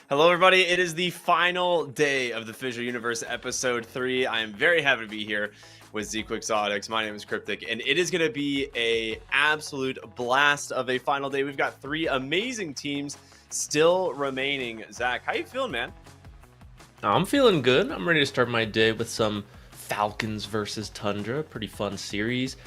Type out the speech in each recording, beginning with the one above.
Hello, everybody. It is the final day of the FISSURE Universe Ep.3. I am very happy to be here with Exotics. My name is Cryptic, and it is going to be a absolute blast of a final day. We've got three amazing teams still remaining. Zach, how you feeling, man? I'm feeling good. I'm ready to start my day with some Falcons versus Tundra. Pretty fun series.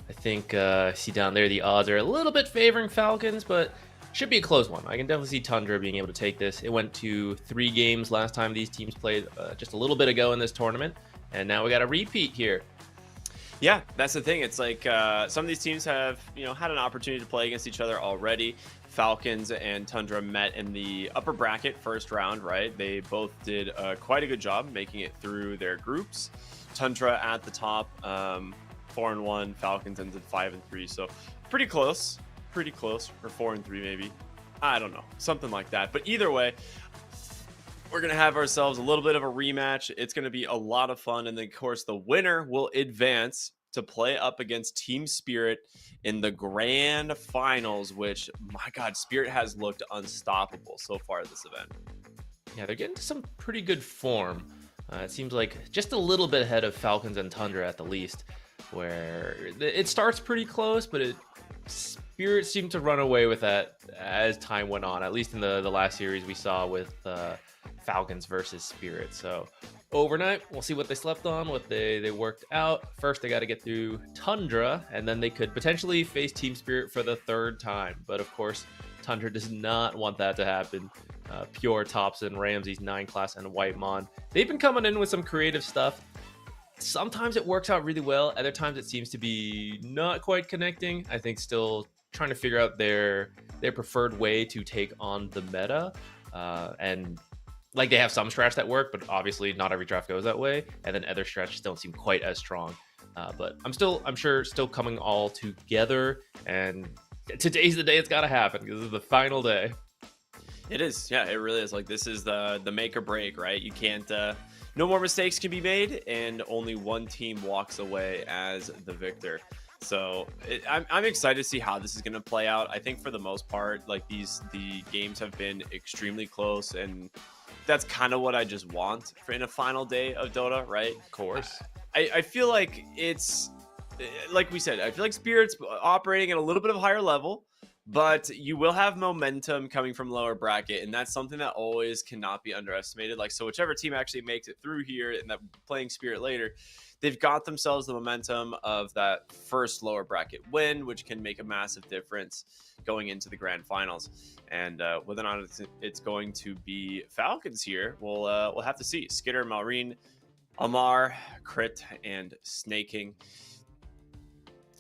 I think I see down there the odds are a little bit favoring Falcons, but should be a close one. I can definitely see Tundra being able to take this. It went to 3 games last time these teams played just a little bit ago in this tournament, and now we got a repeat here. Yeah, that's the thing. It's like some of these teams have, had an opportunity to play against each other already. Falcons and Tundra met in the upper bracket first round, right? They both did quite a good job making it through their groups. Tundra at the top, 4-1. Falcons ended 5-3. So pretty close, or 4-3 maybe. I don't know, something like that. But either way, we're going to have ourselves a little bit of a rematch. It's going to be a lot of fun. And then, of course, the winner will advance to play up against Team Spirit in the grand finals, which, my God, Spirit has looked unstoppable so far this event. Yeah, they're getting to some pretty good form. It seems like just a little bit ahead of Falcons and Tundra at the least, where it starts pretty close, but Spirit seemed to run away with that as time went on, at least in the last series we saw with Falcons versus Spirit. So overnight, we'll see what they slept on, what they worked out. First, they got to get through Tundra, and then they could potentially face Team Spirit for the 3rd time. But of course, Tundra does not want that to happen. Pure Thompson, Ramses, 9 class, and Whitemon. They've been coming in with some creative stuff. Sometimes it works out really well. Other times it seems to be not quite connecting. I think still trying to figure out their preferred way to take on the meta. And like they have some strats that work, but obviously not every draft goes that way. And then other strats don't seem quite as strong. But I'm sure still coming all together. And today's the day it's got to happen because this is the final day. It is. Yeah, it really is. Like, this is the make or break, right? You can't, no more mistakes can be made, and only one team walks away as the victor. So I'm excited to see how this is going to play out. I think for the most part, like the games have been extremely close, and that's kind of what I just want for in a final day of Dota, right? Of course. I feel like it's, like we said, I feel like Spirit's operating at a little bit of a higher level, but you will have momentum coming from lower bracket, and that's something that always cannot be underestimated. Like, so whichever team actually makes it through here and that playing Spirit later, they've got themselves the momentum of that first lower bracket win, which can make a massive difference going into the grand finals. And whether or not it's going to be Falcons here, we'll have to see. Skitter, Malrine, Amar, Crit, and Snaking.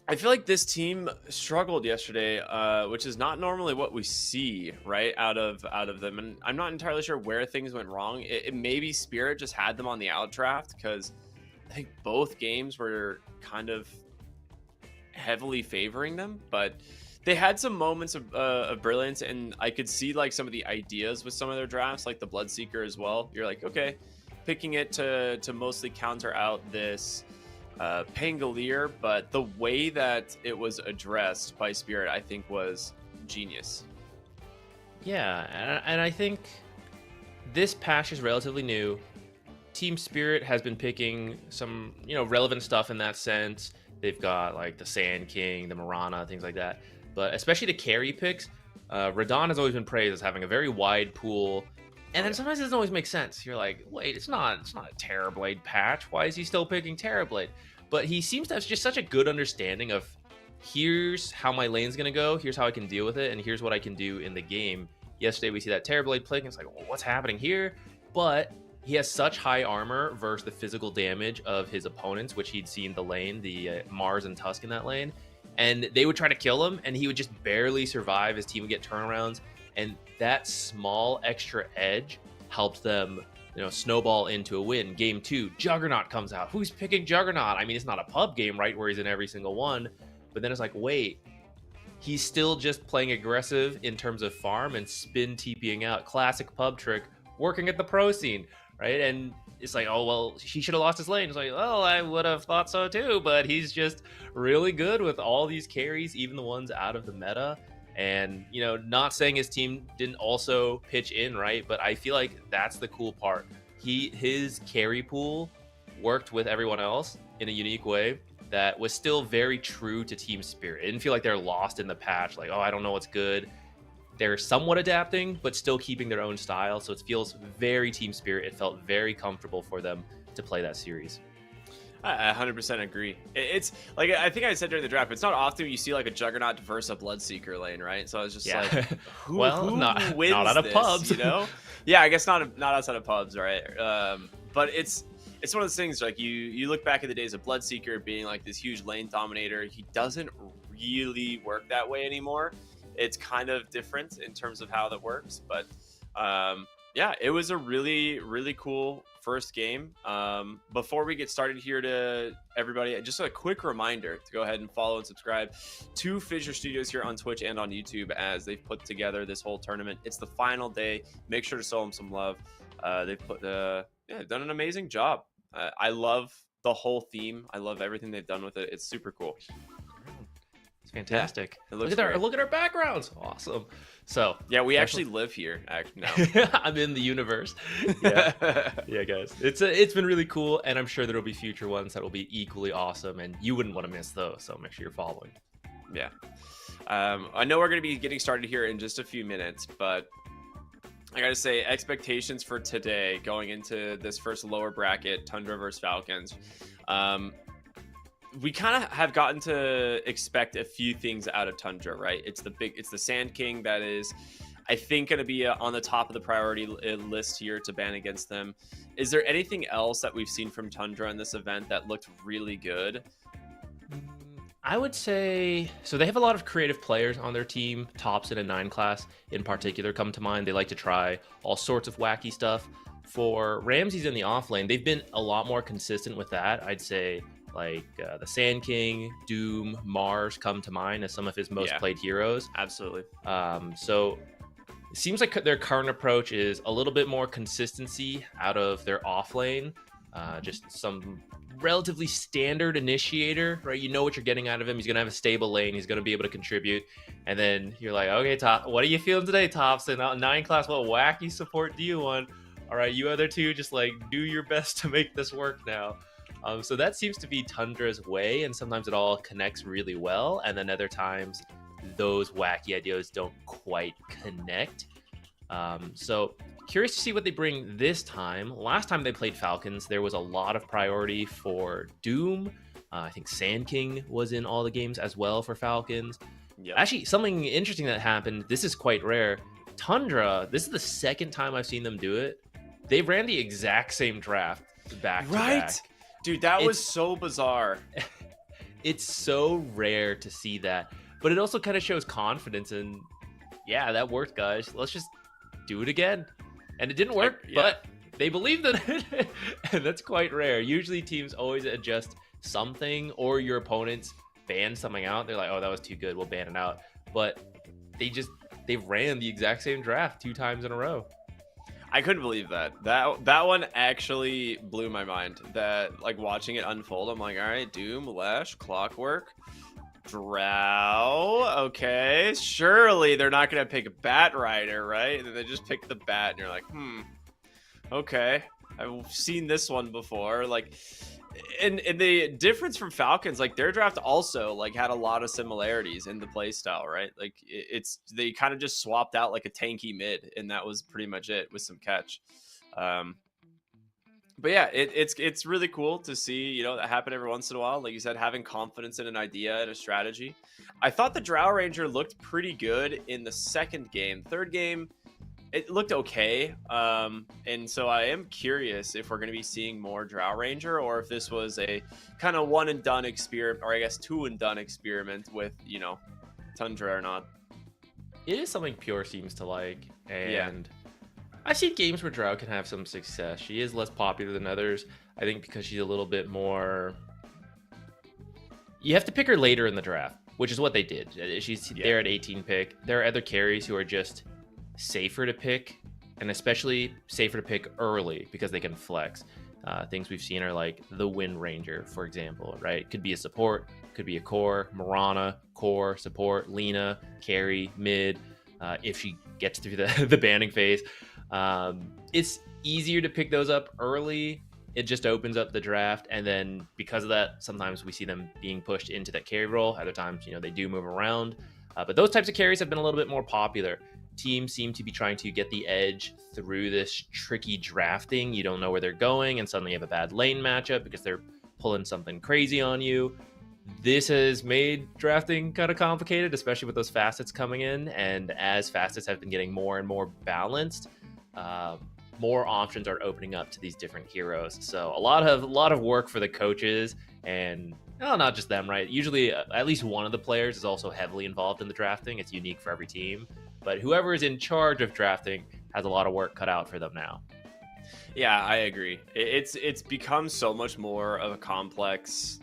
I feel like this team struggled yesterday, which is not normally what we see, right, out of them. And I'm not entirely sure where things went wrong. It maybe Spirit just had them on the outdraft, because I think both games were kind of heavily favoring them. But they had some moments of brilliance, and I could see like some of the ideas with some of their drafts, like the Bloodseeker as well. You're like, okay, picking it to mostly counter out this Pangolier, but the way that it was addressed by Spirit, I think, was genius. Yeah, and I think this patch is relatively new. Team Spirit has been picking some, relevant stuff in that sense. They've got like the Sand King, the Mirana, things like that. But especially the carry picks, Radon has always been praised as having a very wide pool. And then sometimes it doesn't always make sense. You're like, wait, it's not a Terrorblade patch. Why is he still picking Terrorblade? But he seems to have just such a good understanding of, here's how my lane's going to go, here's how I can deal with it, and here's what I can do in the game. Yesterday we see that Terrorblade play, and it's like, well, what's happening here? But he has such high armor versus the physical damage of his opponents, which he'd seen the lane, the Mars and Tusk in that lane. And they would try to kill him, and he would just barely survive. His team would get turnarounds. And that small extra edge helped them, snowball into a win. Game 2, Juggernaut comes out. Who's picking Juggernaut? I mean, it's not a pub game, right, where he's in every single one. But then it's like, wait, he's still just playing aggressive in terms of farm and spin TPing out. Classic pub trick, working at the pro scene, right? And it's like, oh, well, he should have lost his lane. It's like, well, I would have thought so too, but he's just really good with all these carries, even the ones out of the meta. And, not saying his team didn't also pitch in, right? But I feel like that's the cool part. His carry pool worked with everyone else in a unique way that was still very true to team spirit. It didn't feel like they're lost in the patch, like, oh, I don't know what's good. They're somewhat adapting, but still keeping their own style. So it feels very team spirit. It felt very comfortable for them to play that series. I 100% agree. It's like, I think I said during the draft, it's not often you see like a Juggernaut versus a Bloodseeker lane, right? So I was just like, who wins not out of this, pubs, Yeah, I guess not outside of pubs, right? But it's one of those things, like you look back at the days of Bloodseeker being like this huge lane dominator. He doesn't really work that way anymore. It's kind of different in terms of how that works, but yeah, it was a really, really cool first game. Before we get started here, to everybody, just a quick reminder to go ahead and follow and subscribe to Fissure Studios here on Twitch and on YouTube, as they've put together this whole tournament. It's the final day. Make sure to show them some love. They've done an amazing job. I love the whole theme. I love everything they've done with it. It's super cool. It's fantastic. Yeah, look at our backgrounds. Awesome. So yeah, we actually live here now. I'm in the universe. Yeah. Yeah, guys. It's been really cool, and I'm sure there'll be future ones that will be equally awesome, and you wouldn't want to miss those. So make sure you're following. Yeah. I know we're going to be getting started here in just a few minutes, but I gotta say, expectations for today going into this first lower bracket, Tundra versus Falcons. We kind of have gotten to expect a few things out of Tundra, right? It's the Sand King that is, I think, going to be on the top of the priority list here to ban against them. Is there anything else that we've seen from Tundra in this event that looked really good? I would say, so they have a lot of creative players on their team. Topson and 9 class in particular come to mind. They like to try all sorts of wacky stuff. For Ramses in the off lane, they've been a lot more consistent with that. I'd say like the Sand King, Doom, Mars come to mind as some of his most played heroes. Absolutely. So it seems like their current approach is a little bit more consistency out of their off lane. Just some relatively standard initiator, right? You know what you're getting out of him. He's going to have a stable lane. He's going to be able to contribute. And then you're like, okay, what are you feeling today, Topson? 9 class, what wacky support do you want? All right, you other two, just like do your best to make this work now. So that seems to be Tundra's way, and sometimes it all connects really well, and then other times those wacky ideas don't quite connect. So curious to see what they bring this time. Last time they played Falcons, there was a lot of priority for Doom. I think Sand King was in all the games as well for Falcons. Yep. Actually, something interesting that happened, this is quite rare. Tundra, this is the second time I've seen them do it. They ran the exact same draft back to back. Dude, that was so bizarre. It's so rare to see that. But it also kind of shows confidence in, yeah, that worked, guys. Let's just do it again. And it didn't work, but they believed in it. And that's quite rare. Usually teams always adjust something, or your opponents ban something out. They're like, oh, that was too good, we'll ban it out. But they ran the exact same draft 2 times in a row. I couldn't believe that. That one actually blew my mind. That, like, watching it unfold, I'm like, all right, Doom, Lash, Clockwork, Drow. Okay, surely they're not gonna pick a Bat Rider, right? And then they just pick the Bat, and you're like, okay, I've seen this one before. Like, and the difference from Falcons, like, their draft also like had a lot of similarities in the play style, right? Like, they kind of just swapped out like a tanky mid, and that was pretty much it with some catch. But yeah, it's really cool to see, that happen every once in a while. Like you said, having confidence in an idea and a strategy. I thought the Drow Ranger looked pretty good in the second game. Third game, it looked okay. And so I am curious if we're going to be seeing more Drow Ranger, or if this was a kind of one and done experiment, or I guess 2 and done experiment with, Tundra or not. It is something Pure seems to like. And I've seen games where Drow can have some success. She is less popular than others, I think, because she's a little bit more... You have to pick her later in the draft, which is what they did. She's there at 18 pick. There are other carries who are just safer to pick, and especially safer to pick early because they can flex. Things we've seen are like the Wind Ranger, for example, right? Could be a support, Could be a core, Mirana, core, support, Lena, carry, mid, if she gets through the banning phase. It's easier to pick those up early. It just opens up the draft, and then because of that, sometimes we see them being pushed into that carry role. Other times, they do move around. But those types of carries have been a little bit more popular. Teams seem to be trying to get the edge through this tricky drafting. You don't know where they're going, and suddenly you have a bad lane matchup because they're pulling something crazy on you. This has made drafting kind of complicated, especially with those facets coming in. And as facets have been getting more and more balanced, more options are opening up to these different heroes. So a lot of work for the coaches, and not just them, right? Usually at least one of the players is also heavily involved in the drafting. It's unique for every team, but whoever is in charge of drafting has a lot of work cut out for them now. Yeah, I agree. It's become so much more of a complex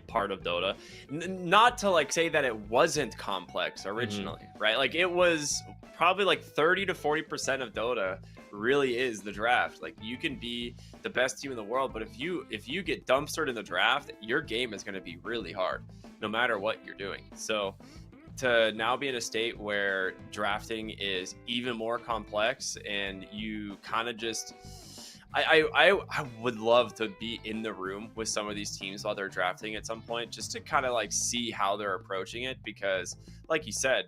part of Dota. Not to say that it wasn't complex originally, right? Like, it was probably 30 to 40% of Dota really is the draft. Like, you can be the best team in the world, but if you get dumpstered in the draft, your game is going to be really hard no matter what you're doing. So to now be in a state where drafting is even more complex, and you kind of just I would love to be in the room with some of these teams while they're drafting at some point, just to kind of see how they're approaching it, because like you said,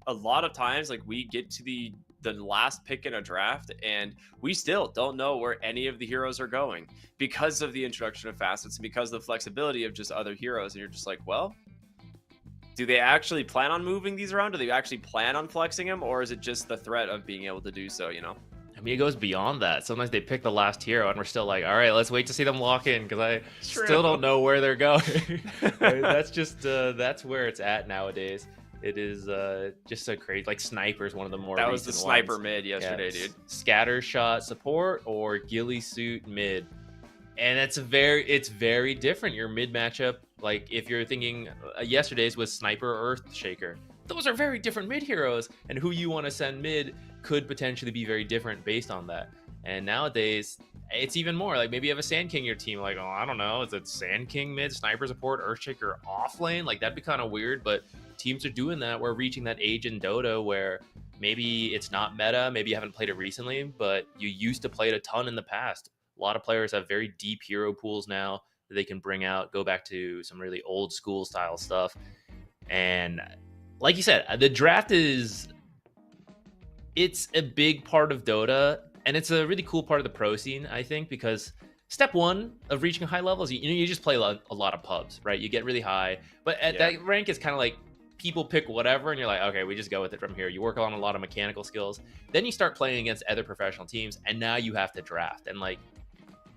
a lot of times we get to the last pick in a draft and we still don't know where any of the heroes are going because of the introduction of facets and because of the flexibility of just other heroes. And you're just well, do they actually plan on moving these around? Do they actually plan on flexing them, or is it just the threat of being able to do so, I mean, it goes beyond that. Sometimes they pick the last hero and we're still all right, let's wait to see them walk in, because I still don't know where they're going. That's just that's where it's at nowadays. It is just so crazy. Sniper's one of the more that was the sniper ones. mid yesterday, dude. Scatter shot support or ghillie suit mid, and it's very different. Your mid matchup, if you're thinking yesterday's was sniper or earthshaker, those are very different mid heroes, and who you want to send mid could potentially be very different based on that. And nowadays it's even more maybe you have a Sand King in your team, I don't know, is it Sand King mid, sniper support, earthshaker off lane? That'd be kind of weird, but teams are doing that. We're reaching that age in Dota where maybe it's not meta, maybe you haven't played it recently, but you used to play it a ton in the past. A lot of players have very deep hero pools now that they can bring out, go back to some really old school style stuff. And like you said, the draft it's a big part of Dota, and it's a really cool part of the pro scene, I think, because step one of reaching high levels, you just play a lot of pubs, right? You get really high, but at that rank, it's kind of people pick whatever, and you're okay, we just go with it from here. You work on a lot of mechanical skills, then you start playing against other professional teams, and now you have to draft. And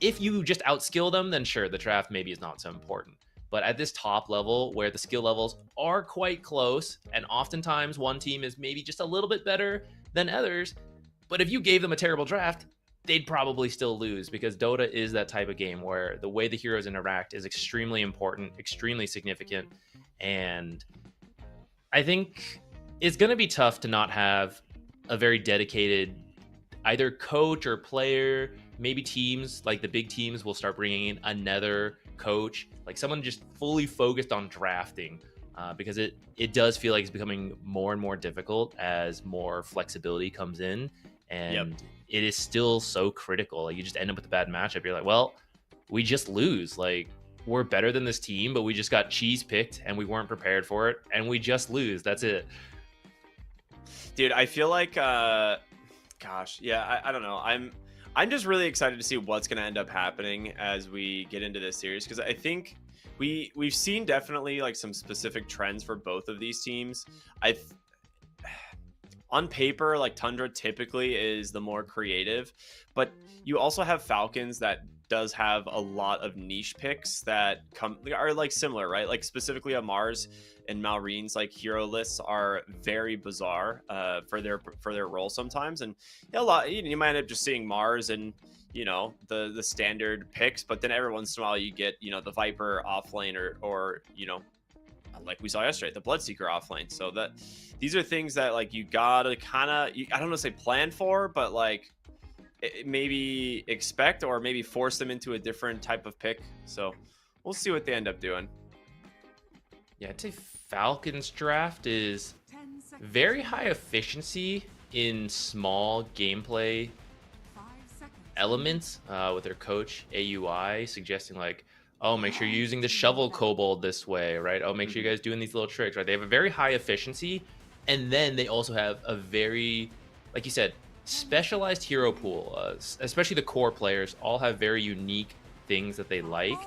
if you just outskill them, then sure, the draft maybe is not so important. But at this top level, where the skill levels are quite close, and oftentimes one team is maybe just a little bit better than others, but if you gave them a terrible draft, they'd probably still lose, because Dota is that type of game where the way the heroes interact is extremely important, extremely significant. And I think it's going to be tough to not have a very dedicated either coach or player. Maybe teams, the big teams, will start bringing in another coach, someone just fully focused on drafting, because it does feel like it's becoming more and more difficult as more flexibility comes in, and it is still so critical. You just end up with a bad matchup. You're well, we just lose. We're better than this team, but we just got cheese picked and we weren't prepared for it, and we just lose. That's it. Dude, I feel I don't know. I'm just really excited to see what's going to end up happening as we get into this series, because I think we've seen definitely some specific trends for both of these teams. On paper, Tundra typically is the more creative, but you also have Falcons that does have a lot of niche picks that are similar, right? Specifically on MOUZ and Malreen's hero lists are very bizarre for their role sometimes, and a lot you might end up just seeing MOUZ and the standard picks, but then every once in a while you get the Viper off lane or like we saw yesterday, the Bloodseeker off lane. So that these are things that you gotta kind of, I don't want to say plan for, but maybe expect, or maybe force them into a different type of pick. So we'll see what they end up doing. Yeah, I'd say Falcons draft is very high efficiency in small gameplay elements, with their coach AUI suggesting like, oh, make sure you're using the shovel kobold this way, right? Oh, make sure you guys doing these little tricks, right? They have a very high efficiency, and then they also have a very, like you said, specialized hero pool. Especially the core players all have very unique things that they like,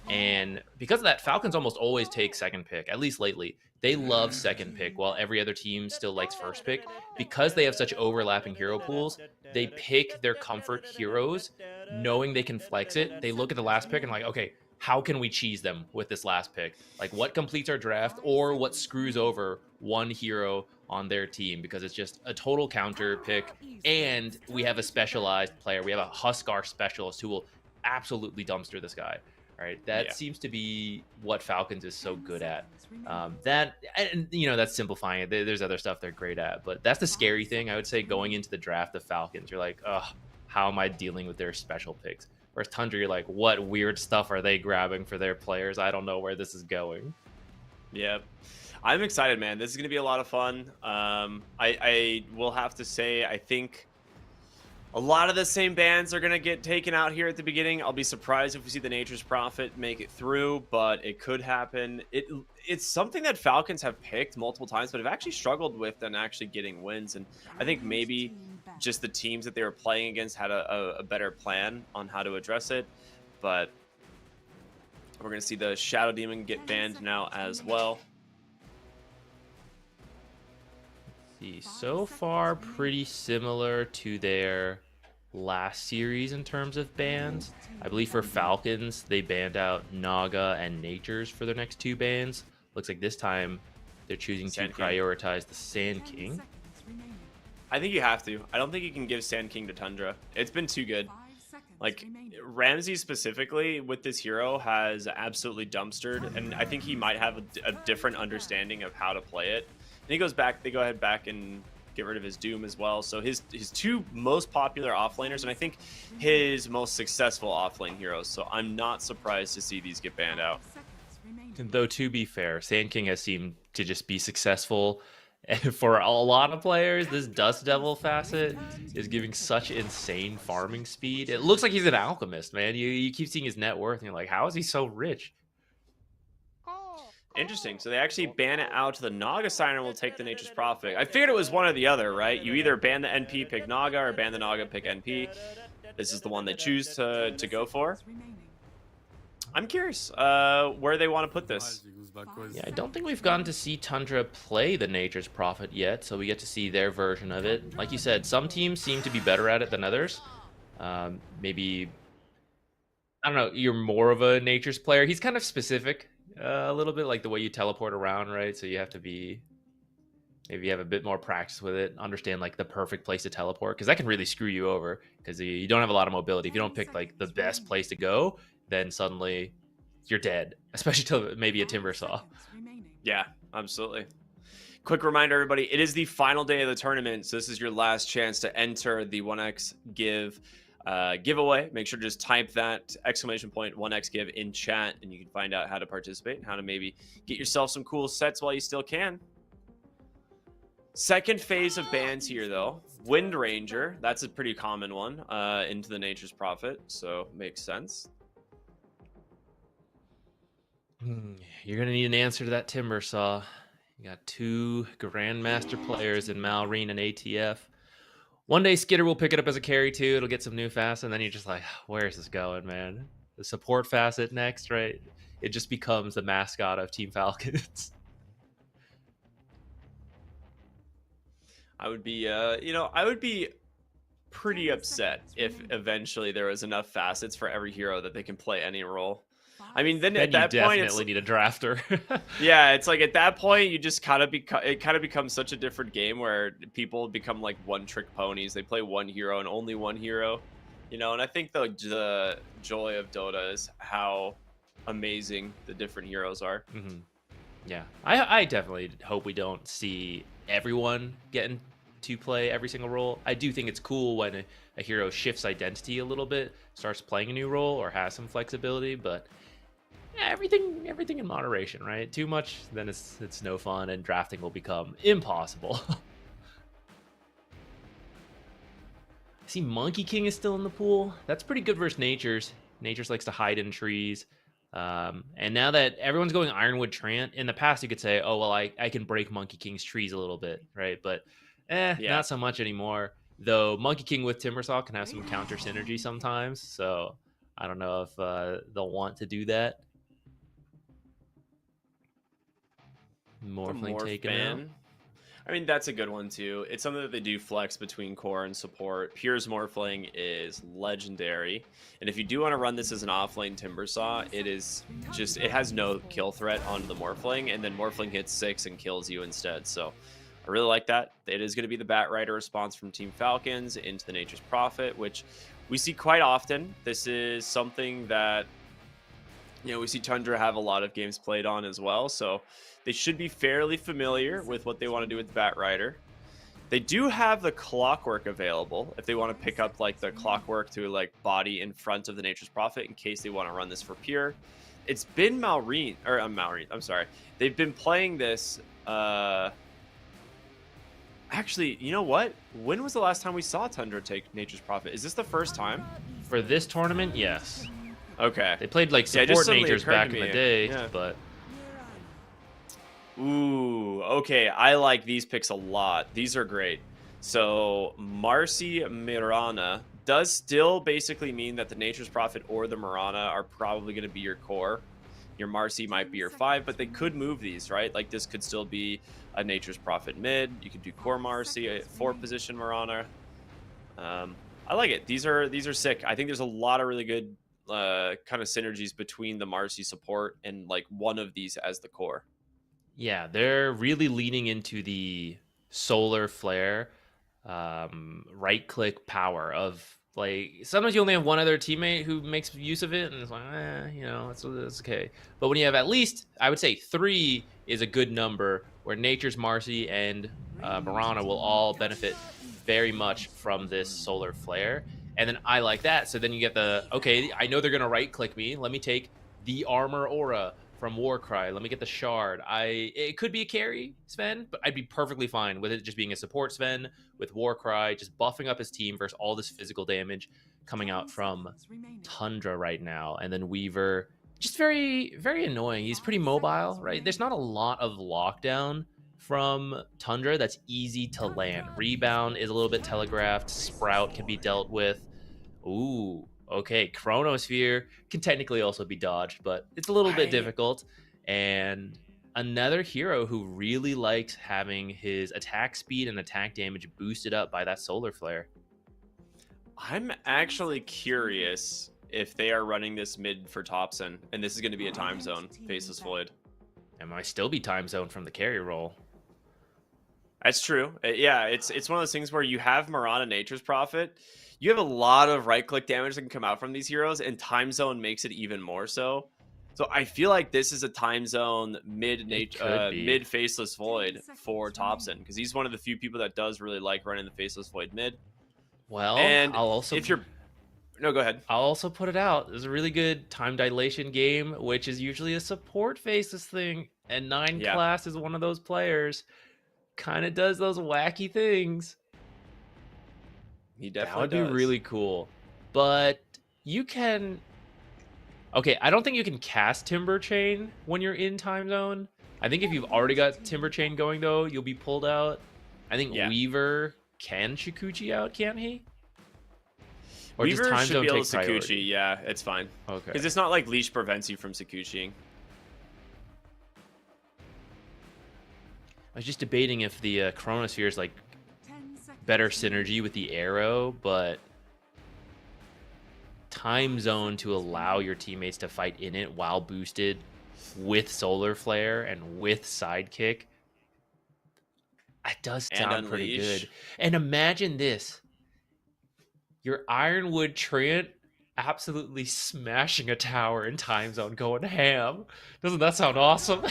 and because of that, Falcons almost always take second pick, at least lately. They love second pick while every other team still likes first pick. Because they have such overlapping hero pools, they pick their comfort heroes knowing they can flex it. They look at the last pick and like, okay, how can we cheese them with this last pick? Like what completes our draft or what screws over one hero on their team, because it's just a total counter pick. And we have a specialized player. We have a Huskar specialist who will absolutely dumpster this guy. Right, that seems to be what Falcons is so good at. That, and you know, that's simplifying it. There's other stuff they're great at, but that's the scary thing, I would say, going into the draft of Falcons. You're like, oh, how am I dealing with their special picks? Whereas Tundra, you're like, what weird stuff are they grabbing for their players? I don't know where this is going. Yeah, I'm excited, man. This is gonna be a lot of fun. I will have to say, I think a lot of the same bands are going to get taken out here at the beginning. I'll be surprised if we see the Nature's Prophet make it through, but it could happen. It's something that Falcons have picked multiple times, but have actually struggled with and actually getting wins. And I think maybe just the teams that they were playing against had a better plan on how to address it. But we're going to see the Shadow Demon get banned now as well. See, so far pretty similar to their last series in terms of bans. I believe for Falcons they banned out Naga and Natures for their next two bans. Looks like this time they're choosing to prioritize the Sand King. I think you have to. I don't think you can give Sand King to Tundra. It's been too good. Like Ramsey specifically with this hero has absolutely dumpstered, and I think he might have a different understanding of how to play it. And he goes back, they go ahead back and get rid of his Doom as well. So his two most popular offlaners, and I think his most successful offlane heroes. So I'm not surprised to see these get banned out. Though to be fair, Sand King has seemed to just be successful. And for a lot of players, this Dust Devil facet is giving such insane farming speed. It looks like he's an alchemist, man. You keep seeing his net worth, and you're like, how is he so rich? Interesting. So they actually ban it out to the Naga Signer will take the Nature's Prophet. I figured it was one or the other, right? You either ban the NP, pick Naga, or ban the Naga, pick NP. This is the one they choose to go for. I'm curious where they want to put this. Yeah, I don't think we've gotten to see Tundra play the Nature's Prophet yet, so we get to see their version of it. Like you said, some teams seem to be better at it than others. Maybe, I don't know, you're more of a Nature's player. He's kind of specific. A little bit like the way you teleport around, right? So you have to be, maybe you have a bit more practice with it, understand like the perfect place to teleport, because that can really screw you over because you don't have a lot of mobility. If you don't pick like the best place to go, then suddenly you're dead, especially to maybe a Timber Saw. Yeah, absolutely. Quick reminder, everybody, it is the final day of the tournament, so this is your last chance to enter the 1x give giveaway. Make sure to just type that exclamation point 1x give in chat, and you can find out how to participate and how to maybe get yourself some cool sets while you still can. Second phase of bans here, though. Wind Ranger, that's a pretty common one into the Nature's Prophet, so makes sense. You're gonna need an answer to that Timber Saw. You got two Grandmaster players in Malrine and ATF. One day Skitter will pick it up as a carry too. It'll get some new facet, and then you're just like, where is this going, man? The support facet next, right? It just becomes the mascot of Team Falcons. I would be, I would be pretty upset if eventually there was enough facets for every hero that they can play any role. I mean, then at that point, definitely need a drafter. Yeah, it's like at that point, you just kind of becomes such a different game where people become like one-trick ponies. They play one hero and only one hero, you know. And I think the joy of Dota is how amazing the different heroes are. Mm-hmm. Yeah, I definitely hope we don't see everyone getting to play every single role. I do think it's cool when a hero shifts identity a little bit, starts playing a new role, or has some flexibility, but everything in moderation, right? Too much, then it's no fun, and drafting will become impossible. See, Monkey King is still in the pool. That's pretty good versus Nature's. Nature's likes to hide in trees. And now that everyone's going Ironwood Trant, in the past you could say, oh, well, I can break Monkey King's trees a little bit, right? But Yeah. not so much anymore. Though Monkey King with Timbersaw can have some counter synergy sometimes. So I don't know if they'll want to do that. Morphling taken out. I mean, that's a good one too. It's something that they do flex between core and support. Pure's Morphling is legendary. And if you do want to run this as an offlane Timbersaw, it has no kill threat onto the Morphling, and then Morphling hits 6 and kills you instead. So I really like that. It is going to be the Bat Rider response from Team Falcons into the Nature's Prophet, which we see quite often. This is something that, we see Tundra have a lot of games played on as well. So they should be fairly familiar with what they want to do with Bat Rider. They do have the Clockwork available if they want to pick up like the Clockwork to like body in front of the Nature's Prophet in case they want to run this for Pure. It's been Maureen. I'm sorry. They've been playing this. Actually, you know what? When was the last time we saw Tundra take Nature's Prophet? Is this the first time? For this tournament, yes. Okay. They played like support Nature's back in the day, but... Ooh, okay. I like these picks a lot. These are great. So, Marcy Mirana does still basically mean that the Nature's Prophet or the Mirana are probably going to be your core. Your Marcy might be your 5, but they could move these, right? Like, this could still be a Nature's Prophet mid. You could do core Marcy, a 4-position Mirana. I like it. These are sick. I think there's a lot of really good kind of synergies between the Marcy support and, like, one of these as the core. Yeah, they're really leaning into the solar flare, right-click power of, like, sometimes you only have one other teammate who makes use of it, and it's like, that's okay. But when you have at least, I would say 3 is a good number, where Nature's Marcy and Mirana will all benefit very much from this solar flare. And then I like that. So then you get okay, I know they're going to right-click me. Let me take the Armor Aura from Warcry. Let me get the Shard. It could be a carry, Sven, but I'd be perfectly fine with it just being a support Sven with Warcry, just buffing up his team versus all this physical damage coming out from Tundra right now. And then Weaver, just very, very annoying. He's pretty mobile, right? There's not a lot of lockdown from Tundra that's easy to land. Rebound is a little bit telegraphed. Sprout can be dealt with. Ooh, okay. Chronosphere can technically also be dodged, but it's a little bit difficult. And another hero who really likes having his attack speed and attack damage boosted up by that solar flare. I'm actually curious if they are running this mid for Topson, and this is going to be a time zone, Faceless Void. It might still be time zone from the carry role. That's true. Yeah, it's one of those things where you have Mirana Nature's Prophet. You have a lot of right-click damage that can come out from these heroes, and time zone makes it even more so. So I feel like this is a time zone mid Faceless Void for Topson, because he's one of the few people that does really like running the Faceless Void mid. Well, and I'll also no, go ahead. I'll also put it out. There's a really good time dilation game, which is usually a support Faceless thing, and 9 Class is one of those players. Kind of does those wacky things. He definitely That would be really cool. But you can... Okay, I don't think you can cast Timber Chain when you're in time zone. I think if you've already got Timber Chain going, though, you'll be pulled out. I think Weaver can Shikuchi out, can't he? Or Weaver does time should zone be able take to priority? Sakuchi, yeah, it's fine. Okay. Because it's not like Leash prevents you from Sakuchiing. I was just debating if the Chronosphere is like better synergy with the arrow, but time zone to allow your teammates to fight in it while boosted with Solar Flare and with Sidekick. It does sound pretty good. And imagine this. Your Ironwood Treant absolutely smashing a tower in time zone, going ham. Doesn't that sound awesome?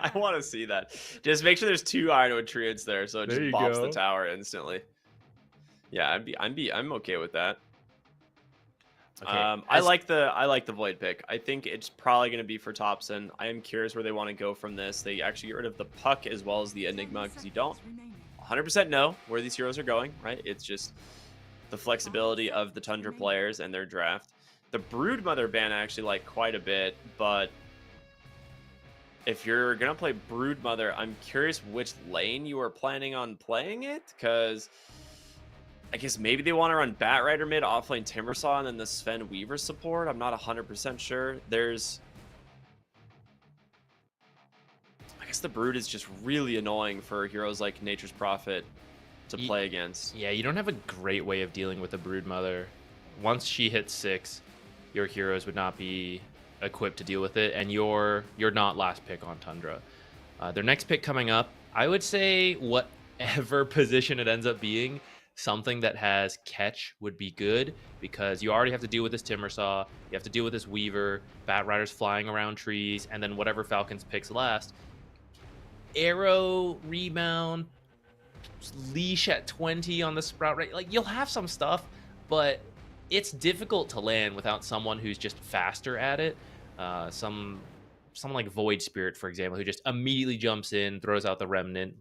I want to see that. Just make sure there's 2 Ironwood Treants there, so it just bops the tower instantly. Yeah, I'm okay with that. Okay. I like the Void pick. I think it's probably going to be for Thompson. I am curious where they want to go from this. They actually get rid of the Puck as well as the Enigma because you don't 100% know where these heroes are going, right? It's just the flexibility of the Tundra players and their draft. The Brood Mother ban I actually like quite a bit, but if you're going to play Brood Mother, I'm curious which lane you are planning on playing it, because I guess maybe they want to run Bat Rider mid, offlane Timbersaw, and then the Sven Weaver support. I'm not 100% sure. I guess the Brood is just really annoying for heroes like Nature's Prophet to play against. Yeah, you don't have a great way of dealing with a Brood Mother. Once she hits 6, your heroes would not be equipped to deal with it, and you're not last pick on Tundra. Their next pick coming up, I would say whatever position it ends up being, something that has catch would be good, because you already have to deal with this Timbersaw, you have to deal with this Weaver, Bat Riders flying around trees, and then whatever Falcons picks last. Arrow, rebound, leash at 20 on the Sprout, right? Like, you'll have some stuff, but it's difficult to land without someone who's just faster at it. Someone like Void Spirit, for example, who just immediately jumps in, throws out the Remnant,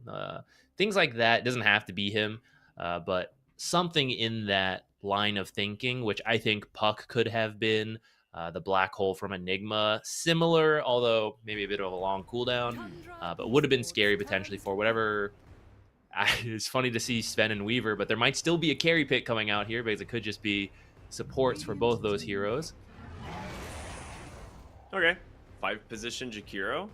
things like that. It doesn't have to be him. But something in that line of thinking, which I think Puck could have been, the Black Hole from Enigma, similar, although maybe a bit of a long cooldown, but would have been scary potentially for whatever. It's funny to see Sven and Weaver, but there might still be a carry pick coming out here, because it could just be supports for both those heroes. Okay, 5 position Jakiro.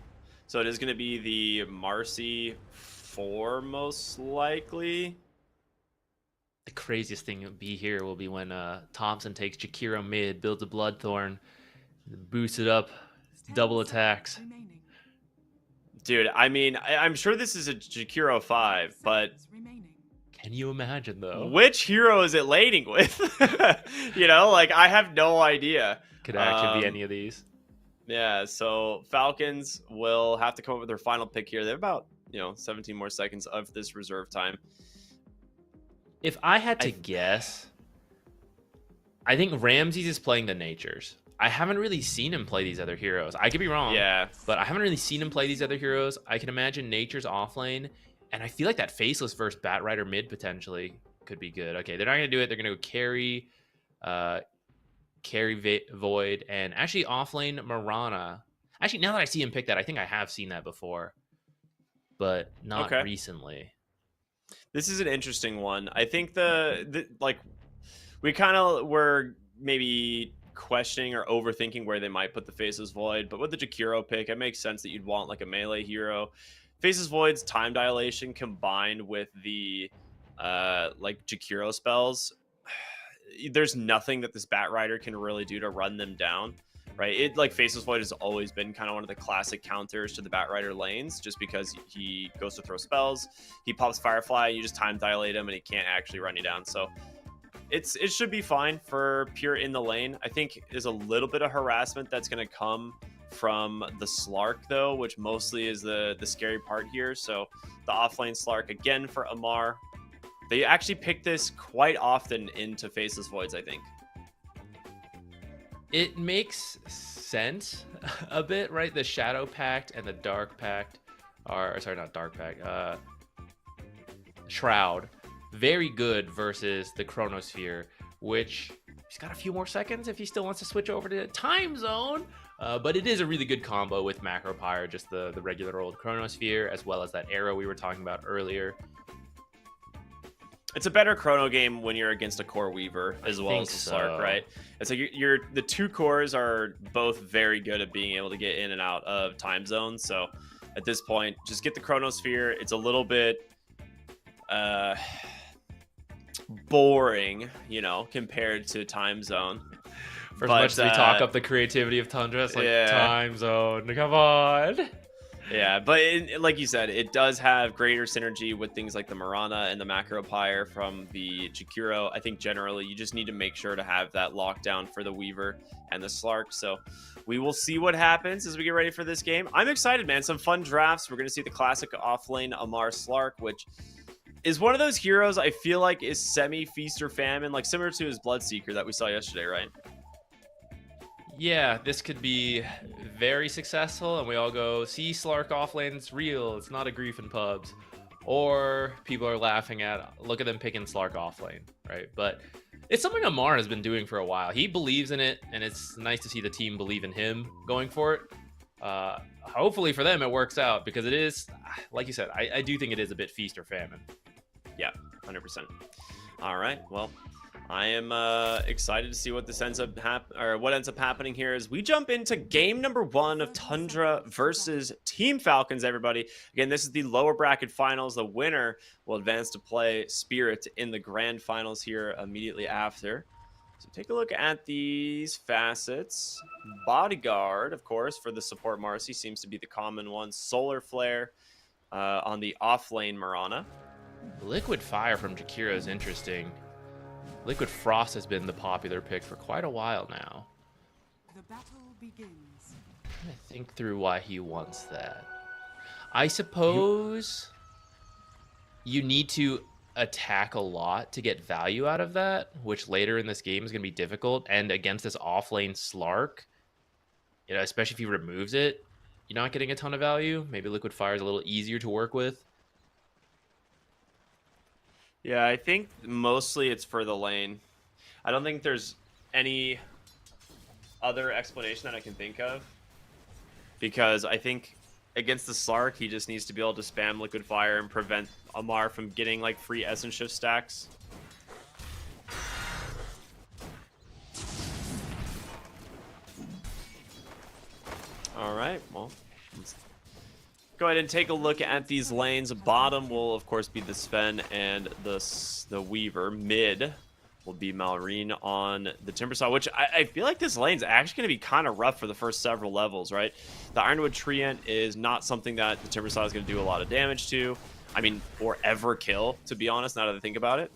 So it is going to be the Marcy 4 most likely. The craziest thing will be when Thompson takes Jakiro mid, builds a Bloodthorn, boosts it up, double attacks. Dude, I mean, I'm sure this is a Jakiro 5, but can you imagine, though? Which hero is it laning with? You know, like, I have no idea. Could actually be any of these. Yeah, so Falcons will have to come up with their final pick here. They have about, 17 more seconds of this reserve time. If I had to guess, I think Ramses is playing the Natures. I haven't really seen him play these other heroes. I could be wrong. Yeah. But I haven't really seen him play these other heroes. I can imagine Nature's offlane, and I feel like that Faceless versus Bat Rider mid potentially could be good. Okay, they're not going to do it. They're going to go carry Void, and actually offlane Marana. Actually, now that I see him pick that, I think I have seen that before, but not recently. This is an interesting one. I think we kind of were maybe questioning or overthinking where they might put the Faceless Void, but with the Jakiro pick, it makes sense that you'd want like a melee hero. Faceless Void's time dilation combined with the like Jakiro spells, there's nothing that this Bat Rider can really do to run them down, right? It like Faceless Void has always been kind of one of the classic counters to the Bat Rider lanes, just because he goes to throw spells, he pops Firefly, you just time dilate him, and he can't actually run you down. So it should be fine for pure in the lane. I think there's a little bit of harassment that's going to come from the Slark, though, which mostly is the scary part here. So the offlane Slark again for Amar. They actually pick this quite often into Faceless Voids, I think. It makes sense a bit, right? The Shadow Pact and the Dark Pact are, sorry, not Dark Pact, Shroud. Very good versus the Chronosphere, which he's got a few more seconds if he still wants to switch over to Time Zone. But it is a really good combo with Macro Pyre, just the regular old Chronosphere, as well as that arrow we were talking about earlier. It's a better chrono game when you're against a core Weaver as well as a Slark, right? It's like the two cores are both very good at being able to get in and out of time zones. So at this point, just get the Chronosphere. It's a little bit boring, compared to time zone. For as much as we talk up the creativity of Tundra, it's like time zone. Come on. Yeah, but like you said, it does have greater synergy with things like the Marana and the Macro Pyre from the Jakiro. I think generally you just need to make sure to have that lockdown for the Weaver and the Slark. So we will see what happens as we get ready for this game. I'm excited, man. Some fun drafts. We're going to see the classic offlane Amar Slark, which is one of those heroes I feel like is semi-feast or famine, like similar to his Bloodseeker that we saw yesterday, right? yeah, this could be very successful, and we all go, see, Slark offlane, it's real, it's not a grief in pubs. Or people are laughing at, look at them picking Slark offlane, right? But it's something Amar has been doing for a while. He believes in it, and it's nice to see the team believe in him going for it. Hopefully for them, it works out, because it is, like you said, I do think it is a bit feast or famine. Yeah, 100%. All right, well, I am excited to see what this ends up what ends up happening here as we jump into game number 1 of Tundra versus Team Falcons. Everybody, again, this is the lower bracket finals. The winner will advance to play Spirit in the grand finals here immediately after. So take a look at these facets. Bodyguard, of course, for the support Marcy seems to be the common one. Solar Flare on the offlane Mirana. Liquid Fire from Jakiro is interesting. Liquid Frost has been the popular pick for quite a while now. The battle begins. I'm trying to think through why he wants that. I suppose you need to attack a lot to get value out of that, which later in this game is going to be difficult. And against this offlane Slark, you know, especially if he removes it, you're not getting a ton of value. Maybe Liquid Fire is a little easier to work with. Yeah, I think mostly it's for the lane. I don't think there's any other explanation that I can think of. Because I think against the Slark, he just needs to be able to spam Liquid Fire and prevent Amar from getting like free Essence Shift stacks. All right, well, let's go ahead and take a look at these lanes. Bottom will, of course, be the Sven and the Weaver. Mid will be Malrine on the Timbersaw, which I feel like this lane's actually going to be kind of rough for the first several levels, right? The Ironwood Treant is not something that the Timbersaw is going to do a lot of damage to. I mean, or ever kill, to be honest, now that I think about it.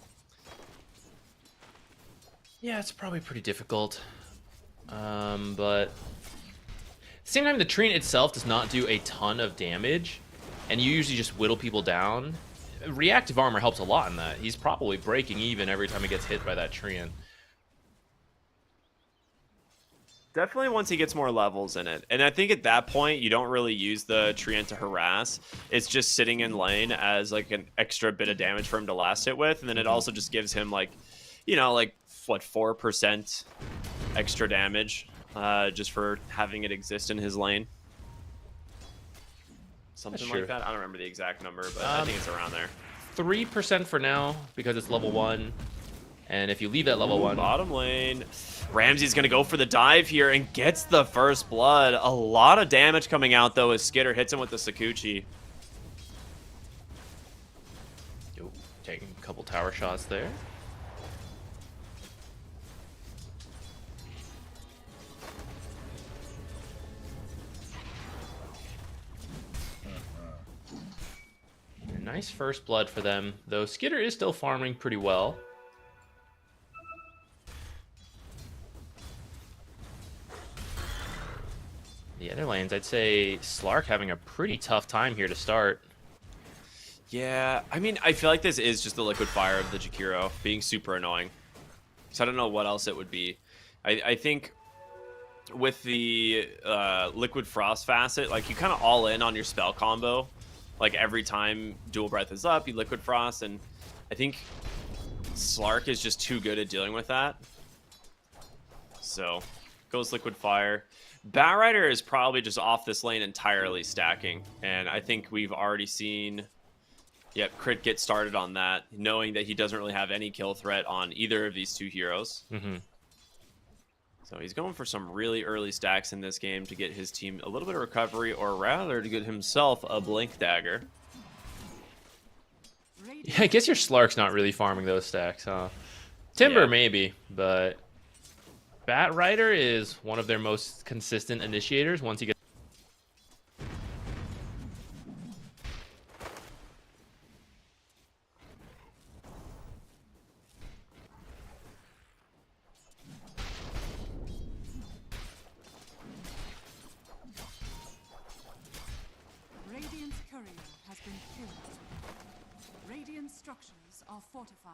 Yeah, it's probably pretty difficult. But at the same time, the Treant itself does not do a ton of damage, and you usually just whittle people down. Reactive armor helps a lot in that. He's probably breaking even every time he gets hit by that Treant. Definitely once he gets more levels in it. And I think at that point, you don't really use the Treant to harass. It's just sitting in lane as like an extra bit of damage for him to last hit with. And then it also just gives him like, you know, like what, 4% extra damage just for having it exist in his lane. Something like that. I don't remember the exact number, but I think it's around there. 3% for now because it's level 1. And if you leave that level 1... Bottom lane. Ramsey's going to go for the dive here and gets the first blood. A lot of damage coming out, though, as Skitter hits him with the Sakuchi. Yo, taking a couple tower shots there. Nice first blood for them, though Skitter is still farming pretty well. The other lanes, I'd say Slark having a pretty tough time here to start. Yeah, I mean, I feel like this is just the Liquid Fire of the Jakiro being super annoying. So I don't know what else it would be. I think with the Liquid Frost facet, like you kind of all in on your spell combo. Like every time Dual Breath is up, you Liquid Frost, and I think Slark is just too good at dealing with that. So goes Liquid Fire. Batrider is probably just off this lane entirely stacking, and I think we've already seen, yep, Crit get started on that, knowing that he doesn't really have any kill threat on either of these two heroes. So he's going for some really early stacks in this game to get his team a little bit of recovery, or rather to get himself a Blink Dagger. Yeah, I guess your Slark's not really farming those stacks, huh? Timber, Yeah. maybe, but Batrider is one of their most consistent initiators once he gets... Radiant's courier has been killed. Radiant structures are fortified.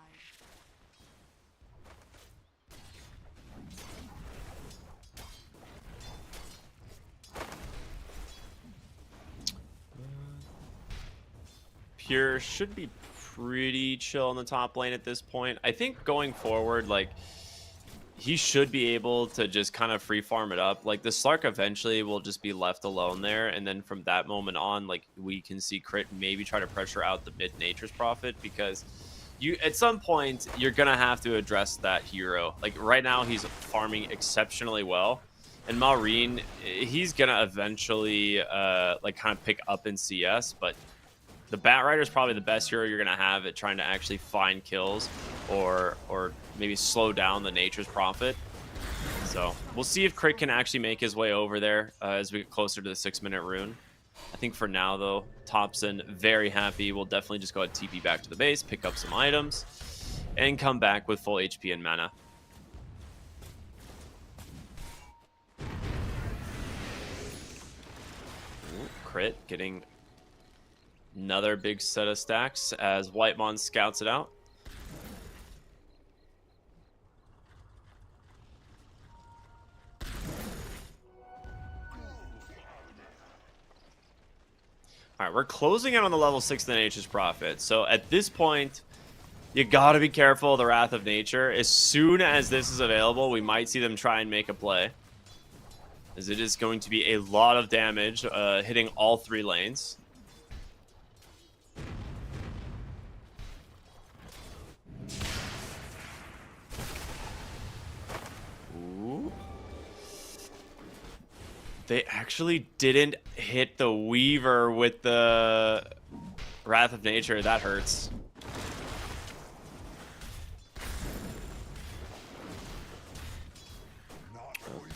Pure should be pretty chill in the top lane at this point. I think going forward, like, he should be able to just kind of free farm it up. Like, the Slark eventually will just be left alone there, and then from that moment on, like, we can see Crit maybe try to pressure out the mid Nature's Prophet, because you at some point you're gonna have to address that hero. Like, right now he's farming exceptionally well, and Maureen, he's gonna eventually like kind of pick up in CS, but the Bat Rider is probably the best hero you're gonna have at trying to actually find kills or maybe slow down the Nature's Prophet. So we'll see if Crit can actually make his way over there as we get closer to the 6-minute rune. I think for now, though, Thompson very happy. We'll definitely just go ahead and TP back to the base, pick up some items, and come back with full HP and mana. Ooh, Crit getting another big set of stacks as Whitemon scouts it out. All right, we're closing in on the level 6 of the Nature's Prophet. So at this point, you gotta be careful of the Wrath of Nature. As soon as this is available, we might see them try and make a play, as it is going to be a lot of damage hitting all 3 lanes. Ooh. They actually didn't hit the Weaver with the Wrath of Nature. That hurts.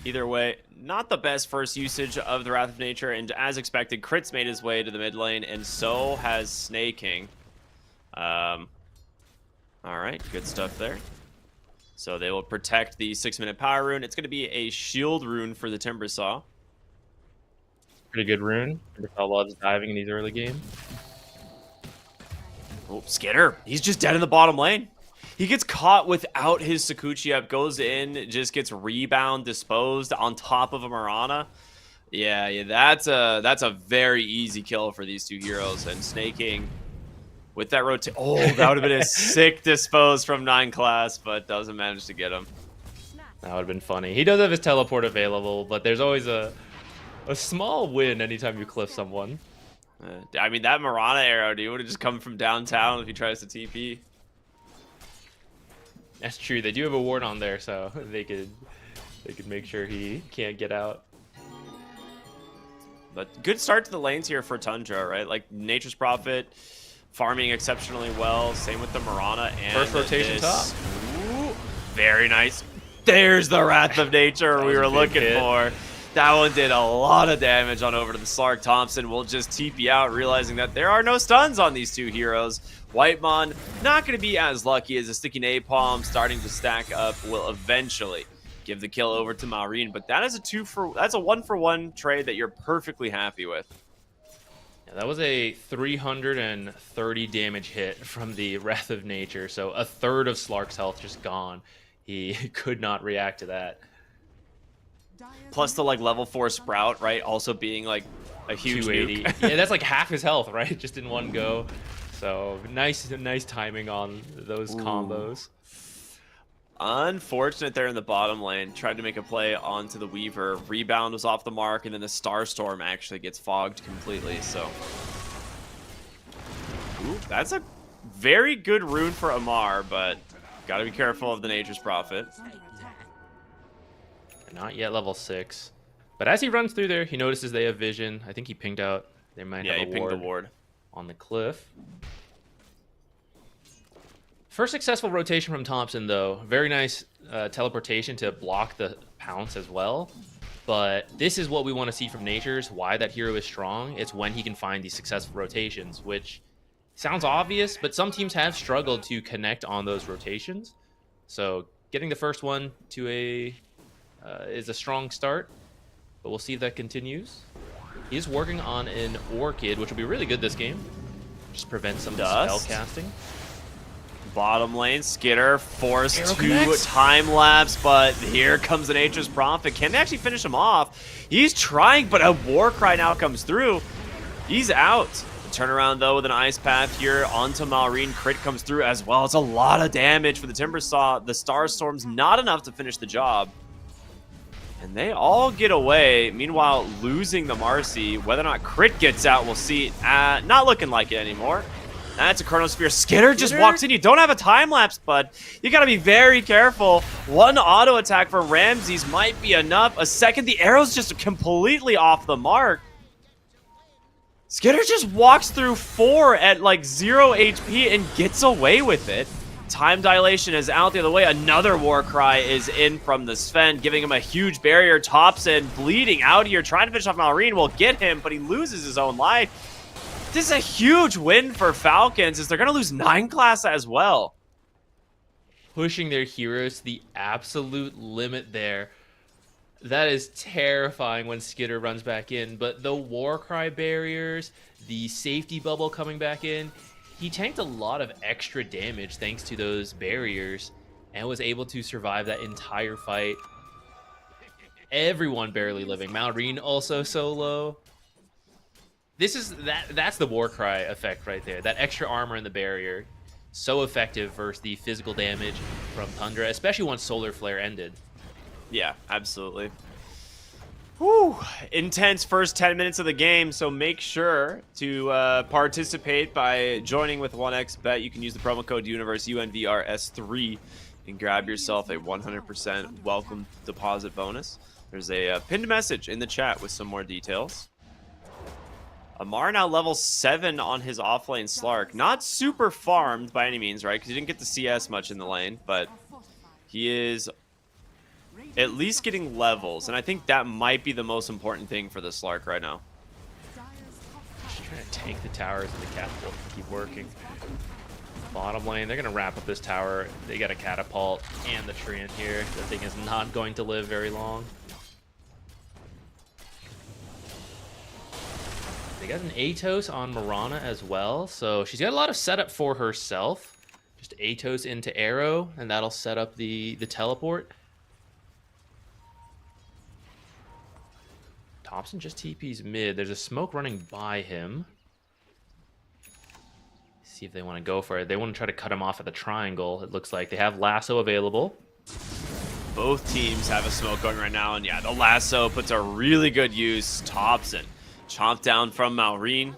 Either way, not the best first usage of the Wrath of Nature, and as expected, Crit's made his way to the mid lane, and so has Snaking. All right, good stuff there. So they will protect the 6-minute power rune. It's going to be a shield rune for the Timbersaw. Pretty good rune. Timbersaw loves diving in these early games. Oh, Skitter. He's just dead in the bottom lane. He gets caught without his Sakuchi up, goes in, just gets rebound, disposed on top of a Mirana. Yeah, that's a very easy kill for these two heroes. And Snaking with that rotate. Oh, that would have been a sick dispose from 9 class, but doesn't manage to get him. That would have been funny. He does have his teleport available, but there's always a small win anytime you cliff someone. I mean, that Mirana arrow, dude, would have just come from downtown if he tries to TP. That's true. They do have a ward on there, so they could make sure he can't get out. But good start to the lanes here for Tundra, right? Like, Nature's Prophet farming exceptionally well. Same with the Mirana and first rotation top. Ooh, very nice. There's the Wrath of Nature we were looking for. That one did a lot of damage on over to the Slark. Thompson will just TP out, realizing that there are no stuns on these two heroes. Whitemon not going to be as lucky, as a sticky napalm starting to stack up will eventually give the kill over to Maureen. But that is a 1-for-1 trade that you're perfectly happy with. Yeah, that was a 330 damage hit from the Wrath of Nature, so a third of Slark's health just gone. He could not react to that. Plus the level 4 Sprout, right? Also being like a huge 280. nuke. Yeah, that's like half his health, right? Just in one go. So nice timing on those combos. Unfortunate there in the bottom lane. Tried to make a play onto the Weaver. Rebound was off the mark, and then the Starstorm actually gets fogged completely. So, ooh, that's a very good rune for Amar, but gotta be careful of the Nature's Prophet. Not yet level 6. But as he runs through there, he notices they have vision. I think he pinged out. They might have a ward. Yeah, he pinged the ward on the cliff. First successful rotation from Thompson, though. Very nice teleportation to block the pounce as well. But this is what we want to see from Nature's. Why that hero is strong. It's when he can find these successful rotations, which sounds obvious, but some teams have struggled to connect on those rotations. So getting the first one to is a strong start, but we'll see if that continues. He's working on an Orchid, which will be really good this game. Just prevent some spell casting. Bottom lane, Skitter forced to time lapse, but here comes the Nature's Prophet. Can they actually finish him off? He's trying, but a War Cry now comes through. He's out. Turnaround though with an ice path here onto Malrine. Crit comes through as well. It's a lot of damage for the Timbersaw. The Starstorm's not enough to finish the job. And they all get away. Meanwhile, losing the Marcy. Whether or not Crit gets out, we'll see. Not looking like it anymore. That's a Chronosphere. Skitter just walks in. You don't have a time lapse, bud. You got to be very careful. One auto attack for Ramses might be enough. A second, the arrow's just completely off the mark. Skitter just walks through 4 at like 0 HP and gets away with it. Time dilation is out the other way. Another Warcry is in from the Sven, giving him a huge barrier. Thompson bleeding out here, trying to finish off Malrine. Will get him, but he loses his own life. This is a huge win for Falcons, as they're going to lose 9 class as well. Pushing their heroes to the absolute limit there. That is terrifying when Skitter runs back in, but the Warcry barriers, the safety bubble coming back in, he tanked a lot of extra damage thanks to those barriers and was able to survive that entire fight. Everyone barely living. Malrine also solo. That's the Warcry effect right there. That extra armor in the barrier. So effective versus the physical damage from Tundra, especially once Solar Flare ended. Yeah, absolutely. Whew. Intense first 10 minutes of the game, so make sure to participate by joining with 1xBet. You can use the promo code Universe, UNVRS3, and grab yourself a 100% welcome deposit bonus. There's a pinned message in the chat with some more details. Amar now level 7 on his offlane Slark. Not super farmed by any means, right? Because he didn't get the CS much in the lane, but he is at least getting levels, and I think that might be the most important thing for the Slark right now. Just trying to tank the towers and the catapult and keep working. Bottom lane, they're going to wrap up this tower. They got a catapult and the Treant here. The thing is not going to live very long. They got an Atos on Mirana as well, so she's got a lot of setup for herself. Just Atos into Arrow, and that'll set up the teleport. Thompson just TP's mid. There's a smoke running by him. See if they want to go for it. They want to try to cut him off at the triangle. It looks like they have lasso available. Both teams have a smoke going right now, and yeah, the lasso puts a really good use. Thompson chomped down from Malrine.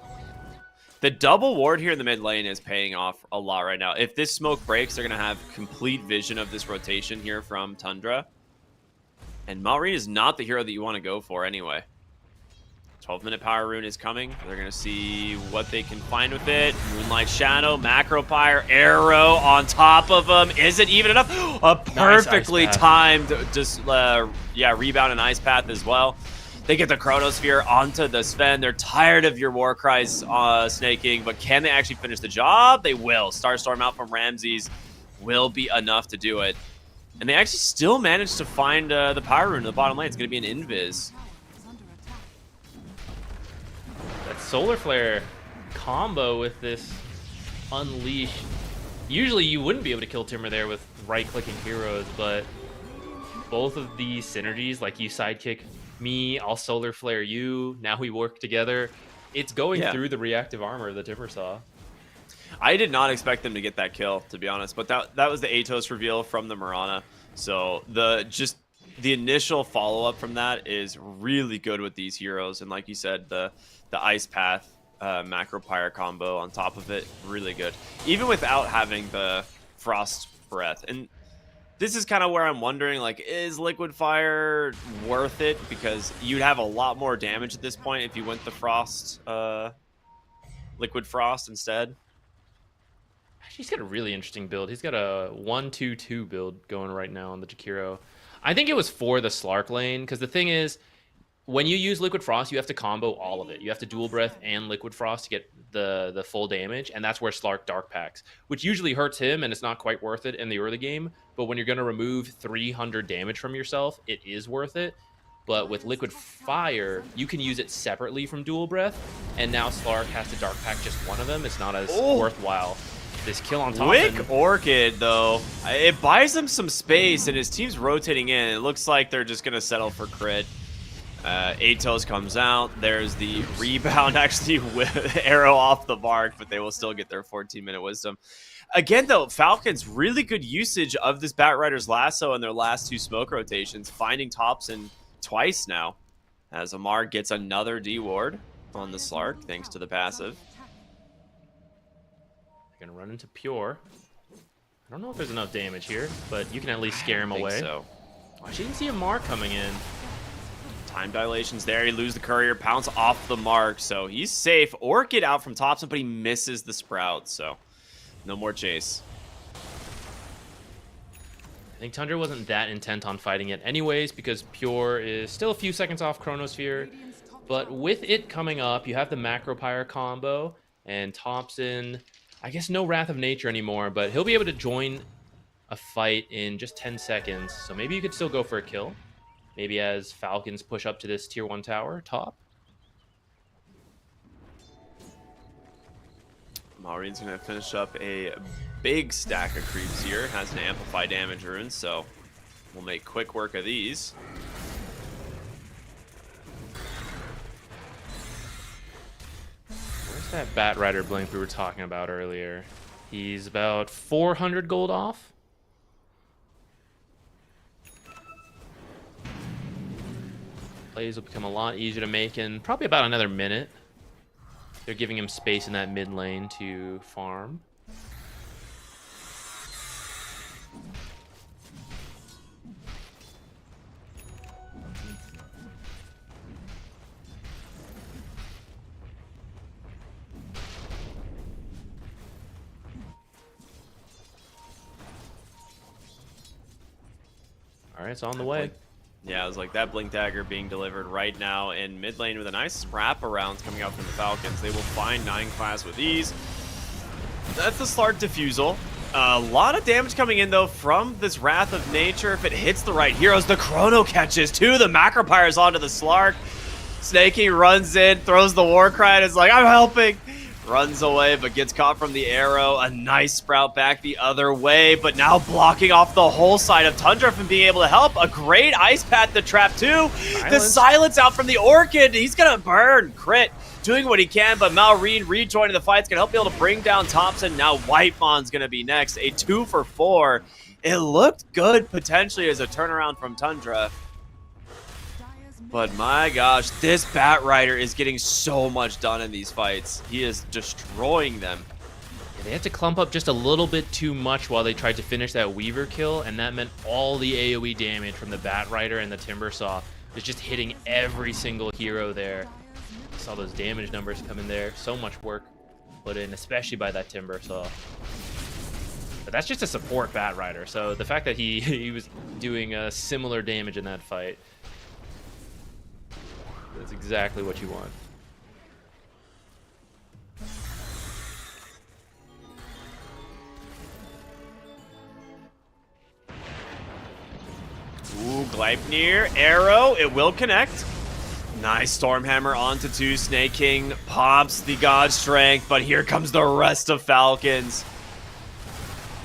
The double ward here in the mid lane is paying off a lot right now. If this smoke breaks, they're going to have complete vision of this rotation here from Tundra. And Malrine is not the hero that you want to go for anyway. 12-minute power rune is coming. They're going to see what they can find with it. Moonlight Shadow, Macro Pyre, Arrow on top of them. Is it even enough? A perfectly timed just rebound and Ice Path as well. They get the Chronosphere onto the Sven. They're tired of your Warcries snaking, but can they actually finish the job? They will. Starstorm out from Ramses will be enough to do it. And they actually still managed to find the power rune in the bottom lane. It's going to be an invis. That Solar Flare combo with this Unleash. Usually you wouldn't be able to kill Timber there with right-clicking heroes, but both of these synergies, like you sidekick me, I'll Solar Flare you, now we work together. It's going through the reactive armor of the Timbersaw. I did not expect them to get that kill, to be honest, but that was the Atos reveal from the Mirana. So the initial follow-up from that is really good with these heroes, and like you said, the Ice Path Macro Pyre combo on top of it, really good. Even without having the Frost Breath. And this is kind of where I'm wondering, like, is Liquid Fire worth it? Because you'd have a lot more damage at this point if you went the Frost, Liquid Frost instead. He's got a really interesting build. He's got a 1-2-2 build going right now on the Jakiro. I think it was for the Slark lane, because the thing is, when you use Liquid Frost, you have to combo all of it. You have to Dual Breath and Liquid Frost to get the full damage, and that's where Slark Dark Packs, which usually hurts him, and it's not quite worth it in the early game. But when you're going to remove 300 damage from yourself, it is worth it. But with Liquid Fire, you can use it separately from Dual Breath, and now Slark has to Dark Pack just one of them. It's not as worthwhile. This kill on top. Quick Orchid, though. It buys him some space, and his team's rotating in. It looks like they're just going to settle for crit. Atos comes out. There's the rebound, actually, with arrow off the mark, but they will still get their 14-minute wisdom. Again, though, Falcons, really good usage of this Batrider's lasso in their last 2 smoke rotations, finding Thompson twice now, as Amar gets another D ward on the Slark, thanks to the passive. They're going to run into Pure. I don't know if there's enough damage here, but you can at least scare him I think away. so. I didn't see Amar coming in. Time dilatation's there. He loses the courier, pounce off the mark, so he's safe. Orchid out from Thompson, but he misses the sprout, so no more chase. I think Tundra wasn't that intent on fighting it anyways, because Pure is still a few seconds off Chronosphere. But with it coming up, you have the Macro Pyre combo, and Thompson, I guess no Wrath of Nature anymore, but he'll be able to join a fight in just 10 seconds. So maybe you could still go for a kill. Maybe as Falcons push up to this tier 1 tower top. Maureen's going to finish up a big stack of creeps here. Has an amplify damage rune, so we'll make quick work of these. Where's that Batrider blink we were talking about earlier? He's about 400 gold off. Plays will become a lot easier to make in probably about another minute. They're giving him space in that mid lane to farm. All right, it's on the way. Yeah, it was like that Blink Dagger being delivered right now in mid lane with a nice wraparound coming out from the Falcons. They will find 9 class with ease. That's the Slark Diffusal. A lot of damage coming in, though, from this Wrath of Nature. If it hits the right heroes, the Chrono catches, too. The Macropyre's onto the Slark. Snakey runs in, throws the war cry, and is like, I'm helping. Runs away, but gets caught from the arrow. A nice sprout back the other way, but now blocking off the whole side of Tundra from being able to help. A great ice path to trap too. The silence out from the Orchid. He's gonna burn. Crit. Doing what he can, but Maureen rejoining the fight. It's gonna help be able to bring down Thompson. Now Whitemon's gonna be next. A 2 for 4. It looked good potentially as a turnaround from Tundra. But my gosh, this Batrider is getting so much done in these fights. He is destroying them. Yeah, they had to clump up just a little bit too much while they tried to finish that Weaver kill, and that meant all the AoE damage from the Batrider and the Timbersaw is just hitting every single hero there. Saw those damage numbers come in there. So much work put in, especially by that Timbersaw. But that's just a support Batrider, so the fact that he was doing similar damage in that fight, that's exactly what you want. Ooh, Gleipnir, arrow, it will connect. Nice Stormhammer onto 2, Snake King pops the God Strength, but here comes the rest of Falcons.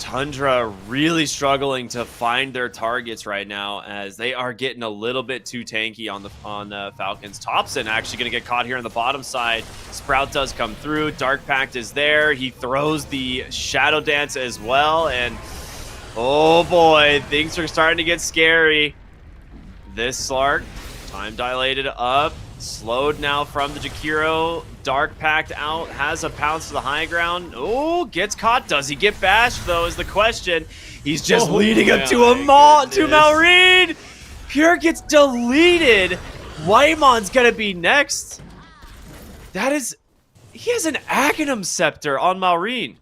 Tundra really struggling to find their targets right now as they are getting a little bit too tanky on the Falcons. Thompson actually going to get caught here on the bottom side. Sprout does come through. Dark Pact is there. He throws the Shadow Dance as well, and oh boy, things are starting to get scary. This Slark, time dilated up, slowed now from the Jakiro. Dark Pact out, has a pounce to the high ground. Oh, gets caught. Does he get bashed, though, is the question. He's just leading him to Maureen. Pure gets deleted. Whitemon's going to be next. That is... He has an Aghanim Scepter on Maureen.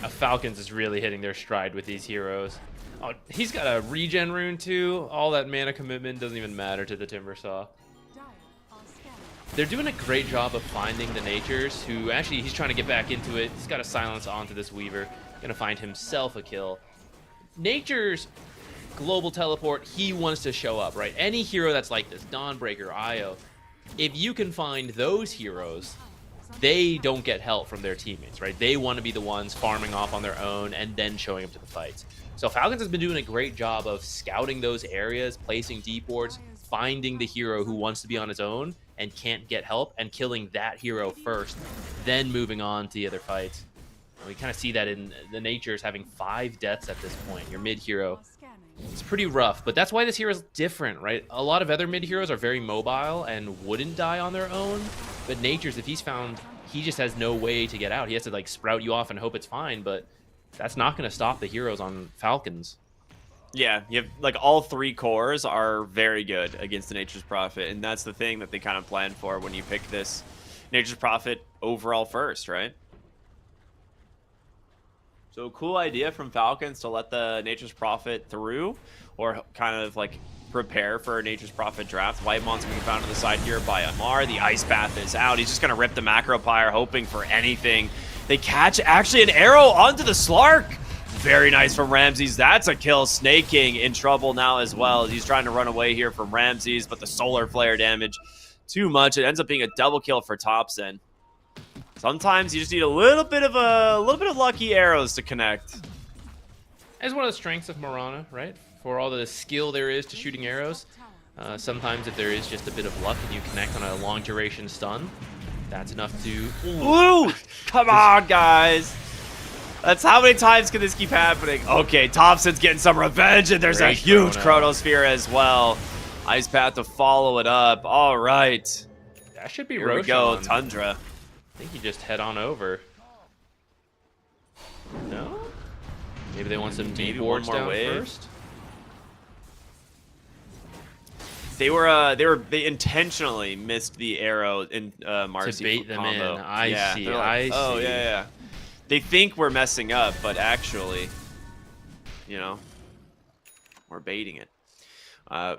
Falcons is really hitting their stride with these heroes. Oh, he's got a regen rune, too. All that mana commitment doesn't even matter to the Timbersaw. They're doing a great job of finding the Natures, who actually, he's trying to get back into it. He's got a silence onto this Weaver. Gonna find himself a kill. Nature's global teleport, he wants to show up, right? Any hero that's like this, Dawnbreaker, Io, if you can find those heroes, they don't get help from their teammates, right? They want to be the ones farming off on their own and then showing up to the fights. So Falcons has been doing a great job of scouting those areas, placing deep wards, finding the hero who wants to be on his own and can't get help and killing that hero first, then moving on to the other fights. We kind of see that in the Natures having 5 deaths at this point. Your mid hero, it's pretty rough, but that's why this hero is different, right? A lot of other mid heroes are very mobile and wouldn't die on their own, but Natures, if he's found, he just has no way to get out. He has to like sprout you off and hope it's fine, but that's not going to stop the heroes on Falcons. Yeah, you have like all 3 cores are very good against the Nature's Prophet, and that's the thing that they kind of plan for when you pick this Nature's Prophet overall first, right? So cool idea from Falcons to let the Nature's Prophet through, or kind of like prepare for a Nature's Prophet draft. White Monster being found on the side here by Amar. The Ice Path is out. He's just going to rip the Macro Pyre, hoping for anything. They catch actually an arrow onto the Slark. Very nice from Ramses. That's a kill. Snake King in trouble now as well. He's trying to run away here from Ramses, but the Solar Flare damage too much. It ends up being a double kill for Thompson. Sometimes you just need a little bit of lucky arrows to connect. As one of the strengths of Mirana, right? For all the skill there is to shooting arrows, sometimes if there is just a bit of luck and you connect on a long duration stun, that's enough to... Ooh! Come on, guys! That's how many times can this keep happening? Okay, Thompson's getting some revenge, and there's a huge Chronosphere as well. Ice Path to follow it up. All right. That should be Here we go, Tundra. I think you just head on over. No? Maybe they want some deep wards down first? They intentionally missed the arrow in Marcy to bait them combo. in. I see. I see. Oh yeah. They think we're messing up, but actually, you know, we're baiting it.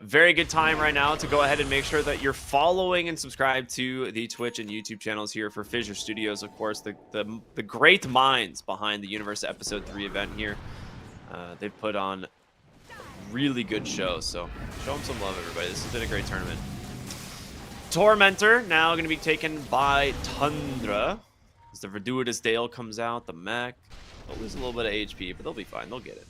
Very good time right now to go ahead and make sure that you're following and subscribe to the Twitch and YouTube channels here for Fissure Studios, of course, the great minds behind the Universe Episode 3 event here. They've put on a really good show, so show them some love, everybody. This has been a great tournament. Tormentor now going to be taken by Tundra. As the Verduitous Dale comes out, the mech. They'll lose a little bit of HP, but they'll be fine. They'll get it.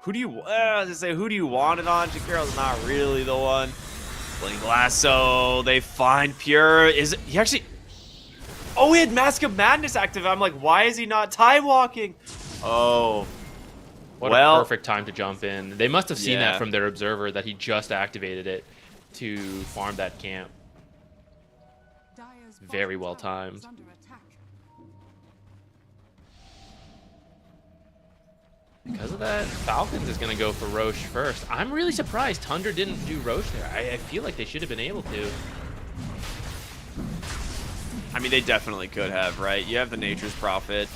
Who do you want it on? Jakiro's not really the one. Bling Lasso. They find Pure. Is it, he actually... Oh, he had Mask of Madness active. I'm like, why is he not time walking? Oh. What a perfect time to jump in. They must have seen that from their observer that he just activated it to farm that camp. Very well timed. Because of that, Falcons is going to go for Roche first. I'm really surprised Tundra didn't do Roche there. I feel like they should have been able to. I mean, they definitely could have, right? You have the Nature's Prophet,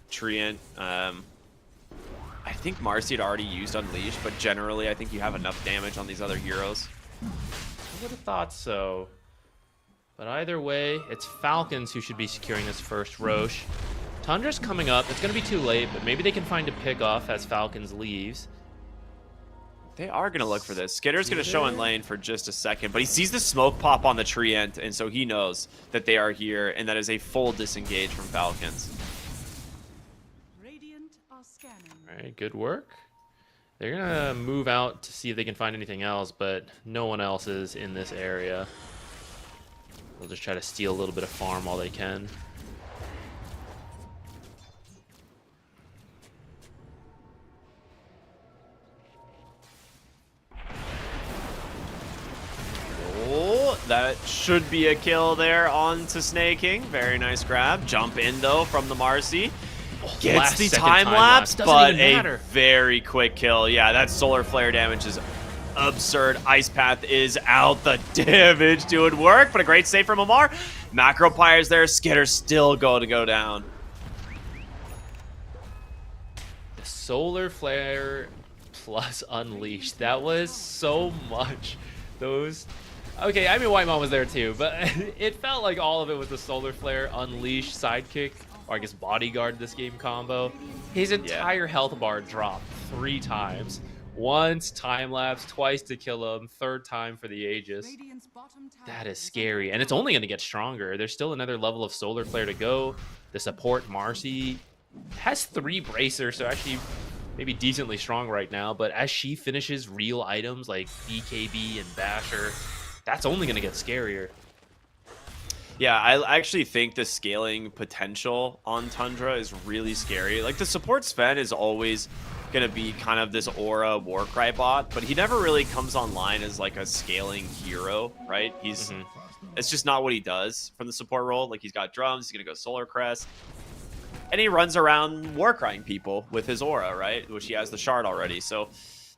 Treant. I think Marcy had already used Unleash, but generally I think you have enough damage on these other heroes. I would have thought so. But either way, it's Falcons who should be securing this first Roche. Tundra's coming up. It's going to be too late, but maybe they can find a pick off as Falcons leaves. They are going to look for this. Skitter's going to show in lane for just a second, but he sees the smoke pop on the Treant, and so he knows that they are here, and that is a full disengage from Falcons. Radiant are scanning. All right, good work. They're going to move out to see if they can find anything else, but no one else is in this area. They'll just try to steal a little bit of farm while they can. That should be a kill there onto Snake King. Very nice grab. Jump in, though, from the Marcy. Gets the time lapse, but a very quick kill. Yeah, that Solar Flare damage is absurd. Ice Path is out. The damage doing work, but a great save from Amar. Macro Pyre's there. Skitter's still going to go down. The Solar Flare plus Unleashed. That was so much. Those... Okay, I mean, White Mom was there too, but it felt like all of it was the Solar Flare, Unleash, Sidekick, or I guess Bodyguard this game combo. His entire health bar dropped 3 times. Once, time lapse, twice to kill him, 3rd time for the Aegis. That is scary, and it's only going to get stronger. There's still another level of Solar Flare to go. The support, Marcy, has 3 bracers, so actually maybe decently strong right now, but as she finishes real items like BKB and Basher, that's only going to get scarier. Yeah, I actually think the scaling potential on Tundra is really scary. Like, the support Sven is always going to be kind of this Aura Warcry bot, but he never really comes online as like a scaling hero, right? It's just not what he does from the support role. Like, he's got drums, he's going to go Solar Crest, and he runs around Warcrying people with his Aura, right? Which he has the shard already, so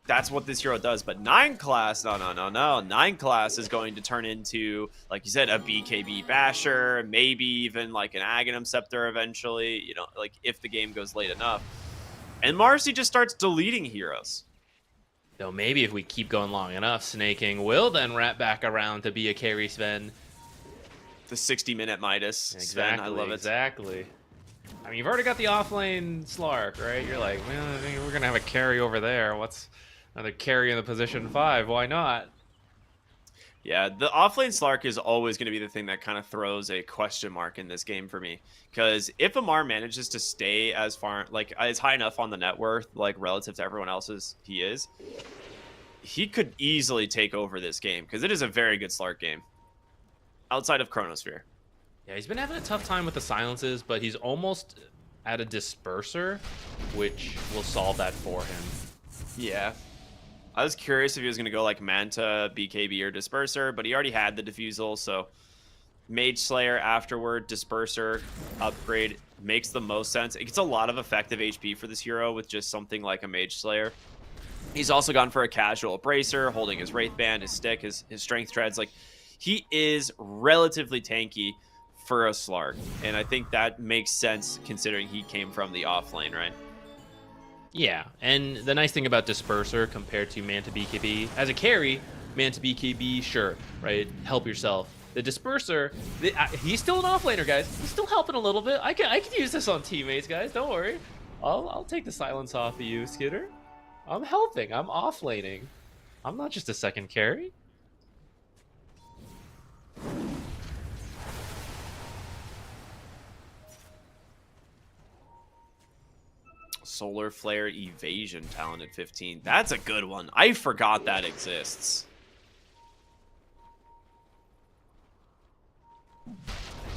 that's what this hero does. But 9 class, no. 9 class is going to turn into, like you said, a BKB Basher, maybe even like an Aghanim Scepter eventually, you know, like if the game goes late enough. And Marcy just starts deleting heroes. So maybe if we keep going long enough, Snaking will then wrap back around to be a carry Sven. The 60-minute Midas. Exactly, Sven, I love it. Exactly. I mean, you've already got the offlane Slark, right? You're like, well, I think we're going to have a carry over there. What's another carry in the position 5? Why not? Yeah, the offlane Slark is always going to be the thing that kind of throws a question mark in this game for me. Because if Amar manages to stay as far, like, as high enough on the net worth, like, relative to everyone else's he could easily take over this game. Because it is a very good Slark game. Outside of Chronosphere. Yeah, he's been having a tough time with the silences, but he's almost at a disperser, which will solve that for him. Yeah. I was curious if he was going to go like Manta, BKB, or Disperser, but he already had the Diffusal, so Mage Slayer afterward, Disperser, upgrade, makes the most sense. It gets a lot of effective HP for this hero with just something like a Mage Slayer. He's also gone for a casual Bracer, holding his Wraith Band, his stick, his Strength Treads. Like, he is relatively tanky for a Slark, and I think that makes sense considering he came from the offlane, right? Yeah, and the nice thing about Disperser compared to Manta BKB, as a carry, Manta BKB, sure, right? Help yourself. The Disperser, he's still an offlaner, guys. He's still helping a little bit. I can use this on teammates, guys. Don't worry. I'll take the silence off of you, Skidder. I'm helping. I'm offlaning. I'm not just a second carry. Solar Flare Evasion talent at 15. That's a good one. I forgot that exists.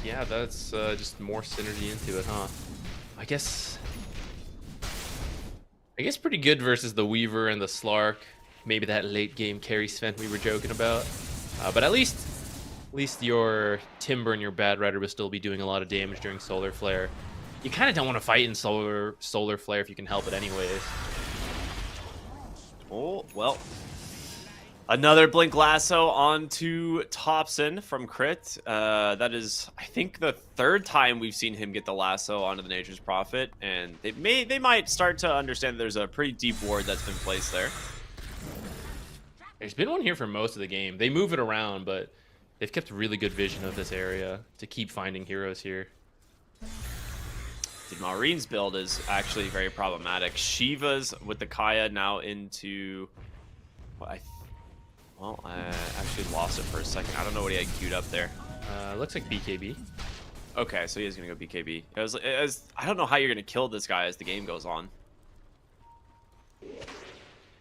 Yeah, that's just more synergy into it, huh? I guess pretty good versus the Weaver and the Slark. Maybe that late game carry Sven we were joking about. But at least your Timber and your Bad Rider will still be doing a lot of damage during Solar Flare. You kind of don't want to fight in Solar Flare if you can help it anyways. Oh, well. Another Blink Lasso onto Thompson from Crit. That is, I think, the 3rd time we've seen him get the Lasso onto the Nature's Prophet. And they might start to understand that there's a pretty deep ward that's been placed there. There's been one here for most of the game. They move it around, but they've kept really good vision of this area to keep finding heroes here. Dude, Maureen's build is actually very problematic. Shiva's with the Kaya now into... Well, I actually lost it for a second. I don't know what he had queued up there. Looks like BKB. Okay, so he is going to go BKB. I don't know how you're going to kill this guy as the game goes on. If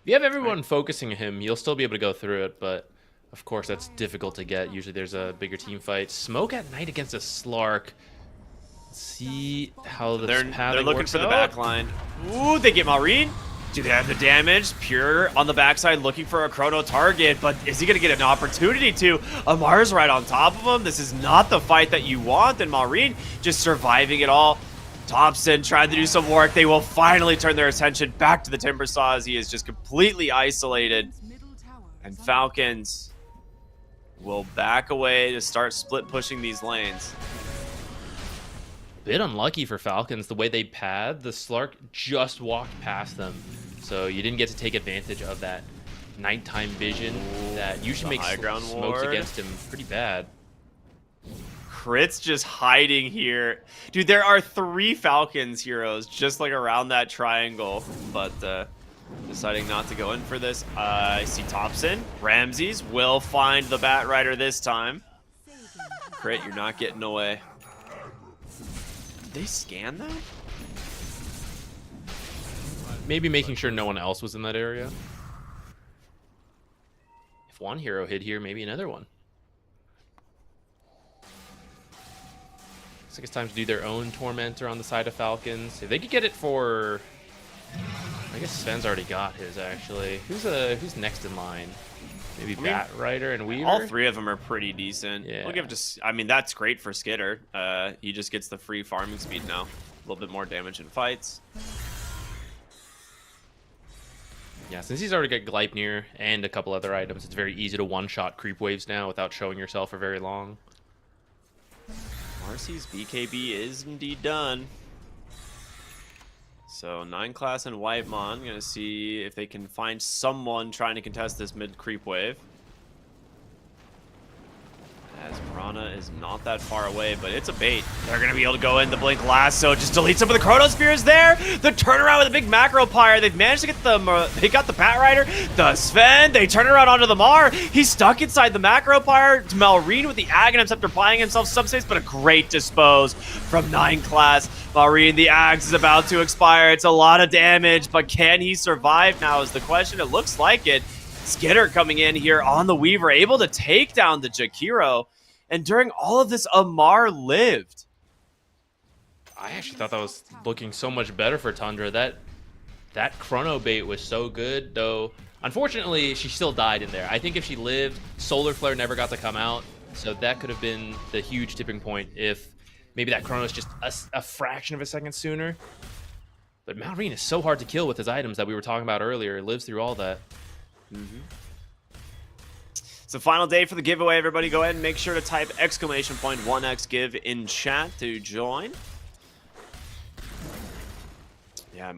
you have everyone focusing him, you'll still be able to go through it, but of course that's difficult to get. Usually there's a bigger team fight. Smoke at night against a Slark. Let's see how they're looking for the back line. Ooh, they get Maureen. Do they have the damage? Pure on the backside looking for a chrono target, but is he going to get an opportunity to? Amar's right on top of him. This is not the fight that you want, and Maureen just surviving it all. Thompson tried to do some work. They will finally turn their attention back to the Timber Saw as he is just completely isolated. And Falcons will back away to start split pushing these lanes. Bit unlucky for Falcons the way they pad. The Slark just walked past them, so you didn't get to take advantage of that nighttime vision that usually makes smokes against him pretty bad. Crit's just hiding here. Dude, there are 3 Falcons heroes just like around that triangle, but deciding not to go in for this. I see Thompson. Ramses will find the Bat Rider this time. Crit, you're not getting away. Did they scan that? maybe making sure no one else was in that area. If one hero hid here, maybe another one. Looks like it's time to do their own Tormentor on the side of Falcons. If they could get it for... I guess Sven's already got his, actually. Who's next in line? Maybe Bat Rider and Weaver? All three of them are pretty decent. Yeah. We'll give it just... I mean, that's great for Skitter. He just gets the free farming speed now. A little bit more damage in fights. Yeah, since he's already got Gleipnir and a couple other items, it's very easy to one-shot creep waves now without showing yourself for very long. Marcy's BKB is indeed done. So 9 class and Whitemon. Gonna see if they can find someone trying to contest this mid creep wave. As Piranha is not that far away, but it's a bait. They're going to be able to go in the Blink Lasso, just delete some of the Chronospheres there. The turnaround with a big Macro Pyre. They've managed to get the, they got the Pat Rider, the Sven. They turn around onto the Mar. He's stuck inside the Macro Pyre. Malrine with the Aghanim's after buying himself subspace, but a great dispose from 9 class. Malrine, the Ags is about to expire. It's a lot of damage, but can he survive now is the question. It looks like it. Skitter coming in here on the Weaver, able to take down the Jakiro. And during all of this, Amar lived. I actually thought that was looking so much better for Tundra. That chrono bait was so good, though. Unfortunately, she still died in there. I think if she lived, Solar Flare never got to come out. So that could have been the huge tipping point if maybe that chrono is just a fraction of a second sooner. But Malrine is so hard to kill with his items that we were talking about earlier. It lives through all that. It's the final day for the giveaway, everybody. Go ahead and make sure to type !1xgive in chat to join. Yeah,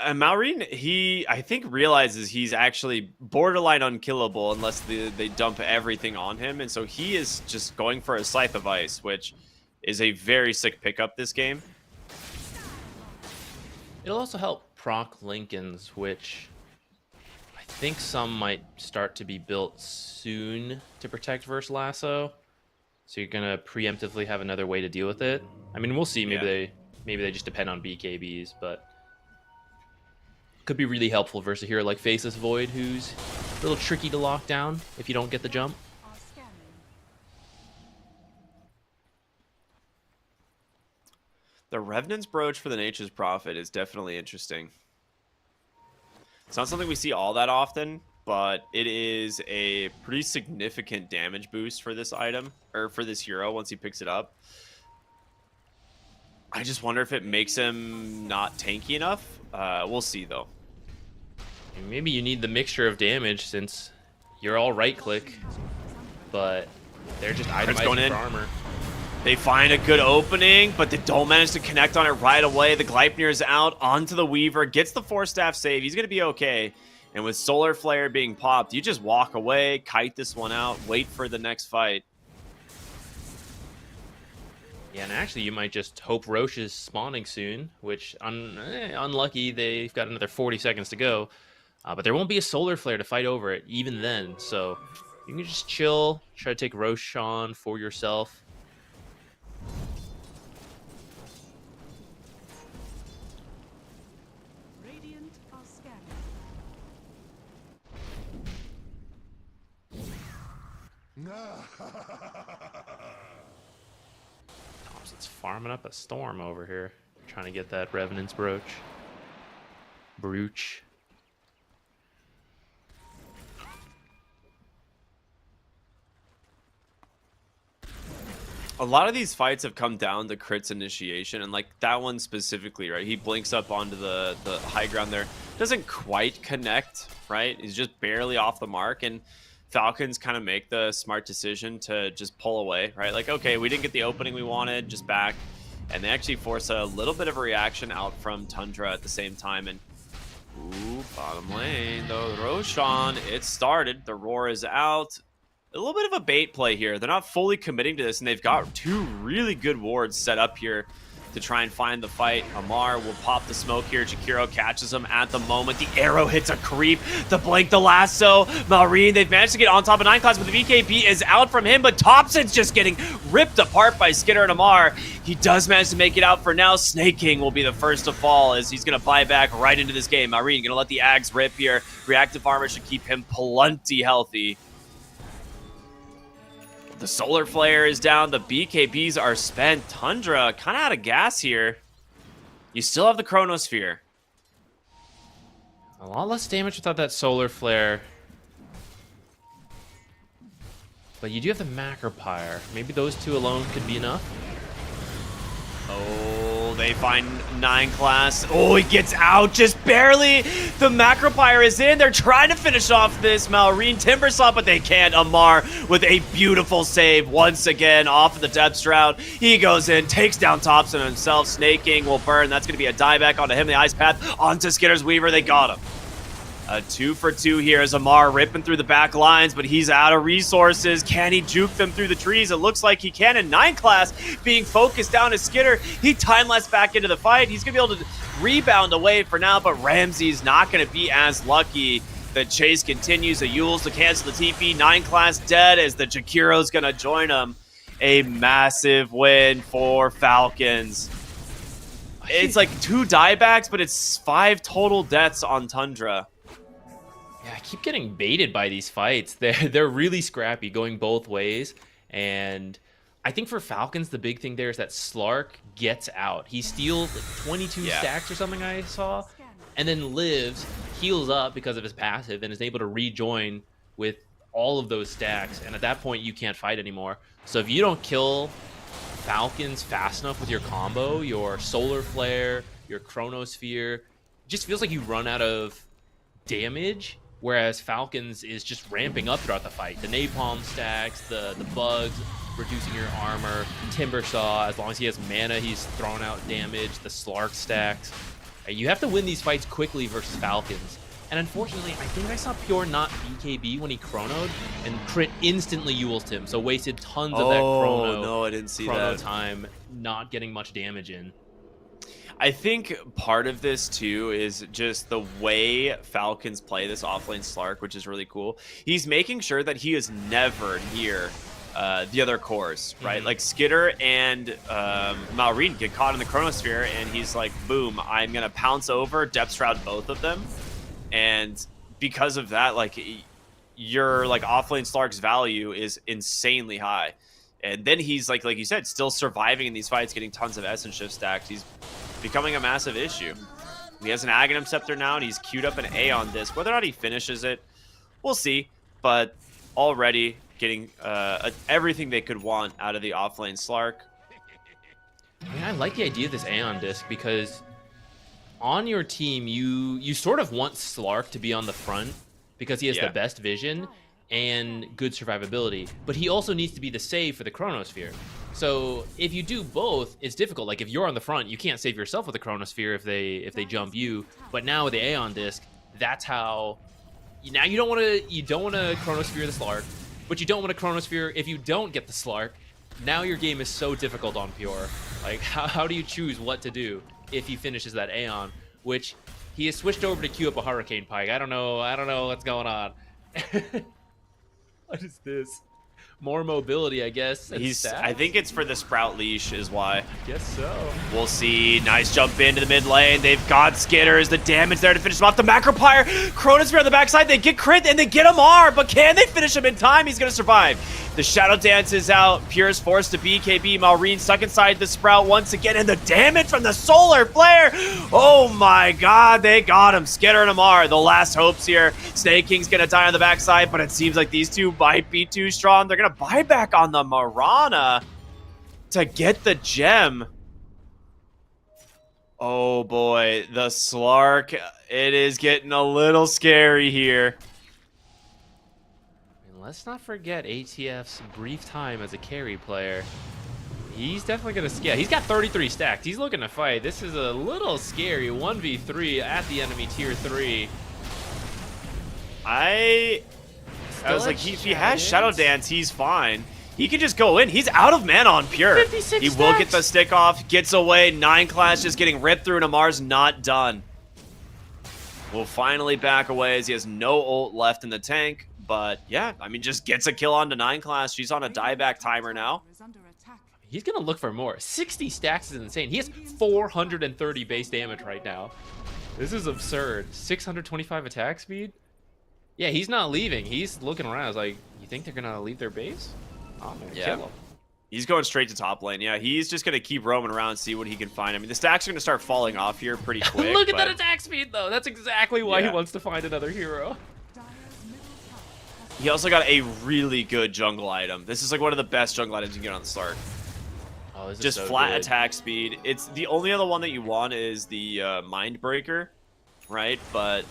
Malrine, he, I think, realizes he's actually borderline unkillable unless they dump everything on him. And so he is just going for a Scythe of Ice, which is a very sick pickup this game. It'll also help proc Lincolns, which... I think some might start to be built soon to protect versus Lasso. So you're gonna preemptively have another way to deal with it. I mean, we'll see. Maybe they just depend on BKBs, but could be really helpful versus a hero like Faceless Void, who's a little tricky to lock down if you don't get the jump. The Revenant's Brooch for the Nature's Prophet is definitely interesting. It's not something we see all that often, but it is a pretty significant damage boost for this item, or for this hero once he picks it up. I just wonder if it makes him not tanky enough. We'll see, though. Maybe you need the mixture of damage since you're all right-click, but they're just itemizing for armor. They find a good opening, but they don't manage to connect on it right away. The Gleipnir is out onto the Weaver, gets the 4-staff save. He's going to be okay. And with Solar Flare being popped, you just walk away, kite this one out, wait for the next fight. Yeah, and actually you might just hope Roche is spawning soon, which, unlucky, they've got another 40 seconds to go. But there won't be a Solar Flare to fight over it, even then. So you can just chill, try to take Roche on for yourself. Thompson's farming up a storm over here, trying to get that Revenant's Brooch. A lot of these fights have come down to crits initiation, and like that one specifically, right? He blinks up onto the high ground there. Doesn't quite connect, right? He's just barely off the mark, and Falcons kind of make the smart decision to just pull away, right? Like, okay, we didn't get the opening we wanted, just back. And they actually force a little bit of a reaction out from Tundra at the same time. And, ooh, bottom lane, though, Roshan, it started. The Roar is out. A little bit of a bait play here. They're not fully committing to this, and they've got 2 really good wards set up here to try and find the fight. Amar will pop the smoke here. Jakiro catches him at the moment. The arrow hits a creep. The blink, the lasso. Malrine, they've managed to get on top of 9 class, but the VKB is out from him. But Thompson's just getting ripped apart by Skidder and Amar. He does manage to make it out for now. Snake King will be the first to fall as he's going to buy back right into this game. Malrine going to let the Ags rip here. Reactive armor should keep him plenty healthy. The Solar Flare is down. The BKBs are spent. Tundra kind of out of gas here. You still have the Chronosphere. A lot less damage without that Solar Flare. But you do have the Macropyre. Maybe those two alone could be enough. Oh, they find 9 class. Oh, he gets out just barely. The Macropyre is in. They're trying to finish off this Malrine Timbersaw, but they can't. Amar with a beautiful save once again off of the Depth Shroud. He goes in, takes down Thompson himself. Snake King will burn. That's going to be a dieback onto him. The Ice Path onto Skitter's Weaver. They got him. A 2 for 2 here as Amar ripping through the back lines, but he's out of resources. Can he juke them through the trees? It looks like he can. In 9 class, being focused down as Skidder, he time-lapsed back into the fight. He's going to be able to rebound away for now, but Ramsey's not going to be as lucky. The chase continues. A Yules to cancel the TP. 9 class dead as the Jakiro's going to join him. A massive win for Falcons. It's like 2 diebacks, but it's 5 total deaths on Tundra. Yeah, I keep getting baited by these fights. They're really scrappy, going both ways. And I think for Falcons, the big thing there is that Slark gets out. He steals like 22 stacks or something I saw, and then lives, heals up because of his passive, and is able to rejoin with all of those stacks. And at that point, you can't fight anymore. So if you don't kill Falcons fast enough with your combo, your Solar Flare, your Chronosphere, it just feels like you run out of damage. Whereas Falcons is just ramping up throughout the fight. The napalm stacks, the bugs, reducing your armor, Timbersaw, as long as he has mana, he's throwing out damage, the Slark stacks. You have to win these fights quickly versus Falcons. And unfortunately, I think I saw Pure not BKB when he chronoed, and crit instantly ulted him, so wasted tons of that no, I didn't see that time, not getting much damage in. I think part of this too is just the way Falcons play this offlane Slark, which is really cool. He's making sure that he is never near the other cores, right? Like Skidder and Malrine get caught in the Chronosphere, and he's like, boom, I'm gonna pounce over, Depth Shroud both of them. And because of that, like, your like offlane Slark's value is insanely high. And then he's like you said, still surviving in these fights, getting tons of Essence Shift stacks. He's becoming a massive issue. He has an Aghanim Scepter now, and he's queued up an Aeon Disc. Whether or not he finishes it, we'll see. But already getting everything they could want out of the offlane Slark. I mean, I like the idea of this Aeon Disc because on your team, you sort of want Slark to be on the front because he has the best vision and good survivability, but he also needs to be the save for the Chronosphere. So if you do both, it's difficult. Like if you're on the front, you can't save yourself with the Chronosphere if they jump you. But now with the Aeon Disc, that's how. Now you don't want to Chronosphere the Slark, but you don't want to Chronosphere if you don't get the Slark. Now your game is so difficult on Pure. Like how do you choose what to do if he finishes that Aeon? Which he has switched over to queue up a Hurricane Pike. I don't know what's going on. What is this? More mobility, I guess. I think it's for the Sprout Leash is why. I guess so. We'll see. Nice jump into the mid lane. They've got Skitters. The damage there to finish him off. The Macropyre. Chronosphere on the backside. They get crit and they get Amar. But can they finish him in time? He's going to survive. The Shadow Dance is out. Pure's forced to BKB. Malrine stuck inside the Sprout once again. And the damage from the Solar Flare. Oh my god. They got him. Skitter and Amar. The last hopes here. Snake King's going to die on the backside. But it seems like these two might be too strong. They're going to buy back on the Mirana to get the gem. Oh boy, the Slark. It is getting a little scary here. And let's not forget ATF's brief time as a carry player. He's definitely going to... Yeah, he's got 33 stacks. He's looking to fight. This is a little scary. 1v3 at the enemy tier 3. I was like, he has Shadow Dance, he's fine. He can just go in. He's out of mana on Pure. 56 He will get stacks. the stick off, gets away. 9 class just getting ripped through, and Amar's not done. Will finally back away as he has no ult left in the tank. But yeah, I mean, just gets a kill onto 9 class. She's on a dieback timer now. Is under attack. He's going to look for more. 60 stacks is insane. He has 430 base damage right now. This is absurd. 625 attack speed? Yeah, he's not leaving. He's looking around. I was like, you think they're going to leave their base? I'm going to kill him. He's going straight to top lane. Yeah, he's just going to keep roaming around, see what he can find. I mean, the stacks are going to start falling off here pretty quick. Look at that attack speed, though. That's exactly why he Yeah. wants to find another hero. Dire's middle tower has He also got a really good jungle item. This is like one of the best jungle items you can get on the start. Oh, this is Just so flat good. attack speed. It's the only other one that you want is the Mind Breaker, right? But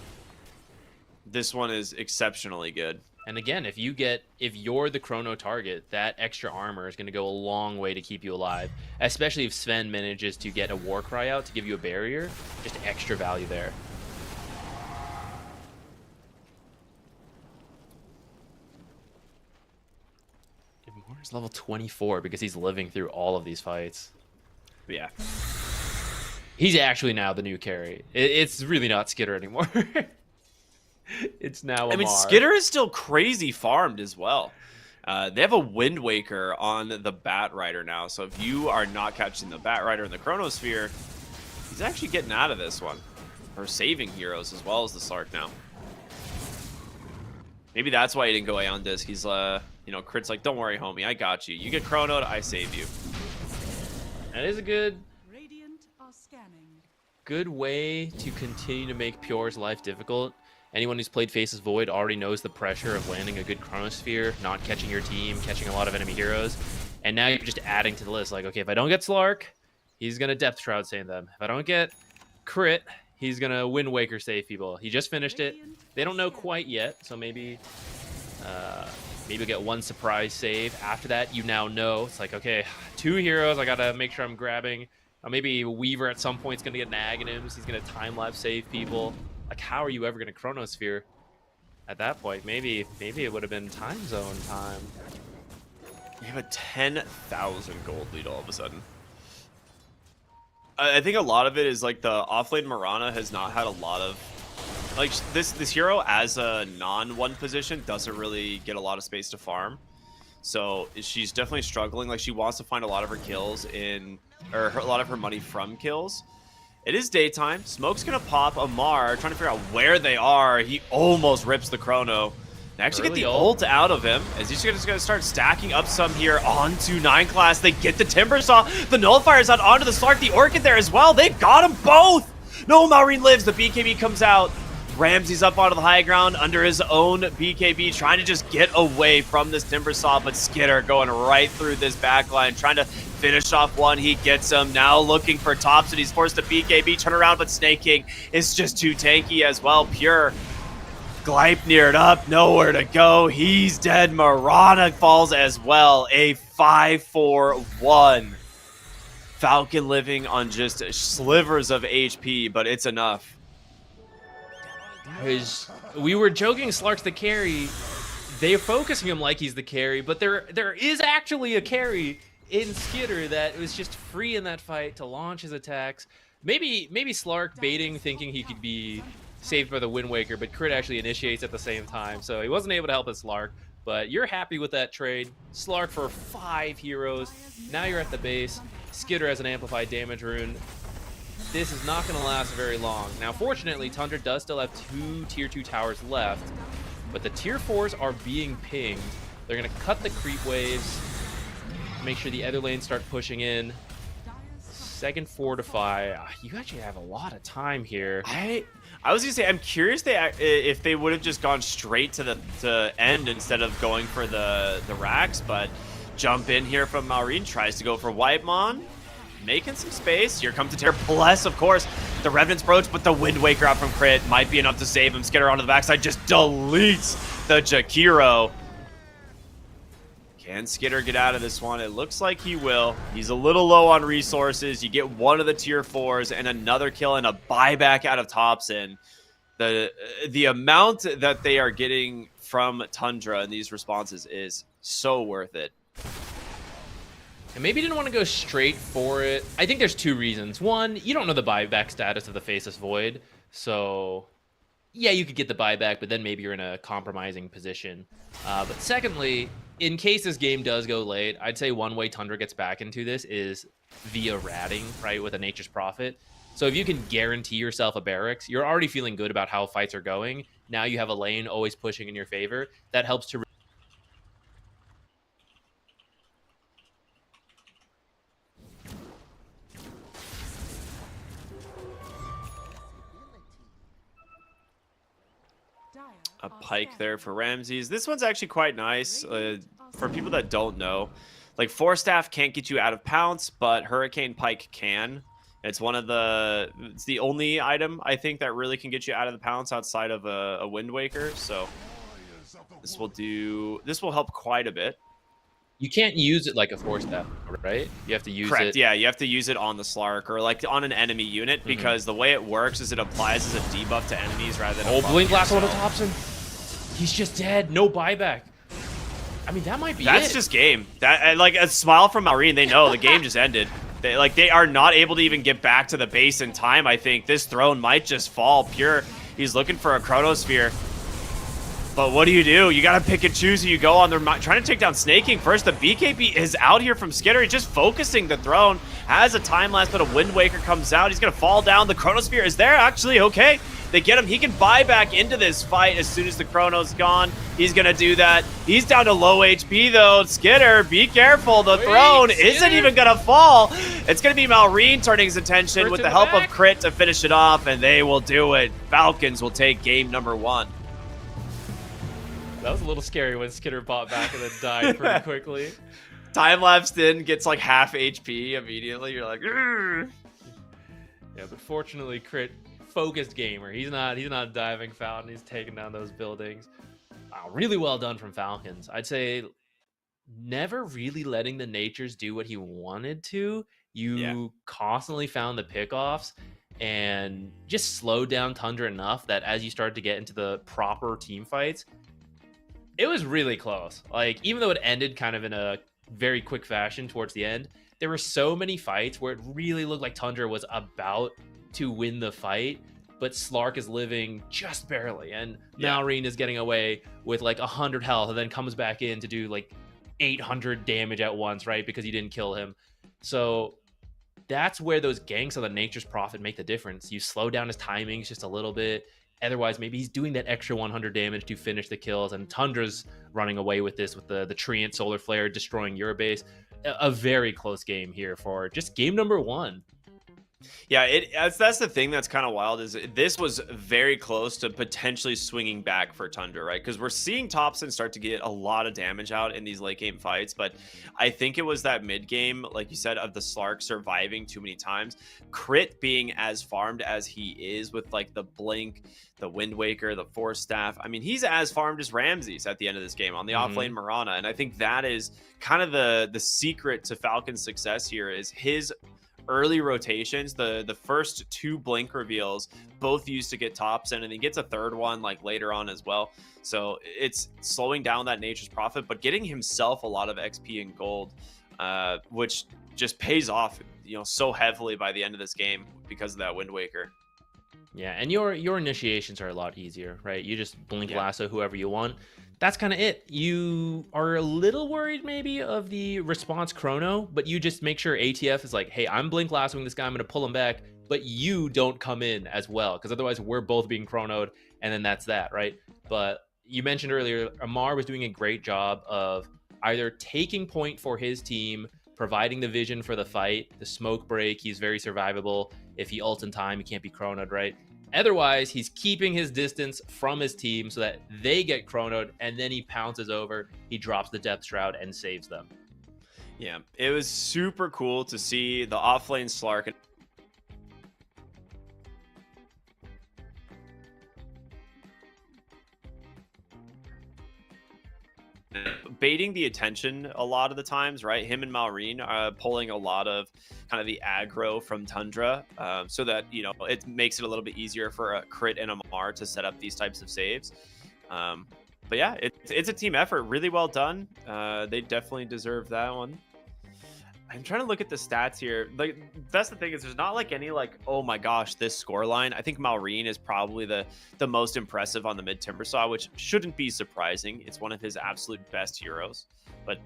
this one is exceptionally good. And again, if you're the chrono target, that extra armor is going to go a long way to keep you alive. Especially if Sven manages to get a war cry out to give you a barrier, just extra value there. Moore's level 24 because he's living through all of these fights. But yeah. He's actually now the new carry. It's really not Skitter anymore. It's now Amar. I mean, Skitter is still crazy farmed as well. They have a Wind Waker on the Bat Rider now, so if you are not catching the Bat Rider in the Chronosphere, he's actually getting out of this one. Or saving heroes as well as the Slark now. Maybe that's why he didn't go Aeon Disc. He's, you know, Crit's like, don't worry, homie, I got you. You get chronoed, I save you. That is a good Radiant are scanning. way to continue to make Pure's life difficult. Anyone who's played Faces Void already knows the pressure of landing a good Chronosphere, not catching your team, catching a lot of enemy heroes. And now you're just adding to the list. Like, okay, if I don't get Slark, he's going to Depth Shroud save them. If I don't get Crit, he's going to Wind Waker save people. He just finished it. They don't know quite yet, so maybe you'll get one surprise save. After that, you now know. It's like, okay, 2 heroes. I got to make sure I'm grabbing. Maybe Weaver at some point is going to get an Aghanims. He's going to time-lapse save people. Like, how are you ever going to Chronosphere at that point? Maybe it would have been time zone time. You have a 10,000 gold lead all of a sudden. I think a lot of it is like the offlane Mirana has not had a lot of... Like, this hero as a non-1 position doesn't really get a lot of space to farm. So she's definitely struggling. Like, she wants to find a lot of her kills in... Or a lot of her money from kills. It is daytime. Smoke's going to pop Amar, trying to figure out where they are. He almost rips the chrono. They actually get the ult out of him, as he's just going to start stacking up some here onto 9 class. They get the Timbersaw. The Nullifier's out onto the Slark. The Orchid there as well. They've got them both. No, Maureen lives. The BKB comes out. Ramsey's up onto the high ground under his own BKB, trying to just get away from this Timbersaw, but Skitter going right through this backline, trying to finish off one. He gets him. Now looking for tops, and he's forced to BKB turn around, but Snake King is just too tanky as well. Pure Gleipnir up, nowhere to go. He's dead. Mirana falls as well. A 5-4-1. Falcon living on just slivers of HP, but it's enough. We were joking Slark's the carry. They're focusing him like he's the carry, but there is actually a carry in Skitter that was just free in that fight to launch his attacks. Maybe Slark baiting, thinking he could be saved by the Wind Waker, but Crit actually initiates at the same time, so he wasn't able to help his Slark. But you're happy with that trade. Slark for 5 heroes. Now you're at the base. Skitter has an amplified damage rune. This is not going to last very long. Now, fortunately, Tundra does still have 2 tier 2 towers left, but the tier 4s are being pinged. They're going to cut the creep waves, make sure the other lanes start pushing in. Second fortify. You actually have a lot of time here. I was going to say, I'm curious if they would have just gone straight to the end instead of going for the racks, but jump in here from Maureen, tries to go for Whitemon. Making some space. Here comes the Terror. Bless, of course, the Revenant's Brooch, but the Wind Waker out from Crit might be enough to save him. Skitter onto the backside, just deletes the Jakiro. Can Skitter get out of this one? It looks like he will. He's a little low on resources. You get one of the tier 4s and another kill and a buyback out of Thompson. The amount that they are getting from Tundra in these responses is so worth it. And maybe didn't want to go straight for it. I think there's two reasons. One, you don't know the buyback status of the Faceless Void. So, yeah, you could get the buyback, but then maybe you're in a compromising position. But secondly, in case this game does go late, I'd say one way Tundra gets back into this is via ratting, right, with a Nature's Prophet. So if you can guarantee yourself a barracks, you're already feeling good about how fights are going. Now you have a lane always pushing in your favor. That helps to a pike there for Ramses. This one's actually quite nice. For people that don't know, like Force Staff can't get you out of Pounce, but Hurricane Pike can. It's the only item I think that really can get you out of the Pounce outside of a Wind Waker. So this will help quite a bit. You can't use it like a Force Staff, right? You have to use Correct. it. Yeah, you have to use it on the Slark or like on an enemy unit because the way it works is it applies as a debuff to enemies rather than. Oh, Blink Lasso on the Thompson. He's just dead. No buyback. I mean, that might be That's just game. That like a smile from Marine. They know the game just ended. They are not able to even get back to the base in time. I think this throne might just fall pure. He's looking for a Chronosphere. But what do? You got to pick and choose who you go on. They're trying to take down Snaking first. The BKB is out here from Skitter. He's just focusing the throne. Has a time lapse, but a Wind Waker comes out. He's going to fall down. The Chronosphere is there, actually. Okay. They get him. He can buy back into this fight as soon as the Chrono's gone. He's going to do that. He's down to low HP, though. Skitter, be careful. The throne isn't even going to fall. It's going to be Malrine turning his attention with the help of Crit to finish it off, and they will do it. Falcons will take game number 1. That was a little scary when Skitter bought back and then died pretty quickly. Time-lapsed in, gets like half HP immediately. You're like, "Urgh." Yeah, but fortunately, Crit, focused gamer. He's not diving Fountain. He's taking down those buildings. Wow, really well done from Falcons. I'd say never really letting the Natures do what he wanted to. You constantly found the pickoffs and just slowed down Tundra enough that as you started to get into the proper team fights, it was really close. Like, even though it ended kind of in a very quick fashion towards the end, there were so many fights where it really looked like Tundra was about to win the fight, but Slark is living just barely, and Malrine is getting away with like 100 health and then comes back in to do like 800 damage at once, right? Because you didn't kill him. So that's where those ganks on the Nature's Prophet make the difference. You slow down his timings just a little bit. Otherwise, maybe he's doing that extra 100 damage to finish the kills, and Tundra's running away with this with the Treant Solar Flare destroying your base. A very close game here for just game number 1. Yeah, that's the thing that's kind of wild is this was very close to potentially swinging back for Tundra, right? Because we're seeing Thompson start to get a lot of damage out in these late game fights, but I think it was that mid game, like you said, of the Slark surviving too many times. Crit being as farmed as he is with like the Blink, the Wind Waker, the Force Staff. I mean, he's as farmed as Ramses at the end of this game on the offlane Mirana, and I think that is kind of the secret to Falcon's success here is his early rotations. The first 2 Blink reveals both used to get Thompson, and he gets a third one like later on as well. So it's slowing down that Nature's Prophet, but getting himself a lot of XP and gold, which just pays off, so heavily by the end of this game because of that Wind Waker. Yeah, and your initiations are a lot easier, right? You just Blink Lasso whoever you want. That's kind of it. You are a little worried maybe of the response chrono, but you just make sure ATF is like, hey, I'm Blink Lassoing this guy, I'm going to pull him back, but you don't come in as well, because otherwise we're both being chronoed, and then that's that, right? But you mentioned earlier, Amar was doing a great job of either taking point for his team, providing the vision for the fight, the smoke break, he's very survivable. If he ults in time, he can't be chronoed, right? Otherwise, he's keeping his distance from his team so that they get chronoed, and then he pounces over, he drops the Depth Shroud, and saves them. Yeah, it was super cool to see the offlane Slark baiting the attention a lot of the times, right? Him and Malrine are pulling a lot of kind of the aggro from Tundra, so that it makes it a little bit easier for a Crit and a Mar to set up these types of saves. But yeah, it's a team effort, really well done. They definitely deserve that one. I'm trying to look at the stats here. Like, that's the thing is there's not like any like, oh my gosh, this score line. I think Malrine is probably the most impressive on the mid Timbersaw, which shouldn't be surprising. It's one of his absolute best heroes, but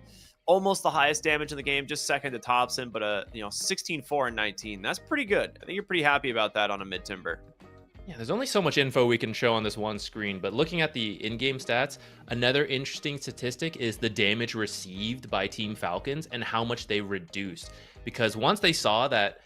almost the highest damage in the game, just second to Thompson, but 16, 4, and 19. That's pretty good. I think you're pretty happy about that on a mid Timber. Yeah, there's only so much info we can show on this one screen, but looking at the in-game stats, another interesting statistic is the damage received by Team Falcons and how much they reduced. Because once they saw that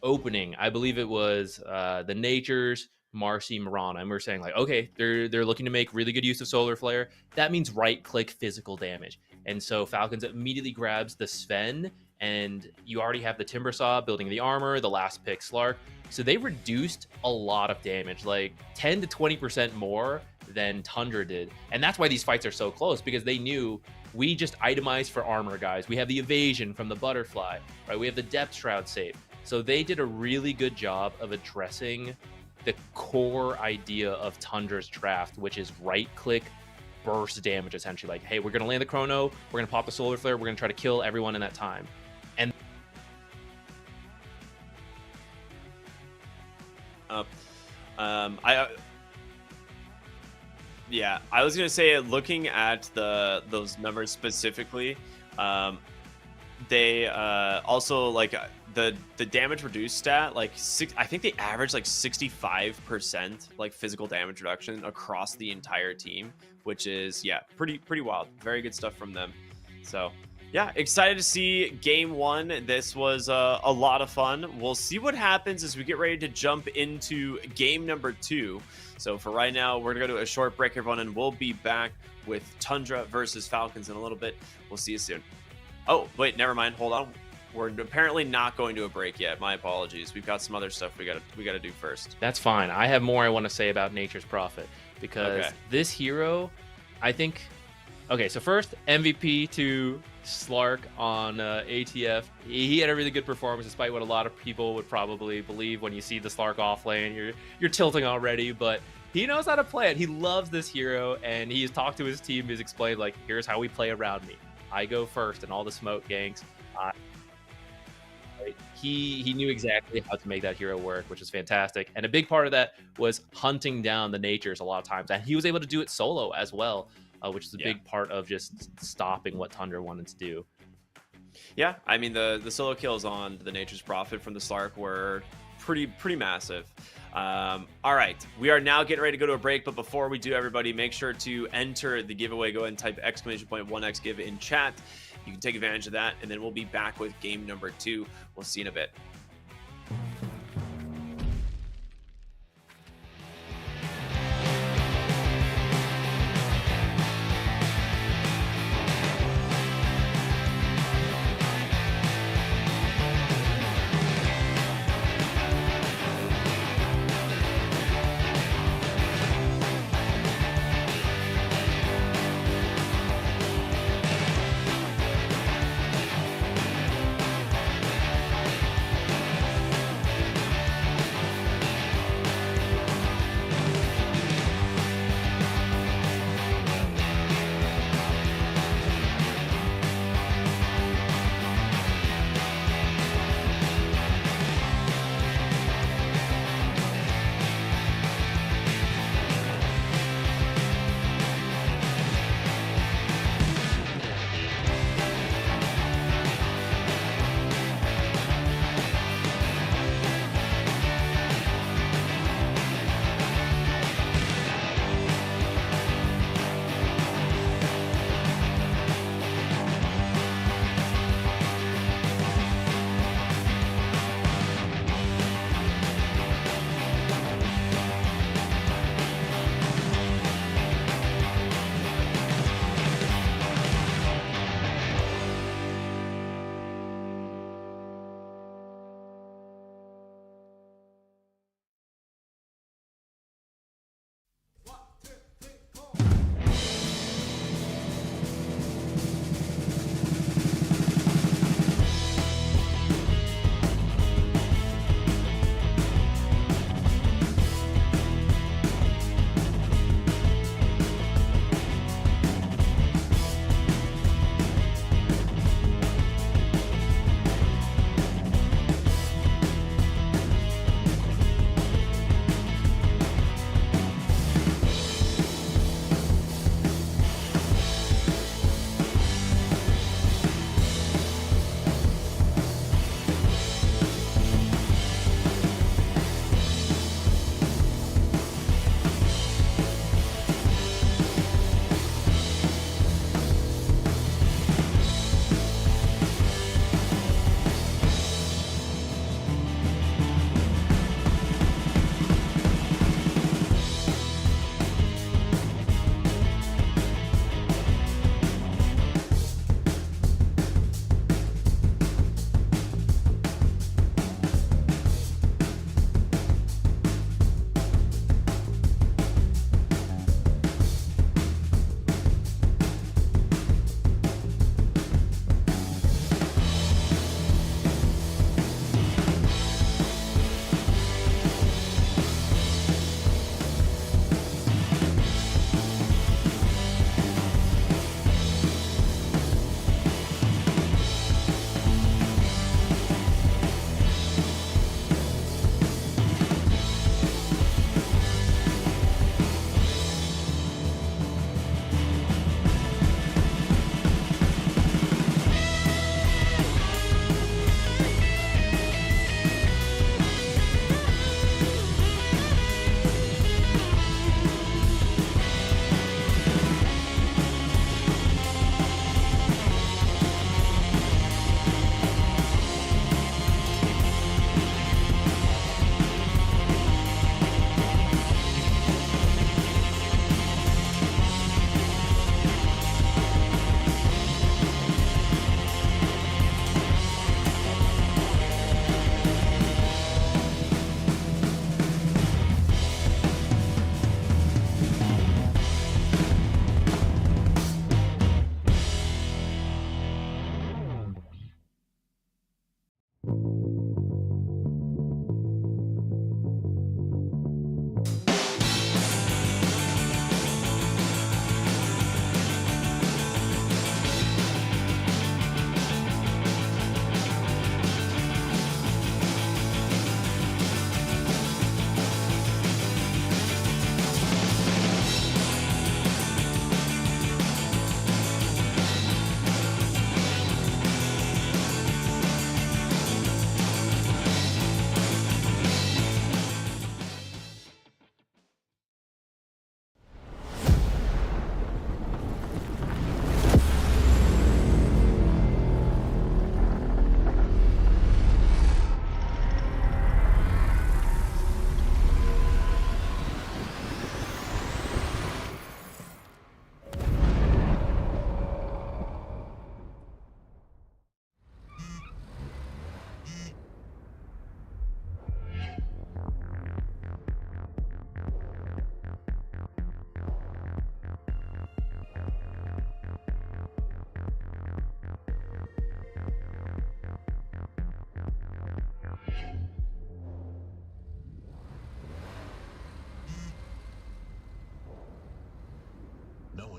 opening, I believe it was the Natures, Marcy, Mirana, and we're saying like, okay, they're looking to make really good use of Solar Flare. That means right-click physical damage. And so Falcons immediately grabs the Sven, and you already have the Timbersaw building the armor, the last pick Slark. So they reduced a lot of damage, like 10 to 20% more than Tundra did. And that's why these fights are so close, because they knew we just itemized for armor, guys. We have the evasion from the butterfly, right? We have the depth shroud save. So they did a really good job of addressing the core idea of Tundra's draft, which is right-click burst damage, essentially. Like, hey, we're going to land the chrono, we're going to pop the solar flare, we're going to try to kill everyone in that time. And I was gonna say, looking at those numbers specifically, they also like the damage reduced stat, like I think they averaged like 65% like physical damage reduction across the entire team, which is pretty wild. Very good stuff from them. So yeah, excited to see game one. This was a lot of fun. We'll see what happens as we get ready to jump into game number 2. So for right now, we're gonna go to a short break, everyone, and we'll be back with Tundra versus Falcons in a little bit. We'll see you soon. Oh, wait, never mind. Hold on. We're apparently not going to a break yet. My apologies. We've got some other stuff we gotta do first. that's fine. I have more I want to say about Nature's Prophet, because this hero, I think. Okay, so first, MVP to Slark on ATF. He had a really good performance, despite what a lot of people would probably believe when you see the Slark off lane. You're tilting already, but he knows how to play it. He loves this hero, and he's talked to his team. He's explained, like, here's how we play around me. I go first, and all the smoke ganks. He knew exactly how to make that hero work, which is fantastic. And a big part of that was hunting down the Natures a lot of times, and he was able to do it solo as well. Which is a big part of just stopping what Tundra wanted to do. Yeah, I mean, the solo kills on the Nature's Prophet from the Slark were pretty massive. All right, we are now getting ready to go to a break, but before we do, everybody, make sure to enter the giveaway. Go ahead and type !1x give in chat. You can take advantage of that, and then we'll be back with game number 2. We'll see you in a bit.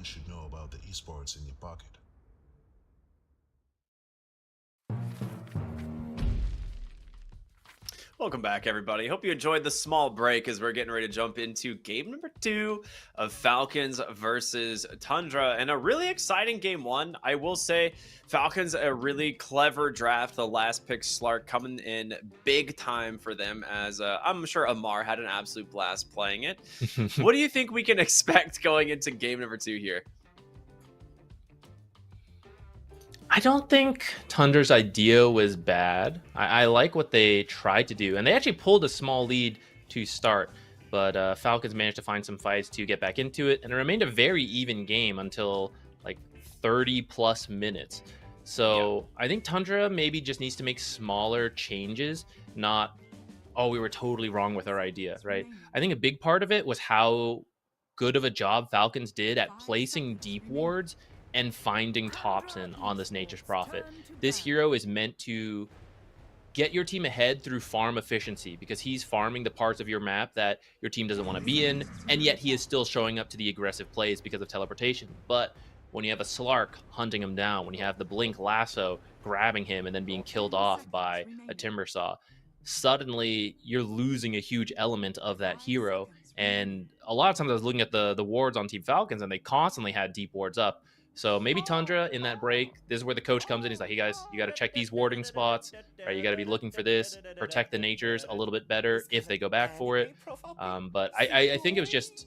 everyone should know about the esports in your pocket. Welcome back, everybody. Hope you enjoyed the small break as we're getting ready to jump into game number 2 of Falcons versus Tundra, and a really exciting game 1. I will say Falcons a really clever draft. The last pick Slark coming in big time for them, as I'm sure Amar had an absolute blast playing it. What do you think we can expect going into game number 2 here? I don't think Tundra's idea was bad. I like what they tried to do, and they actually pulled a small lead to start, but Falcons managed to find some fights to get back into it, and it remained a very even game until like 30 plus minutes. So I think Tundra maybe just needs to make smaller changes, not, oh, we were totally wrong with our idea, right? I think a big part of it was how good of a job Falcons did at placing deep wards and finding Thompson on this Nature's Prophet. This hero is meant to get your team ahead through farm efficiency, because he's farming the parts of your map that your team doesn't want to be in, and yet he is still showing up to the aggressive plays because of teleportation. But when you have a Slark hunting him down, when you have the Blink Lasso grabbing him and then being killed off by a Timbersaw, suddenly you're losing a huge element of that hero. And a lot of times I was looking at the wards on Team Falcons, and they constantly had deep wards up. So maybe Tundra in that break, this is where the coach comes in. He's like, hey guys, you got to check these warding spots, right? You got to be looking for this, protect the natures a little bit better if they go back for it. But I think it was just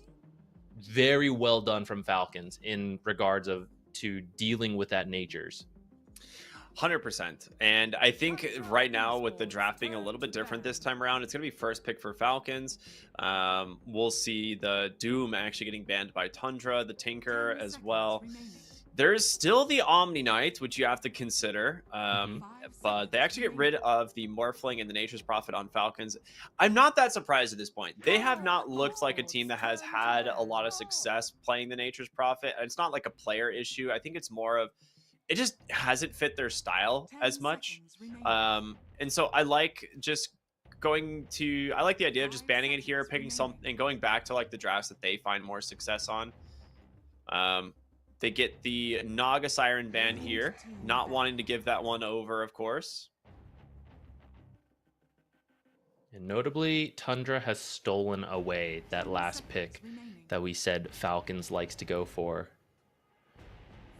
very well done from Falcons in regards to dealing with that natures. 100%. And I think right now, with the draft being a little bit different this time around, it's going to be first pick for Falcons. We'll see the Doom actually getting banned by Tundra, the Tinker as well. There's still the Omni Knight, which you have to consider, but they actually get rid of the Morphling and the Nature's Prophet on Falcons. I'm not that surprised at this point. They have not looked like a team that has had a lot of success playing the Nature's Prophet. It's not like a player issue. I think it's more of, it just hasn't fit their style as much. And so I like just I like the idea of just banning it here, picking something and going back to like the drafts that they find more success on. They get the Naga Siren ban here, not wanting to give that one over, of course. And notably, Tundra has stolen away that last pick that we said Falcons likes to go for.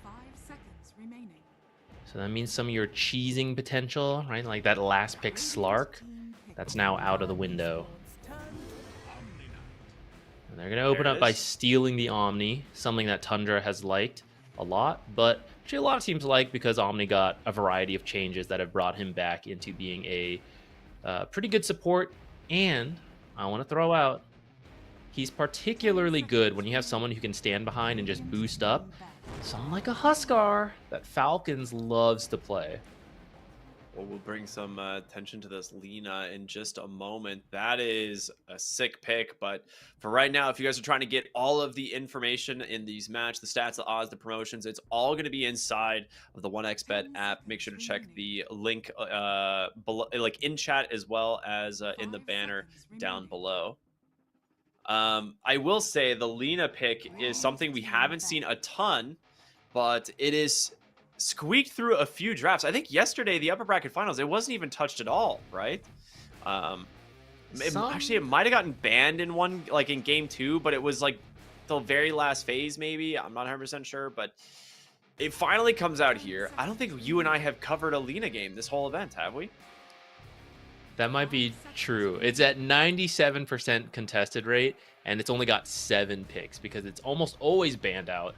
5 seconds remaining. So that means some of your cheesing potential, right? Like that last pick Slark, that's now out of the window. And they're going to open up by stealing the Omni, something that Tundra has liked a lot, but actually a lot of teams like, because Omni got a variety of changes that have brought him back into being a pretty good support. And I want to throw out, he's particularly good when you have someone who can stand behind and just boost up. Someone like a Huskar that Falcons loves to play. Well, we'll bring some attention to this Lina in just a moment. That is a sick pick, but for right now, if you guys are trying to get all of the information in these match, the stats, the odds, the promotions, it's all going to be inside of the 1xBet app. Make sure to check the link below, like in chat, as well as in the banner down below. I will say the Lina pick is something we haven't seen a ton, but it is squeaked through a few drafts. I think yesterday, the upper bracket finals, it wasn't even touched at all, right? Actually, it might have gotten banned in one, like in game 2, but it was like the very last phase, maybe. I'm not 100% sure, but it finally comes out here. I don't think you and I have covered a Lina game this whole event, have we? That might be true. It's at 97% contested rate, and it's only got 7 picks because it's almost always banned out.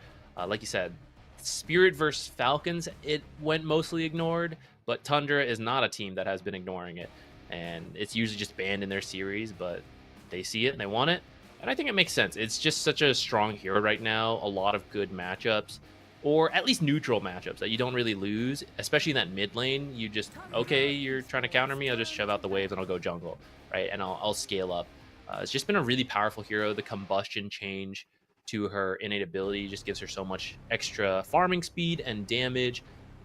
Like you said, Spirit versus Falcons, it went mostly ignored, but Tundra is not a team that has been ignoring it, and it's usually just banned in their series, but they see it and they want it, and I think it makes sense. It's just such a strong hero right now, a lot of good matchups, or at least neutral matchups that you don't really lose, especially in that mid lane. You just, okay, you're trying to counter me, I'll just shove out the waves and I'll go jungle, right? And I'll scale up. It's just been a really powerful hero. The combustion change to her innate ability just gives her so much extra farming speed and damage.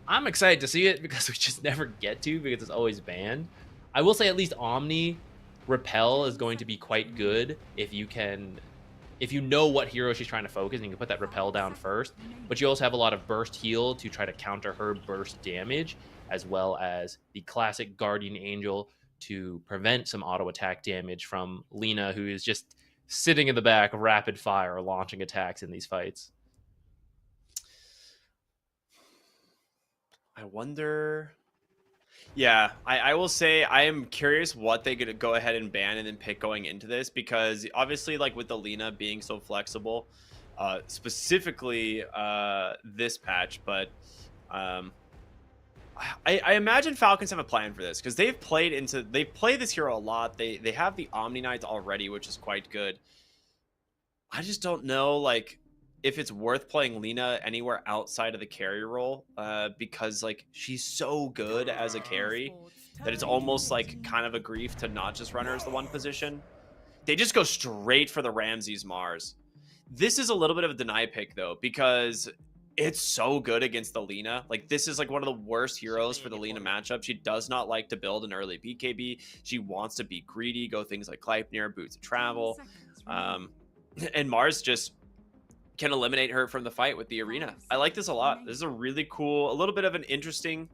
I'm excited to see it because we just never get to, because it's always banned. I will say at least Omni Repel is going to be quite good if you can if you know what hero she's trying to focus, and you can put that repel down first, but you also have a lot of burst heal to try to counter her burst damage, as well as the classic Guardian Angel to prevent some auto attack damage from Lina, who is just sitting in the back, rapid fire, launching attacks in these fights. I wonder. Yeah, I will say I am curious what they could go ahead and ban and then pick going into this, because obviously, like with the Lina being so flexible, specifically this patch, but um, I imagine Falcons have a plan for this, because they play this hero a lot. They have the Omni Knights already, which is quite good. I just don't know, like, if it's worth playing Lina anywhere outside of the carry role, because like she's so good as a carry that it's almost like kind of a grief to not just run her as the one position. They just go straight for the Ramses Mars. This is a little bit of a deny pick though, because it's so good against the Lina. Like, this is like one of the worst heroes for the Lina matchup. She does not like to build an early BKB. She wants to be greedy, go things like Gleipnir, Boots of Travel. And Mars just can eliminate her from the fight with the arena. I like this a lot. This is a really cool, a little bit of an interesting,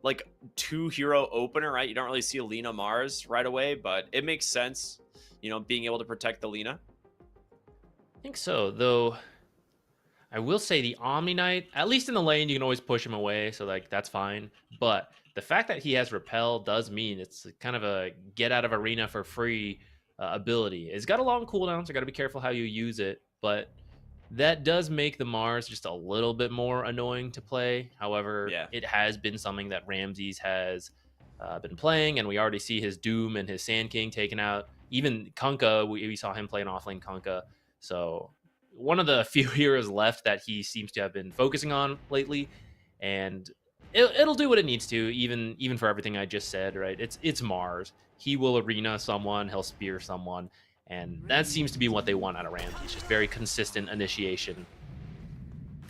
like, 2-hero opener, right? You don't really see a Lina Mars right away, but it makes sense, you know, being able to protect the Lina. I think so, though. I will say the Omni Knight, at least in the lane, you can always push him away, so like that's fine. But the fact that he has repel does mean it's kind of a get out of arena for free ability. It's got a long cooldown, so got to be careful how you use it, but that does make the Mars just a little bit more annoying to play. However, It has been something that Ramses has been playing, and we already see his Doom and his Sand King taken out. Even Kunkka, we saw him play an offlane Kunkka. So one of the few heroes left that he seems to have been focusing on lately, and it'll do what it needs to, even for everything I just said, right? It's Mars. He will arena someone, he'll spear someone, and that seems to be what they want out of Ramses. Just very consistent initiation.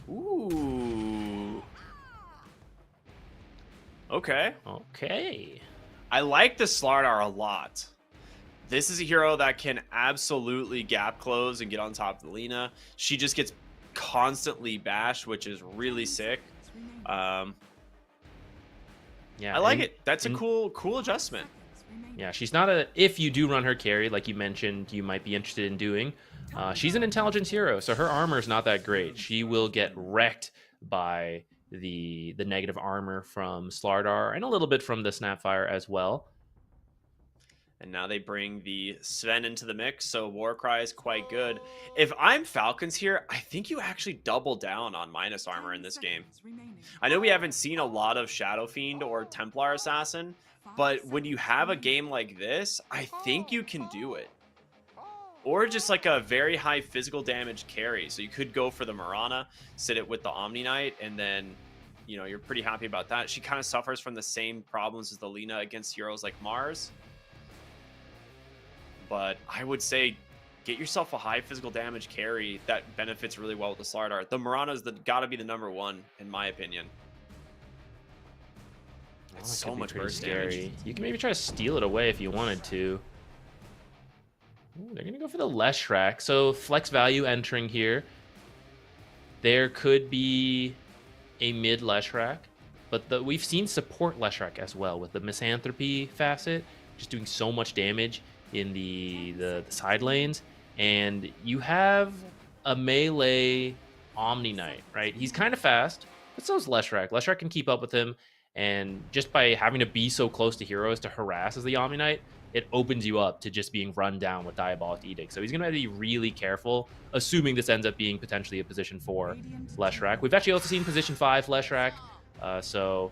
Ooh. Okay. I like the Slardar a lot. This is a hero that can absolutely gap close and get on top of the Lina. She just gets constantly bashed, which is really sick. I like it. That's a cool adjustment. Yeah, she's not a, if you do run her carry, like you mentioned, you might be interested in doing. She's an intelligence hero, so her armor is not that great. She will get wrecked by the negative armor from Slardar and a little bit from the Snapfire as well. And now they bring the Sven into the mix, so Warcry is quite good. If I'm Falcons here, I think you actually double down on minus armor in this game. I know we haven't seen a lot of Shadow Fiend or Templar Assassin, but when you have a game like this, I think you can do it. Or just like a very high physical damage carry. So you could go for the Mirana, sit it with the Omni Knight, and then, you know, you're pretty happy about that. She kind of suffers from the same problems as the Lina against heroes like Mars. But I would say get yourself a high physical damage carry that benefits really well with the Slardar. The Mirana's gotta be the #1, in my opinion. It's so much burst damage. You can maybe try to steal it away if you wanted to. Ooh, they're gonna go for the Leshrac. So flex value entering here. There could be a mid Leshrac, but we've seen support Leshrac as well with the Misanthropy facet, just doing so much damage in the side lanes. And you have a melee Omni Knight, right? He's kind of fast, but so is Leshrac. Leshrac can keep up with him, and just by having to be so close to heroes to harass as the Omni Knight, it opens you up to just being run down with Diabolic Edict. So he's going to be really careful, assuming this ends up being potentially a position 4 Leshrac. We've actually also seen position 5 Leshrac, so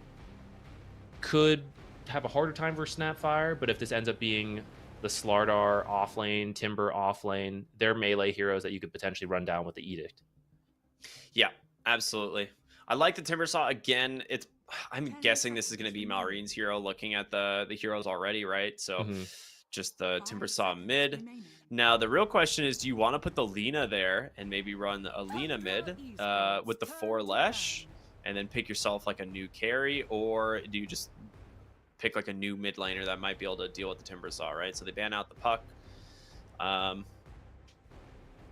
could have a harder time for Snapfire, but if this ends up being the Slardar offlane, Timber offlane, they're melee heroes that you could potentially run down with the Edict. Yeah, absolutely. I like the Timbersaw again. I'm guessing this is going to be Malreen's hero, looking at the heroes already, right? So just the Timbersaw mid. Now the real question is, do you want to put the Lina there and maybe run a Lina mid with the 4 Lesh and then pick yourself like a new carry, or do you just pick like a new mid laner that might be able to deal with the Timbersaw, right? So they ban out the puck.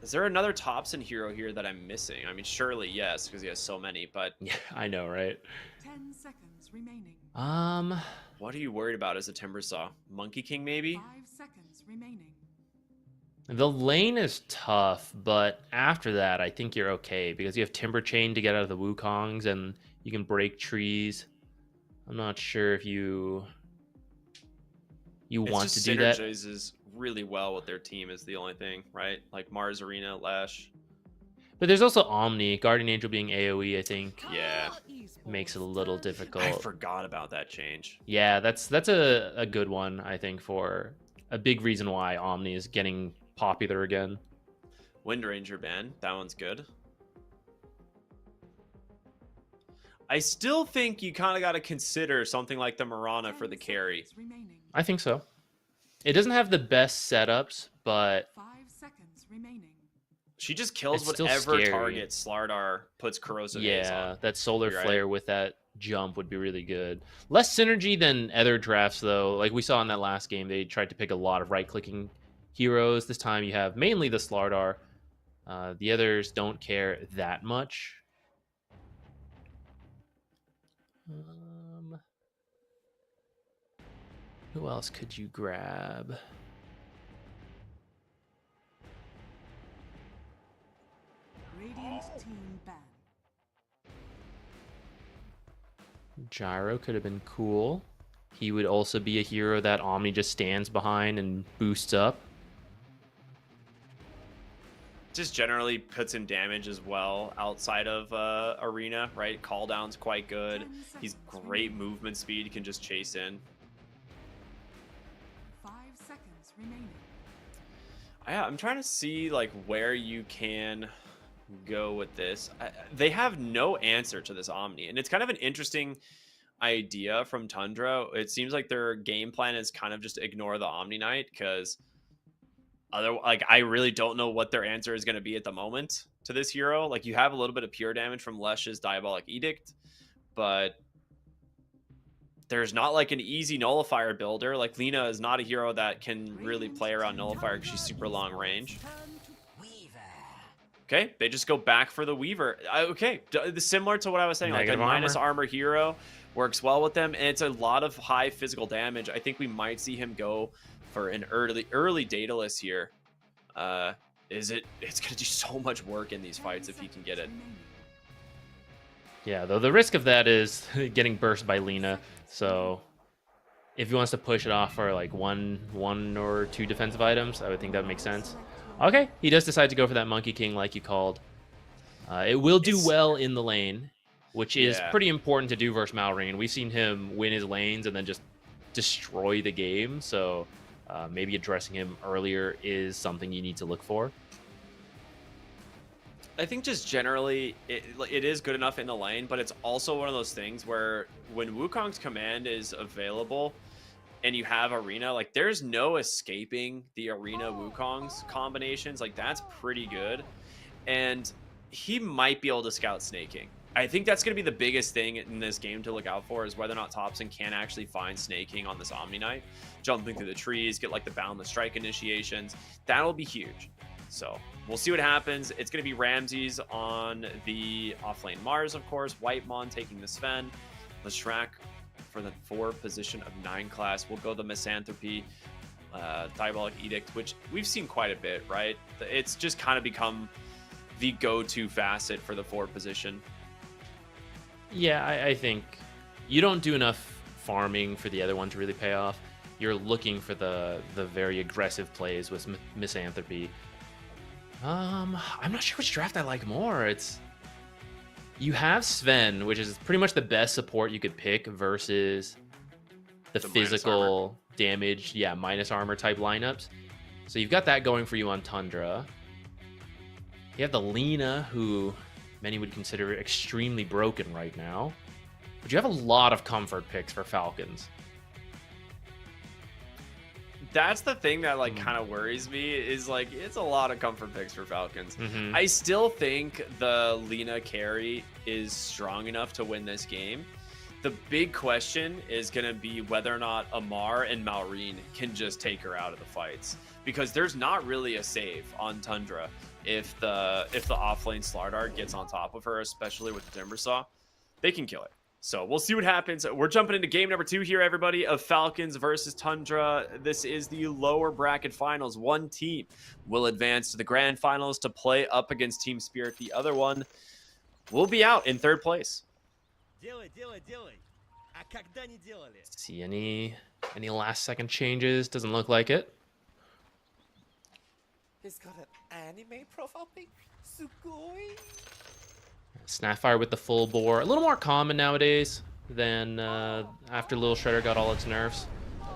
Is there another Thompson hero here that I'm missing? I mean, surely yes, because he has so many. But Yeah, I know, right? 10 seconds remaining. what are you worried about as a Timbersaw? Monkey King, maybe? 5 seconds remaining. The lane is tough, but after that, I think you're okay because you have Timber Chain to get out of the Wukongs and you can break trees. I'm not sure if you It's want just to do that. synergizes really well with their team is the only thing, right? Like Mars Arena, Lash. But there's also Omni, Guardian Angel being AoE, I think Yeah, makes it a little difficult. I forgot about that change. Yeah, that's a good one, I think, for a big reason why Omni is getting popular again. Wind Ranger ban, that one's good. I still think you kind of got to consider something like the Mirana for the carry. Remaining. I think so. It doesn't have the best setups, but 5 seconds remaining. She just kills It's still whatever scary. target Slardar puts corrosive haze yeah, on. that solar You're right. flare with that jump would be really good. Less synergy than other drafts, though. Like we saw in that last game, they tried to pick a lot of right-clicking heroes. This time you have mainly the Slardar. The others don't care that much. Who else could you grab? Radiant team ban. Gyro could have been cool. He would also be a hero that Omni just stands behind and boosts up. Just generally puts in damage as well outside of Arena, right? Call down's quite good. He's great movement speed. He can just chase in. 5 seconds remaining. I'm trying to see like where you can go with this. They have no answer to this Omni, and it's kind of an interesting idea from Tundra. It seems like their game plan is kind of just ignore the Omni Knight because I really don't know what their answer is going to be at the moment to this hero. Like you have a little bit of pure damage from Lesh's Diabolic Edict, but there's not like an easy nullifier builder. Like Lina is not a hero that can really play around nullifier because she's super long range. Okay, they just go back for the Weaver. Okay, similar to what I was saying, Negative like a minus armor. armor hero works well with them, and it's a lot of high physical damage. I think we might see him go for an early Daedalus here. It's gonna do so much work in these fights if he can get it. Yeah, though the risk of that is getting burst by Lina. So if he wants to push it off for like one or two defensive items, I would think that would make sense. Okay, he does decide to go for that Monkey King like you called. It will do well in the lane, which is pretty important to do versus Malrine. We've seen him win his lanes and then just destroy the game. So maybe addressing him earlier is something you need to look for. I think just generally it is good enough in the lane, but it's also one of those things where when Wukong's command is available and you have Arena, like there's no escaping the Arena Wukong's combinations. Like that's pretty good. And he might be able to scout snaking. I think that's going to be the biggest thing in this game to look out for is whether or not Thompson can actually find snaking on this Omni Knight. Jumping through the trees, get like the boundless strike initiations. That'll be huge. So we'll see what happens. It's going to be Ramses on the offlane Mars, of course. Whitemon taking the Sven. Leshrac for the 4 position of 9 class. We'll go the Misanthropy, Diabolic Edict, which we've seen quite a bit, right? It's just kind of become the go-to facet for the 4 position. Yeah, I think you don't do enough farming for the other one to really pay off. You're looking for the very aggressive plays with Misanthropy. I'm not sure which draft I like more. You have Sven, which is pretty much the best support you could pick versus the physical damage, minus armor type lineups. So you've got that going for you on Tundra. You have the Lina, who many would consider extremely broken right now. But you have a lot of comfort picks for Falcons. That's the thing that like kind of worries me is like it's a lot of comfort picks for Falcons. Mm-hmm. I still think the Lina carry is strong enough to win this game. The big question is going to be whether or not Amar and Malrine can just take her out of the fights. because there's not really a save on Tundra if the offlane Slardar gets on top of her, especially with the Timbersaw. They can kill it. So we'll see what happens. We're jumping into game number 2 here, everybody, of Falcons versus Tundra. This is the lower bracket finals. One team will advance to the grand finals to play up against Team Spirit. The other one will be out in 3rd place. See any last second changes? Doesn't look like it. He's got an anime profile pic. Sugoi. Snapfire with the full bore. A little more common nowadays than after Little Shredder got all its nerfs.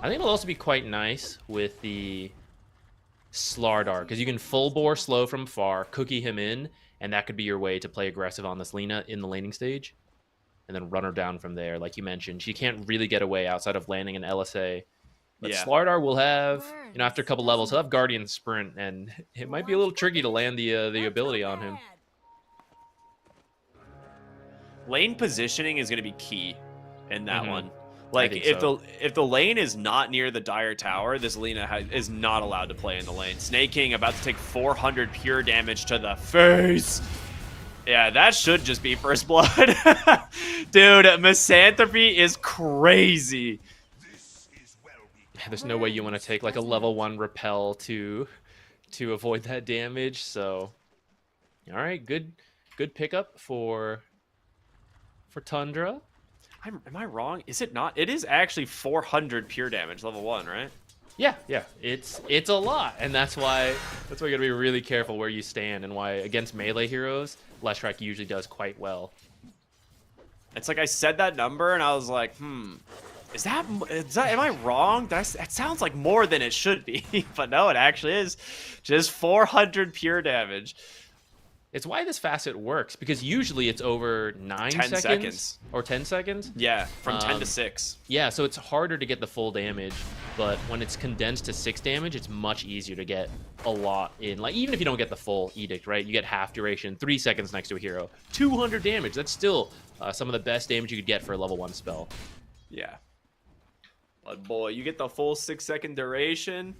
I think it'll also be quite nice with the Slardar, because you can full bore slow from far, cookie him in, and that could be your way to play aggressive on this Lina in the laning stage. And then run her down from there, like you mentioned. She can't really get away outside of landing an LSA. But Yeah. Slardar will have, after a couple levels, he'll have Guardian Sprint, and it might be a little tricky to land the ability on him. Lane positioning is going to be key in that Mhm. one. Like think if so. the lane is not near the Dire Tower, this Lina is not allowed to play in the lane. Snake King about to take 400 pure damage to the face. Yeah, that should just be first blood. Dude, Misanthropy is crazy. There's no way you want to take like a level 1 repel to avoid that damage. So, all right, good pickup for Tundra. Am I wrong? Is it not? It is actually 400 pure damage, level 1, right? Yeah, it's a lot, and that's why you gotta be really careful where you stand, and why against melee heroes, Leshrac usually does quite well. It's like I said that number and I was like, is that am I wrong? That sounds like more than it should be. But no, it actually is just 400 pure damage. It's why this facet works, because usually it's over 9 seconds or 10 seconds. Yeah, from 10 to 6. Yeah, so it's harder to get the full damage, but when it's condensed to 6 damage, it's much easier to get a lot in. Like, even if you don't get the full edict, right? You get half duration, 3 seconds next to a hero, 200 damage. That's still some of the best damage you could get for a level 1 spell. Yeah. But boy, you get the full 6-second duration.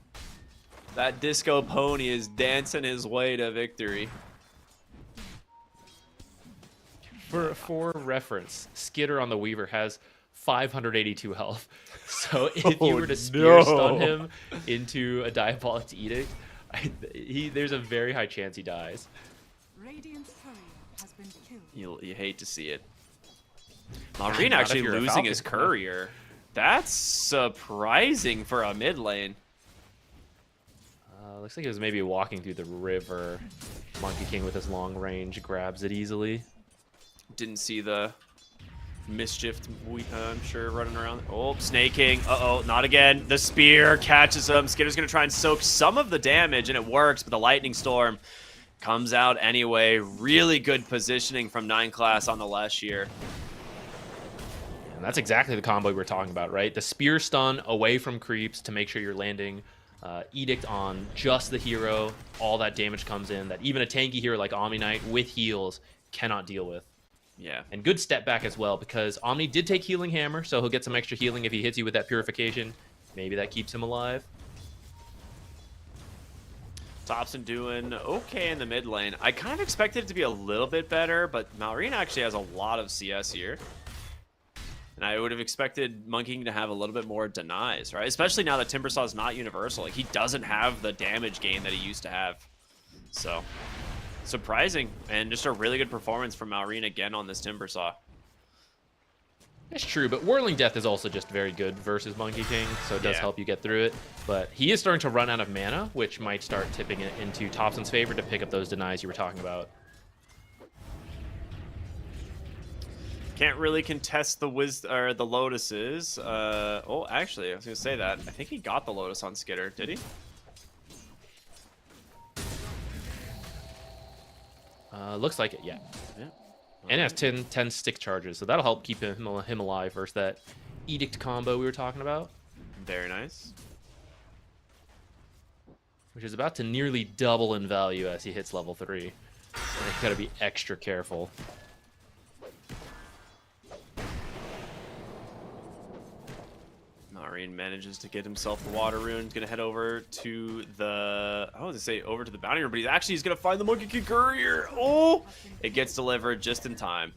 That Disco Pony is dancing his way to victory. For reference, Skitter on the Weaver has 582 health. So if you were to spear stun him into a Diabolic's Edict, there's a very high chance he dies. Radiant's courier has been killed. You hate to see it. Not Marine if actually you're a losing Falcon. his courier. That's surprising for a mid lane. Looks like it was maybe walking through the river. Monkey King with his long range grabs it easily. Didn't see the mischief, I'm sure, running around. Oh, Snake King. Uh-oh, not again. The spear catches him. Skitter's going to try and soak some of the damage, and it works, but the Lightning Storm comes out anyway. Really good positioning from 9 class on the last year. And that's exactly the combo we were talking about, right? The spear stun away from creeps to make sure you're landing Edict on just the hero. All that damage comes in that even a tanky hero like Omni Knight with heals cannot deal with. Yeah. And good step back as well, because Omni did take Healing Hammer, so he'll get some extra healing if he hits you with that Purification. Maybe that keeps him alive. Thompson doing okay in the mid lane. I kind of expected it to be a little bit better, but Malrine actually has a lot of CS here. And I would have expected Monkey King to have a little bit more denies, right? Especially now that Timbersaw is not universal. Like, he doesn't have the damage gain that he used to have. So, surprising. And just a really good performance from Malrine again on this Timbersaw. It's true, but Whirling Death is also just very good versus Monkey King, so it does help you get through it. But he is starting to run out of mana, which might start tipping it into Thompson's favor to pick up those denies you were talking about. Can't really contest the the Lotuses. Oh, actually, I was gonna say that. I think he got the Lotus on Skitter. Did he? Looks like it, yeah. Yeah. And it has 10 stick charges, so that'll help keep him alive versus that Edict combo we were talking about. Very nice. Which is about to nearly double in value as he hits level 3. So you gotta be extra careful. Maureen manages to get himself the water rune. He's gonna head over to the, I was gonna say over to the bounty room, but he's gonna find the Monkey King Courier. Oh, it gets delivered just in time.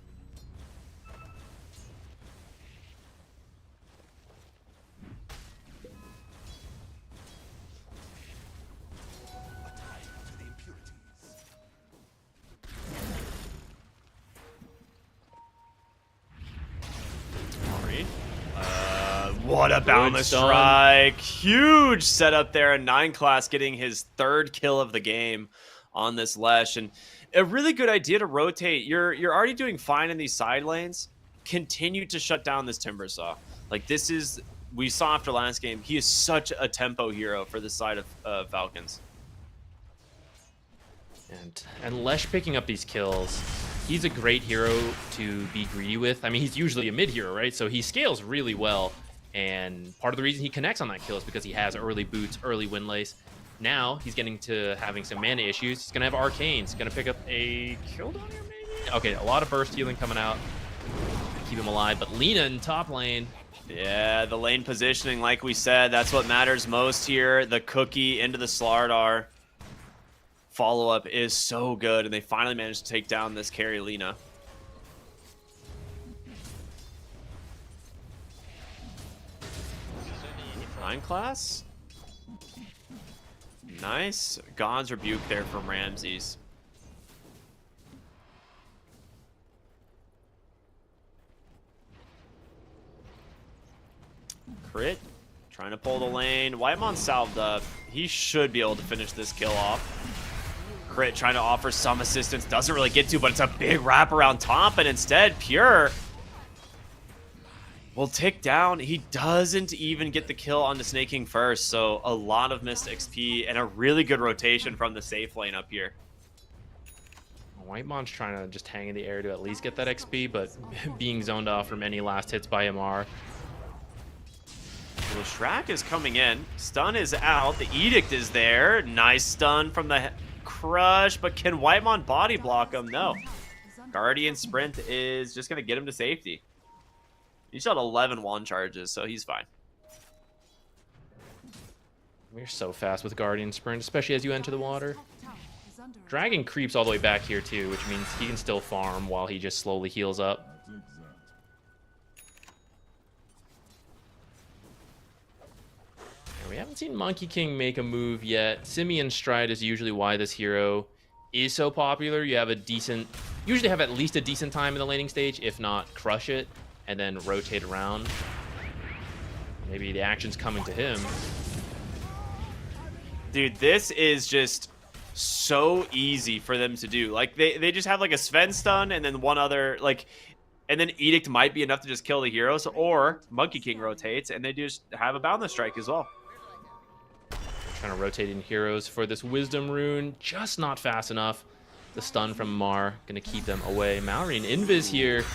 What a boundless strike. Huge setup there. A 9 class getting his 3rd kill of the game on this Lesh. And a really good idea to rotate. You're already doing fine in these side lanes. Continue to shut down this Timbersaw. Like, this is, we saw after last game, he is such a tempo hero for this side of Falcons. And Lesh picking up these kills, he's a great hero to be greedy with. I mean, he's usually a mid hero, right? So he scales really well. And part of the reason he connects on that kill is because he has early boots, early windlace. Now he's getting to having some mana issues. He's going to have arcanes. He's going to pick up a kill down here, maybe? Okay, a lot of burst healing coming out. Keep him alive. But Lina in top lane. Yeah, the lane positioning, like we said, that's what matters most here. The cookie into the Slardar follow-up is so good, and they finally managed to take down this carry Lina. Nine class? Nice. God's Rebuke there from Ramses. Crit. Trying to pull the lane. Whitemon salved up. He should be able to finish this kill off. Crit trying to offer some assistance. Doesn't really get to, but it's a big wrap around top, and instead, Pure will tick down. He doesn't even get the kill on the Snake King first, so a lot of missed XP and a really good rotation from the safe lane up here. Whitemon's trying to just hang in the air to at least get that XP, but being zoned off from any last hits by MR. Well, Shrek is coming in. Stun is out. The Edict is there. Nice stun from the Crush, but can Whitemon body block him? No. Guardian Sprint is just going to get him to safety. He shot 11 wand charges, so he's fine. We're so fast with Guardian Sprint, especially as you enter the water. Dragon creeps all the way back here too, which means he can still farm while he just slowly heals up. And we haven't seen Monkey King make a move yet. Simeon Stride is usually why this hero is so popular. You have a decent, usually have at least a decent time in the laning stage, if not crush it, and then rotate around. Maybe the action's coming to him. Dude, this is just so easy for them to do. Like, they just have like a Sven stun and then one other, like, and then Edict might be enough to just kill the heroes, or Monkey King rotates and they just have a Boundless Strike as well. Trying to rotate in heroes for this Wisdom rune, just not fast enough. The stun from Mar gonna keep them away. Mallory and Invis here.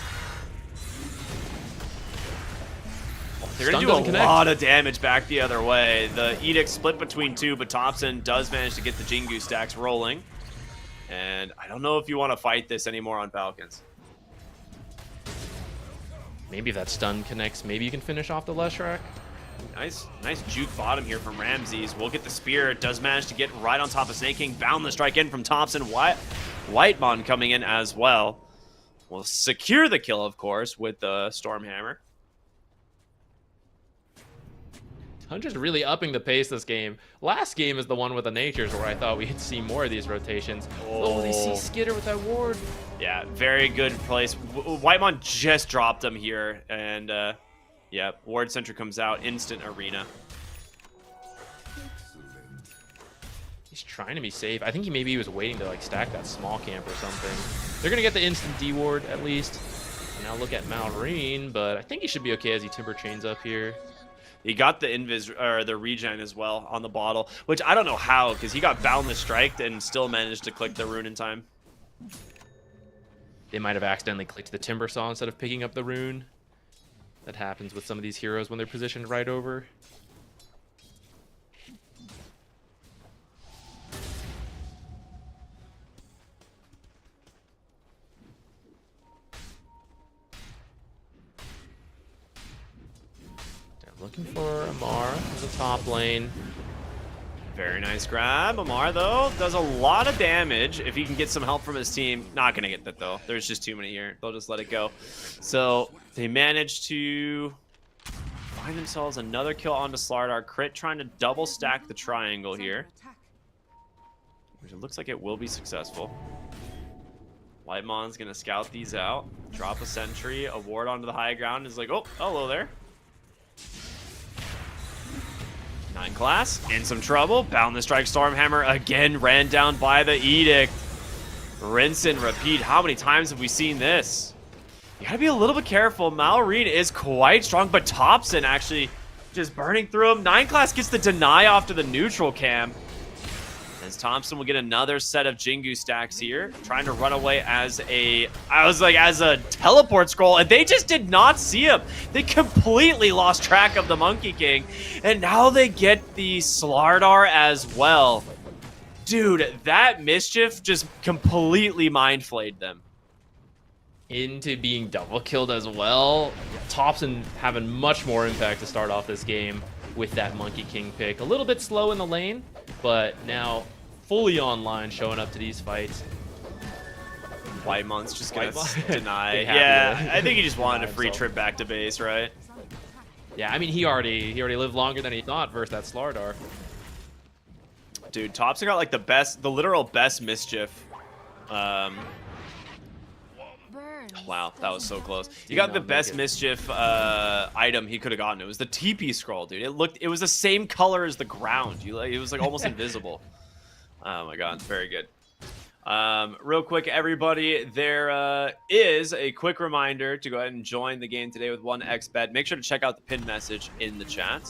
They're going to do a lot of damage back the other way. The Edict split between two, but Thompson does manage to get the Jingu stacks rolling. And I don't know if you want to fight this anymore on Falcons. Maybe if that stun connects, maybe you can finish off the Leshrac. Nice juke bottom here from Ramses. We'll get the spear. It does manage to get right on top of Snake King. Boundless Strike in from Thompson. Whitemon coming in as well. We'll secure the kill, of course, with the Stormhammer. Hunter's really upping the pace this game. Last game is the one with the Natures where I thought we'd see more of these rotations. Oh, they see Skitter with that ward. Yeah, very good place. Whitemon just dropped him here, and yeah, Ward Center comes out, instant arena. He's trying to be safe. I think he was waiting to like stack that small camp or something. They're gonna get the instant D ward at least. And now look at Malrine, but I think he should be okay as he Timber Chains up here. He got the invis or the regen as well on the bottle, which I don't know how, because he got Boundless Striked and still managed to click the rune in time. They might have accidentally clicked the Timber Saw instead of picking up the rune. That happens with some of these heroes when they're positioned right over. Looking for Amar in the top lane. Very nice grab. Amar, though, does a lot of damage if he can get some help from his team. Not going to get that, though. There's just too many here. They'll just let it go. So they managed to find themselves another kill onto Slardar. Crit trying to double stack the triangle here, which it looks like it will be successful. Lightmon's going to scout these out. Drop a sentry. A ward onto the high ground. Is like, oh, hello there. 9 class, in some trouble. Bound the Strike Stormhammer again, ran down by the Edict. Rinse and repeat. How many times have we seen this? You gotta be a little bit careful. Malrine is quite strong, but Thompson actually just burning through him. 9 class gets the deny off to the neutral camp. As Thompson will get another set of Jingu stacks here, trying to run away as a teleport scroll, and they just did not see him. They completely lost track of the Monkey King, and now they get the Slardar as well. Dude, that Mischief just completely mind flayed them. Into being double killed as well. Thompson having much more impact to start off this game with that Monkey King pick. A little bit slow in the lane, but now fully online, showing up to these fights. Whitemon's just gonna deny. Yeah, I think he just wanted a free trip back to base, right? Yeah, I mean he already lived longer than he thought versus that Slardar. Dude, Thompson got like the literal best Mischief. Wow, that was so close. He got the best Mischief item he could have gotten. It was the TP scroll, dude. It was the same color as the ground. It was like almost invisible. Oh my god, it's very good. Real quick, everybody, there is a quick reminder to go ahead and join the game today with 1xBet. Make sure to check out the pinned message in the chat.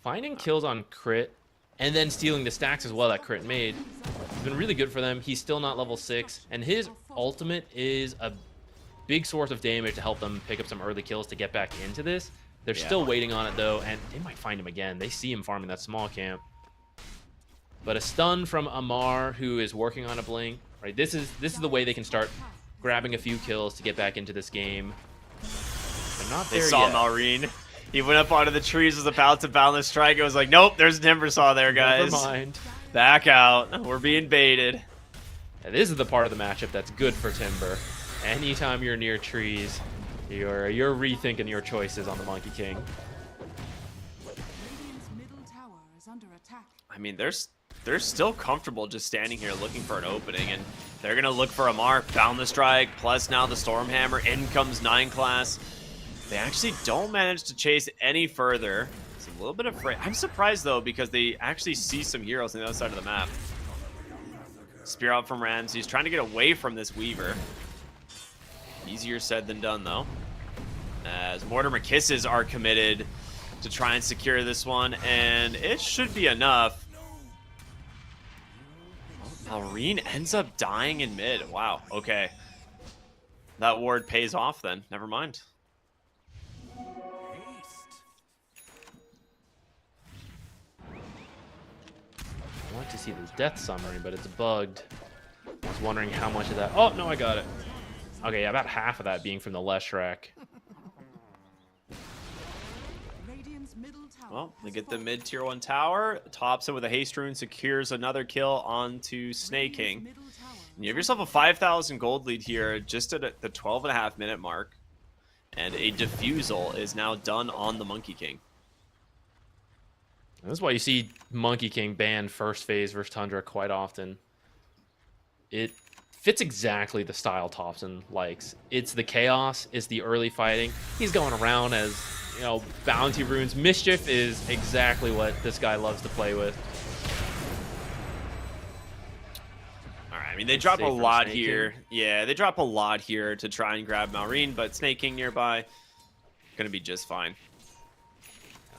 Finding kills on Crit and then stealing the stacks as well that Crit made has been really good for them. He's still not level 6, and his ultimate is a big source of damage to help them pick up some early kills to get back into this. They're still waiting on it, though, and they might find him again. They see him farming that small camp. But a stun from Amar, who is working on a blink. Right, this is the way they can start grabbing a few kills to get back into this game. They're not there yet. They saw Malrine. He went up onto the trees, was about to boundless strike. It was like, nope, there's Timbersaw there, guys. Never mind. Back out. We're being baited. Yeah, this is the part of the matchup that's good for Timber. Anytime you're near trees, you're rethinking your choices on the Monkey King. I mean, they're still comfortable just standing here looking for an opening, and they're gonna look for Amar, bound the strike, plus now the Stormhammer. In comes 9 class. They actually don't manage to chase any further. It's a little bit afraid. I'm surprised though, because they actually see some heroes on the other side of the map. Spear out from Ramsey. He's trying to get away from this Weaver. Easier said than done, though, as Mortimer Kisses are committed to try and secure this one, and it should be enough. Malrine ends up dying in mid. Wow, okay. That ward pays off then. Never mind. I want to see this death summary, but it's bugged. I was wondering how much of that... Oh, no, I got it. Okay, yeah, about half of that being from the Leshrac. Well, they get the mid tier 1 tower. Thompson with a haste rune secures another kill onto Snake King. And you have yourself a 5,000 gold lead here just at the 12.5 minute mark. And a defusal is now done on the Monkey King. That's why you see Monkey King ban first phase versus Tundra quite often. It fits exactly the style Thompson likes. It's the chaos, it's the early fighting. He's going around as, you know, bounty runes. Mischief is exactly what this guy loves to play with. All right, I mean, they drop a lot here. Yeah, they drop a lot here to try and grab Malrine, but Snake King nearby, gonna be just fine.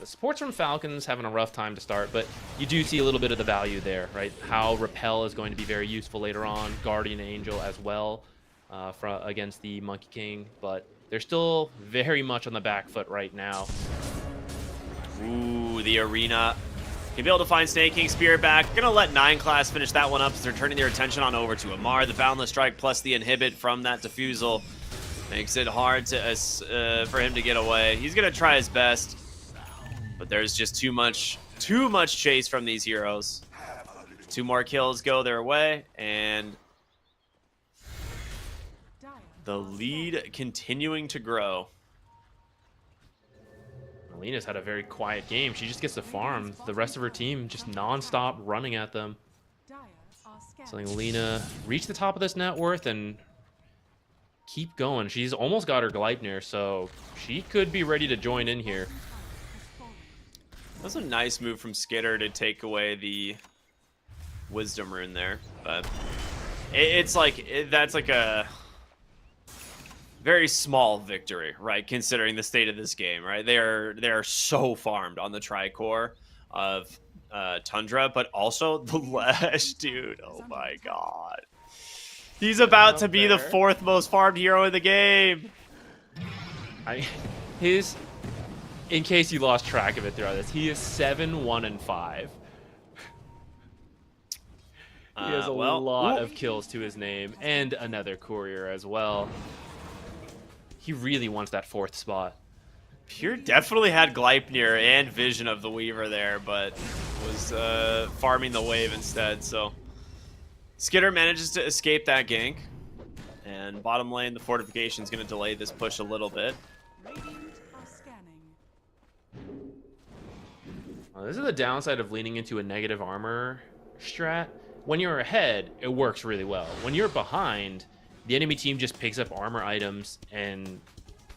The supports from Falcons having a rough time to start, but you do see a little bit of the value there, right? How Repel is going to be very useful later on, Guardian Angel as well against the Monkey King, but they're still very much on the back foot right now. Ooh, the arena He'll be able to find Snake King, Spirit back. Gonna let 9 class finish that one up as they're turning their attention on over to Ammar. The Boundless Strike plus the inhibit from that Diffusal makes it hard to for him to get away. He's gonna try his best, but there's just too much chase from these heroes. 2 more kills go their way, and the lead continuing to grow. Alina's had a very quiet game. She just gets to farm. The rest of her team just non-stop running at them. So Alina reach the top of this net worth and keep going. She's almost got her Gleipnir, so she could be ready to join in here. That was a nice move from Skitter to take away the Wisdom Rune there, but it's like that's like a very small victory, right? Considering the state of this game, right? They are so farmed on the Tricore of Tundra, but also the Lesh, dude. Oh my god, he's about to be the 4th most farmed hero in the game. In case you lost track of it throughout this, he is 7-1-5. He has a lot of kills to his name, and another courier as well. He really wants that 4th spot. Pure definitely had Gleipnir and Vision of the Weaver there, but was farming the wave instead. So Skitter manages to escape that gank, and bottom lane, the fortification is going to delay this push a little bit. Well, this is the downside of leaning into a negative armor strat. When you're ahead, it works really well. When you're behind, the enemy team just picks up armor items and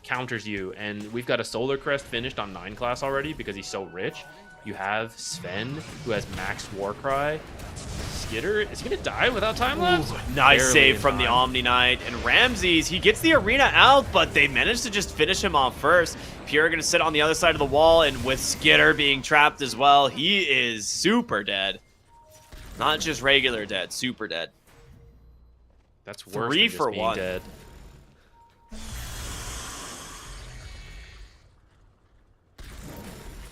counters you. And we've got a Solar Crest finished on 9 class already because he's so rich. You have Sven, who has max Warcry. Skitter, is he going to die without time lapse? Nice save from the Omni Knight. And Ramses, he gets the arena out, but they managed to just finish him off first. Pure going to sit on the other side of the wall, and with Skitter being trapped as well, he is super dead. Not just regular dead, super dead. That's worse 3 than just for being 1. Dead.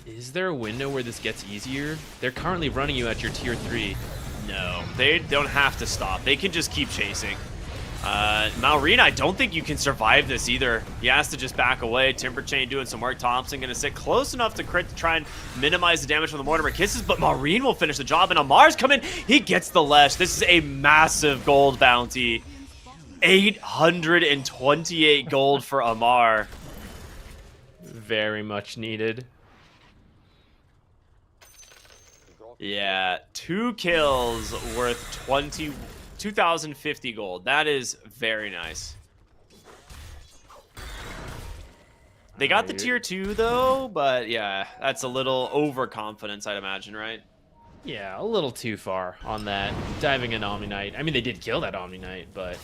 Is there a window where this gets easier? They're currently running you at your tier 3. No, they don't have to stop. They can just keep chasing. Maureen, I don't think you can survive this either. He has to just back away. Timber Chain doing some work. Thompson going to sit close enough to crit to try and minimize the damage from the Mortimer Kisses, but Maureen will finish the job, and Ammar's coming. He gets the Lesh. This is a massive gold bounty. 828 gold for Ammar. Very much needed. Yeah, 2 kills worth 2,050 gold. That is very nice. They got the tier 2 though, but yeah, that's a little overconfidence, I'd imagine, right? Yeah, a little too far on that. Diving in Omni Knight. I mean, they did kill that Omni Knight, but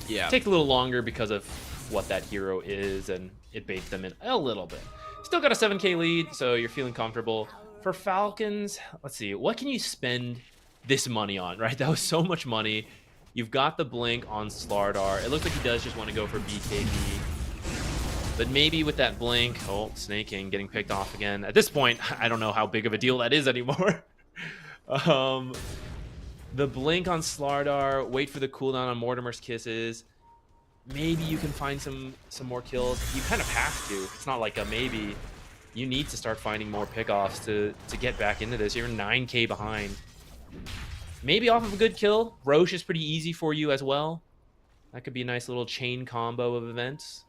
yeah, take a little longer because of what that hero is, and it baits them in a little bit. Still got a 7k lead, so you're feeling comfortable. For Falcons, let's see, what can you spend this money on, right? That was so much money. You've got the blink on Slardar. It looks like he does just want to go for BKB. But maybe with that blink, oh, Snake King getting picked off again. At this point, I don't know how big of a deal that is anymore. The blink on Slardar, wait for the cooldown on Mortimer's Kisses. Maybe you can find some more kills. You kind of have to. It's not like a maybe. You need to start finding more pickoffs to get back into this. You're 9k behind. Maybe off of a good kill. Roche is pretty easy for you as well. That could be a nice little chain combo of events.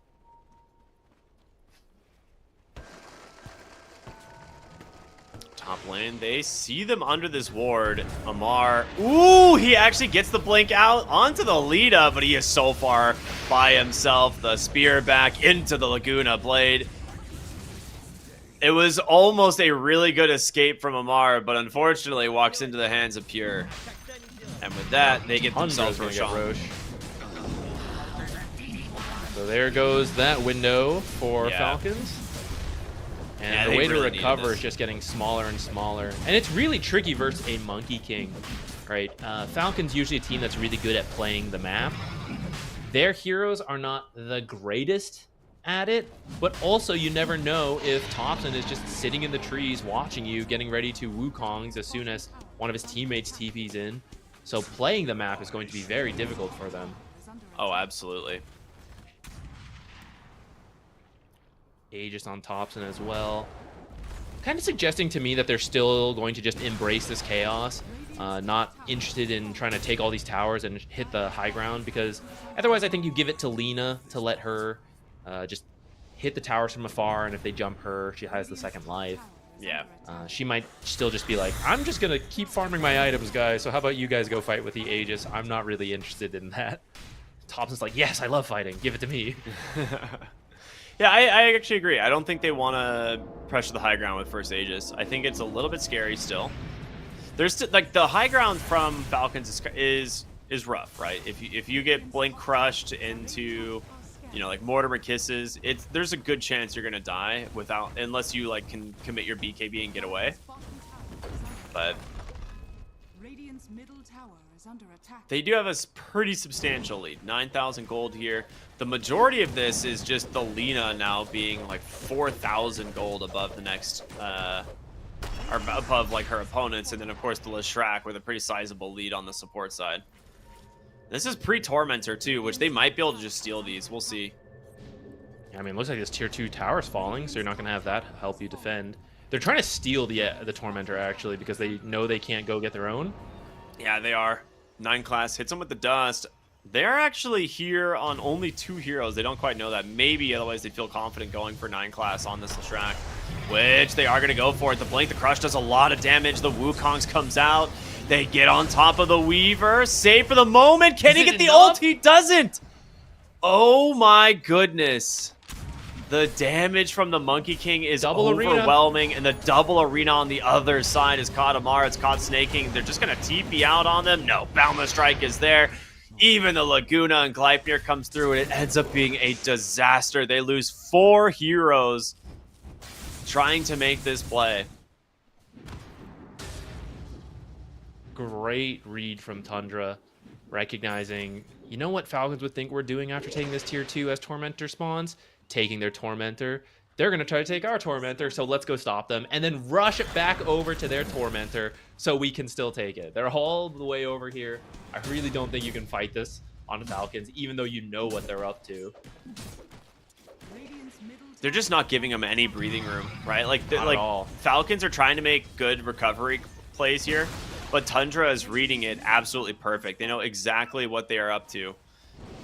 Top lane, they see them under this ward. Ammar, ooh, he actually gets the blink out onto the Lita, but he is so far by himself. The spear back into the Laguna Blade. It was almost a really good escape from Ammar, but unfortunately walks into the hands of Pure. And with that, they get themselves Roche. So there goes that window for Falcons. And the way to recover is just getting smaller and smaller. And it's really tricky versus a Monkey King, right? Falcons usually a team that's really good at playing the map. Their heroes are not the greatest at it, but also you never know if Thompson is just sitting in the trees watching you, getting ready to Wukongs as soon as one of his teammates TP's in. So playing the map is going to be very difficult for them. Oh, absolutely. Aegis on Thompson as well. Kind of suggesting to me that they're still going to just embrace this chaos, not interested in trying to take all these towers and hit the high ground, because otherwise I think you give it to Lina to let her just hit the towers from afar, and if they jump her, she has the second life. Yeah. She might still just be like, I'm just going to keep farming my items, guys, so how about you guys go fight with the Aegis? I'm not really interested in that. Thompson's like, yes, I love fighting. Give it to me. Yeah, I actually agree. I don't think they want to pressure the high ground with first Aegis. I think it's a little bit scary still. There's like the high ground from Falcons is rough, right? If you get blink crushed into, you know, like Mortimer kisses, there's a good chance you're gonna die unless you like can commit your BKB and get away. But Radiant's middle tower is under attack. they do have a pretty substantial lead, 9,000 gold here. The majority of this is just the Lina now being like 4,000 gold above the next, or above like her opponents, and then of course the Leshrac with a pretty sizable lead on the support side. This is pre-Tormentor too, which they might be able to just steal these. We'll see. I mean, it looks like this tier 2 tower's falling, so you're not going to have that help you defend. They're trying to steal the Tormentor, actually, because they know they can't go get their own. Yeah, they are. 9 class hits them with the dust. They're actually here on only 2 heroes. They don't quite know that. Maybe, otherwise they'd feel confident going for 9 class on this Leshrac, which they are going to go for it. The Blink the Crush does a lot of damage. The Wukongs comes out. They get on top of the Weaver. Save for the moment. Can he get the ult? He doesn't. Oh my goodness. The damage from the Monkey King is overwhelming, and the double arena on the other side is caught Amara. It's caught snaking. They're just going to TP out on them. No, Boundless Strike is there. Even the Laguna and Gleipnir comes through, and it ends up being a disaster. They lose 4 heroes trying to make this play. Great read from Tundra, recognizing, you know what Falcons would think we're doing after taking this tier 2 as Tormentor spawns? Taking their Tormentor. They're going to try to take our Tormentor, so let's go stop them, and then rush it back over to their Tormentor so we can still take it. They're all the way over here. I really don't think you can fight this on the Falcons, even though you know what they're up to. They're just not giving them any breathing room, right? Like all. Falcons are trying to make good recovery plays here, but Tundra is reading it absolutely perfect. They know exactly what they are up to.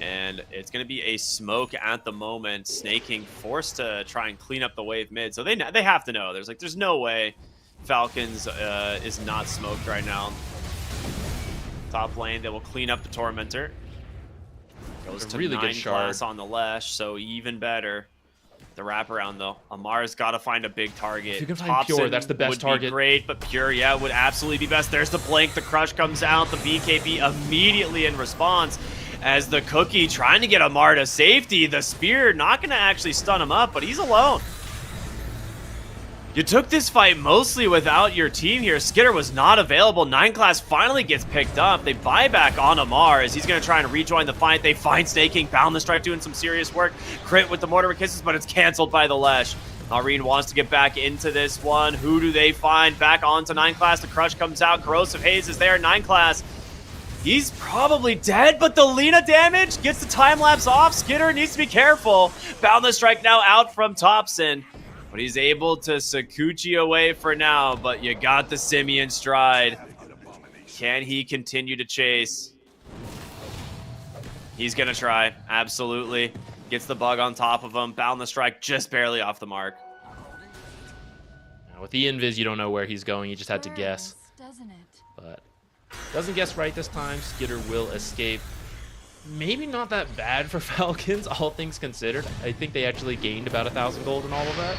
And it's going to be a smoke at the moment. Snaking forced to try and clean up the wave mid. So they have to know. There's no way Falcons is not smoked right now. Top lane, they will clean up the Tormentor. Goes to really 9 good shard class on the Lesh, so even better. The wraparound though. Amar's got to find a big target. If you can find Pure, that's the best target. Would be great, but Pure, yeah, would absolutely be best. There's the blink. The crush comes out. The BKB immediately in response. As the Cookie trying to get Amar to safety. The Spear not going to actually stun him up, but he's alone. You took this fight mostly without your team here. Skitter was not available. 9 class finally gets picked up. They buy back on Amar as he's going to try and rejoin the fight. They find Snaking. Boundless Strike doing some serious work. Crit with the Mortimer Kisses, but it's canceled by the Lesh. Irene wants to get back into this one. Who do they find? Back onto 9 class. The Crush comes out. Corrosive Haze is there. 9 class. He's probably dead, but the Lina damage gets the time-lapse off. Skitter needs to be careful. Boundless Strike now out from Thompson. But he's able to Sakuchi away for now, but you got the Simian stride. Can he continue to chase? He's going to try, absolutely. Gets the bug on top of him. Boundless Strike just barely off the mark. Now, with the invis, you don't know where he's going. You just had to guess. Doesn't it? But doesn't guess right this time. Skitter will escape. Maybe not that bad for Falcons, all things considered. I think they actually gained about 1,000 gold in all of that.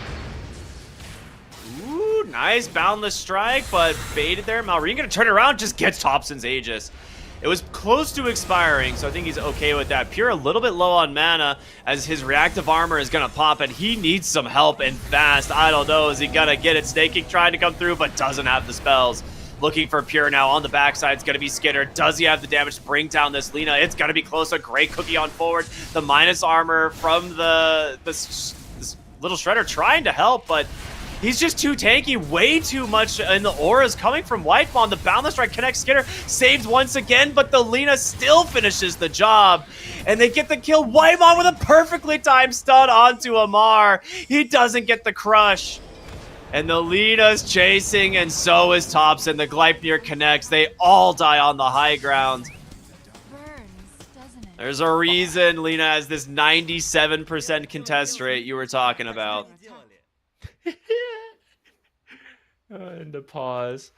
Ooh, nice Boundless Strike, but baited there. Malrine gonna turn around, just gets Thompson's Aegis. It was close to expiring, so I think he's okay with that. Pure a little bit low on mana as his reactive armor is gonna pop, and he needs some help and fast. I don't know, is he gonna get it? Snaking trying to come through, but doesn't have the spells. Looking for Pure now on the backside. It's going to be Skitter. Does he have the damage to bring down this Lina? It's going to be close. A great cookie on forward. The minus armor from this little Shredder trying to help, but he's just too tanky. Way too much in the auras coming from Whitemon. The Boundless Strike connects Skitter. Saved once again, but the Lina still finishes the job. And they get the kill. Whitemon with a perfectly timed stun onto Amar. He doesn't get the crush. And the Lina's chasing, and so is Thompson. The Gleipnir connects. They all die on the high ground. There's a reason Lina has this 97% contest rate you were talking about. And to pause.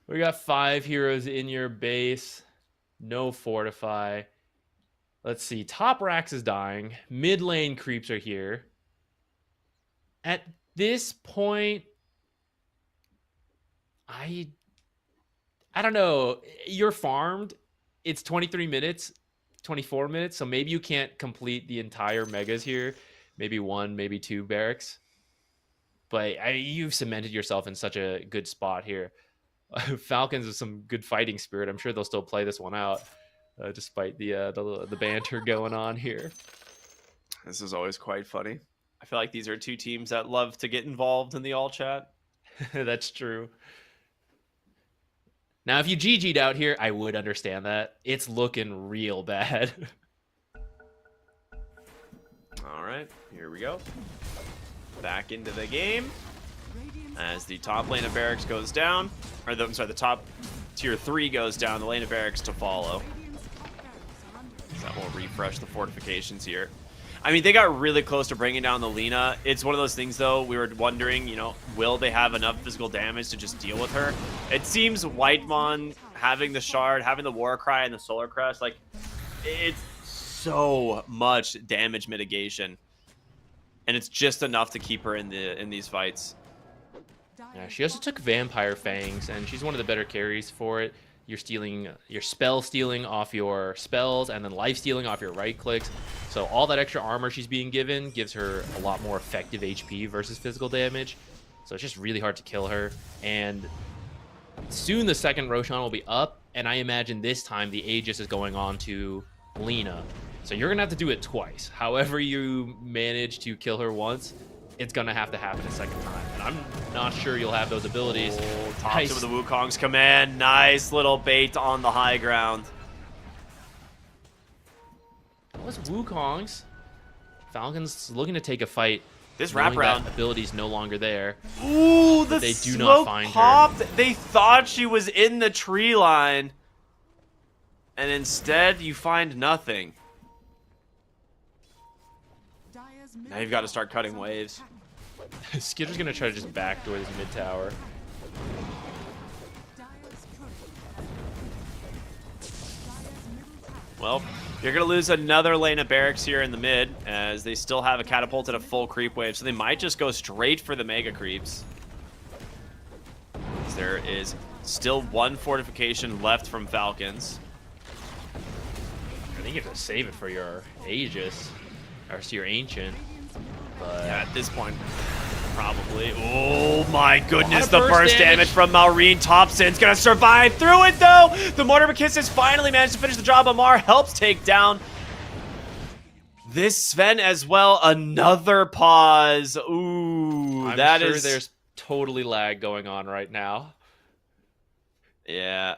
We got 5 heroes in your base. No fortify. Let's see. Top Rax is dying. Mid lane creeps are here. At this point, I don't know. You're farmed. It's 23 minutes, 24 minutes, so maybe you can't complete the entire megas here. Maybe 1, maybe 2 barracks. But you've cemented yourself in such a good spot here. Falcons with some good fighting spirit. I'm sure they'll still play this one out, despite the banter going on here. This is always quite funny. I feel like these are two teams that love to get involved in the all chat. That's true. Now, if you GG'd out here, I would understand that. It's looking real bad. All right, here we go. Back into the game as the top lane of barracks goes down, or the top tier 3 goes down. The lane of barracks to follow. So that will refresh the fortifications here. I mean, they got really close to bringing down the Lina. It's one of those things, though, we were wondering, will they have enough physical damage to just deal with her? It seems Whitemon having the Shard, having the Warcry, and the Solar Crest, like, it's so much damage mitigation. And it's just enough to keep her in these fights. Yeah, she also took Vampire Fangs, and she's one of the better carries for it. You're stealing, your spell stealing off your spells, and then life stealing off your right clicks. So all that extra armor she's being given gives her a lot more effective HP versus physical damage. So it's just really hard to kill her. And soon the second Roshan will be up, and I imagine this time the Aegis is going on to Lina. So you're going to have to do it twice. However you manage to kill her once, it's going to happen a second time. And I'm not sure you'll have those abilities. Oh, Thompson with the Wukong's command. Nice little bait on the high ground. What's Wukong's? Falcons looking to take a fight. This wraparound ability's no longer there. Ooh, the they do smoke not find popped. her. They thought she was in the tree line. And instead, you find nothing. Now you've got to start cutting waves. Skitter's gonna try to just backdoor this mid tower. Well, you're going to lose another lane of barracks here in the mid, as they still have a catapult at a full creep wave, so they might just go straight for the mega creeps. There is still 1 fortification left from Falcons. I think you have to save it for your Aegis, or your Ancient. But yeah, at this point, probably. Oh my goodness, the burst damage from Maureen. Thompson's gonna survive through it though. The Mortar Kiss has finally managed to finish the job. Amar helps take down this Sven as well. Another pause. Ooh, I'm sure there's totally lag going on right now. Yeah.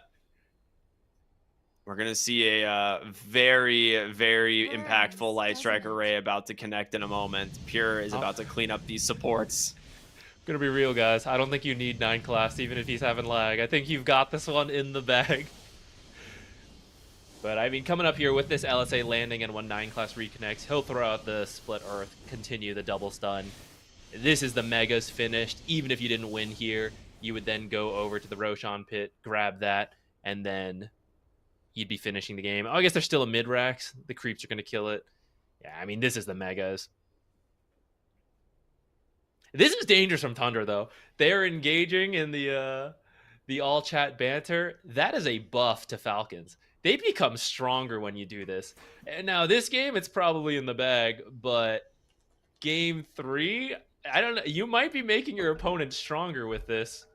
We're going to see a very, very impactful Light Strike array about to connect in a moment. Pure is about to clean up these supports. I'm going to be real, guys. I don't think you need 9 class, even if he's having lag. I think you've got this one in the bag. But, I mean, coming up here with this LSA landing and when 9 class reconnects, he'll throw out the Split Earth, continue the double stun. This is the Megas finished. Even if you didn't win here, you would then go over to the Roshan pit, grab that, and then you'd be finishing the game. Oh, I guess there's still a mid-rax. The creeps are going to kill it. Yeah, I mean, this is the Megas. This is dangerous from Tundra, though. They're engaging in the all-chat banter. That is a buff to Falcons. They become stronger when you do this. And now, this game, it's probably in the bag, but game 3, I don't know. You might be making your opponent stronger with this.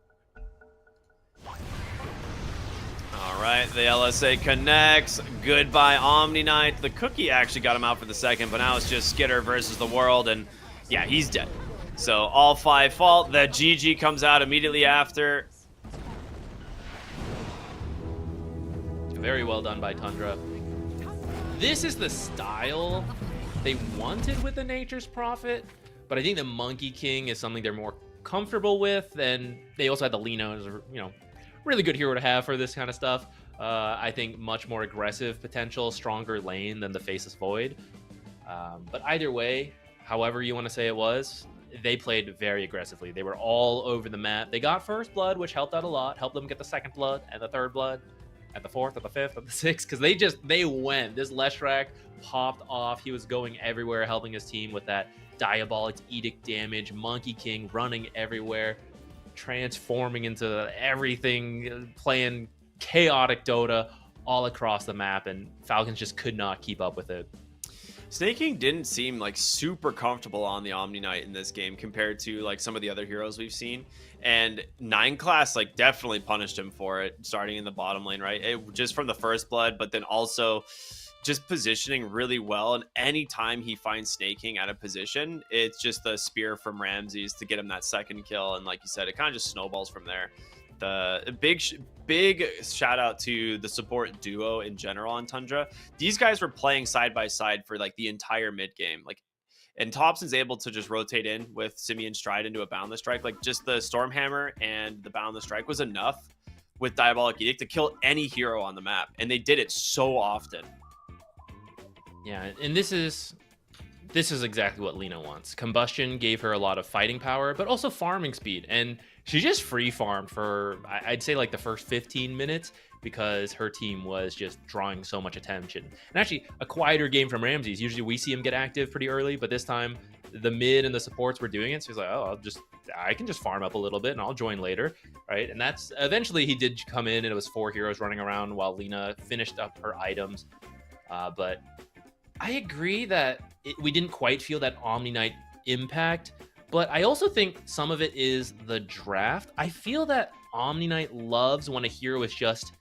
All right, the LSA connects. Goodbye, Omni Knight. The cookie actually got him out for the second, but now it's just Skitter versus the world, and yeah, he's dead. So all 5 fall. The GG comes out immediately after. Very well done by Tundra. This is the style they wanted with the Nature's Prophet, but I think the Monkey King is something they're more comfortable with, and they also had the Lino as a, really good hero to have for this kind of stuff. I think much more aggressive potential, stronger lane than the Faceless Void. But either way, however you want to say it was, they played very aggressively. They were all over the map. They got first blood, which helped out a lot, helped them get the second blood and the third blood, at the fourth, at the fifth, at the sixth, because they went. This Leshrac popped off. He was going everywhere, helping his team with that Diabolic Edict damage. Monkey King running everywhere, transforming into everything, playing chaotic Dota all across the map, and Falcons just could not keep up with it. Snake King didn't seem like super comfortable on the Omni Knight in this game compared to like some of the other heroes we've seen. And 9 class like definitely punished him for it, starting in the bottom lane, right? Just from the first blood, but then also just positioning really well. And anytime he finds Snake King out of position, it's just the spear from Ramses to get him that second kill. And like you said, it kind of just snowballs from there. The big shout out to the support duo in general on Tundra. These guys were playing side by side for like the entire mid game. Like, and Thompson's able to just rotate in with Simeon Stride into a Boundless Strike. Like just the Stormhammer and the Boundless Strike was enough with Diabolic Edict to kill any hero on the map. And they did it so often. Yeah, and this is exactly what Lina wants. Combustion gave her a lot of fighting power, but also farming speed. And she just free farmed for, I'd say, like the first 15 minutes because her team was just drawing so much attention. And actually, a quieter game from Ramses. Usually we see him get active pretty early, but this time the mid and the supports were doing it. So he's like, oh, I can just farm up a little bit and I'll join later, right? And that's, eventually he did come in and it was 4 heroes running around while Lina finished up her items. But I agree that we didn't quite feel that Omni Knight impact, but I also think some of it is the draft. I feel that Omni Knight loves when a hero is just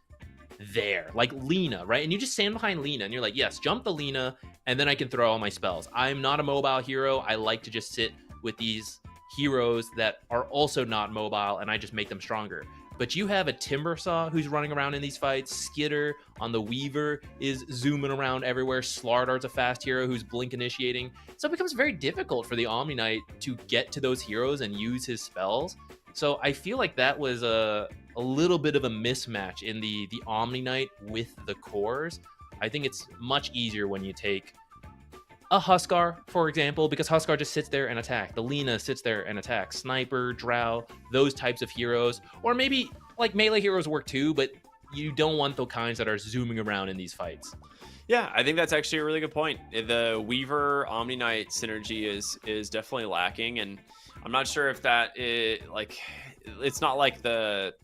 there, like Lina, right? And you just stand behind Lina and you're like, yes, jump the Lina, and then I can throw all my spells. I'm not a mobile hero. I like to just sit with these heroes that are also not mobile, and I just make them stronger. But you have a Timbersaw who's running around in these fights. Skitter on the Weaver is zooming around everywhere. Slardar's a fast hero who's blink initiating. So it becomes very difficult for the Omni Knight to get to those heroes and use his spells. So I feel like that was a little bit of a mismatch in the Omni Knight with the cores. I think it's much easier when you take a Huskar, for example, because Huskar just sits there and attacks. The Lina sits there and attacks. Sniper, Drow, those types of heroes. Or maybe like melee heroes work too, but you don't want the kinds that are zooming around in these fights. Yeah, I think that's actually a really good point. The Weaver Omni Knight synergy is definitely lacking, and I'm not sure if that is like, it's not like the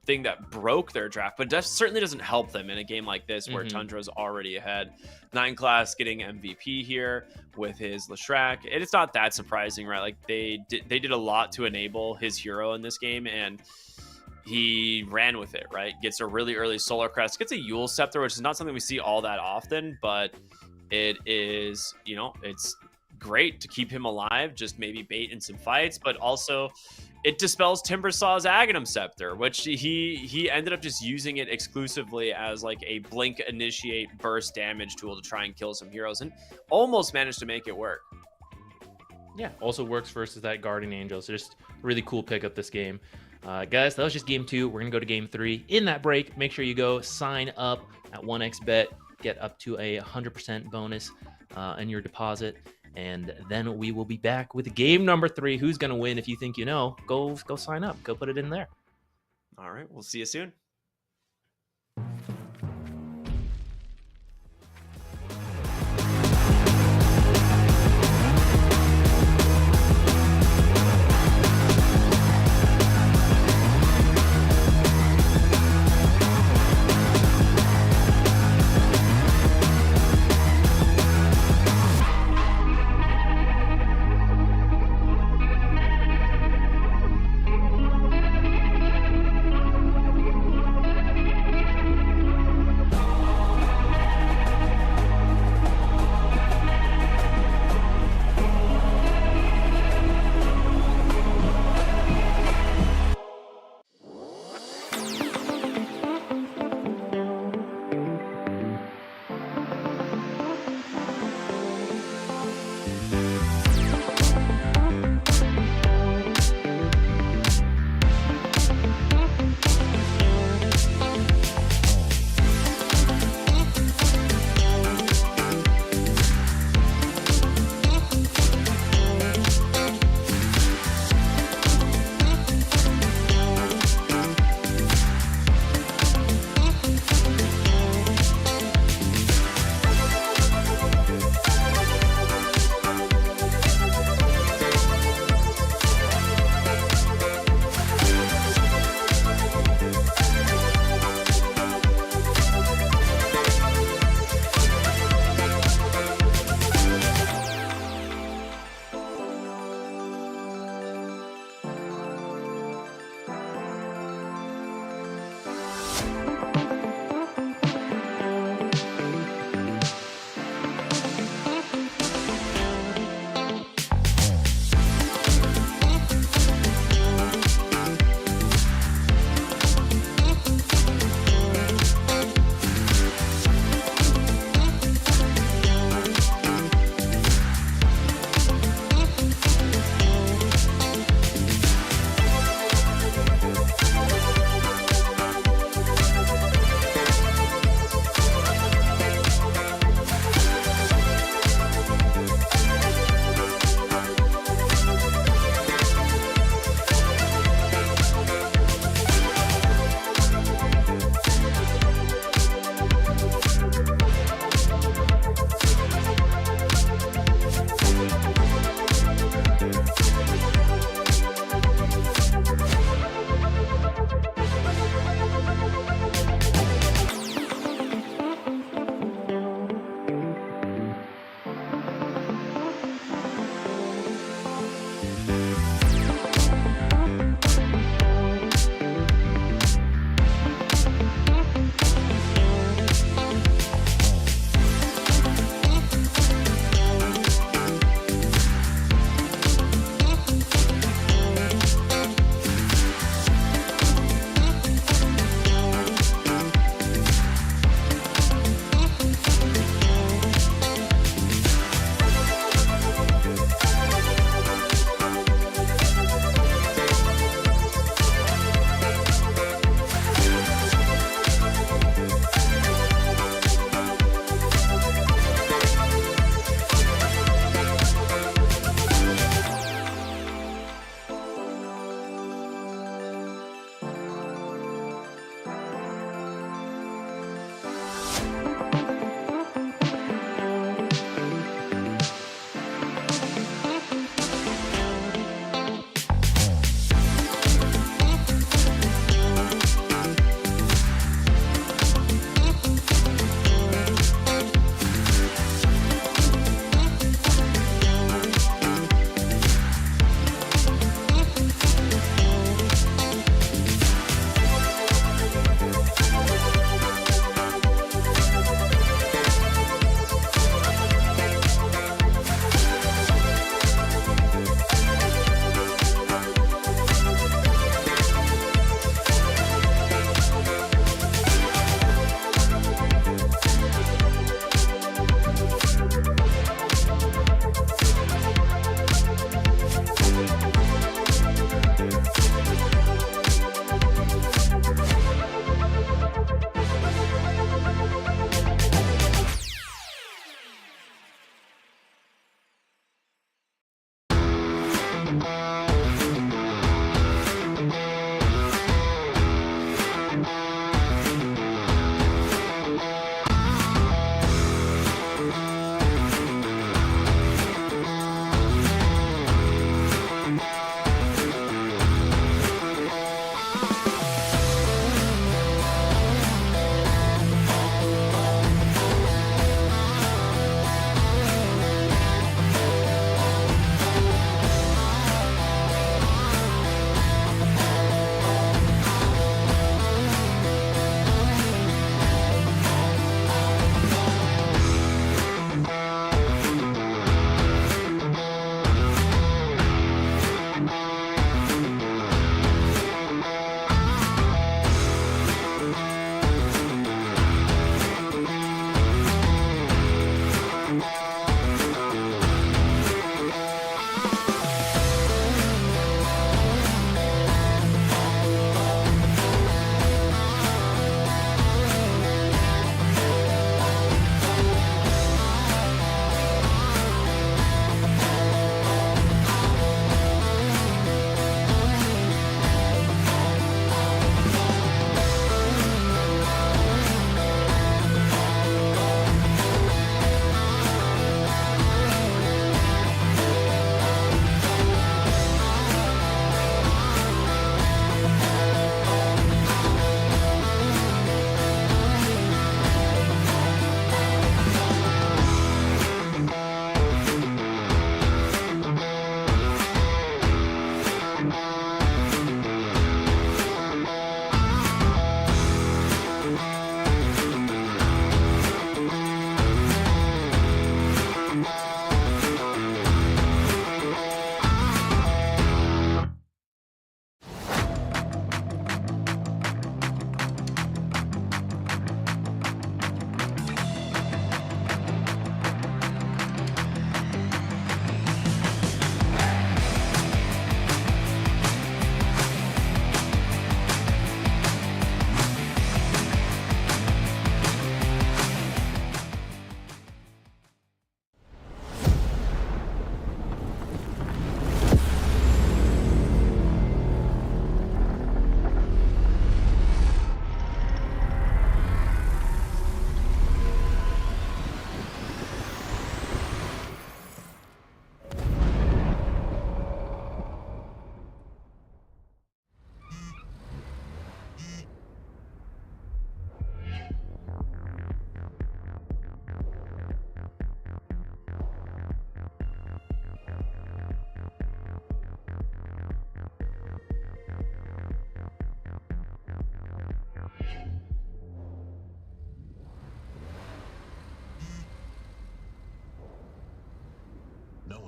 thing that broke their draft, but that certainly doesn't help them in a game like this where Tundra's already ahead. 9 class getting MVP here with his Leshrac. And it's not that surprising, right? Like they did a lot to enable his hero in this game, and he ran with it, right? Gets a really early Solar Crest, gets a Yule Scepter, which is not something we see all that often, but it is, it's great to keep him alive, just maybe bait in some fights, but also it dispels Timbersaw's Aghanim Scepter, which he ended up just using it exclusively as like a blink initiate burst damage tool to try and kill some heroes, and almost managed to make it work. Yeah, also works versus that Guardian Angel. So just really cool pickup this game. Guys, that was just game 2. We're going to go to game 3. In that break, make sure you go sign up at 1xBet. Get up to a 100% bonus in your deposit. And then we will be back with game number 3. Who's going to win? If you think you know, go sign up. Go put it in there. All right, we'll see you soon.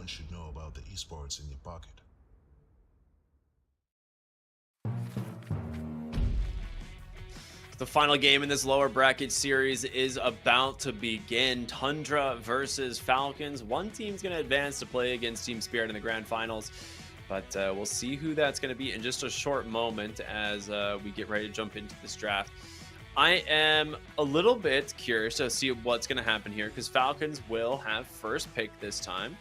everyone should know about the esports in your pocket. The final game in this lower bracket series is about to begin. Tundra versus Falcons. One team's going to advance to play against Team Spirit in the grand finals, but we'll see who that's going to be in just a short moment as we get ready to jump into this draft. I am a little bit curious to see what's going to happen here because Falcons will have first pick this time.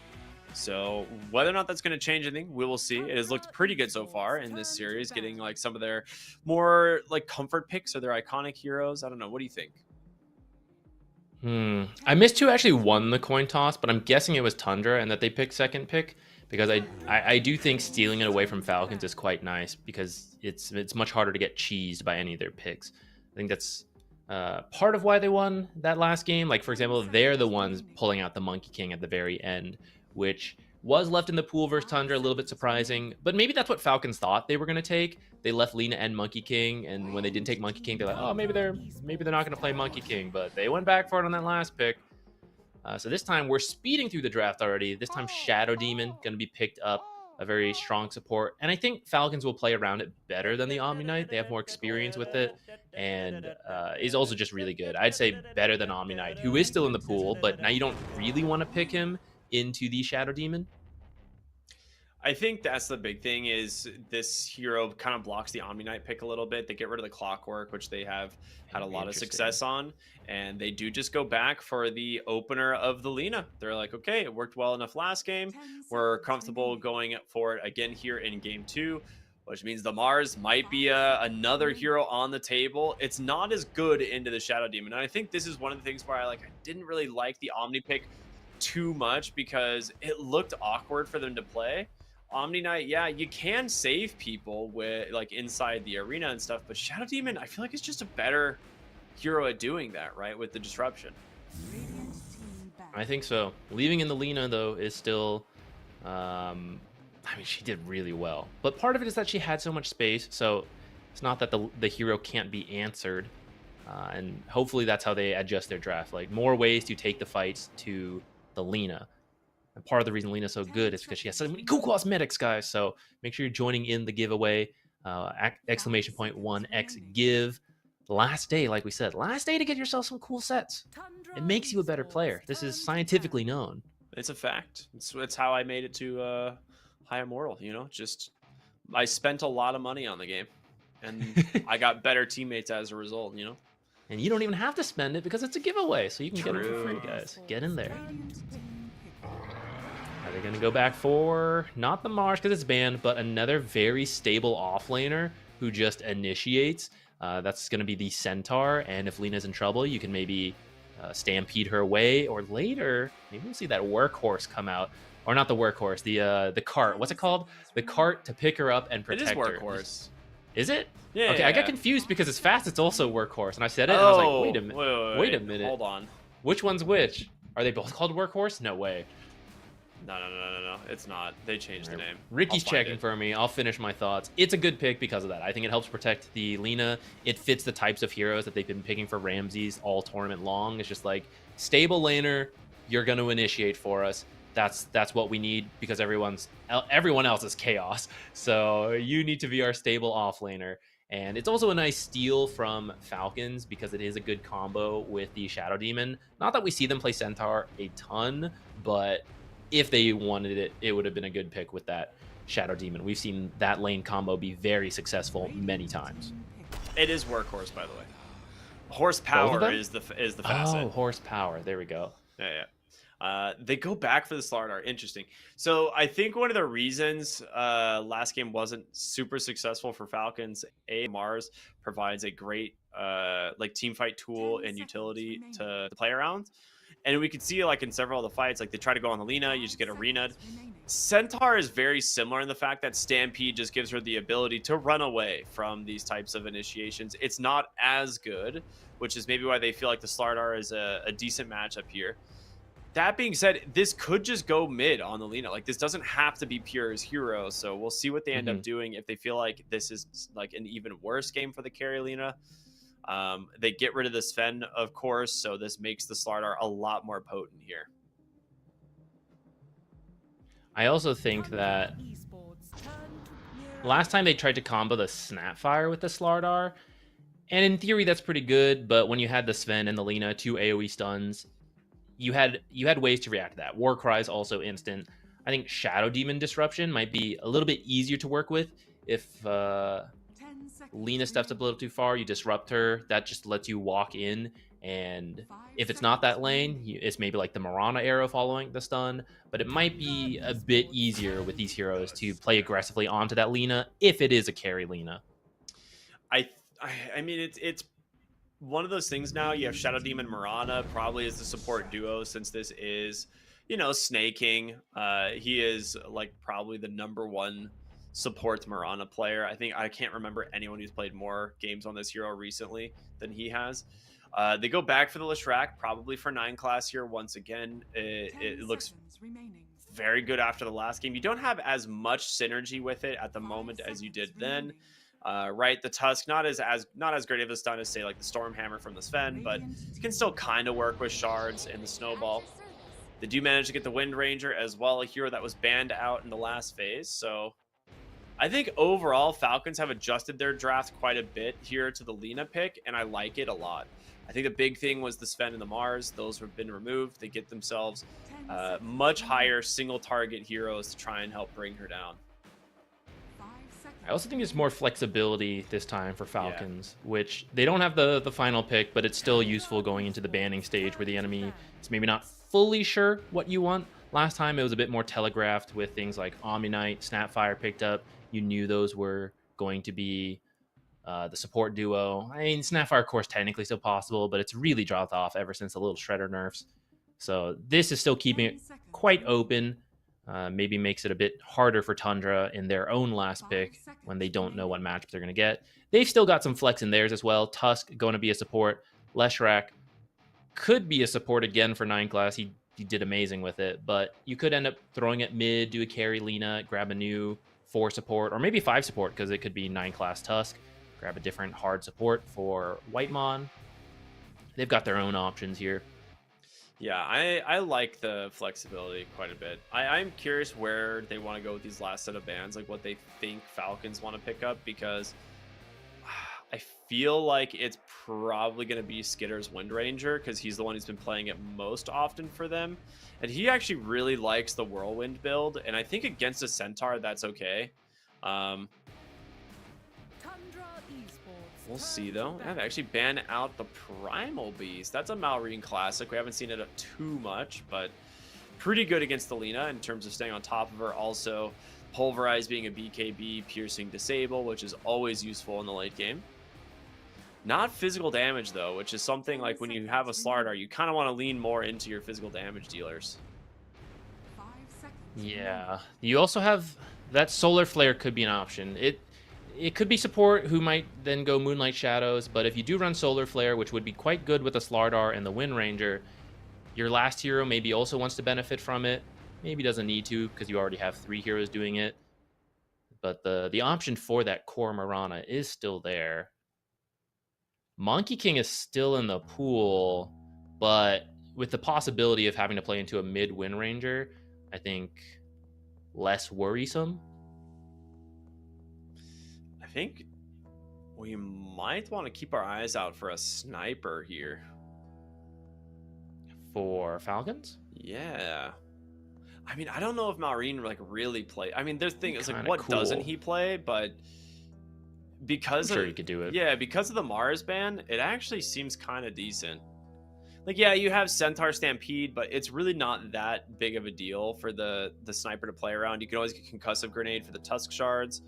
So whether or not that's going to change anything, we will see. It has looked pretty good so far in this series, getting like some of their more like comfort picks or their iconic heroes. I don't know. What do you think? I missed who actually won the coin toss, but I'm guessing it was Tundra and that they picked second pick because I do think stealing it away from Falcons is quite nice because it's much harder to get cheesed by any of their picks. I think that's part of why they won that last game. Like, for example, they're the ones pulling out the Monkey King at the very end, which was left in the pool versus Tundra, a little bit surprising. But maybe that's what Falcons thought they were going to take. They left Lina and Monkey King, and when they didn't take Monkey King, they're like, oh, maybe they're not going to play Monkey King. But they went back for it on that last pick. So this time, we're speeding through the draft already. This time, Shadow Demon going to be picked up, a very strong support. And I think Falcons will play around it better than the Omni Knight. They have more experience with it, and is also just really good. I'd say better than Omni Knight, who is still in the pool, but now you don't really want to pick him into the Shadow Demon. I think that's the big thing is this hero kind of blocks the Omni Knight pick a little bit. They get rid of the Clockwork, which they have had a lot of success on, and they do just go back for the opener of the Lina. They're like, okay, it worked well enough last game. We're comfortable going for it again here in game 2, which means the MOUZ might be another hero on the table. It's not as good into the Shadow Demon, and I think this is one of the things where I didn't really like the Omni pick too much because it looked awkward for them to play. Omni Knight, yeah, you can save people with like inside the arena and stuff, but Shadow Demon, I feel like it's just a better hero at doing that, right? With the disruption. I think so. Leaving in the Lina though is still, I mean, she did really well, but part of it is that she had so much space. So it's not that the hero can't be answered, and hopefully that's how they adjust their draft. Like more ways to take the fights to the Lina. And part of the reason Lina's so good is because she has so many cool cosmetics, guys. So make sure you're joining in the giveaway. Exclamation point 1x give. Last day, like we said, last day to get yourself some cool sets. It makes you a better player. This is scientifically known. It's a fact. It's how I made it to High Immortal, you know? Just, I spent a lot of money on the game. And I got better teammates as a result, you know? And you don't even have to spend it because it's a giveaway. So you can get it for free, guys. Get in there. Are they going to go back for not the MOUZ because it's banned, but another very stable offlaner who just initiates? That's going to be the Centaur, and if Lina's in trouble, you can maybe stampede her away, or later, maybe we'll see that workhorse come out. Or not the workhorse, the cart. What's it called? The cart to pick her up and protect her. It is workhorse. Is it? Yeah. Okay, I got confused because it's fast, it's also workhorse, and I said it, and I was like, wait a minute. Wait a minute. Hold on. Which one's which? Are they both called workhorse? No way. No. It's not. They changed the name. Ricky's checking for me. I'll finish my thoughts. It's a good pick because of that. I think it helps protect the Lina. It fits the types of heroes that they've been picking for Ramses all tournament long. It's just like, stable laner, you're going to initiate for us. That's what we need because everyone else is chaos. So you need to be our stable offlaner. And it's also a nice steal from Falcons because it is a good combo with the Shadow Demon. Not that we see them play Centaur a ton, but if they wanted it, it would have been a good pick with that Shadow Demon. We've seen that lane combo be very successful many times. It is workhorse, by the way. Horsepower is the facet. Oh, horsepower. There we go. Yeah. They go back for the Slardar. Interesting. So I think one of the reasons last game wasn't super successful for Falcons, MOUZ provides a great like team fight tool and utility to play around. And we could see like in several of the fights, like they try to go on the Lina, you just get arena'd. Centaur is very similar in the fact that Stampede just gives her the ability to run away from these types of initiations. It's not as good, which is maybe why they feel like the Slardar is a decent matchup here. That being said, this could just go mid on the Lina. Like this doesn't have to be Pure's hero. So we'll see what they end up doing. If they feel like this is like an even worse game for the carry Lina. They get rid of the Sven, of course, so this makes the Slardar a lot more potent here. I also think that last time they tried to combo the Snapfire with the Slardar, and in theory that's pretty good, but when you had the Sven and the Lina, 2 AoE stuns, you had ways to react to that. Warcry is also instant. I think Shadow Demon Disruption might be a little bit easier to work with. If Lina steps up a little too far, you disrupt her. That just lets you walk in, and if it's not that lane, it's maybe like the Mirana arrow following the stun, but it might be a bit easier with these heroes to play aggressively onto that Lina if it is a carry Lina. I mean, it's one of those things now. You have Shadow Demon Mirana probably as the support duo, since this is, snaking. He is like probably the #1 support Mirana player. I can't remember anyone who's played more games on this hero recently than he has. They go back for the Leshrac, probably for 9 class here once again. It looks very good after the last game. You don't have as much synergy with it at the moment as you did then. Right, the Tusk not as great of a stun as, say, like the Stormhammer from the Sven, but you can still kind of work with shards and the Snowball. They do manage to get the Wind Ranger as well, a hero that was banned out in the last phase. So I think overall Falcons have adjusted their draft quite a bit here to the Lina pick, and I like it a lot. I think the big thing was the Sven and the MOUZ. Those have been removed. They get themselves much higher single target heroes to try and help bring her down. I also think there's more flexibility this time for Falcons, which they don't have the final pick, but it's still useful going into the banning stage where the enemy is maybe not fully sure what you want. Last time it was a bit more telegraphed with things like Omni-Knight, Snapfire picked up. You knew those were going to be the support duo. I mean, Snapfire, of course, technically still possible, but it's really dropped off ever since the little Shredder nerfs. So this is still keeping it quite open. Maybe makes it a bit harder for Tundra in their own last pick when they don't know what matchup they're going to get. They've still got some flex in theirs as well. Tusk going to be a support. Leshrac could be a support again for 9 class. He did amazing with it, but you could end up throwing it mid, do a carry Lina, grab a new 4 support, or maybe 5 support, because it could be 9 class Tusk. Grab a different hard support for Whitemon. They've got their own options here. Yeah, I like the flexibility quite a bit. I'm curious where they want to go with these last set of bans, like what they think Falcons want to pick up, because I feel like it's probably going to be Skitter's Wind Ranger, because he's the one who's been playing it most often for them. And he actually really likes the Whirlwind build, and I think against a Centaur, that's okay. We'll see, though. Yeah, they actually ban out the Primal Beast. That's a Malrine classic. We haven't seen it too much, but pretty good against the Lina in terms of staying on top of her. Also, Pulverize being a BKB, Piercing Disable, which is always useful in the late game. Not physical damage, though, which is something like when you have a Slardar, you kind of want to lean more into your physical damage dealers. Yeah. You also have that Solar Flare could be an option. It could be support who might then go Moonlight Shadows, but if you do run Solar Flare, which would be quite good with the Slardar and the Wind Ranger, your last hero maybe also wants to benefit from it. Maybe doesn't need to because you already have 3 heroes doing it. But the option for that core Mirana is still there. Monkey King is still in the pool, but with the possibility of having to play into a mid Wind Ranger, I think less worrisome. I think we might want to keep our eyes out for a sniper here. For Falcons? Yeah. I mean, I don't know if Malrine like really play. I mean, there's thing is like, what cool. doesn't he play? But because I'm sure he could do it. Yeah, because of the Mars ban, it actually seems kind of decent. Like, yeah, you have Centaur Stampede, but it's really not that big of a deal for the sniper to play around. You can always get Concussive Grenade for the Tusk Shards.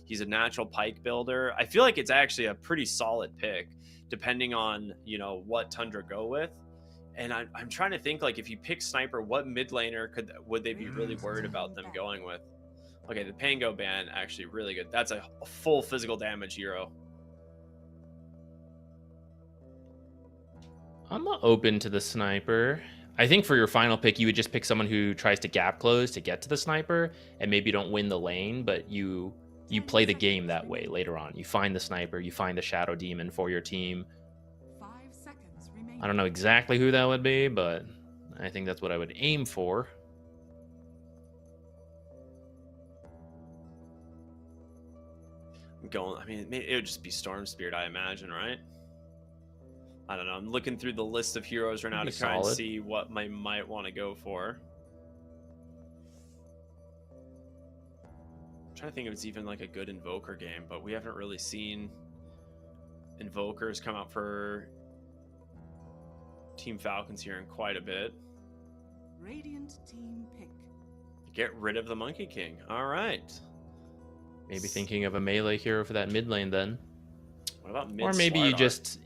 He's a natural pike builder. I feel like it's actually a pretty solid pick, depending on, what Tundra go with. And I'm trying to think, like, if you pick sniper, what mid laner would they be really worried about them going with? Okay, the Pango ban, actually really good. That's a full physical damage hero. I'm not open to the sniper. I think for your final pick, you would just pick someone who tries to gap close to get to the sniper, and maybe don't win the lane, but you play the game that way later on. You find the sniper, you find the Shadow Demon for your team. 5 seconds remaining. I don't know exactly who that would be, but I think that's what I would aim for. going. I mean, it would just be Storm Spirit, I imagine, right? I don't know. I'm looking through the list of heroes right now to try and see what I might want to go for. I'm trying to think if it's even like a good Invoker game, but we haven't really seen Invokers come out for Team Falcons here in quite a bit. Radiant team pick. Get rid of the Monkey King. All right. Maybe thinking of a melee hero for that mid lane then. What about mid? Or maybe you just,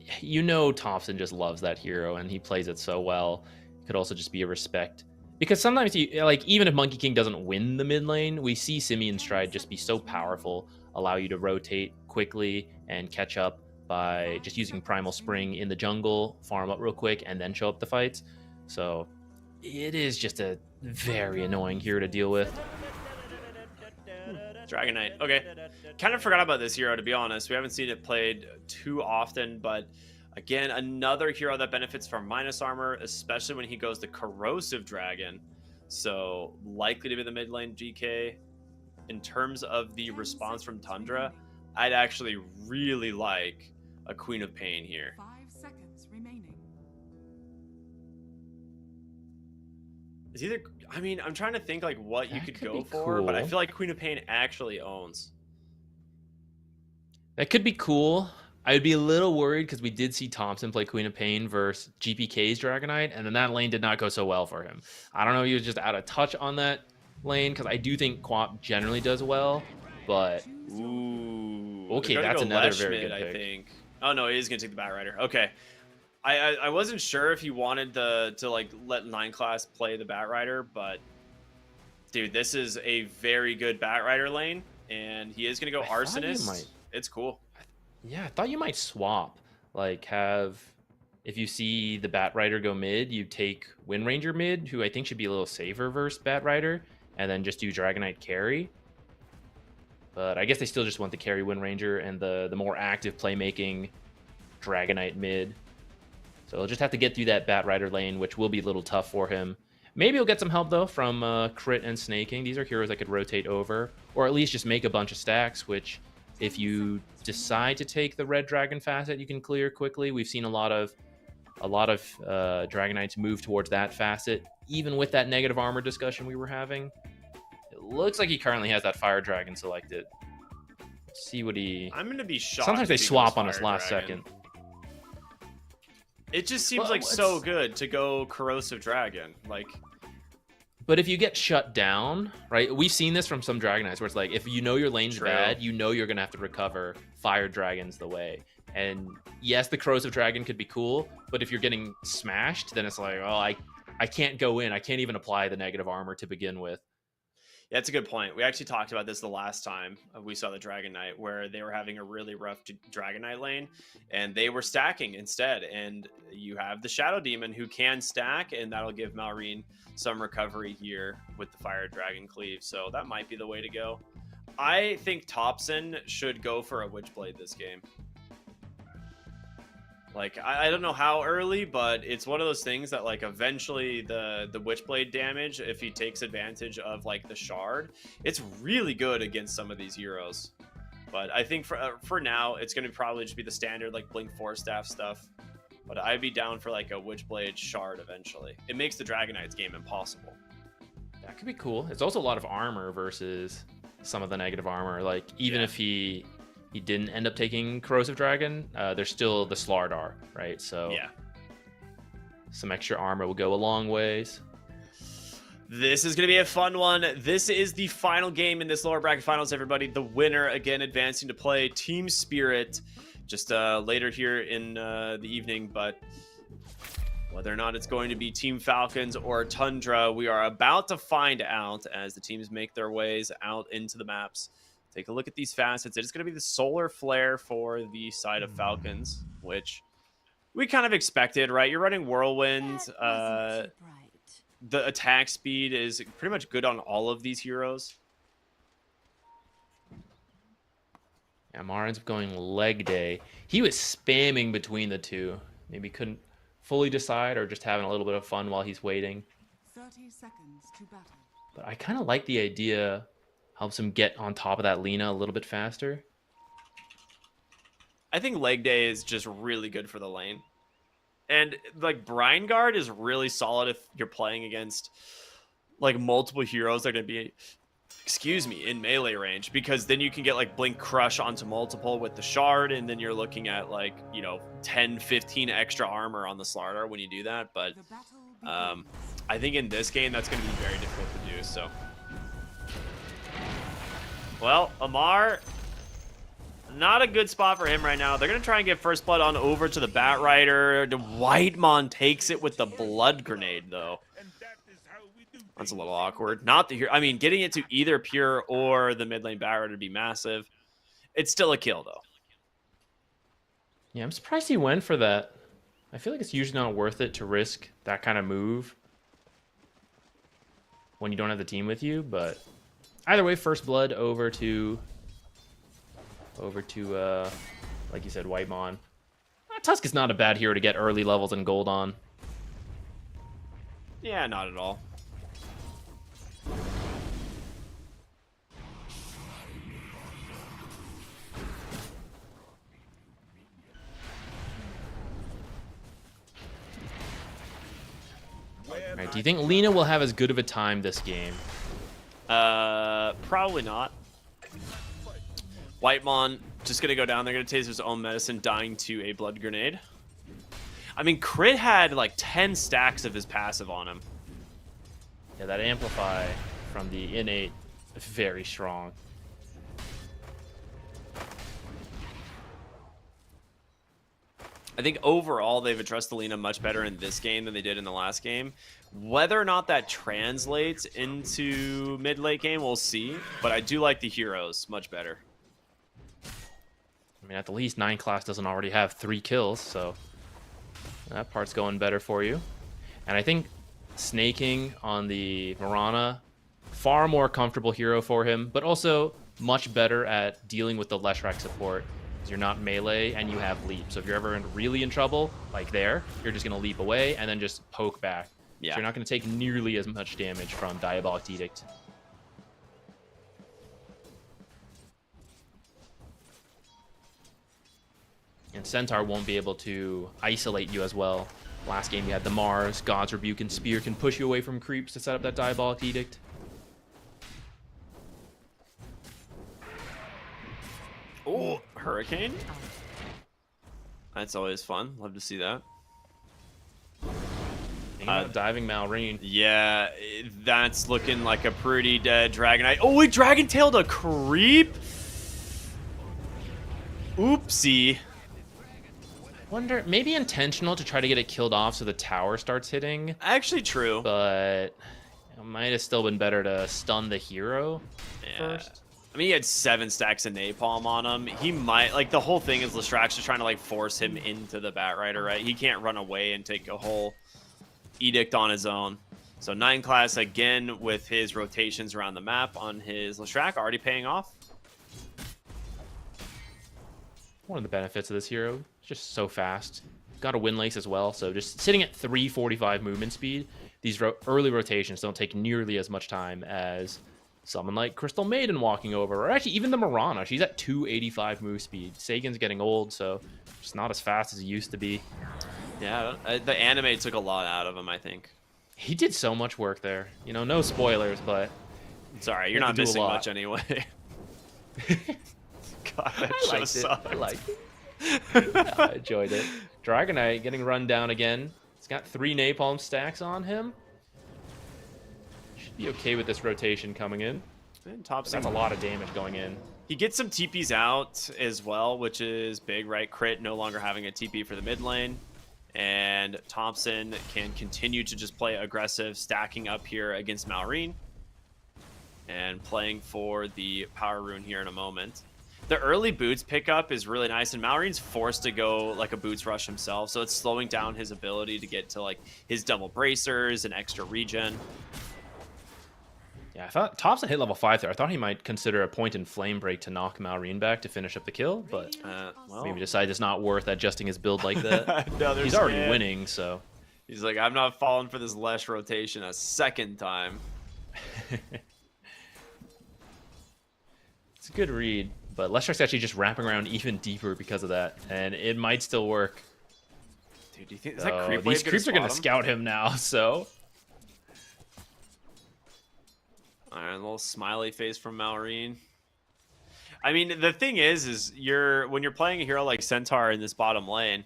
Thompson just loves that hero and he plays it so well. It could also just be a respect. Because sometimes even if Monkey King doesn't win the mid lane, we see Simeon Stride just be so powerful, allow you to rotate quickly and catch up by just using Primal Spring in the jungle, farm up real quick, and then show up the fights. So it is just a very annoying hero to deal with. Dragon Knight. Okay. Kind of forgot about this hero, to be honest. We haven't seen it played too often, but again, another hero that benefits from minus armor, especially when he goes to Corrosive Dragon. So likely to be the mid lane GK. In terms of the response from Tundra, I'd actually really like a Queen of Pain here. 5 seconds remaining. It's either, I mean, I'm trying to think like what you could go for, cool. but I feel like Queen of Pain actually owns. That could be cool. I would be a little worried because we did see Thompson play Queen of Pain versus GPK's Dragonite, and then that lane did not go so well for him. I don't know if he was just out of touch on that lane, because I do think Quap generally does well, but... Ooh. Okay, that's another very good mid, pick. I think. Oh, no, he is going to take the Batrider. Okay. I wasn't sure if he wanted to like let 9 class play the Batrider, but dude, this is a very good Batrider lane, and he is going to go Arsonist. It's cool. Yeah, I thought you might swap. Like, if you see the Batrider go mid, you take Wind Ranger mid, who I think should be a little safer versus Batrider, and then just do Dragonite carry. But I guess they still just want the carry Wind Ranger and the more active playmaking Dragonite mid. So he'll just have to get through that Batrider lane, which will be a little tough for him. Maybe he'll get some help, though, from Crit and Snaking. These are heroes that could rotate over, or at least just make a bunch of stacks, which, if you decide to take the Red Dragon facet, you can clear quickly. We've seen a lot of Dragonites move towards that facet, even with that negative armor discussion we were having. It looks like he currently has that Fire Dragon selected. Let's see what he... I'm going to be shocked. Sometimes they swap on us last second. It just seems like so good to go Corrosive Dragon. Like, but if you get shut down, right? We've seen this from some Dragonites where it's like, if you know your lane's bad, you know you're going to have to recover. Fire Dragon's the way. And yes, the Corrosive Dragon could be cool, but if you're getting smashed, then it's like, oh, I can't go in. I can't even apply the negative armor to begin with. Yeah, that's a good point. We actually talked about this the last time we saw the Dragon Knight, where they were having a really rough Dragon Knight lane, and they were stacking instead. And you have the Shadow Demon who can stack, and that'll give Malrine some recovery here with the Fire Dragon Cleave. So that might be the way to go. I think Thompson should go for a Witchblade this game. Like, I don't know how early, but it's one of those things that, like, eventually the Witchblade damage, if he takes advantage of, like, the Shard, it's really good against some of these heroes. But I think for now, it's going to probably just be the standard, like, Blink Force Staff stuff. But I'd be down for, like, a Witchblade Shard eventually. It makes the Dragonites game impossible. That could be cool. It's also a lot of armor versus some of the negative armor. Like, even if he didn't end up taking Corrosive Dragon, there's still the Slardar, right? So yeah, some extra armor will go a long ways. This is going to be a fun one. This is the final game in this lower bracket finals, everybody. The winner, again, advancing to play Team Spirit just later here in the evening. But whether or not it's going to be Team Falcons or Tundra, we are about to find out as the teams make their ways out into the maps. Take a look at these facets. It is going to be the Solar Flare for the side of Falcons, which we kind of expected, right? You're running Whirlwind. The attack speed is pretty much good on all of these heroes. Yeah, Mar ends up going Leg Day. He was spamming between the two. Maybe couldn't fully decide or just having a little bit of fun while he's waiting. 30 seconds to battle. But I kind of like the idea. Helps him get on top of that Lina a little bit faster. I think leg day is just really good for the lane. And like Brine Guard is really solid if you're playing against like multiple heroes that are going to be, excuse me, in melee range, because then you can get like Blink Crush onto multiple with the shard, and then you're looking at like, you know, 10, 15 extra armor on the starter when you do that. But The battle begins. I think in this game that's going to be very difficult to do. So, well, Amar, not a good spot for him right now. They're going to try and get first blood on over to the Bat Rider. The Whitemon takes it with the blood grenade, though. That's a little awkward. Not the hero. I mean, getting it to either Pure or the mid lane Bat Rider would be massive. It's still a kill, though. Yeah, I'm surprised he went for that. I feel like it's usually not worth it to risk that kind of move when you don't have the team with you, but either way, first blood over to like you said, Whitemon. Tusk is not a bad hero to get early levels and gold on. Yeah, not at all. All right, do you think Lina will have as good of a time this game? Probably not. Whitemon just gonna go down. They're gonna taste his own medicine, dying to a blood grenade. I mean, Crit had like 10 stacks of his passive on him. Yeah, that amplify from the innate is very strong. I think overall they've addressed the Lina much better in this game than they did in the last game. Whether or not that translates into mid-late game, we'll see. But I do like the heroes much better. I mean, at the least, 9 class doesn't already have 3 kills, so that part's going better for you. And I think snaking on the Mirana, far more comfortable hero for him, but also much better at dealing with the Leshrac support. You're not melee and you have leap. So if you're ever really in trouble, like there, you're just going to leap away and then just poke back. Yeah. So you're not going to take nearly as much damage from Diabolic Edict. And Centaur won't be able to isolate you as well. Last game you had the MOUZ, God's Rebuke, and Spear can push you away from creeps to set up that Diabolic Edict. Oh, Hurricane. That's always fun. Love to see that. Diving Malrine. Yeah, that's looking like a pretty dead Dragonite. Oh, wait, Dragon Tailed a creep? Oopsie. Wonder, maybe intentional to try to get it killed off so the tower starts hitting. Actually true. But it might have still been better to stun the hero first. I mean, he had 7 stacks of napalm on him. He might, like, the whole thing is Lestrac's just trying to, like, force him into the Bat Rider, right? He can't run away and take a whole edict on his own. So 9 class, again, with his rotations around the map on his Lestrac, already paying off. One of the benefits of this hero, just so fast. Got a Windlace as well, so just sitting at 345 movement speed, these early rotations don't take nearly as much time as someone like Crystal Maiden walking over, or actually even the Mirana. She's at 285 move speed. Sagan's getting old, so just not as fast as he used to be. Yeah, the anime took a lot out of him, I think. He did so much work there. You know, no spoilers, but... Sorry, you're not missing much anyway. God, that show sucked. I liked it. I enjoyed it. Dragonite getting run down again. He's got 3 napalm stacks on him. Should be okay with this rotation coming in. Top That's a lot of damage going in. He gets some TPs out as well, which is big, right? Crit no longer having a TP for the mid lane. And Thompson can continue to just play aggressive, stacking up here against Malrine. And playing for the Power Rune here in a moment. The early boots pickup is really nice, and Malrine's forced to go like a boots rush himself, so it's slowing down his ability to get to like his double bracers and extra regen. Yeah, I thought Thompson hit level 5 there. I thought he might consider a point in Flame Break to knock Malrine back to finish up the kill, but well, maybe decide it's not worth adjusting his build like that. No, he's already winning, so... He's like, I'm not falling for this Lesh rotation a second time. It's a good read. But Leshrakt's actually just wrapping around even deeper because of that, and it might still work. Dude, do you think is that creep these wave gonna creeps are going to spot him? scout him now, so... All right, a little smiley face from Malrine. I mean, the thing is when you're playing a hero like Centaur in this bottom lane,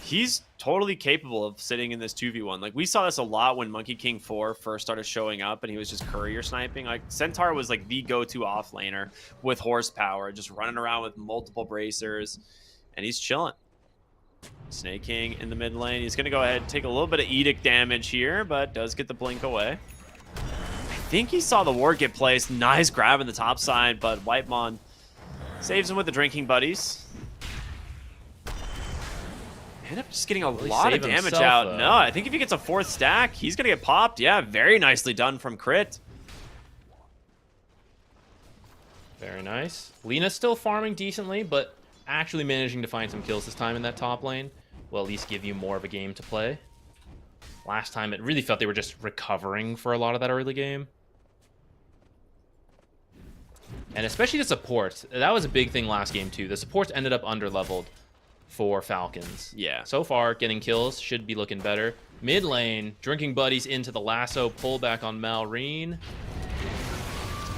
he's totally capable of sitting in this 2v1. Like, we saw this a lot when Monkey King 4 first started showing up and he was just courier sniping. Like, Centaur was like the go-to off laner with horsepower, just running around with multiple bracers, and he's chilling. Snake King in the mid lane. He's going to go ahead and take a little bit of Edict damage here, but does get the blink away. I think he saw the ward get placed. Nice grab in the top side, but Whitemon saves him with the drinking buddies. End up just getting a lot of damage himself, out. though. No, I think if he gets a 4th stack, he's going to get popped. Yeah, very nicely done from Crit. Very nice. Lina's still farming decently, but actually managing to find some kills this time in that top lane will at least give you more of a game to play. Last time, it really felt they were just recovering for a lot of that early game. And especially the supports. That was a big thing last game, too. The supports ended up under-leveled for Falcons. Yeah. So far, getting kills should be looking better. Mid lane, drinking buddies into the lasso, pullback on Malrine.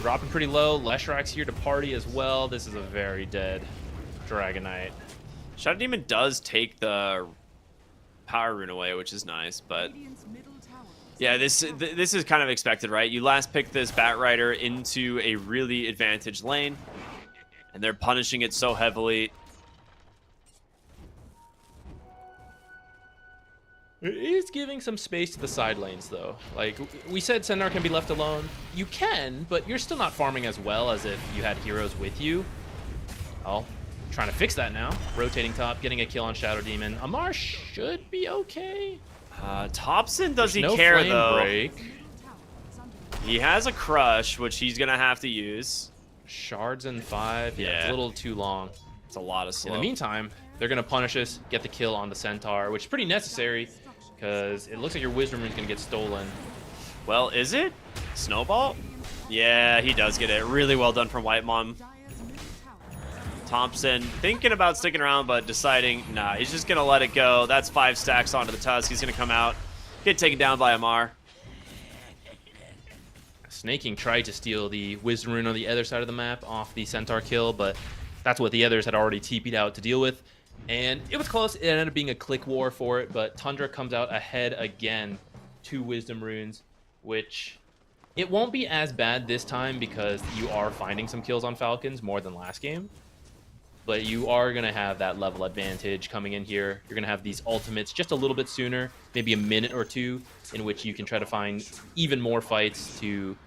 Dropping pretty low. Leshrakt's here to party as well. This is a very dead Dragonite. Shadow Demon does take the power rune away, which is nice, but Radiant's middle tower is yeah, this is kind of expected, right? You last pick this Bat Rider into a really advantaged lane, and they're punishing it so heavily. It is giving some space to the side lanes, though. Like, we said Centaur can be left alone. You can, but you're still not farming as well as if you had heroes with you. Oh, trying to fix that now. Rotating top, getting a kill on Shadow Demon. Amar should be okay. Thompson, does he No care, flame though? break. tower is under He has a crush, which he's going to have to use. Shards in 5. Yeah, it's Yeah. a little too long. It's a lot of In slow. the meantime, they're going to punish us, get the kill on the Centaur, which is pretty necessary because it looks like your Wisdom Rune's going to get stolen. Well, is it? Snowball? Yeah, he does get it. Really well done from Whitemon. Dire's middle tower is under Thompson thinking about sticking around, but deciding, nah, he's just going to let it go. That's 5 stacks onto the Tusk. He's going to come out, get taken down by Amar. Snaking tried to steal the Wisdom Rune on the other side of the map off the Centaur kill, but that's what the others had already TP'd out to deal with. And it was close. It ended up being a click war for it, but Tundra comes out ahead again. 2 Wisdom Runes, which it won't be as bad this time because you are finding some kills on Falcons more than last game. But you are going to have that level advantage coming in here. You're going to have these ultimates just a little bit sooner, maybe a minute or two, in which you can try to find even more fights to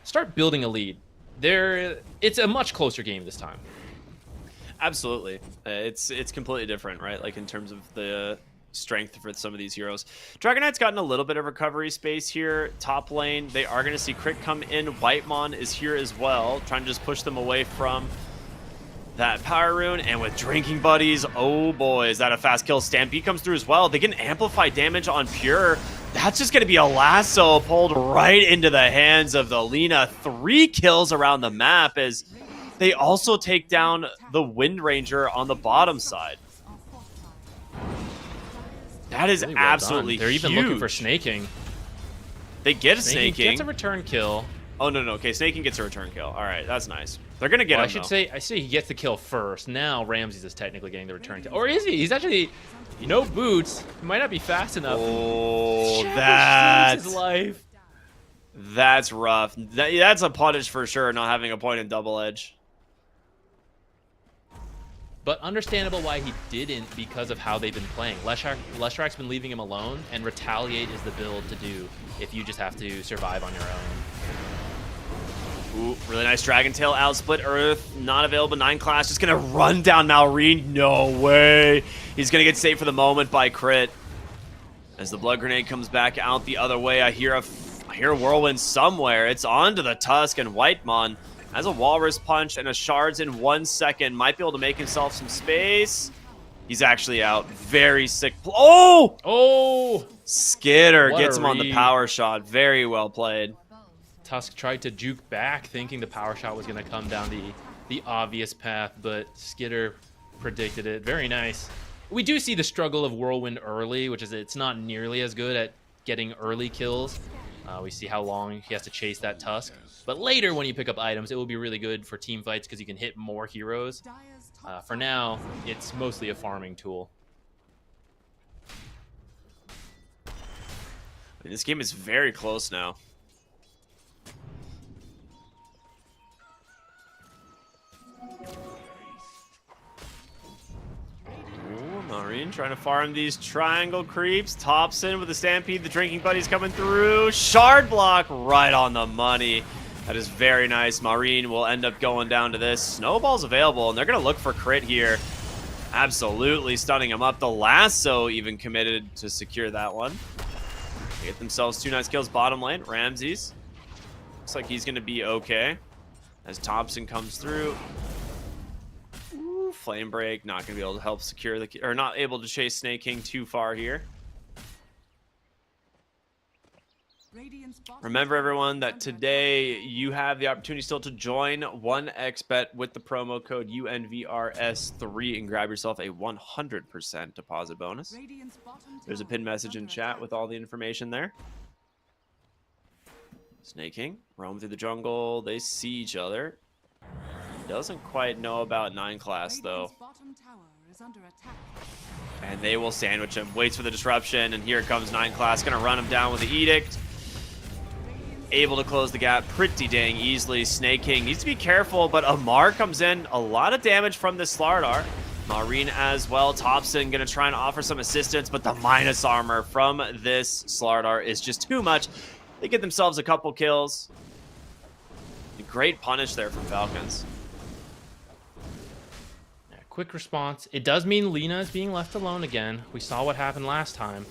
start building a lead. It's a much closer game this time. Absolutely. It's completely different, right? Like, in terms of the strength for some of these heroes. Dragonite's gotten a little bit of recovery space here. Top lane, they are going to see Crit come in. Whitemon is here as well, trying to just push them away from that power rune. And with drinking buddies, oh boy, is that a fast kill. Stampede comes through as well. They can amplify damage on Pure. That's just going to be a lasso pulled right into the hands of the Lina. 3 kills around the map as they also take down the Wind Ranger on the bottom side. That is Really well absolutely done. They're even huge. looking for Snaking. They get a Snaking Snaking. gets a return kill. Oh, no. Okay, Snaking gets a return kill. All right, that's nice. They're going to get Well, him, I should though. say, he gets the kill first. Now Ramses is technically getting the return kill. Or is he? He's actually, no boots. He might not be fast enough. Oh, Shaq saves his life. that's rough. That's a punish for sure, not having a point in double edge. But understandable why he didn't because of how they've been playing. Leshrakt's been leaving him alone, and Retaliate is the build to do if you just have to survive on your own. Ooh, really nice Dragon Tail out. Split Earth, not available. 9 class, just going to run down Malrine. No way. He's going to get saved for the moment by Crit. As the Blood Grenade comes back out the other way, I hear a Whirlwind somewhere. It's onto the Tusk, and Whitemon has a Walrus Punch and a Shards in 1 second. Might be able to make himself some space. He's actually out. Very sick. Oh! Oh! Skitter What gets a him on the read. power shot. Very well played. Tusk tried to juke back, thinking the power shot was going to come down the the obvious path, but Skitter predicted it. Very nice. We do see the struggle of Whirlwind early, which is it's not nearly as good at getting early kills. We see how long he has to chase that Tusk. But later, when you pick up items, it will be really good for team fights because you can hit more heroes. For now, it's mostly a farming tool. This game is very close now. Marine trying to farm these triangle creeps. Thompson with the Stampede. The Drinking Buddies coming through. Shard block right on the money. That is very nice. Marine will end up going down to this. Snowball's available, and they're going to look for crit here. Absolutely stunning him up. The lasso even committed to secure that one. They get themselves 2 nice kills bottom lane. Ramses. Looks like he's going to be okay. As Thompson comes through. Ooh, flame break. Not going to be able to help secure the... Or not able to chase Snake King too far here. Remember, everyone, that today you have the opportunity still to join 1xBet with the promo code UNVRS3 and grab yourself a 100% deposit bonus. There's a pinned message in chat with all the information there. Snake King, roam through the jungle. They see each other. Doesn't quite know about 9 class, though. And they will sandwich him. Waits for the disruption, and here comes 9 class. Gonna run him down with the Edict. Able to close the gap pretty dang easily. Snake King needs to be careful, but Amar comes in. A lot of damage from this Slardar. Marine as well. Thompson gonna try and offer some assistance, but the minus armor from this Slardar is just too much. They get themselves a couple kills. Great punish there from Falcons. Yeah, quick response. It does mean Lina is being left alone again. We saw what happened last time.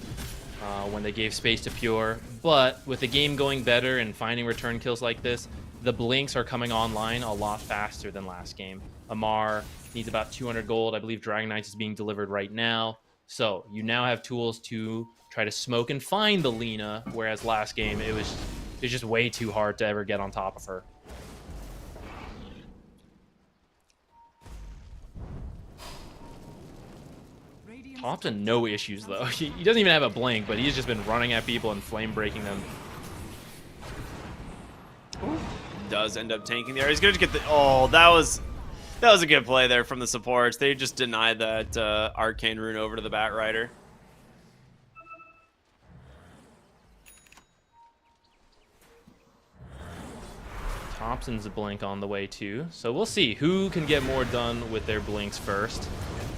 When they gave space to Pure, but with the game going better and finding return kills like this, the blinks are coming online a lot faster than last game. Amar needs about 200 gold. I believe Dragon Knights is being delivered right now. So you now have tools to try to smoke and find the Lina, whereas last game it was just way too hard to ever get on top of her. Thompson, no issues though. He doesn't even have a blink, but he's just been running at people and flame breaking them. Does end up tanking there. He's gonna get the... Oh, that was a good play there from the supports. They just denied that arcane rune over to the Bat Rider. Thompson's a blink on the way too, so we'll see who can get more done with their blinks first.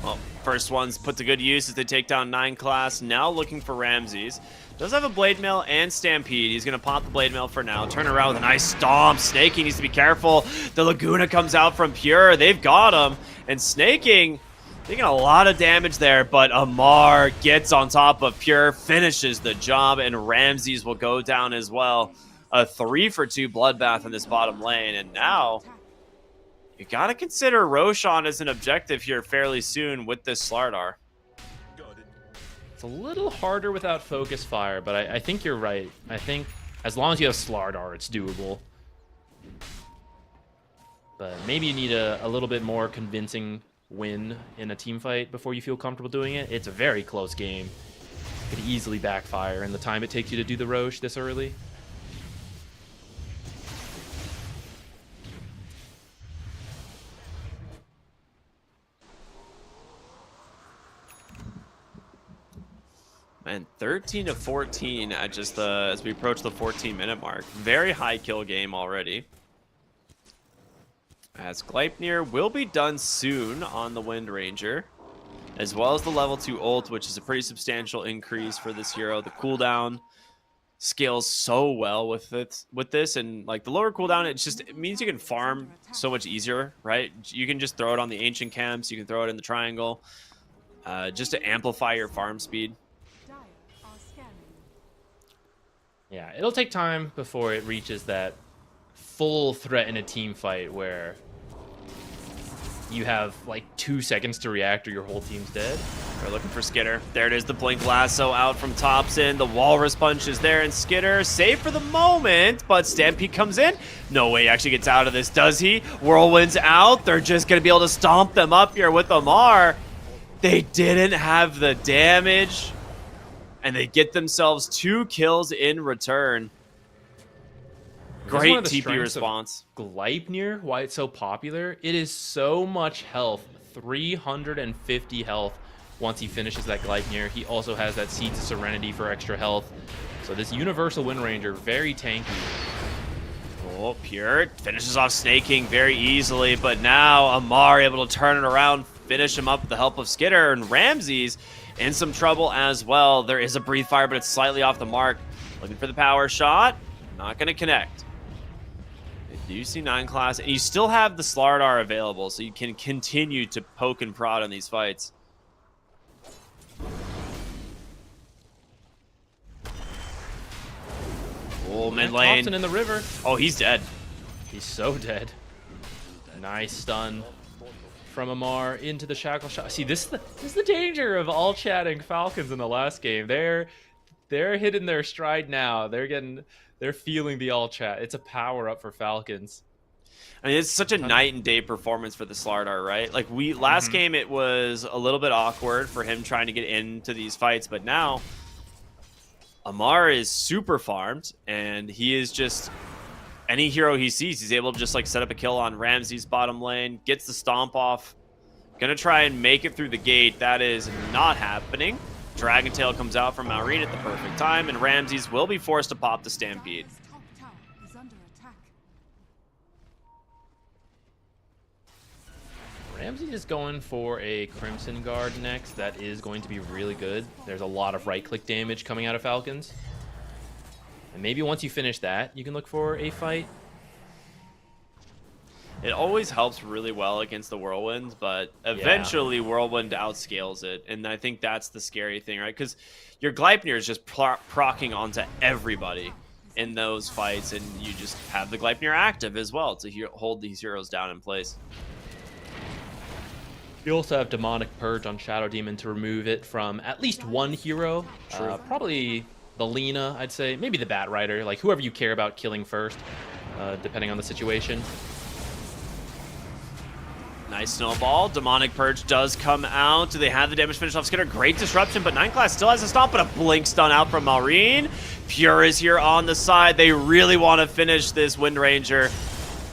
Well, first one's put to good use as they take down 9 class. Now looking for Ramses. Does have a Blade Mail and Stampede. He's going to pop the Blade Mail for now. Turn around with a nice stomp. Snaking needs to be careful. The Laguna comes out from Pure. They've got him. And Snaking taking a lot of damage there, but Amar gets on top of Pure, finishes the job, and Ramses will go down as well. A 3-for-2 bloodbath in this bottom lane, and now... You gotta consider Roshan as an objective here fairly soon with this Slardar. It's a little harder without focus fire, but I think you're right. I think as long as you have Slardar, it's doable. But maybe you need a little bit more convincing win in a team fight before you feel comfortable doing it. It's a very close game. It could easily backfire in the time it takes you to do the Roche this early. And 13 to 14 at just the as we approach the 14-minute mark. Very high kill game already. As Gleipnir will be done soon on the Wind Ranger, as well as the level 2 ult, which is a pretty substantial increase for this hero. The cooldown scales so well with this, and like the lower cooldown, it means you can farm so much easier, right? You can just throw it on the ancient camps, you can throw it in the triangle, just to amplify your farm speed. Yeah, it'll take time before it reaches that full threat in a team fight where you have like 2 seconds to react or your whole team's dead. They're looking for Skitter. There it is, the Blink Lasso out from Thompson. The Walrus Punch is there, and Skitter safe for the moment, but Stampede comes in. No way he actually gets out of this, does he? Whirlwind's out. They're just going to be able to stomp them up here with Amar. They didn't have the damage, and they get themselves 2 kills in return. Great TP response. Gleipnir, why it's so popular, it is so much health, 350 health once he finishes that Gleipnir. He also has that Seeds of Serenity for extra health. So this Universal Wind Ranger, very tanky. Oh, Pure finishes off Snaking very easily, but now Amar able to turn it around, finish him up with the help of Skitter, and Ramses in some trouble as well. There is a Breathe Fire, but it's slightly off the mark. Looking for the power shot, not going to connect. You see 9 class, and you still have the Slardar available, so you can continue to poke and prod on these fights. Oh, mid lane. Thompson in the river. Oh, he's dead. He's so dead. Nice stun from Amar into the shackle shot. See, this is the danger of all chatting Falcons in the last game. They're hitting their stride now. They're feeling the all chat. It's a power up for Falcons. I mean, it's such a night and day performance for the Slardar, right? Like last game, it was a little bit awkward for him trying to get into these fights, but now Amar is super farmed, and he is just any hero he sees, he's able to just like set up a kill on Ramses bottom lane, gets the stomp off, gonna try and make it through the gate. That is not happening. Dragon Tail comes out from Maureen at the perfect time, and Ramses will be forced to pop the Stampede. Top tower is under attack. Ramsey is going for a Crimson Guard next. That is going to be really good. There's a lot of right-click damage coming out of Falcons. And maybe once you finish that, you can look for a fight. It always helps really well against the Whirlwind, but eventually Whirlwind outscales it, and I think that's the scary thing, right? Because your Gleipnir is just procking onto everybody in those fights, and you just have the Gleipnir active as well to hold these heroes down in place. You also have Demonic Purge on Shadow Demon to remove it from at least one hero. Probably the Lina, I'd say. Maybe the Bat Rider, like whoever you care about killing first, depending on the situation. Nice snowball. Demonic Purge does come out. Do they have the damage finish off Skitter? Great disruption, but 9 class still has a stomp, but a blink stun out from Maureen. Pure is here on the side. They really want to finish this Wind Ranger,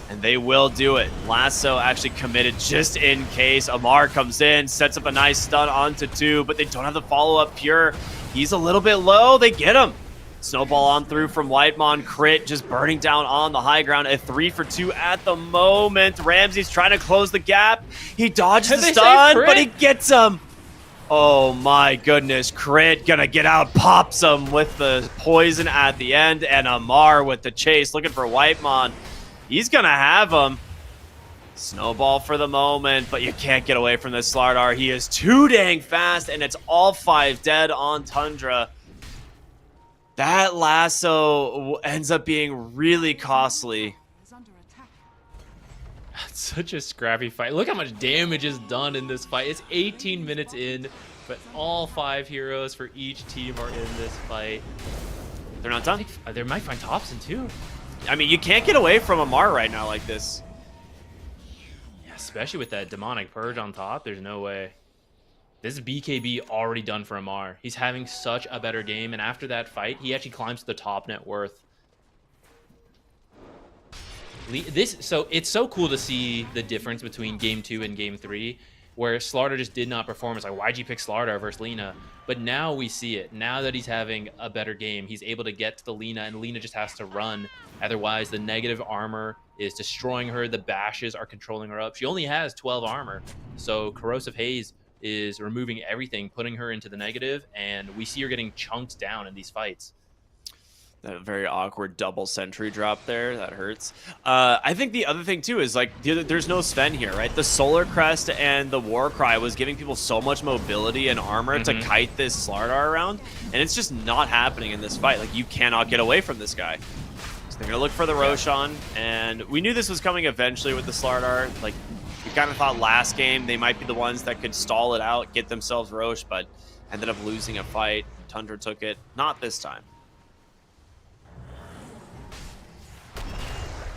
and they will do it. Lasso actually committed just in case. Amar comes in, sets up a nice stun onto 2, but they don't have the follow-up. Pure, he's a little bit low. They get him. Snowball on through from Whitemon. Crit just burning down on the high ground. A 3 for 2 at the moment. Ramsey's trying to close the gap. He dodges the stun, but he gets him. Oh my goodness. Crit gonna get out, pops him with the poison at the end, and Amar with the chase looking for Whitemon. He's gonna have him. Snowball for the moment, but you can't get away from this Slardar. He is too dang fast, and it's all 5 dead on Tundra. That lasso ends up being really costly. Is under attack. It's such a scrappy fight. Look how much damage is done in this fight. It's 18 minutes in, but all 5 heroes for each team are in this fight. They're not done. They might find Thompson too. I mean, you can't get away from Amar right now like this. Yeah, especially with that Demonic Purge on top. There's no way. This is BKB already done for Amar. He's having such a better game, and after that fight, he actually climbs to the top net worth. So it's so cool to see the difference between Game 2 and Game 3, where Slardar just did not perform. It's like, why'd you pick Slardar versus Lina? But now we see it. Now that he's having a better game, he's able to get to the Lina, and Lina just has to run. Otherwise, the negative armor is destroying her. The bashes are controlling her up. She only has 12 armor, so Corrosive Haze is removing everything, putting her into the negative, and we see her getting chunked down in these fights. That very awkward double sentry drop there, that hurts. I think the other thing too is like there's no Sven here, right? The Solar Crest and the War Cry was giving people so much mobility and armor to kite this Slardar around, and it's just not happening in this fight. Like, you cannot get away from this guy. So they're gonna look for the Roshan, and we knew this was coming eventually with the Slardar. Like, you kind of thought last game they might be the ones that could stall it out, get themselves Roche, but ended up losing a fight. Tundra took it. Not this time.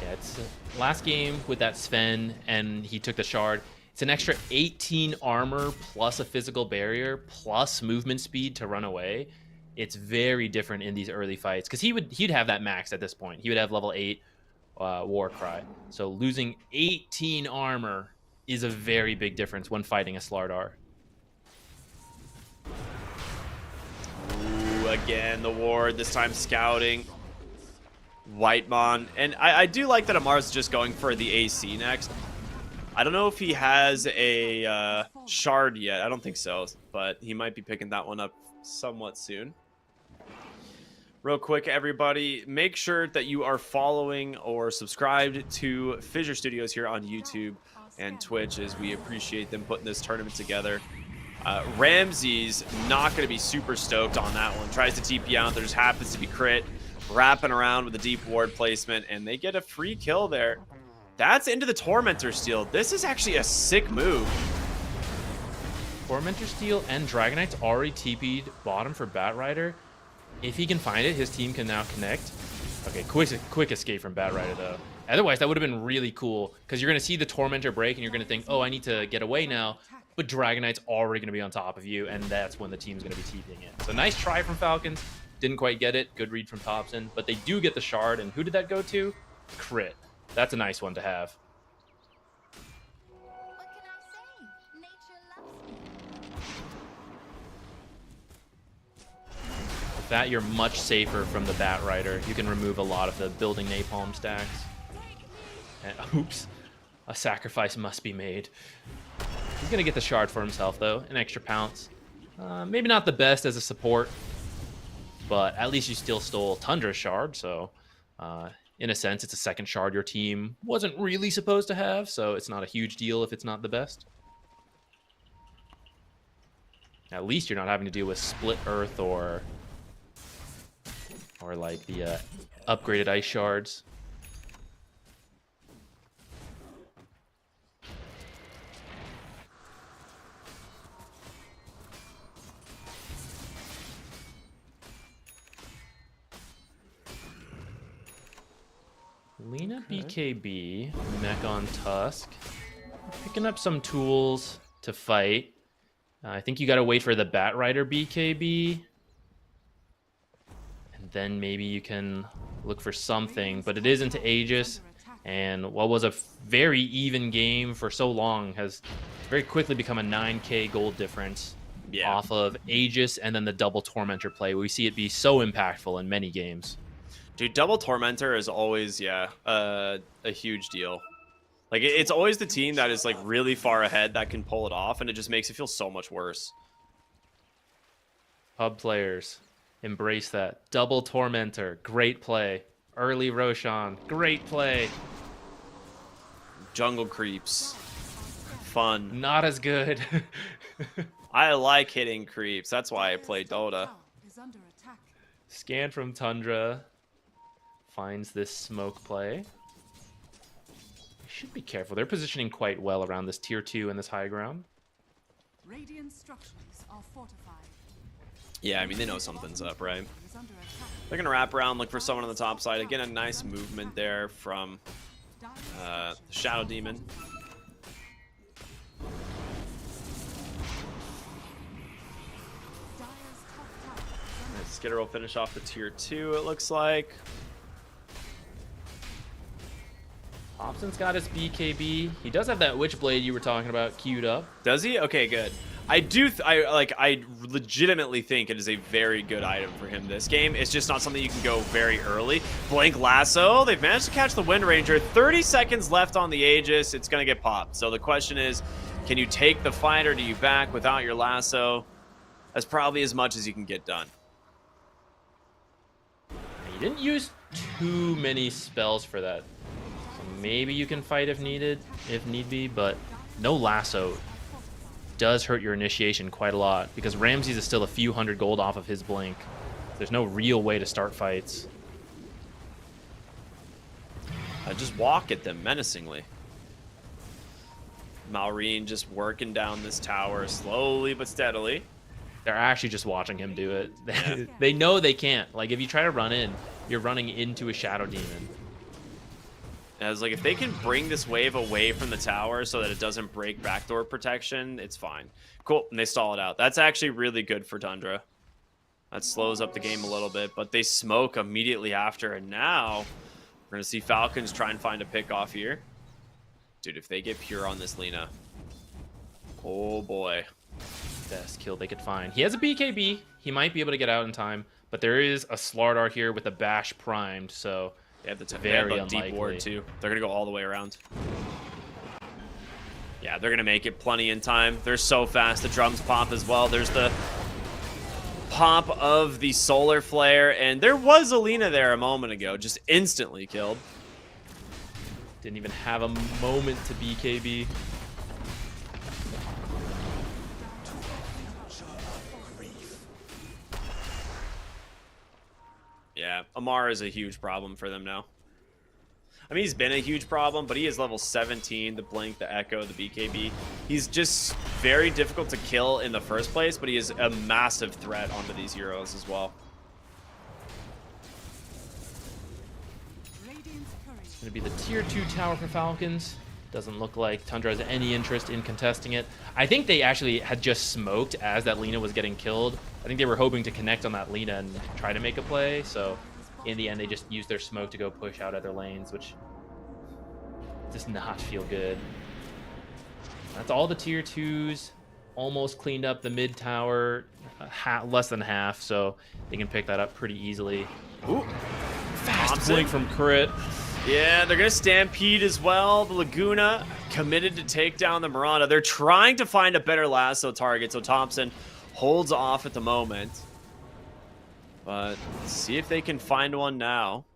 Yeah, it's last game with that Sven, and he took the shard. It's an extra 18 armor plus a physical barrier plus movement speed to run away. It's very different in these early fights because he'd have that max at this point. He would have level 8 war cry. So losing 18 armor is a very big difference when fighting a Slardar. Ooh, again, the ward, this time scouting. Whitemon. And I do like that Amar's just going for the AC next. I don't know if he has a shard yet. I don't think so, but he might be picking that one up somewhat soon. Real quick, everybody, make sure that you are following or subscribed to Fissure Studios here on YouTube and Twitch, as we appreciate them putting this tournament together. Ramsey's not going to be super stoked on that one. Tries to TP out. There just happens to be crit. Wrapping around with a deep ward placement, and they get a free kill there. That's into the Tormentor steal. This is actually a sick move. Tormentor steal and Dragonite's already TP'd bottom for Batrider. If he can find it, his team can now connect. Okay, quick escape from Batrider though. Otherwise, that would have been really cool because you're going to see the Tormentor break and you're going to think, oh, I need to get away now. But Dragonite's already going to be on top of you, and that's when the team's going to be TPing it. So nice try from Falcons. Didn't quite get it. Good read from Thompson. But they do get the shard, and who did that go to? Crit. That's a nice one to have. What can I say? Nature loves me. With that, you're much safer from the Batrider. You can remove a lot of the building napalm stacks. And, oops. A sacrifice must be made. He's going to get the shard for himself, though. An extra pounce. Maybe not the best as a support, but at least you still stole Tundra's shard, so in a sense, it's a second shard your team wasn't really supposed to have, so it's not a huge deal if it's not the best. At least you're not having to deal with Split Earth or like the upgraded ice shards. Lena BKB, Mech on Tusk. Picking up some tools to fight. I think you gotta wait for the Batrider BKB. And then maybe you can look for something. But it is into Aegis. And what was a very even game for so long has very quickly become a 9k gold difference off of Aegis and then the double Tormentor play. We see it be so impactful in many games. Dude, double Tormentor is always, a huge deal. Like, it's always the team that is, like, really far ahead that can pull it off, and it just makes it feel so much worse. Hub players, embrace that. Double Tormentor, great play. Early Roshan, great play. Jungle creeps. Fun. Not as good. I like hitting creeps. That's why I play Dota. Scan from Tundra. Finds this smoke play. Should be careful. They're positioning quite well around this tier 2 and this high ground. Radiant structures are fortified. Yeah, I mean, they know something's up, right? They're going to wrap around, look for someone on the top side. Again, a nice movement there from Shadow Demon. Skitter will finish off the tier 2, it looks like. Hobson's got his BKB. He does have that Witchblade you were talking about queued up. Does he? Okay, good. I legitimately think it is a very good item for him this game. It's just not something you can go very early. Blink Lasso. They've managed to catch the Wind Ranger. 30 seconds left on the Aegis. It's going to get popped. So the question is, can you take the fight or do you back without your Lasso? That's probably as much as you can get done. You didn't use too many spells for that. Maybe you can fight if needed, if need be, but no Lasso does hurt your initiation quite a lot because Ramses is still a few hundred gold off of his blink. There's no real way to start fights. Just walk at them menacingly. Malrine just working down this tower slowly but steadily. They're actually just watching him do it. Yeah. They know they can't. Like, if you try to run in, you're running into a Shadow Demon. I was like, if they can bring this wave away from the tower so that it doesn't break backdoor protection, it's fine. Cool, and they stall it out. That's actually really good for Tundra. That slows up the game a little bit, but they smoke immediately after, and now we're going to see Falcons try and find a pick off here. Dude, if they get pure on this Lina, oh boy. Best kill they could find. He has a BKB. He might be able to get out in time, but there is a Slardar here with a Bash primed, so They have the very deep unlikely. ward too. They're going to go all the way around. Yeah, they're going to make it plenty in time. They're so fast. The drums pop as well. There's the pop of the solar flare, and there was a Lina there a moment ago, just instantly killed. Didn't even have a moment to BKB. Yeah, Amar is a huge problem for them now. I mean, he's been a huge problem, but he is level 17, the Blink, the Echo, the BKB. He's just very difficult to kill in the first place, but he is a massive threat onto these heroes as well. Radiant's courier. It's going to be the tier 2 tower for Falcons. Doesn't look like Tundra has any interest in contesting it. I think they actually had just smoked as that Lina was getting killed. I think they were hoping to connect on that Lina and try to make a play. So in the end, they just used their smoke to go push out other lanes, which does not feel good. That's all the tier 2s. Almost cleaned up the mid tower, less than half, so they can pick that up pretty easily. Ooh, Fast blink from Crit. Yeah, they're going to Stampede as well. The Laguna committed to take down the Miranda. They're trying to find a better lasso target, so Thompson holds off at the moment. But let's see if they can find one now.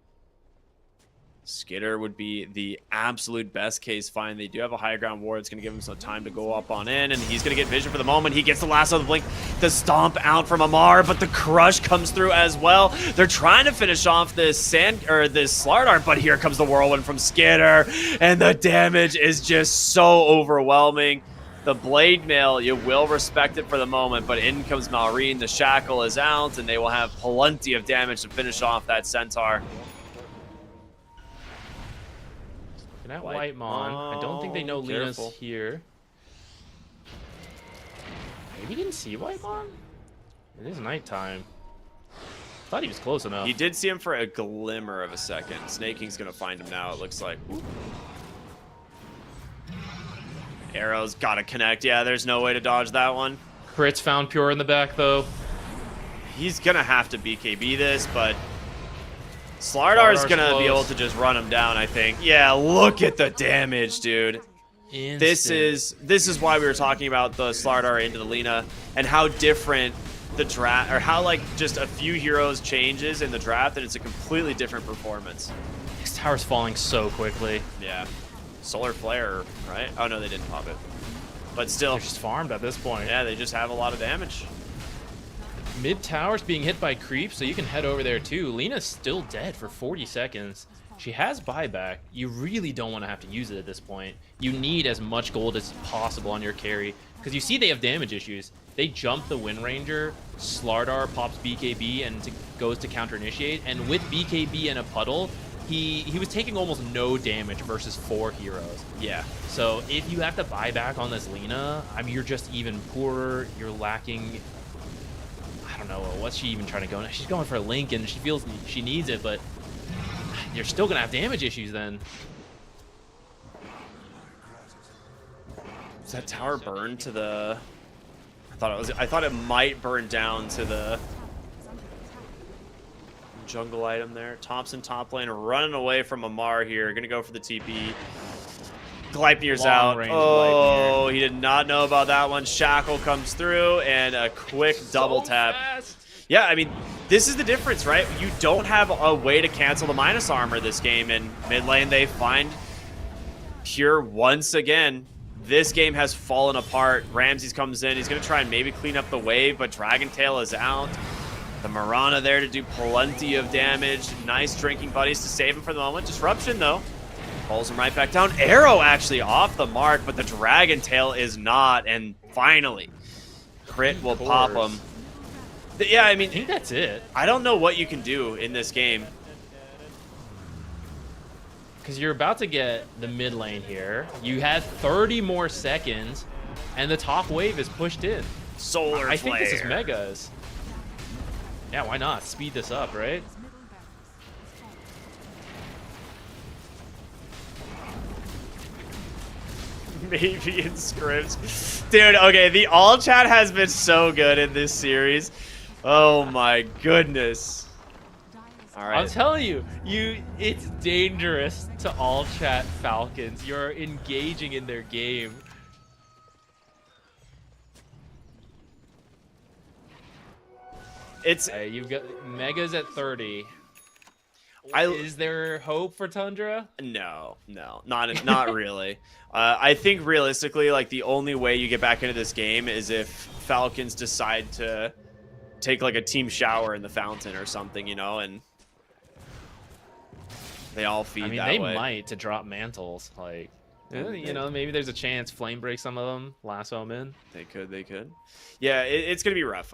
Skitter would be the absolute best case find. They do have a high ground ward. It's going to give him some time to go up on in, and he's going to get vision for the moment. He gets the lasso, the blink, the stomp out from Amar, but the crush comes through as well. They're trying to finish off this this Slardar, but here comes the whirlwind from Skitter, and the damage is just so overwhelming. The blade mail, you will respect it for the moment, but in comes Malrine. The shackle is out, and they will have plenty of damage to finish off that Centaur. Looking at Whitemon. I don't think they know Lina's Careful. here. Maybe he didn't see Whitemon? It is nighttime. Thought he was close enough. He did see him for a glimmer of a second. Snaking's gonna find him now, it looks like. Ooh. Arrow's gotta connect. Yeah, there's no way to dodge that one. Crit's found Pure in the back, though. He's gonna have to BKB this, but Slardar's gonna be able to just run him down, I think. Yeah, look at the damage, dude. This is why we were talking about the Slardar into the Lina and how different the draft, or how like just a few heroes changes in the draft, and it's a completely different performance. This tower's falling so quickly. Yeah. Solar Flare, right? Oh no, they didn't pop it. But still, They're just farmed at this point. yeah, they just have a lot of damage. Mid tower's being hit by creep, so you can head over there too. Lina's still dead for 40 seconds. She has buyback. You really don't want to have to use it at this point. You need as much gold as possible on your carry, because you see they have damage issues. They jump the Wind Ranger, Slardar pops BKB and goes to counter initiate, and with BKB and a puddle, he was taking almost no damage versus 4 heroes. Yeah. So if you have to buy back on this Lina, I mean, you're just even poorer. You're lacking. I don't know, what's she even trying to go? She's going for a Link, and she feels she needs it, but you're still gonna have damage issues then. Does that tower burn to the? I thought it might burn down to the jungle item there. Thompson top lane running away from Amar here. Gonna go for the TP. Gleipnir's out. Oh, he did not know about that one. Shackle comes through and a quick double tap. Fast. Yeah, I mean, this is the difference, right? You don't have a way to cancel the minus armor this game. In mid lane, they find Pure once again. This game has fallen apart. Ramses comes in. He's going to try and maybe clean up the wave, but Dragon Tail is out. The Mirana there to do plenty of damage. Nice drinking buddies to save him for the moment. Disruption, though. Pulls him right back down. Arrow actually off the mark, but the Dragon Tail is not. And finally, crit will pop him. Yeah, I mean, I think that's it. I don't know what you can do in this game. Because you're about to get the mid lane here. You have 30 more seconds, and the top wave is pushed in. Solar I think this is Flare. megas. Yeah, why not? Speed this up, right? Maybe in scripts. Dude, okay, the all chat has been so good in this series. Oh my goodness. All right. I'm telling you, it's dangerous to all chat Falcons. You're engaging in their game. It's You've got megas at 30. I- Is there hope for Tundra? no, not really. I think realistically, like the only way you get back into this game is if Falcons decide to take like a team shower in the fountain or something, you know, and they all feed I mean, that they way. might to drop mantles. Like, you know, maybe there's a chance flame break some of them, lasso them in. They could. Yeah, it's gonna be rough.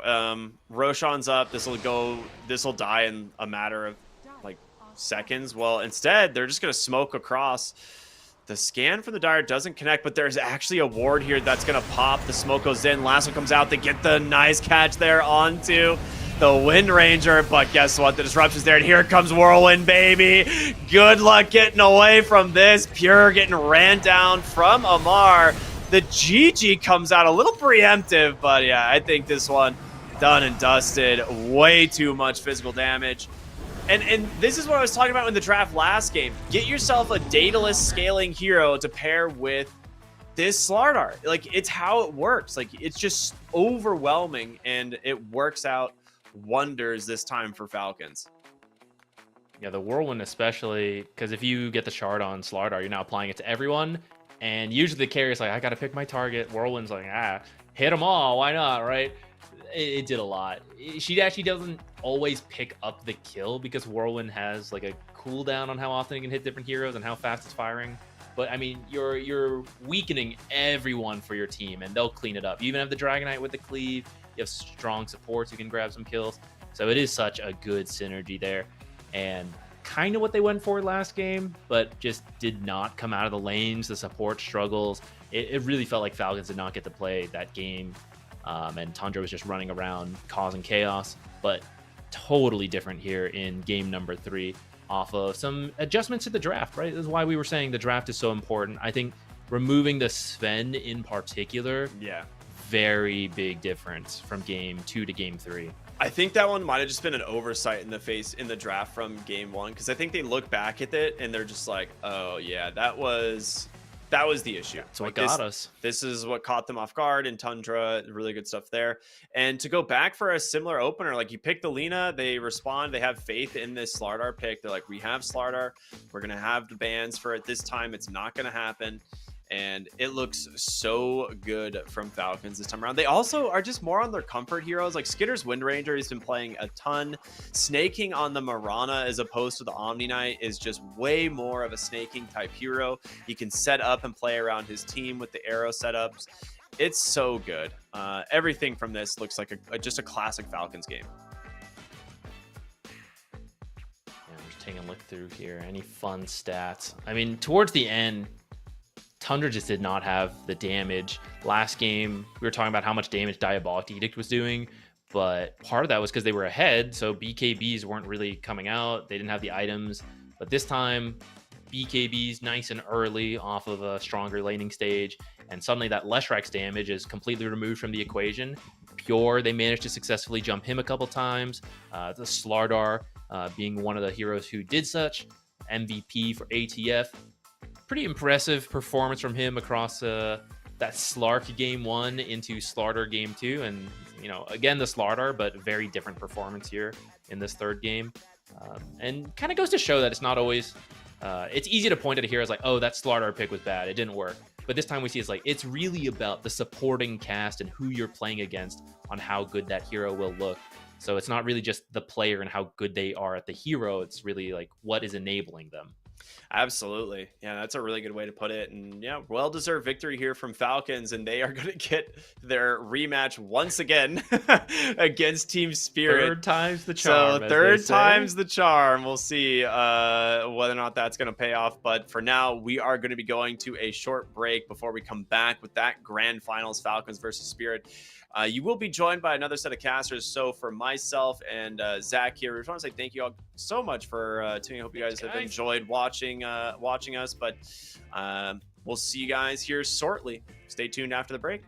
Roshan's up. This will die in a matter of like seconds. Well, instead, they're just gonna smoke across. The scan from the Dire doesn't connect, but there's actually a ward here that's gonna pop. The smoke goes in. Lasso comes out. They get the nice catch there onto the Wind Ranger, but guess what? The disruption's there, and here comes Whirlwind, baby. Good luck getting away from this. Pure getting ran down from Amar. The GG comes out a little preemptive, but yeah, I think this one done and dusted. Way too much physical damage. And this is what I was talking about in the draft last game. Get yourself a dataless scaling hero to pair with this Slardar. Like, it's how it works. Like, it's just overwhelming, and it works out wonders this time for Falcons. Yeah, the Whirlwind especially, because if you get the shard on Slardar, you're now applying it to everyone. And usually the carrier's like, I got to pick my target. Whirlwind's like, hit them all. Why not, right? It did a lot. She actually doesn't always pick up the kill because Whirlwind has like a cooldown on how often it can hit different heroes and how fast it's firing. But I mean, you're weakening everyone for your team, and they'll clean it up. You even have the Dragonite with the cleave. You have strong supports who can grab some kills. So it is such a good synergy there, and kind of what they went for last game, but just did not come out of the lanes. The support struggles. It really felt like Falcons did not get to play that game. And Tundra was just running around causing chaos, but totally different here in game number 3 off of some adjustments to the draft, right? This is why we were saying the draft is so important. I think removing the Sven in particular, Yeah. very big difference from game 2 to game 3. I think that one might have just been an oversight in the draft from game 1, because I think they look back at it and they're just like, oh yeah, that was the issue. So like what got us. This is what caught them off guard in Tundra. Really good stuff there. And to go back for a similar opener, like you pick the Lina, they respond, they have faith in this Slardar pick. They're like, we have Slardar, we're gonna have the bans for it this time. It's not gonna happen. And it looks so good from Falcons this time around. They also are just more on their comfort heroes. Like Skitter's Wind Ranger, he's been playing a ton. Snaking on the Mirana as opposed to the Omni Knight is just way more of a snaking type hero. He can set up and play around his team with the arrow setups. It's so good. Everything from this looks like just a classic Falcons game. Yeah, I'm just taking a look through here. Any fun stats? I mean, towards the end, Tundra just did not have the damage. Last game, we were talking about how much damage Diabolic Edict was doing, but part of that was because they were ahead, so BKBs weren't really coming out. They didn't have the items, but this time, BKBs nice and early off of a stronger laning stage, and suddenly that Leshrax damage is completely removed from the equation. Pure, they managed to successfully jump him a couple times. The Slardar being one of the heroes who did such. MVP for ATF. Pretty impressive performance from him across that Slark game 1 into Slardar game 2. And, you know, again, the Slardar, but very different performance here in this third game. And kind of goes to show that it's not always, it's easy to point at a hero as like, oh, that Slardar pick was bad. It didn't work. But this time we see it's like, it's really about the supporting cast and who you're playing against on how good that hero will look. So it's not really just the player and how good they are at the hero. It's really like what is enabling them. Absolutely. Yeah, that's a really good way to put it. And yeah, well-deserved victory here from Falcons, and they are going to get their rematch once again against Team Spirit. Third time's the charm. So third time's the charm. We'll see whether or not that's going to pay off. But for now, we are going to be going to a short break before we come back with that grand finals, Falcons versus Spirit. You will be joined by another set of casters. So for myself and Zach here, we just want to say thank you all so much for tuning. I hope you guys have enjoyed watching us. But we'll see you guys here shortly. Stay tuned after the break.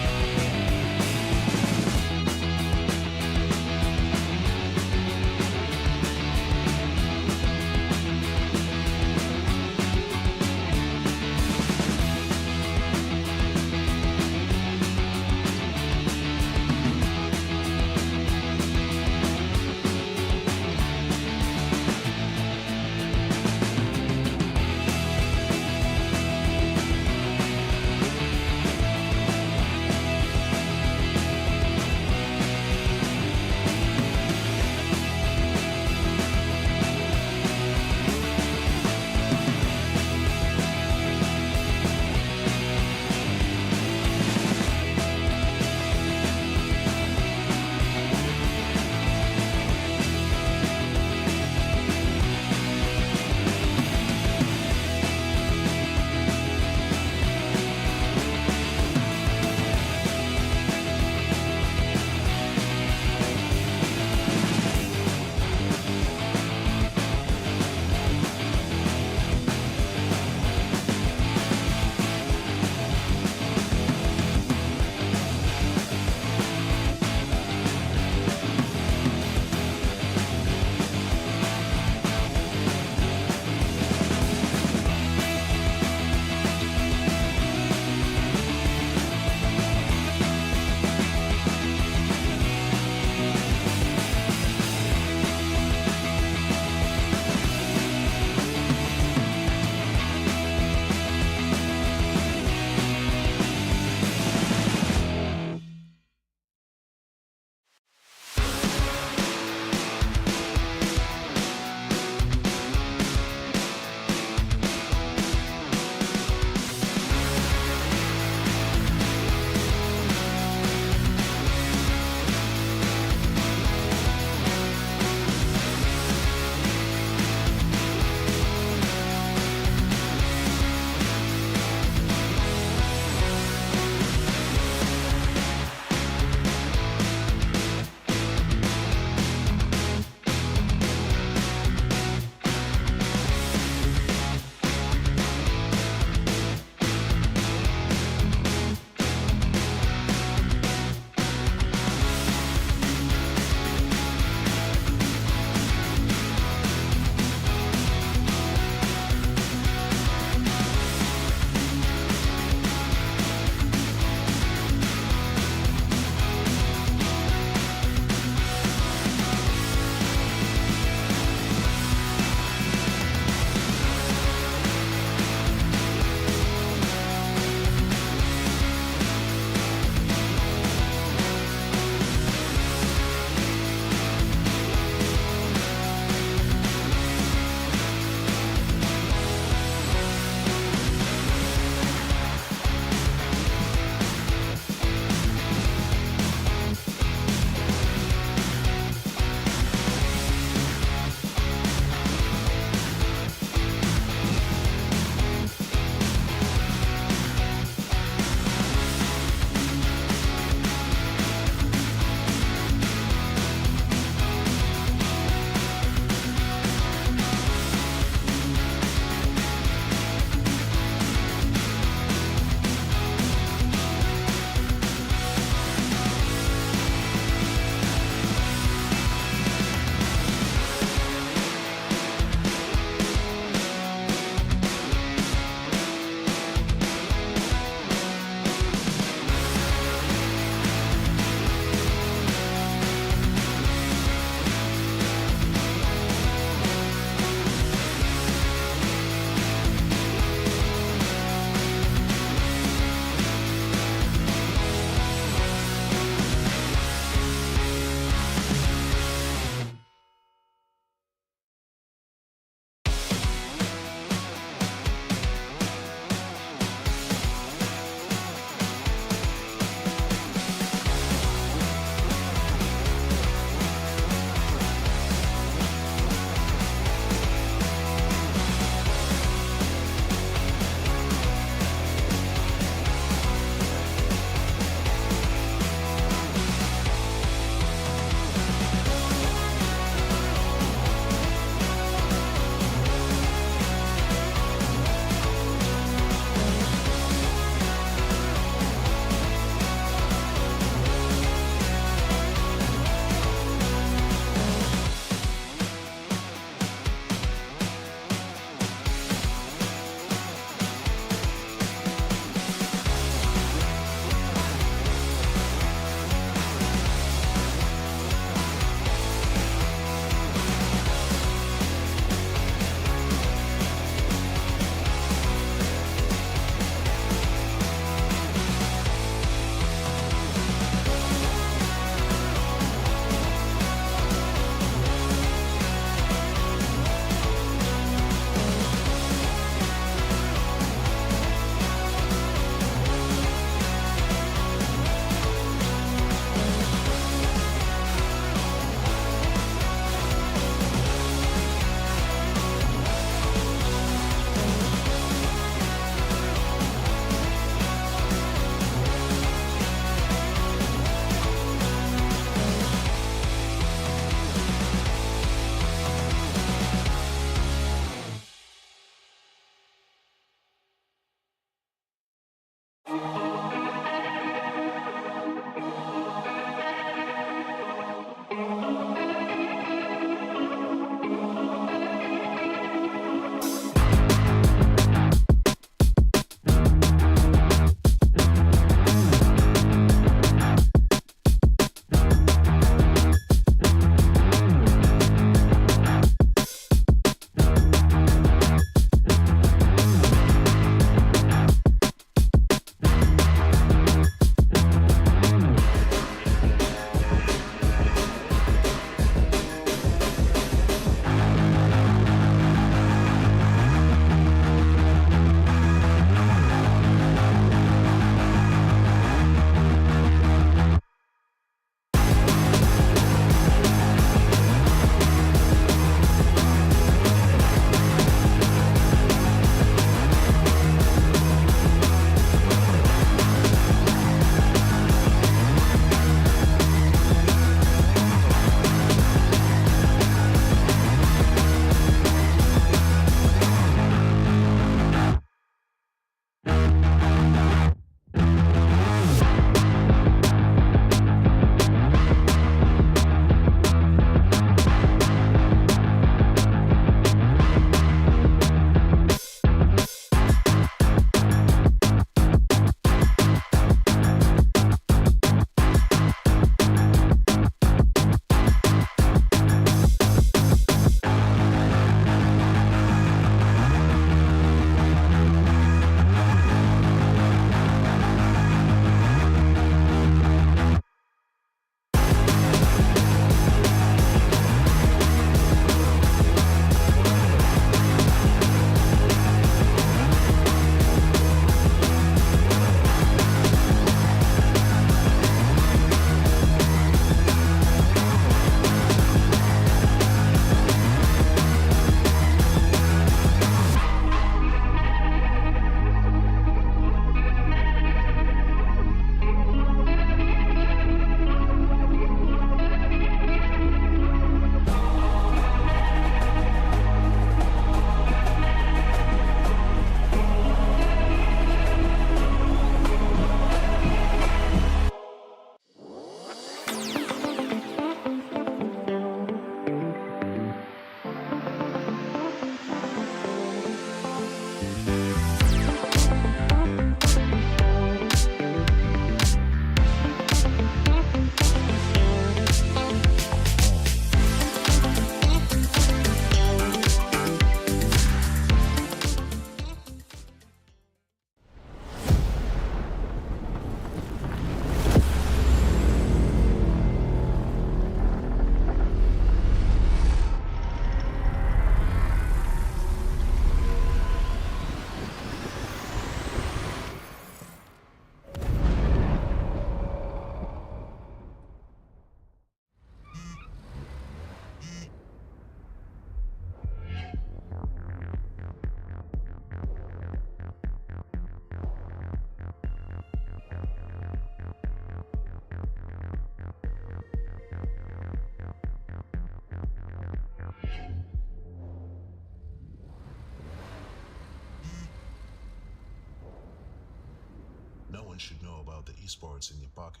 everyone should know about the esports in your pocket.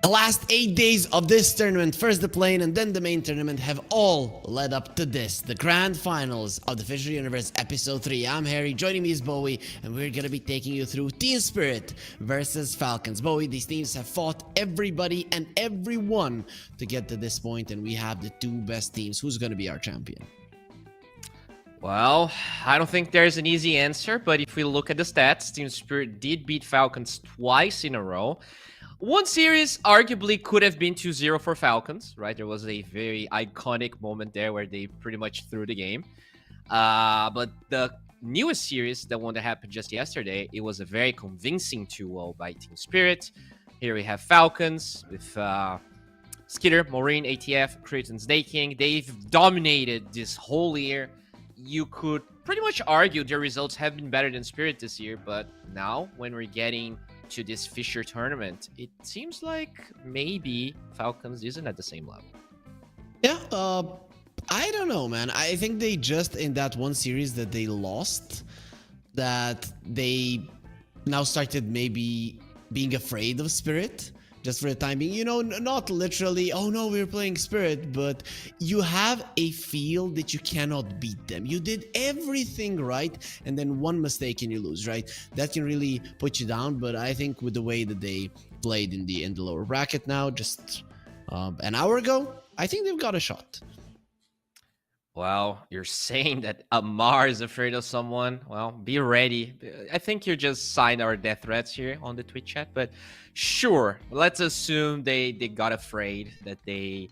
The last 8 days of this tournament, first the play-in and then the main tournament, have all led up to this, the grand finals of the FISSURE Universe Episode 3. I'm Harry, joining me is Bowie, and we're gonna be taking you through Team Spirit versus Falcons. Bowie, these teams have fought everybody and everyone to get to this point, and we have the two best teams. Who's gonna be our champion? Well, I don't think there's an easy answer, but if we look at the stats, Team Spirit did beat Falcons twice in a row. One series arguably could have been 2-0 for Falcons, right? There was a very iconic moment there where they pretty much threw the game. But the newest series, the one that happened just yesterday, it was a very convincing 2-0 by Team Spirit. Here we have Falcons with Skitter, Maureen, ATF, Crit, and Snaking. They've dominated this whole year. You could pretty much argue their results have been better than Spirit this year, but now when we're getting to this FISSURE tournament, it seems like maybe Falcons isn't at the same level. Yeah, I don't know, man. I think they just, in that one series that they lost, that they now started maybe being afraid of Spirit, just for the time being. You know, not literally, oh no, we're playing Spirit, but you have a feel that you cannot beat them. You did everything right, and then one mistake and you lose, right? That can really put you down, but I think with the way that they played in the lower bracket now, just an hour ago, I think they've got a shot. Well, you're saying that Amar is afraid of someone. Well, be ready. I think you just signed our death threats here on the Twitch chat, but sure, let's assume they got afraid, that they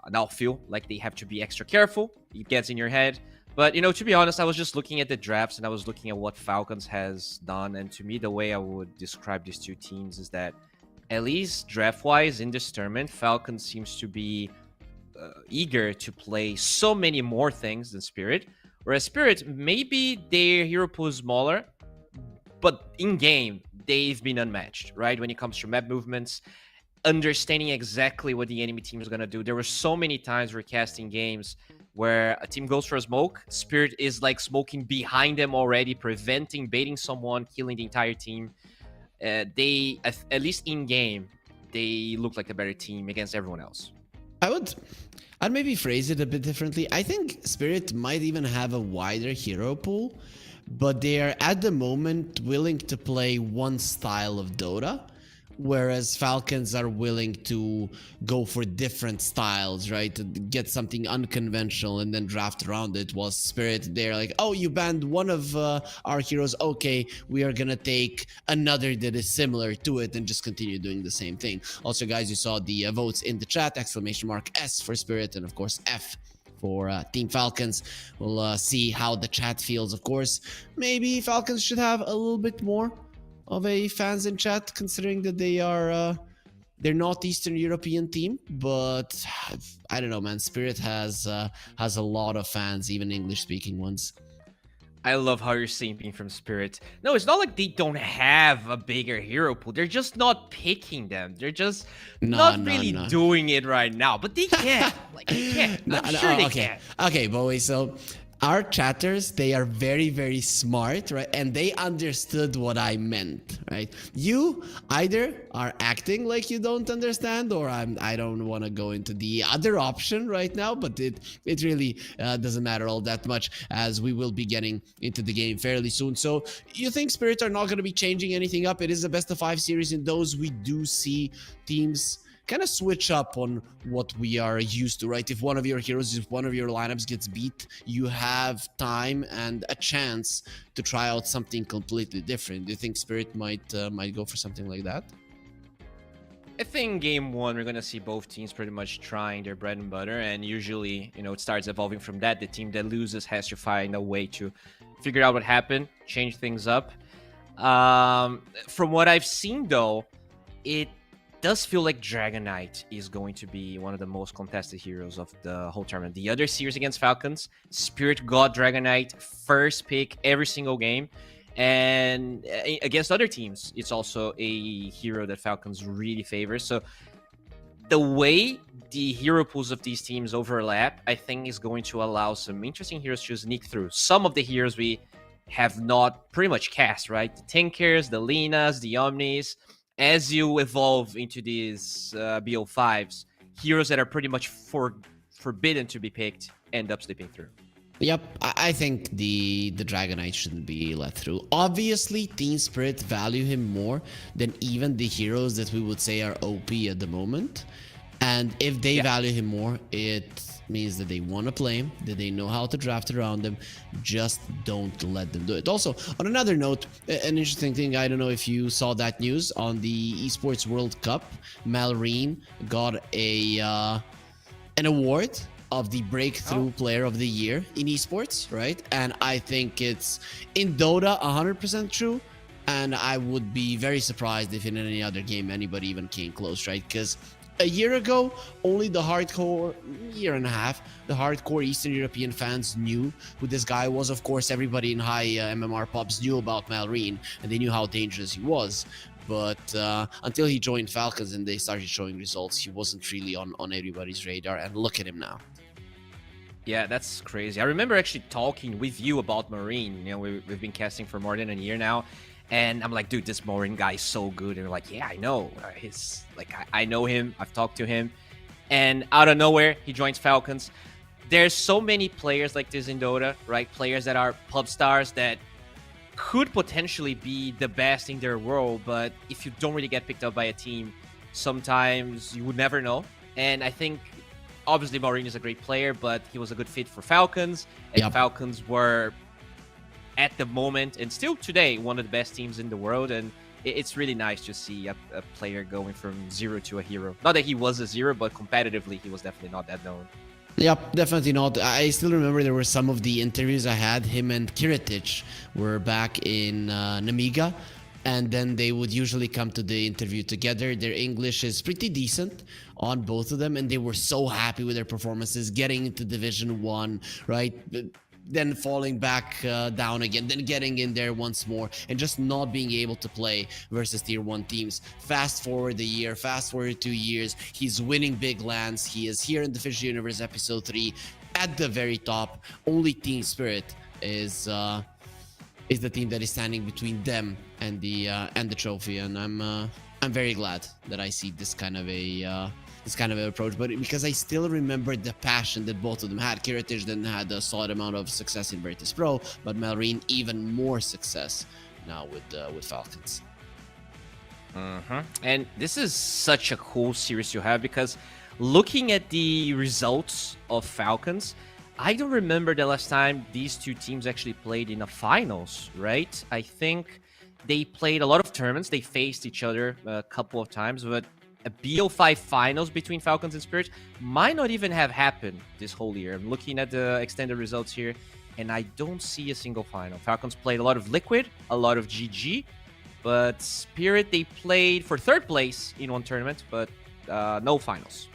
now feel like they have to be extra careful. It gets in your head. But, you know, to be honest, I was just looking at the drafts and I was looking at what Falcons has done. And to me, the way I would describe these two teams is that, at least draft-wise in this tournament, Falcons seems to be eager to play so many more things than Spirit, whereas Spirit, maybe their hero pool is smaller, but in game they've been unmatched, right? When it comes to map movements, understanding exactly what the enemy team is going to do. There were so many times we're casting games where a team goes for a smoke, Spirit is like smoking behind them already, preventing, baiting someone, killing the entire team. They, at least in game, they look like a better team against everyone else. I'd maybe phrase it a bit differently. I think Spirit might even have a wider hero pool, but they are at the moment willing to play one style of Dota, whereas Falcons are willing to go for different styles, right? To get something unconventional and then draft around it. While Spirit, they're like, oh, you banned one of our heroes. Okay, we are gonna take another that is similar to it and just continue doing the same thing. Also, guys, you saw the votes in the chat. Exclamation mark S for Spirit and, of course, F for Team Falcons. We'll see how the chat feels, of course. Maybe Falcons should have a little bit more of a fans in chat, considering that they are they're not Eastern European team, but I don't know, man. Spirit has a lot of fans, even English speaking ones. I love how you're simping from Spirit. No, it's not like they don't have a bigger hero pool. They're just not picking them. They're just not really doing it right now. But they can. Like, they can. I'm sure they can. Okay, Bowie, so our chatters, they are very, very smart, right? And they understood what I meant, right? You either are acting like you don't understand, or I don't want to go into the other option right now, but it really doesn't matter all that much, as we will be getting into the game fairly soon. So you think Spirit are not going to be changing anything up? It is a best of 5 series. In those, we do see teams kind of switch up on what we are used to, right? If one of your heroes, if one of your lineups gets beat, you have time and a chance to try out something completely different. Do you think Spirit might go for something like that? I think game one, we're going to see both teams pretty much trying their bread and butter, and usually, you know, it starts evolving from that. The team that loses has to find a way to figure out what happened, change things up. From what I've seen, though, it does feel like Dragon Knight is going to be one of the most contested heroes of the whole tournament. The other series against Falcons, Spirit got Dragon Knight first pick every single game. And against other teams, it's also a hero that Falcons really favors. So the way the hero pools of these teams overlap, I think is going to allow some interesting heroes to sneak through. Some of the heroes we have not pretty much cast, right? The Tinkers, the Linas, the Omnis. As you evolve into these BO5s, heroes that are pretty much forbidden to be picked end up slipping through. Yep, I think the Dragon Knight shouldn't be let through. Obviously, Team Spirit value him more than even the heroes that we would say are OP at the moment. And if they value him more, it means that they want to play him, that they know how to draft around him. Just don't let them do it. Also, on another note, an interesting thing, I don't know if you saw that news on the eSports World Cup. Malrine got an award of the Breakthrough Player of the Year in esports, right? And I think it's in Dota 100% true. And I would be very surprised if in any other game anybody even came close, right? Because a year ago, only the hardcore, year and a half, the hardcore Eastern European fans knew who this guy was. Of course, everybody in high MMR pubs knew about Malrine, and they knew how dangerous he was. But until he joined Falcons and they started showing results, he wasn't really on everybody's radar. And look at him now. Yeah, that's crazy. I remember actually talking with you about Marine. You know, we've been casting for more than a year now. And I'm like, dude, this Marine guy is so good. And you're like, yeah, I know. He's like, I know him. I've talked to him. And out of nowhere, he joins Falcons. There's so many players like this in Dota, right? Players that are pub stars that could potentially be the best in their world. But if you don't really get picked up by a team, sometimes you would never know. And I think obviously Marine is a great player, but he was a good fit for Falcons. And Falcons were at the moment and still today one of the best teams in the world, and it's really nice to see a player going from zero to a hero. Not that he was a zero, but competitively he was definitely not that known. Yep, definitely not. I still remember there were some of the interviews I had. Him and Kiritich were back in Namiga, and then they would usually come to the interview together. Their English is pretty decent on both of them, and they were so happy with their performances, getting into Division 1, right? Then falling back down again, then getting in there once more, and just not being able to play versus tier 1 teams. Fast forward a year, fast forward 2 years, he's winning big lands. He is here in the FISSURE Universe Episode 3 at the very top. Only Team Spirit is the team that is standing between them and the trophy, and I'm very glad that I see this kind of an approach. But because I still remember the passion that both of them had. Kiritich then had a solid amount of success in Virtus Pro, but Malrine even more success now with Falcons. And this is such a cool series to have, because looking at the results of Falcons, I don't remember the last time these two teams actually played in a finals, right? I think they played a lot of tournaments. They faced each other a couple of times, but a BO5 finals between Falcons and Spirit might not even have happened this whole year. I'm looking at the extended results here, and I don't see a single final. Falcons played a lot of Liquid, a lot of GG, but Spirit, they played for third place in one tournament, but no finals.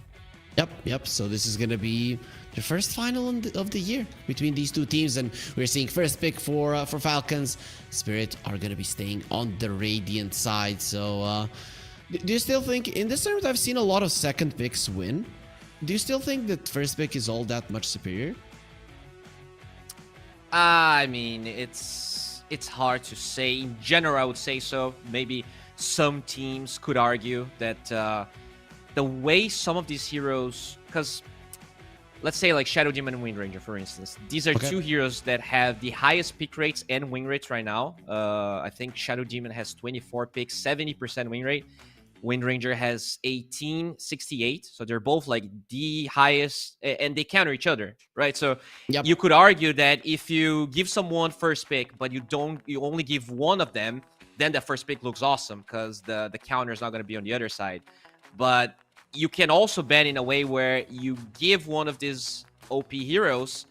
Yep. So this is going to be the first final of the year between these two teams, and we're seeing first pick for Falcons. Spirit are going to be staying on the Radiant side. So do you still think in this tournament I've seen a lot of second picks win? Do you still think that first pick is all that much superior? I mean, it's hard to say. In general, I would say so. Maybe some teams could argue that the way some of these heroes, because let's say like Shadow Demon and Wind Ranger, for instance, these are two heroes that have the highest pick rates and win rates right now. I think Shadow Demon has 24 picks, 70% win rate. Wind Ranger has 1868, so they're both like the highest, and they counter each other, right? So you could argue that if you give someone first pick, but you only give one of them, then the first pick looks awesome because the counter is not going to be on the other side. But you can also bet in a way where you give one of these OP heroes,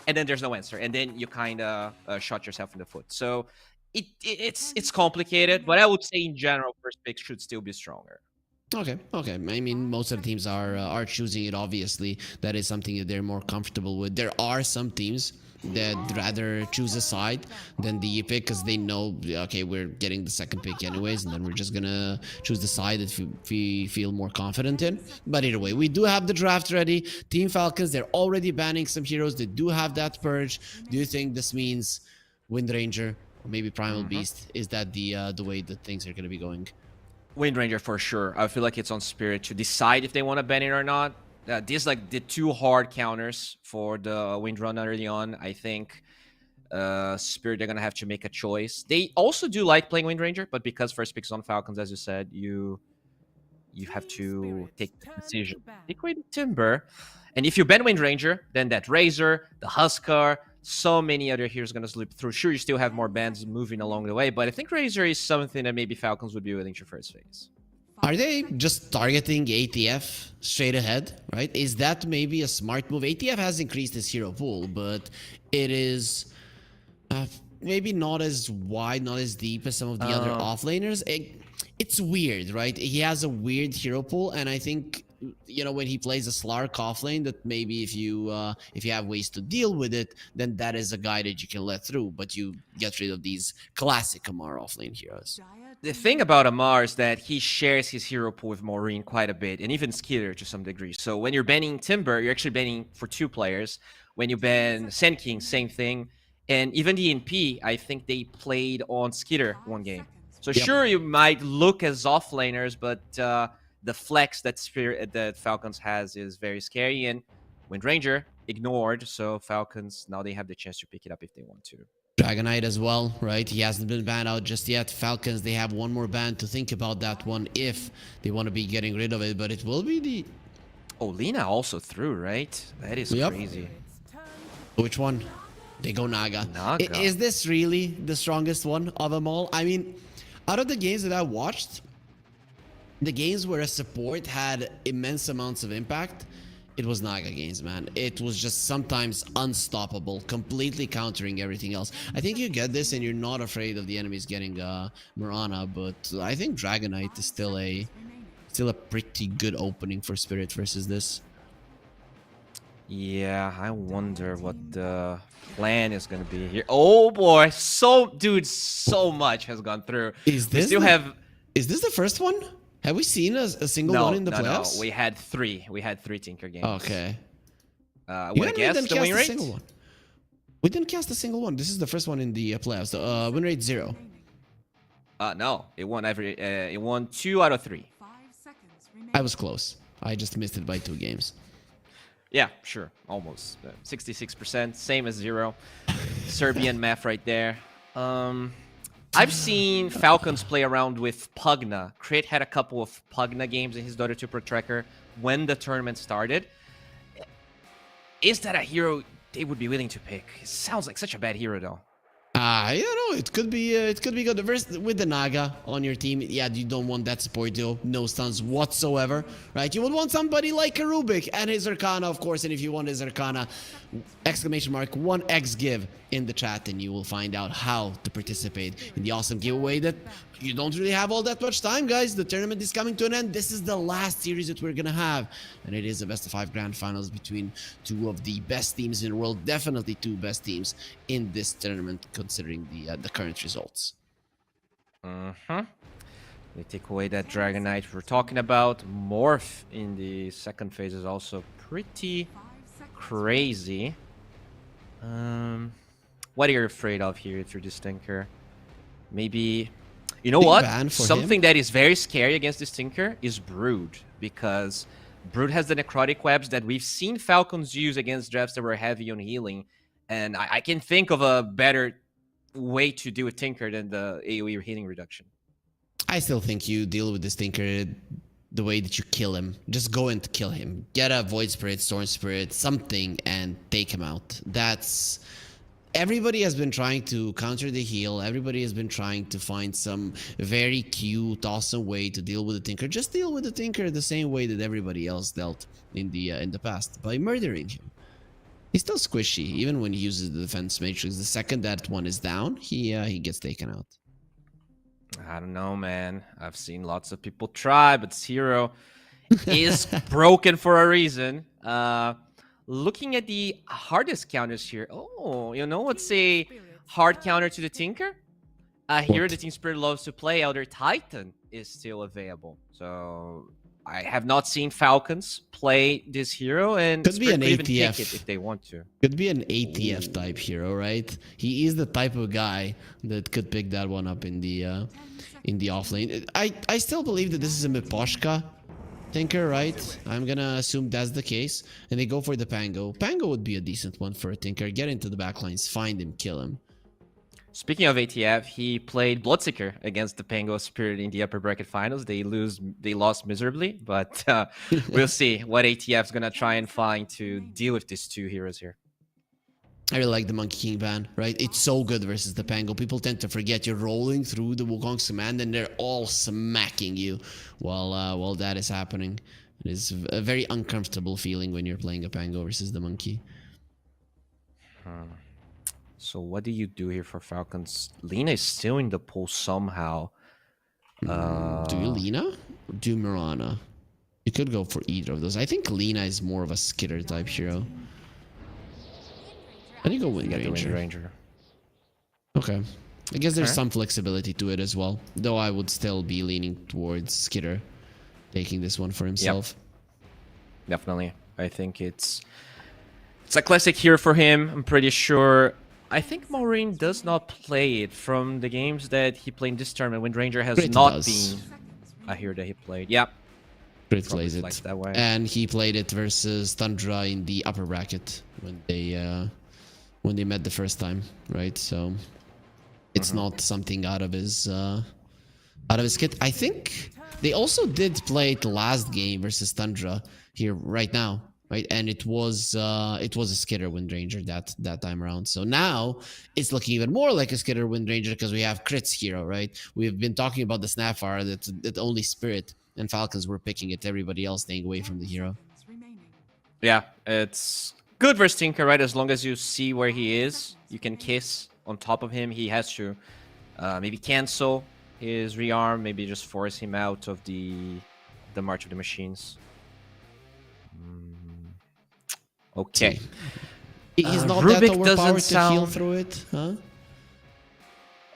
and then there's no answer, and then you kind of shot yourself in the foot. So it's complicated, but I would say in general, first pick should still be stronger. Okay. I mean, most of the teams are choosing it. Obviously, that is something that they're more comfortable with. There are some teams They'd rather choose a side than the pick because they know, okay, we're getting the second pick anyways, and then we're just gonna choose the side that we feel more confident in. But either way, we do have the draft ready. Team Falcons, they're already banning some heroes. They do have that purge. Do you think this means Wind Ranger or maybe Primal Beast? Is that the way that things are gonna be going? Wind Ranger for sure. I feel like it's on Spirit to decide if they want to ban it or not. These like the two hard counters for the Wind Run early on. I think Spirit, they're gonna have to make a choice. They also do like playing Wind Ranger, but because first pick's on Falcons, as you said, you have to take the decision. Take away the Timber, and if you ban Wind Ranger, then that Razor, the Huskar, so many other heroes gonna slip through. Sure, you still have more bands moving along the way, but I think Razor is something that maybe Falcons would be willing to first phase. Are they just targeting ATF straight ahead, right? Is that maybe a smart move? ATF has increased his hero pool, but it is maybe not as wide, not as deep as some of the other offlaners. It's weird, right? He has a weird hero pool, and I think, you know, when he plays a Slark offlane, that maybe if you have ways to deal with it, then that is a guy that you can let through, but you get rid of these classic Amar offlane heroes. The thing about Amar is that he shares his hero pool with Maureen quite a bit, and even Skitter to some degree. So when you're banning Timber, you're actually banning for two players. When you ban Sand King, same thing. And even the NP, I think they played on Skitter one game. So sure, you might look as offlaners, but the flex that Falcons has is very scary. And Wind Ranger ignored, so Falcons, now they have the chance to pick it up if they want to. Dragonite as well, right? He hasn't been banned out just yet. Falcons, they have one more ban to think about that one if they want to be getting rid of it, but it will be the... Oh, Lina also threw, right? That is crazy. Which one? They go Naga. Is this really the strongest one of them all? I mean, out of the games that I watched, the games where a support had immense amounts of impact, it was Naga games, man. It was just sometimes unstoppable, completely countering everything else. I think you get this and you're not afraid of the enemies getting Mirana, but I think Dragonite is still a pretty good opening for Spirit versus this. Yeah, I wonder what the plan is going to be here. Oh boy, so much has gone through. Is this the first one? Have we seen a single one in the playoffs? No, we had three. We had three Tinker games. Okay. Would I guess the win rate? We didn't cast a single one. This is the first one in the playoffs. The win rate 0. No, it won it won 2 out of 3. I was close. I just missed it by 2 games. Yeah, sure, almost 66%, same as 0. Serbian math right there. I've seen Falcons play around with Pugna. Crit had a couple of Pugna games in his DOTA 2 Pro Tracker when the tournament started. Is that a hero they would be willing to pick? It sounds like such a bad hero, though. You know, it could be good. With the Naga on your team, yeah, you don't want that support duo, no stuns whatsoever, right? You would want somebody like a Rubik and his Arcana, of course, and if you want his Arcana, exclamation mark 1x give in the chat, and you will find out how to participate in the awesome giveaway that you don't really have all that much time, guys. The tournament is coming to an end. This is the last series that we're gonna have, and it is a best of 5 grand finals between 2 of the best teams in the world, definitely 2 best teams in this tournament considering the current results. They take away that Dragonite we're talking about. Morph in the second phase is also pretty crazy. What are you afraid of here if you're this Tinker? Maybe, you know what? Something that is very scary against this Tinker is Brood, because Brood has the necrotic webs that we've seen Falcons use against drafts that were heavy on healing, and I can think of a better way to do a Tinker than the AoE healing reduction. I still think you deal with this Tinker the way that you kill him. Just go and kill him. Get a Void Spirit, Storm Spirit, something, and take him out. That's... Everybody has been trying to counter the heal. Everybody has been trying to find some very cute, awesome way to deal with the Tinker. Just deal with the Tinker the same way that everybody else dealt in the past, by murdering him. He's still squishy, even when he uses the defense matrix. The second that one is down, he gets taken out. I don't know, man. I've seen lots of people try, but Zero is broken for a reason. looking at the hardest counters here. Oh, you know what's a hard counter to the Tinker? A hero What? the Team Spirit loves to play, Elder Titan, is still available. So I have not seen Falcons play this hero, and Could be Spirit an could even pick ATF. it if they want to. Could be an ATF type hero, right? He is the type of guy that could pick that one up in the off lane. I still believe that this is a Miposhka Tinker, right? I'm gonna assume that's the case. And they go for the Pango. Pango would be a decent one for a Tinker. Get into the backlines, find him, kill him. Speaking of ATF, he played Bloodseeker against the Pango Spirit in the upper bracket finals. They lost miserably, but we'll see what ATF's gonna try and find to deal with these two heroes here. I really like the Monkey King ban, right? It's so good versus the Pango. People tend to forget you're rolling through the Wukong's command and they're all smacking you while that is happening. It is a very uncomfortable feeling when you're playing a Pango versus the Monkey. So what do you do here for Falcons? Lina is still in the pool somehow. Do you Lina or do Mirana? You could go for either of those. I think Lina is more of a skitter type hero. I think go Wind Ranger. Okay. I guess there's some flexibility to it as well. Though I would still be leaning towards Skitter taking this one for himself. Yep. Definitely. I think it's a classic hero for him. I'm pretty sure. I think Maureen does not play it from the games that he played in this tournament. Wind Ranger has Crit not does. been a hero that he played. Yeah. Crit Probably plays it. likes that way. And he played it versus Tundra in the upper bracket when they met the first time, right? So it's not something out of his kit. I think they also did play it last game versus Tundra here right now, right? And it was a Skitter Wind Ranger that time around. So now it's looking even more like a Skitter Wind Ranger because we have Crit's hero, right? We've been talking about the Snapfire that only Spirit and Falcons were picking it. Everybody else staying away from the hero. Yeah, it's good versus Tinker, right? As long as you see where he is, you can kiss on top of him. He has to maybe cancel his rearm, maybe just force him out of the March of the Machines. Okay. He's not Rubik that overpowered doesn't to heal sound- through it, huh?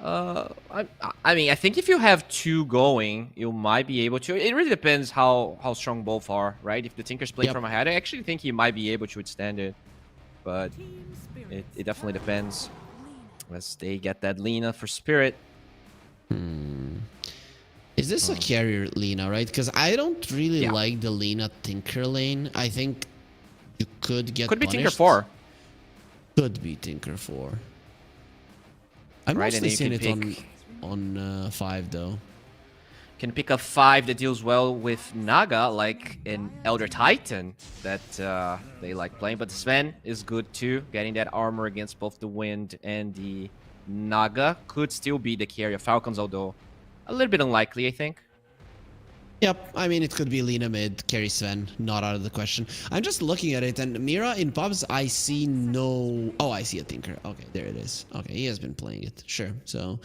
I mean, I think if you have two going, you might be able to. It really depends how strong both are, right? If the Tinker's playing Yep. from ahead, I actually think he might be able to withstand it. But it definitely depends. As they get that Lina for Spirit. Is this a carrier Lina, right? Because I don't really Yeah. like the Lina Tinker lane. I think you could get Could be Tinker punished. 4. Could be Tinker 4. I'm Right, and mostly you seeing can it pick- on 5 though. Can pick a 5 that deals well with Naga, like an Elder Titan that they like playing. But Sven is good too. Getting that armor against both the Wind and the Naga could still be the carry of Falcons, although a little bit unlikely, I think. Yep, I mean, it could be Lina mid, carry Sven, not out of the question. I'm just looking at it, and Mira in pubs, I see no... Oh, I see a Tinker. Okay, there it is. Okay, he has been playing it. Sure, so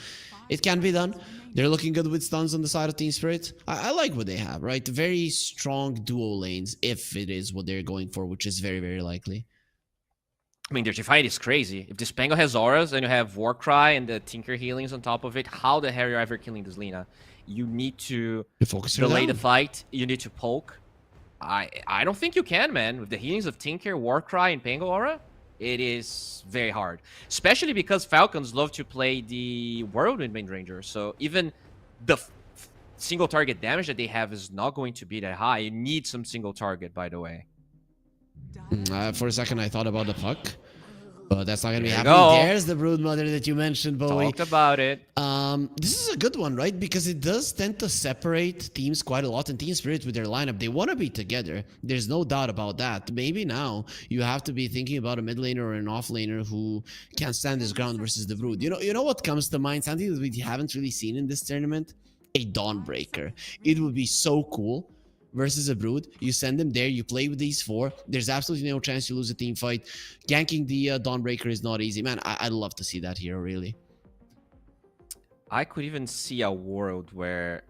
it can be done. They're looking good with stuns on the side of Team Spirit. I like what they have, right? Very strong duo lanes, if it is what they're going for, which is very, very likely. I mean, their fight is crazy. If this Pango has auras and you have Warcry and the Tinker healings on top of it, how the hell are you ever killing this Lina? You need to You focus her delay the down. fight. You need to poke. I don't think you can, man. With the healings of Tinker, Warcry, and Pango aura, it is very hard. Especially because Falcons love to play the Whirlwind Wind Ranger. So even the single target damage that they have is not going to be that high. You need some single target, by the way. For a second, I thought about the puck, but that's not going to be There you happening. go. There's the Broodmother that you mentioned, Bowie. Talked about it. This is a good one, right? Because it does tend to separate teams quite a lot, and Team Spirit with their lineup, they want to be together. There's no doubt about that. Maybe now you have to be thinking about a mid laner or an off laner who can stand his ground versus the Brood. You know what comes to mind? Something that we haven't really seen in this tournament? A Dawnbreaker. It would be so cool. Versus a Brood, you send them there, you play with these 4. There's absolutely no chance you lose a team fight. Ganking the Dawnbreaker is not easy. Man, I'd love to see that here, really. I could even see a world where...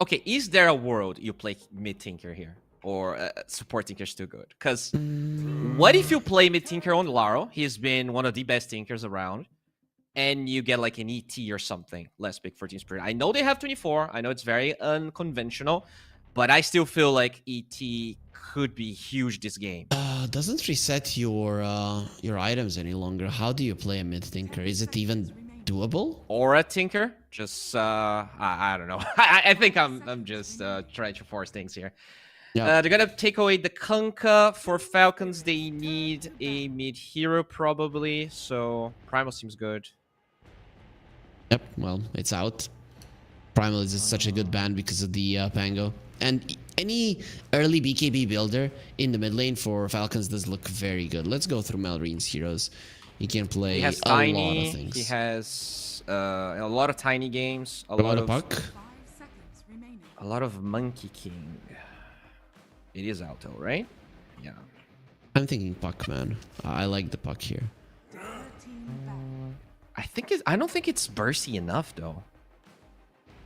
Okay, is there a world you play mid-Tinker here? or support tinker's too good? Because what if you play mid tinker on Laro? He's been one of the best tinkers around, and you get like an ET or something less big for Team Spirit. I know they have 24. I know it's very unconventional, but I still feel like ET could be huge this game. Doesn't reset your items any longer. How do you play a mid tinker? Is it even doable? Aura tinker? Just I don't know. I think I'm just trying to force things here. Yeah. They're gonna take away the Kunkka. For Falcons, they need a mid hero probably. So Primal seems good. Yep, well, it's out. Primal is just such a good ban because of the Pango. And any early BKB builder in the mid lane for Falcons does look very good. Let's go through Malreen's heroes. He can play He has a tiny. lot of things. He has a lot of tiny games. A lot of puck. 5 seconds remaining. A lot of Monkey King. It is out though, right? Yeah. I'm thinking puck, man. I like the puck here. 13 back. I don't think it's bursty enough though.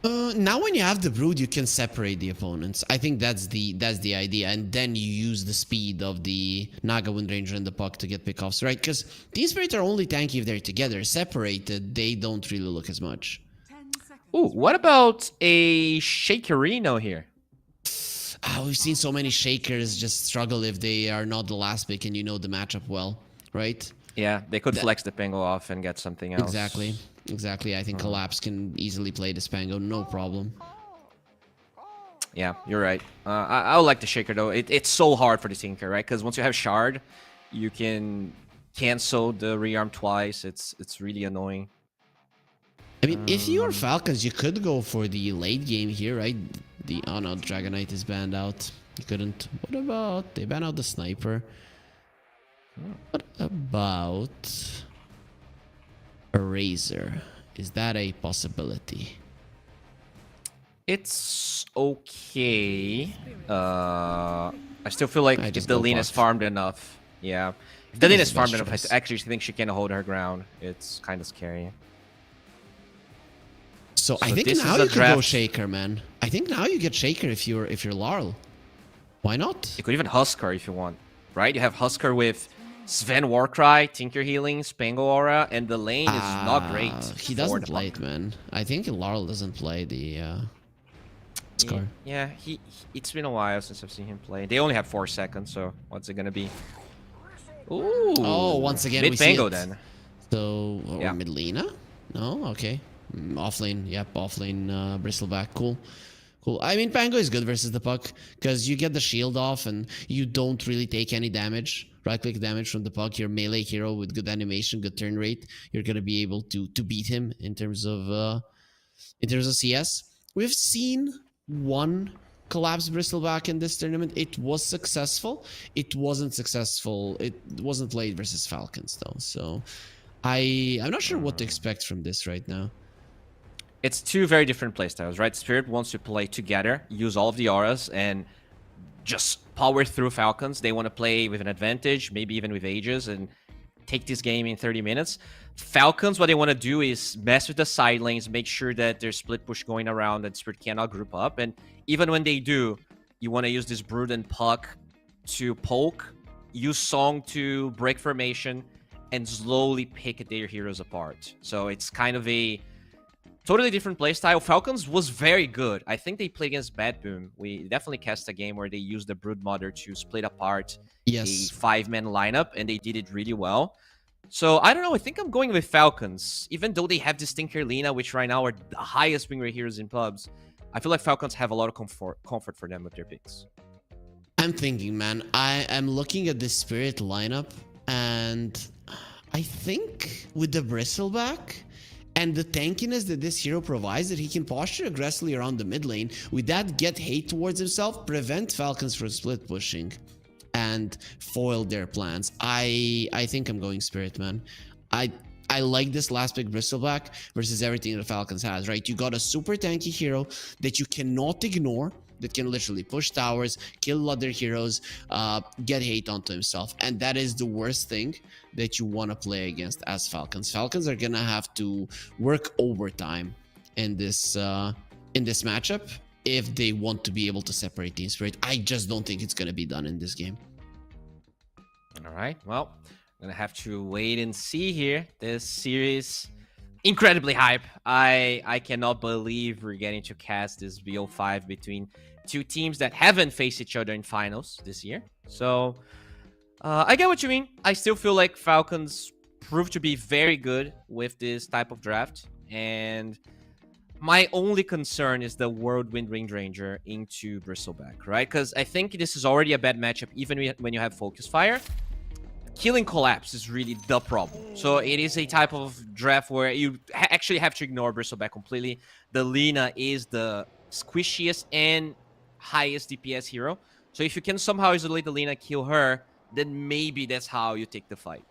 Now when you have the brood, you can separate the opponents. I think that's the idea, and then you use the speed of the Naga, Wind Ranger, and the puck to get pickoffs, right? Because Team Spirit are only tanky if they're together. Separated, they don't really look as much. 10 seconds. Ooh, what about a Shakerino here? We've seen so many Shakers just struggle if they are not the last pick and you know the matchup well, right? Yeah, they could flex the Pango off and get something else. Exactly. I think Collapse can easily play this Pango, no problem. Yeah, you're right. I would like the Shaker though. It's so hard for the Tinker, right? Because once you have Shard, you can cancel the rearm twice. It's really annoying. I mean, if you are Falcons, you could go for the late game here, right? Oh no, Dragonite is banned out. You couldn't. What about they ban out the Sniper? What about a Razor? Is that a possibility? It's okay. I still feel like if just the go Lean is puck. farmed enough, yeah. If the Lean This is is farmed best enough, choice. I actually think she can hold her ground. It's kind of scary. So I So think this now is a you can go draft. Shaker, man. I think now you get Shaker if you're Larl. Why not? You could even Husker if you want, right? You have Husker with Sven Warcry, Tinker Healing, Spango Aura, and the lane is not great. He for doesn't the play puck. it, man. I think Larl doesn't play the Scar. Yeah, it's been a while since I've seen him play. They only have 4 seconds, so what's it gonna be? Ooh. Oh, once again mid we see Pango it. then. So, or Yeah. mid Lina? No? Okay. Offlane, yep, offlane Bristleback. Cool. I mean, Pango is good versus the puck because you get the shield off and you don't really take any damage, right-click damage from the puck. You're a melee hero with good animation, good turn rate. You're gonna be able to beat him in terms of CS. We've seen one collapse Bristleback in this tournament. It was successful. It wasn't successful. It wasn't played versus Falcons though. So I'm not sure what to expect from this right now. It's two very different playstyles, right? Spirit wants to play together, use all of the auras, and just power through Falcons. They want to play with an advantage, maybe even with Aegis, and take this game in 30 minutes. Falcons, what they want to do is mess with the side lanes, make sure that there's split push going around and Spirit cannot group up. And even when they do, you want to use this Brood and Puck to poke, use Song to break formation, and slowly pick their heroes apart. So it's kind of a totally different playstyle. Falcons was very good. I think they played against BetBoom. We definitely cast a game where they used the Brood Mother to split apart Yes. a 5-man lineup, and they did it really well. So I don't know. I think I'm going with Falcons, even though they have this Tinker Lina, which right now are the highest win rate heroes in pubs. I feel like Falcons have a lot of comfort for them with their picks. I'm thinking, man. I am looking at this Spirit lineup, and I think with the Bristleback and the tankiness that this hero provides, that he can posture aggressively around the mid lane, with that get hate towards himself, prevent Falcons from split pushing and foil their plans. I think I'm going Spirit, man. I like this last pick Bristleback versus everything that Falcons has, right? You got a super tanky hero that you cannot ignore, that can literally push towers, kill other heroes, get hate onto himself. And that is the worst thing that you want to play against as Falcons. Falcons are going to have to work overtime in this matchup. if they want to be able to separate Team Spirit. I just don't think it's going to be done in this game. All right, well, I'm gonna have to wait and see here. This series, incredibly hype. I cannot believe we're getting to cast this BO5 between two teams that haven't faced each other in finals this year. So I get what you mean. I still feel like Falcons proved to be very good with this type of draft, and my only concern is the Whirlwind Windranger into Bristleback, right? Because I think this is already a bad matchup, even when you have Focus Fire. Killing Collapse is really the problem. So it is a type of draft where you actually have to ignore Bristleback completely. The Lina is the squishiest and highest DPS hero. So if you can somehow isolate the Lina, kill her, then maybe that's how you take the fight.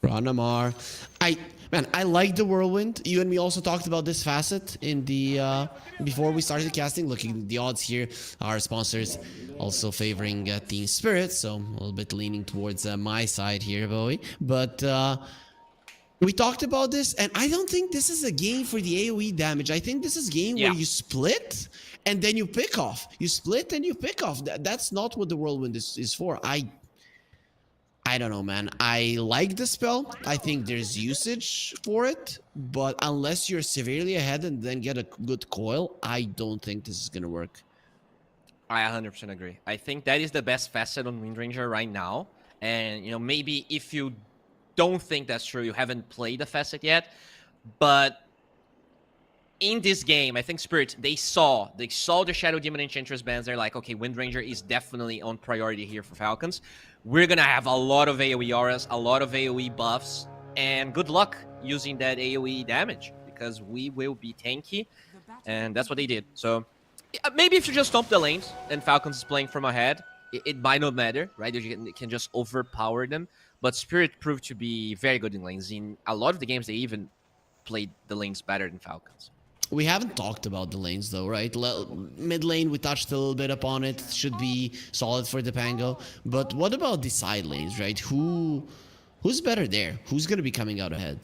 Ranamar. I like the Whirlwind. You and me also talked about this facet in the before we started casting. Looking at the odds here, our sponsors also favoring Team Spirit, so a little bit leaning towards my side here, Bowie. But we talked about this, and I don't think this is a game for the AoE damage. I think this is a game where you split and then you pick off. You split and you pick off. That's not what the Whirlwind is for. I don't know, man. I like the spell. I think there's usage for it, but unless you're severely ahead and then get a good coil, I don't think this is gonna work. I 100% agree. I think that is the best facet on Windranger right now. And, you know, maybe if you don't think that's true, you haven't played the facet yet. But in this game, I think Spirit, they saw the Shadow Demon Enchantress bans. They're like, okay, Windranger is definitely on priority here for Falcons. We're going to have a lot of AoE auras, a lot of AoE buffs, and good luck using that AoE damage because we will be tanky, and that's what they did. So maybe if you just stomp the lanes and Falcons is playing from ahead, it might not matter, right? You can just overpower them, but Spirit proved to be very good in lanes. In a lot of the games, they even played the lanes better than Falcons. We haven't talked about the lanes though, right? Mid lane, we touched a little bit upon it. Should be solid for the Pango. But what about the side lanes, right? Who's better there? Who's going to be coming out ahead?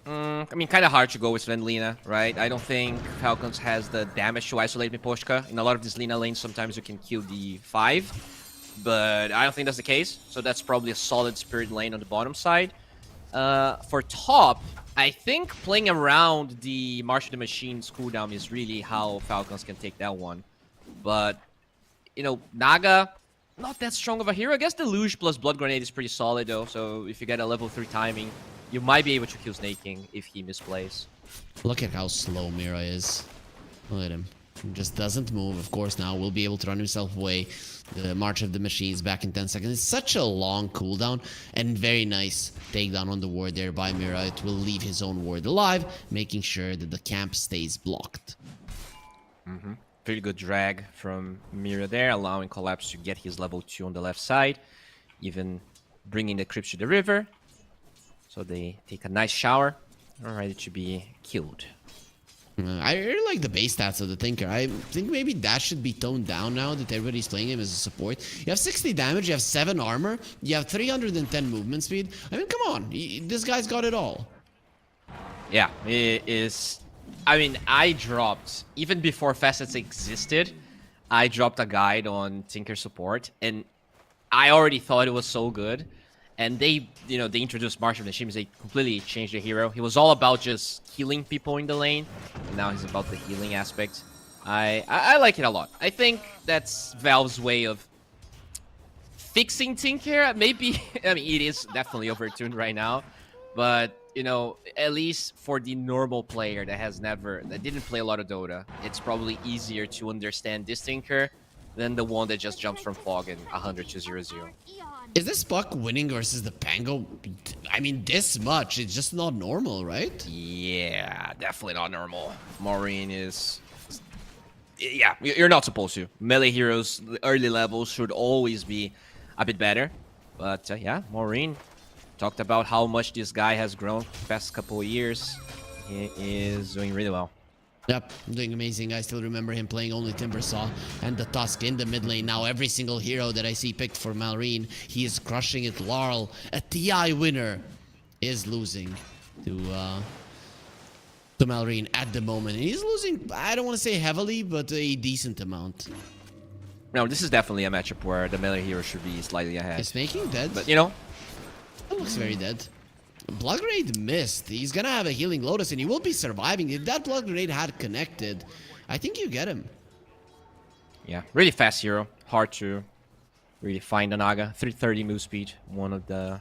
I mean, kind of hard to go with Sven Lina, right? I don't think Falcons has the damage to isolate Miposhka. In a lot of these Lina lanes, sometimes you can kill the 5. But I don't think that's the case. So that's probably a solid Spirit lane on the bottom side. For top, I think playing around the March of the Machines cooldown is really how Falcons can take that one. But, you know, Naga, not that strong of a hero. I guess the Luge plus Blood Grenade is pretty solid, though. So if you get a level 3 timing, you might be able to kill Snake King if he misplays. Look at how slow Mira is. Look at him. He just doesn't move. Of course, now will be able to run himself away. The March of the Machines back in 10 seconds. It's such a long cooldown and very nice takedown on the ward there by Mira. It will leave his own ward alive, making sure that the camp stays blocked. Pretty good drag from Mira there, allowing Collapse to get his level 2 on the left side, even bringing the creeps to the river. So they take a nice shower, ready to be killed. I really like the base stats of the Tinker. I think maybe that should be toned down now that everybody's playing him as a support. You have 60 damage, you have 7 armor, you have 310 movement speed. I mean, come on. This guy's got it all. Yeah, it is. I mean, I dropped, even before facets existed, I dropped a guide on Tinker support, and I already thought it was so good. And they, you know, they introduced March of the Machines. They completely changed the hero. He was all about just killing people in the lane. And now he's about the healing aspect. I like it a lot. I think that's Valve's way of fixing Tinker. Maybe, I mean, it is definitely overtuned right now. But, you know, at least for the normal player that didn't play a lot of Dota, it's probably easier to understand this Tinker than the one that just jumps from fog in 100 to 0-0. Is this Puck winning versus the Pango? I mean, this much. It's just not normal, right? Yeah, definitely not normal. Maureen is... Yeah, you're not supposed to. Melee heroes, early levels should always be a bit better. But yeah, Maureen talked about how much this guy has grown the past couple of years. He is doing really well. Yep, doing amazing. I still remember him playing only Timbersaw and the Tusk in the mid lane. Now every single hero that I see picked for Malrine, he is crushing it. Larl, a TI winner, is losing to to Malrine at the moment. And he's losing, I don't want to say heavily, but a decent amount. No, this is definitely a matchup where the melee hero should be slightly ahead. Is Snaking dead? But, you know, That looks very dead. Blood Grenade missed. He's gonna have a healing Lotus and he will be surviving. If that Blood Grenade had connected, I think you get him. yeah, really fast hero. Hard to really find a Naga. 330 move speed. One of the,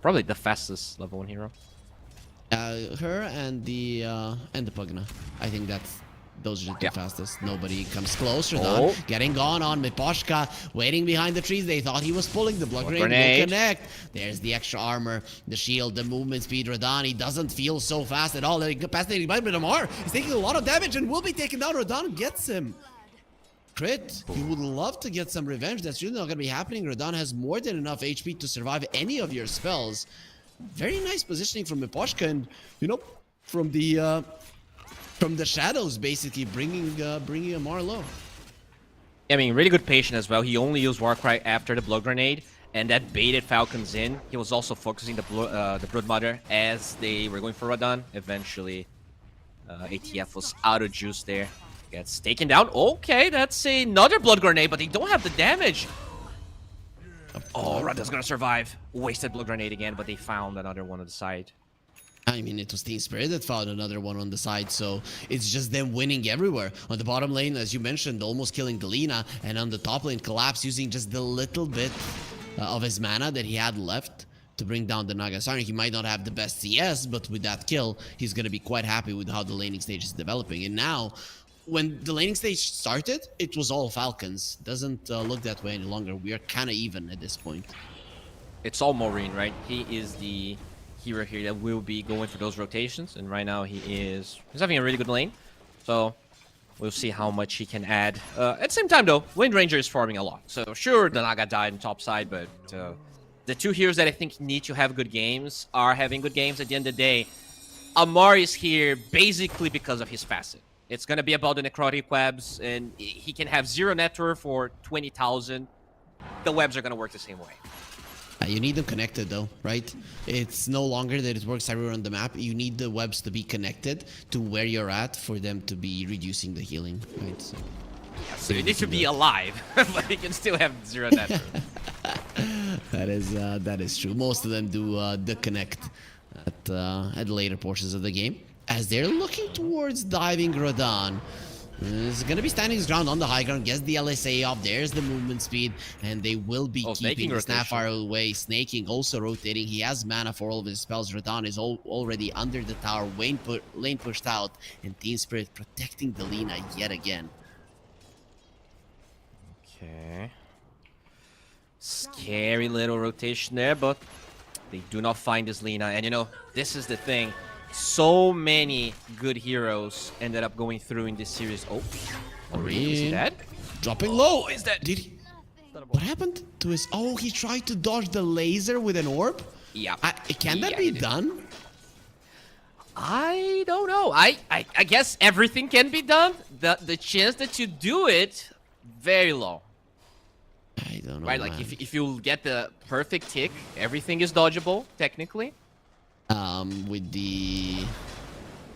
probably the fastest level 1 hero. Her and the Pugna. I think those are the two fastest. Nobody comes close. Radan getting gone on Miposhka, waiting behind the trees. They thought he was pulling the Blood Grenade. Will connect. There's the extra armor, the shield, the movement speed. Radan, he doesn't feel so fast at all. The capacity by Damar. He's taking a lot of damage and will be taken down. Radan gets him. Crit. He would love to get some revenge. That's really not going to be happening. Radan has more than enough HP to survive any of your spells. Very nice positioning from Miposhka, and you know, from the shadows, basically bringing Amar low. I mean, really good patient as well. He only used Warcry after the Blood Grenade, and that baited Falcons in. He was also focusing the Broodmother as they were going for Radan. Eventually, ATF was out of juice there. Gets taken down. Okay, that's another Blood Grenade, but they don't have the damage. Oh, Radan's gonna survive. Wasted Blood Grenade again, but they found another one on the side. I mean, it was Team Spirit that found another one on the side, so it's just them winning everywhere. On the bottom lane, as you mentioned, almost killing Delina, and on the top lane, Collapse using just the little bit of his mana that he had left to bring down the Nagasarni. He might not have the best CS, but with that kill, he's going to be quite happy with how the laning stage is developing. And now, when the laning stage started, it was all Falcons. Doesn't look that way any longer. We are kind of even at this point. It's all Maureen, right? He is the hero here that will be going for those rotations, and right now he's having a really good lane, so we'll see how much he can add. At the same time though, Wind Ranger is farming a lot, so sure the Naga died in top side, but the two heroes that I think need to have good games are having good games. At the end of the day, Amar is here basically because of his facet. It's gonna be about the necrotic webs, and he can have 0 net worth for 20,000. The webs are gonna work the same way. You need them connected though, right? It's no longer that it works everywhere on the map. You need the webs to be connected to where you're at for them to be reducing the healing, right? So you need to be alive, but you can still have 0 net worth. That is true. Most of them do the connect at later portions of the game. As they're looking towards diving Radan, is going to be standing his ground on the high ground, gets the LSA off, there's the movement speed, and they will be keeping the Snapfire away. Snaking also rotating, he has mana for all of his spells. Radan is already under the tower, lane pushed out, and Team Spirit protecting Delina yet again. Okay. Scary little rotation there, but they do not find this Lina, and you know, this is the thing. So many good heroes ended up going through in this series. Oh, is he dead? Dropping low. Is that? Did he? What happened to his? Oh, he tried to dodge the laser with an orb. Yeah. Can that be done? I don't know. I guess everything can be done. The chance that you do it, very low. I don't know. Right, like if you get the perfect tick, everything is dodgeable technically. With the...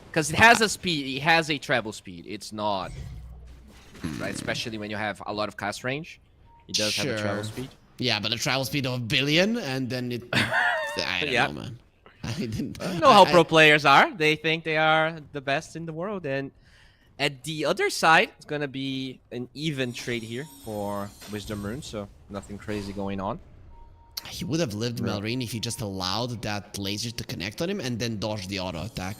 Because it has a speed, it has a travel speed. It's not... Right, especially when you have a lot of cast range. It does have a travel speed. Yeah, but a travel speed of 1 billion, and then it... I don't know, man. I know how pro players are. They think they are the best in the world. And at the other side, it's going to be an even trade here for Wisdom Rune. So nothing crazy going on. He would have lived Malrine if he just allowed that laser to connect on him and then dodge the auto attack.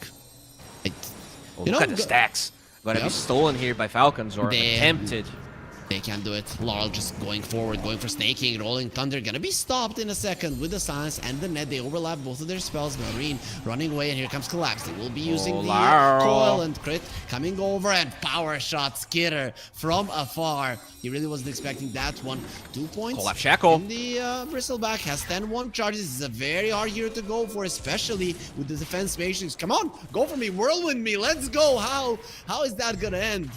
Look at the stacks. Gonna be stolen here by Falcons or attempted. They can't do it. Laurel just going forward, going for snaking, rolling thunder. Gonna be stopped in a second with the silence and the net. They overlap both of their spells. Marine running away, and here comes Collapse. They will be using the coil and crit. Coming over and power shot Skitter from afar. He really wasn't expecting that one. 2 points. Collapse Shackle. And the Bristleback has 10-1 charges. This is a very hard hero to go for, especially with the defense matrix. Come on, go for me, whirlwind me. Let's go. How is that gonna end?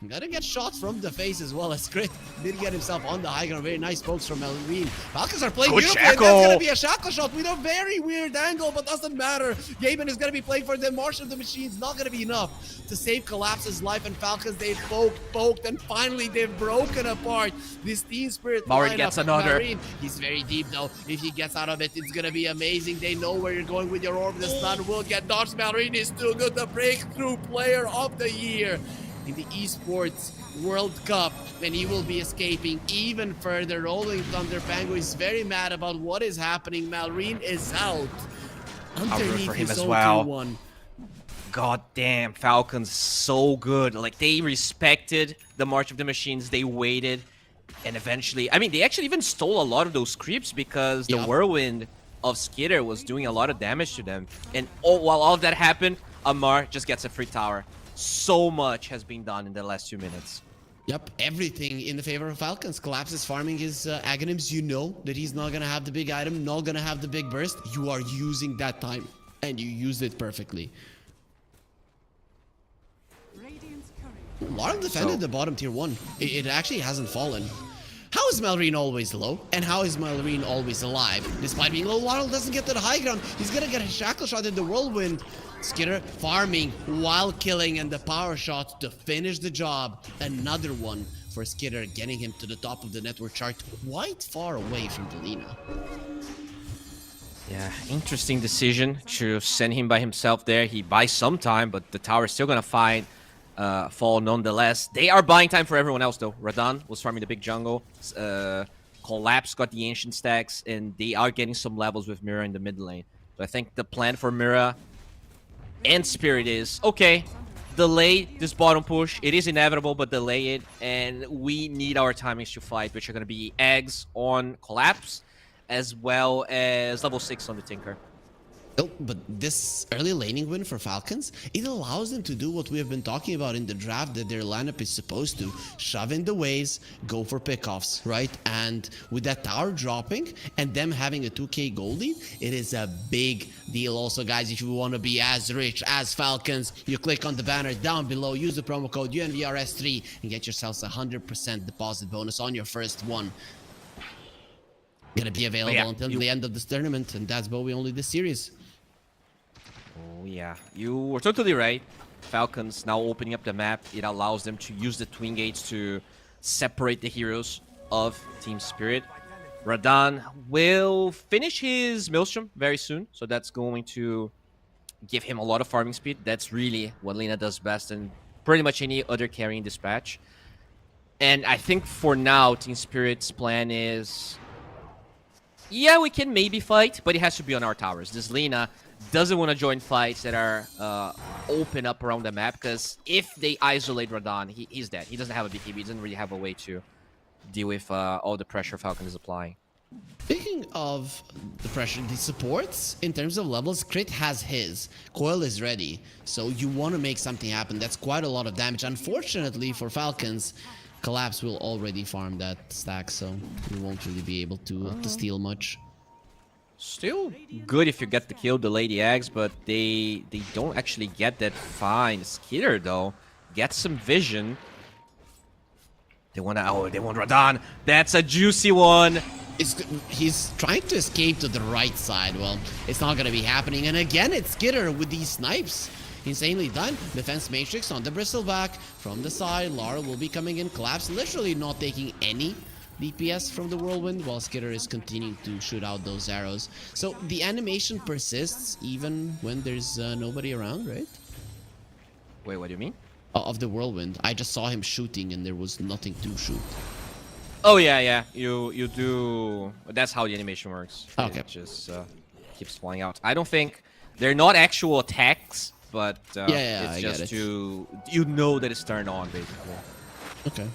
Gotta get shot from the face as well as Crit did get himself on the high ground. Very nice pokes from Melvin. Falcons are playing Good beautifully. And shackle. that's gonna be a shackle shot with a very weird angle, but doesn't matter. Gaimin is gonna be playing for them. March of the Machine's not gonna be enough to save Collapse's life, and Falcons, they've poked, and finally they've broken apart this Team Spirit Marin lineup. gets another. Marin, he's very deep though. If he gets out of it, it's gonna be amazing. They know where you're going with your orb. The stun will get dodged. Marin is still good. The breakthrough player of the year in the eSports World Cup, and he will be escaping even further. Rolling Thunder Pango is very mad about what is happening. Malrine is out underneath for him his as own well. 2-1. God damn, Falcons so good. Like, they respected the March of the Machines. They waited, and eventually, I mean, they actually even stole a lot of those creeps because the Yep. whirlwind of Skitter was doing a lot of damage to them. And while all of that happened, Amar just gets a free tower. So much has been done in the last 2 minutes. Yep, everything in the favor of Falcons. Collapse is farming his Aghanims. You know that he's not gonna have the big item, not gonna have the big burst. You are using that time, and you used it perfectly. Radiant's courier. Laurel defended the bottom tier 1. It actually hasn't fallen. How is Malrine always low? And how is Malrine always alive? Despite being low, Laurel doesn't get to the high ground. He's gonna get a shackle shot in the whirlwind. Skitter farming while killing, and the power shot to finish the job. Another one for Skitter, getting him to the top of the network chart, quite far away from the Lina. Yeah, interesting decision to send him by himself there. He buys some time, but the tower is still gonna fall nonetheless. They are buying time for everyone else though. Radan was farming the big jungle. Collapse got the ancient stacks, and they are getting some levels with Mira in the mid lane. So I think the plan for Mira and Spirit is, okay, delay this bottom push. It is inevitable, but delay it. And we need our timings to fight, which are going to be eggs on Collapse, as well as level 6 on the Tinker. Oh, but this early laning win for Falcons, it allows them to do what we have been talking about in the draft that their lineup is supposed to. Shove in the waves, go for pickoffs, right? And with that tower dropping and them having a 2k gold lead, it is a big deal. Also, guys, if you want to be as rich as Falcons, you click on the banner down below, use the promo code UNVRS3 and get yourselves a 100% deposit bonus on your first one. Gonna be available until the end of this tournament, and that's Bowie only this series. Oh yeah, you were totally right. Falcons now opening up the map. It allows them to use the Twin Gates to separate the heroes of Team Spirit. Radan will finish his Maelstrom very soon, so that's going to give him a lot of farming speed. That's really what Lina does best, and pretty much any other carrying dispatch. And I think for now, Team Spirit's plan is, yeah, we can maybe fight, but it has to be on our towers. This Lina doesn't want to join fights that are open up around the map, because if they isolate Radan, he's dead. He doesn't have a BKB. He doesn't really have a way to deal with all the pressure Falcon is applying. Speaking of the pressure, the supports, in terms of levels, Crit has his. Coil is ready, so you want to make something happen. That's quite a lot of damage. Unfortunately for Falcons, Collapse will already farm that stack, so you won't really be able to steal much. Still good if you get the kill, the Lady Eggs, but they don't actually get that fine. Skitter, though, gets some vision. They want Radan. That's a juicy one. He's trying to escape to the right side. Well, it's not going to be happening. And again, it's Skitter with these snipes. Insanely done. Defense Matrix on the Bristleback from the side. Lara will be coming in. Collapse literally not taking any DPS from the Whirlwind, while Skitter is continuing to shoot out those arrows. So the animation persists even when there's nobody around, right? Wait, what do you mean? Of the Whirlwind. I just saw him shooting and there was nothing to shoot. Oh, yeah. You do... That's how the animation works. Okay. It just keeps flying out. I don't think... They're not actual attacks, but yeah, it's I get just it. to... You know that it's turned on, basically. Okay.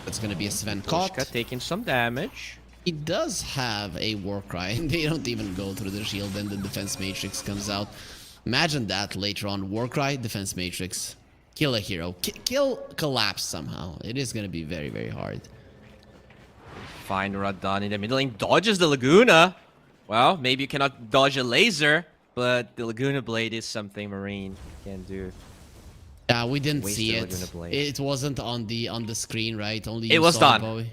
That's gonna be a Sven caught. Pushka taking some damage. He does have a Warcry, and they don't even go through the shield, then the Defense Matrix comes out. Imagine that later on. Warcry, Defense Matrix. Kill a hero. Kill Collapse somehow. It is gonna be very, very hard. Find Radan in the middle lane. Dodges the Laguna. Well, maybe you cannot dodge a laser, but the Laguna Blade is something Marine can do. We didn't see Wasted Laguna it. Blade. It wasn't on the screen, right? Only It you was saw done. Bowie.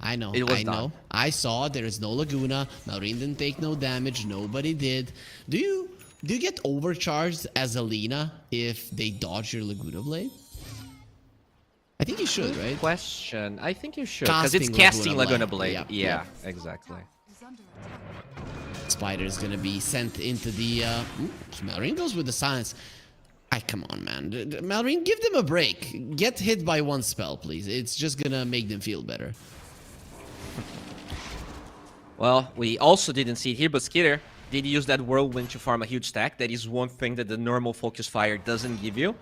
I know. It was I know. done. I saw there is no Laguna. Malrine didn't take no damage. Nobody did. Do you get overcharged as Alina if they dodge your Laguna Blade? I think you should, right? Question. I think you should. Because it's Casting casting Laguna Laguna Blade. Blade. Yeah, Yeah, exactly. Is under attack. Spider is gonna be sent into the. Malrine goes with the silence. Come on, man. Malrine, give them a break. Get hit by one spell, please. It's just gonna make them feel better. Well, we also didn't see it here, but Skitter did use that Whirlwind to farm a huge stack. That is one thing that the normal Focus Fire doesn't give you.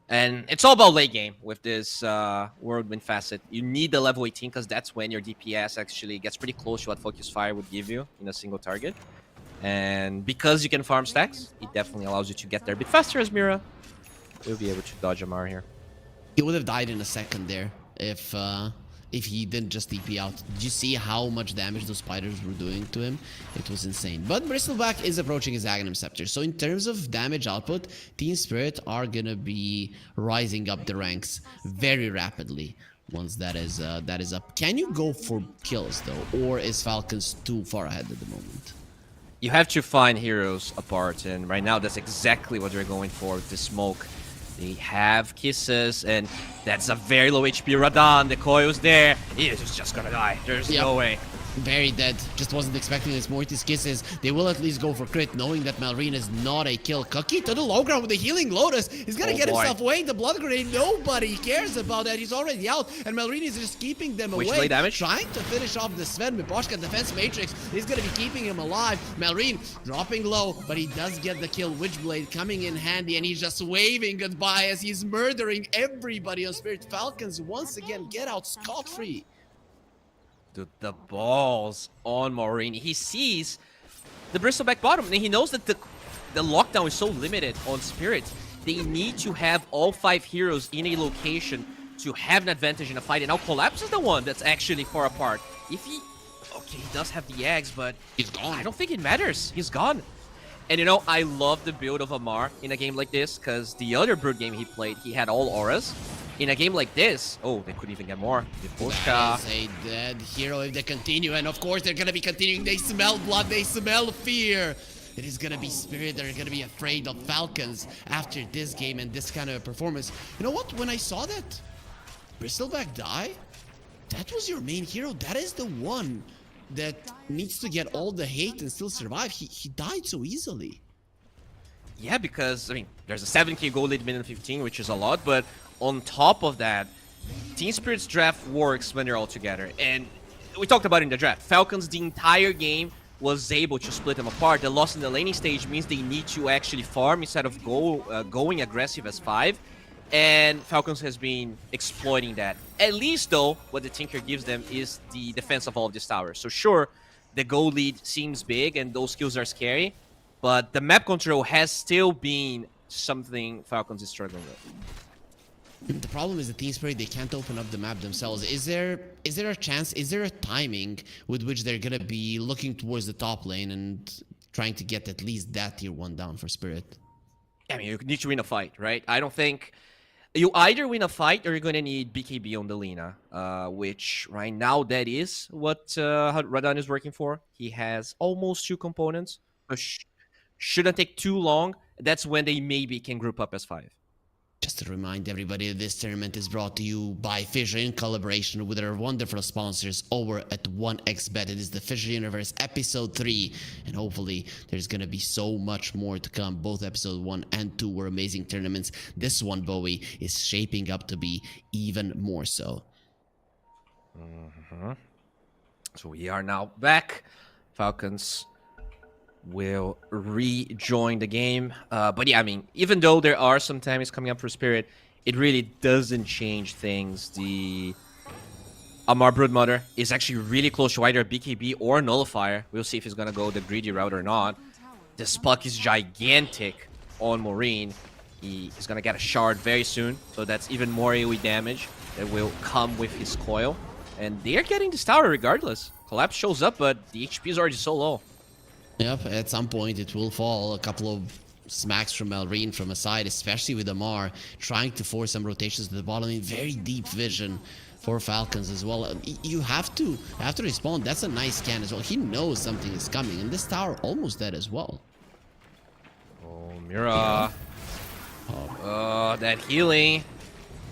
And it's all about late game with this Whirlwind facet. You need the level 18 because that's when your DPS actually gets pretty close to what Focus Fire would give you in a single target. And because you can farm stacks, it definitely allows you to get there a bit faster as Mira. You'll be able to dodge Amar here. He would have died in a second there if he didn't just TP out. Did you see how much damage those spiders were doing to him? It was insane. But Bristleback is approaching his Aghanim Scepter. So in terms of damage output, Team Spirit are gonna be rising up the ranks very rapidly once that is up. Can you go for kills though, or is Falcons too far ahead at the moment? You have to find heroes apart, and right now that's exactly what they're going for with the smoke. They have kisses, and that's a very low HP Radan. The coil's there. He is just gonna die. There's no way. Very dead. Just wasn't expecting this. Mortis kisses. They will at least go for crit, knowing that Malrine is not a kill. Cookie to the low ground with the healing Lotus. He's gonna get himself away. The blood grenade. Nobody cares about that. He's already out, and Malrine is just keeping them away. Blade damage? Trying to finish off the Sven. Miposhka defense matrix is gonna be keeping him alive. Malrine dropping low, but he does get the kill. Witchblade coming in handy, and he's just waving goodbye as he's murdering everybody on Spirit. Falcons once again get out scot-free. Dude, the balls on Maureen. He sees the Bristleback bottom, and he knows that the lockdown is so limited on Spirit. They need to have all 5 heroes in a location to have an advantage in a fight. And now Collapse is the one that's actually far apart. If he... Okay, he does have the eggs, but... He's gone. I don't think it matters. He's gone. And you know, I love the build of Amar in a game like this, because the other Brood game he played, he had all auras. In a game like this, oh, they could even get more. That is a dead hero if they continue, and of course they're gonna be continuing. They smell blood, they smell fear. It is gonna be Spirit that are gonna be afraid of Falcons after this game and this kind of a performance. You know what? When I saw that Bristleback die, that was your main hero. That is the one that needs to get all the hate and still survive. He died so easily. Yeah, because, I mean, there's a 7k gold lead minute 15, which is a lot, but on top of that, Team Spirit's draft works when they're all together. And we talked about it in the draft. Falcons, the entire game, was able to split them apart. The loss in the laning stage means they need to actually farm instead of going aggressive as 5. And Falcons has been exploiting that. At least, though, what the Tinker gives them is the defense of all of these towers. So sure, the gold lead seems big and those kills are scary, but the map control has still been something Falcons is struggling with. The problem is the Team Spirit, they can't open up the map themselves. Is there a chance, is there a timing with which they're gonna be looking towards the top lane and trying to get at least that tier 1 down for Spirit? I mean, you need to win a fight, right? I don't think... You either win a fight or you're going to need BKB on the Lina, which right now that is what Radan is working for. He has almost 2 components, but shouldn't take too long. That's when they maybe can group up as 5. Just to remind everybody, this tournament is brought to you by FISSURE in collaboration with our wonderful sponsors over at 1xBet. It is the FISSURE Universe Episode 3, and hopefully there's going to be so much more to come. Both Episode 1 and 2 were amazing tournaments. This one, Bowie, is shaping up to be even more so. So we are now back. Falcons will rejoin the game. But yeah, I mean, even though there are some times coming up for Spirit, it really doesn't change things. The Amar Broodmother is actually really close to either a BKB or a Nullifier. We'll see if he's going to go the greedy route or not. The Spuck is gigantic on Maureen. He is going to get a shard very soon, so that's even more AoE damage that will come with his coil. And they are getting this tower regardless. Collapse shows up, but the HP is already so low. Yep, at some point it will fall. A couple of smacks from Malrine from a side, especially with Amar trying to force some rotations to the bottom lane. Very deep vision for Falcons as well. You have to respond. That's a nice scan as well. He knows something is coming, and this tower almost dead as well. Oh, Mira. Oh, that healing.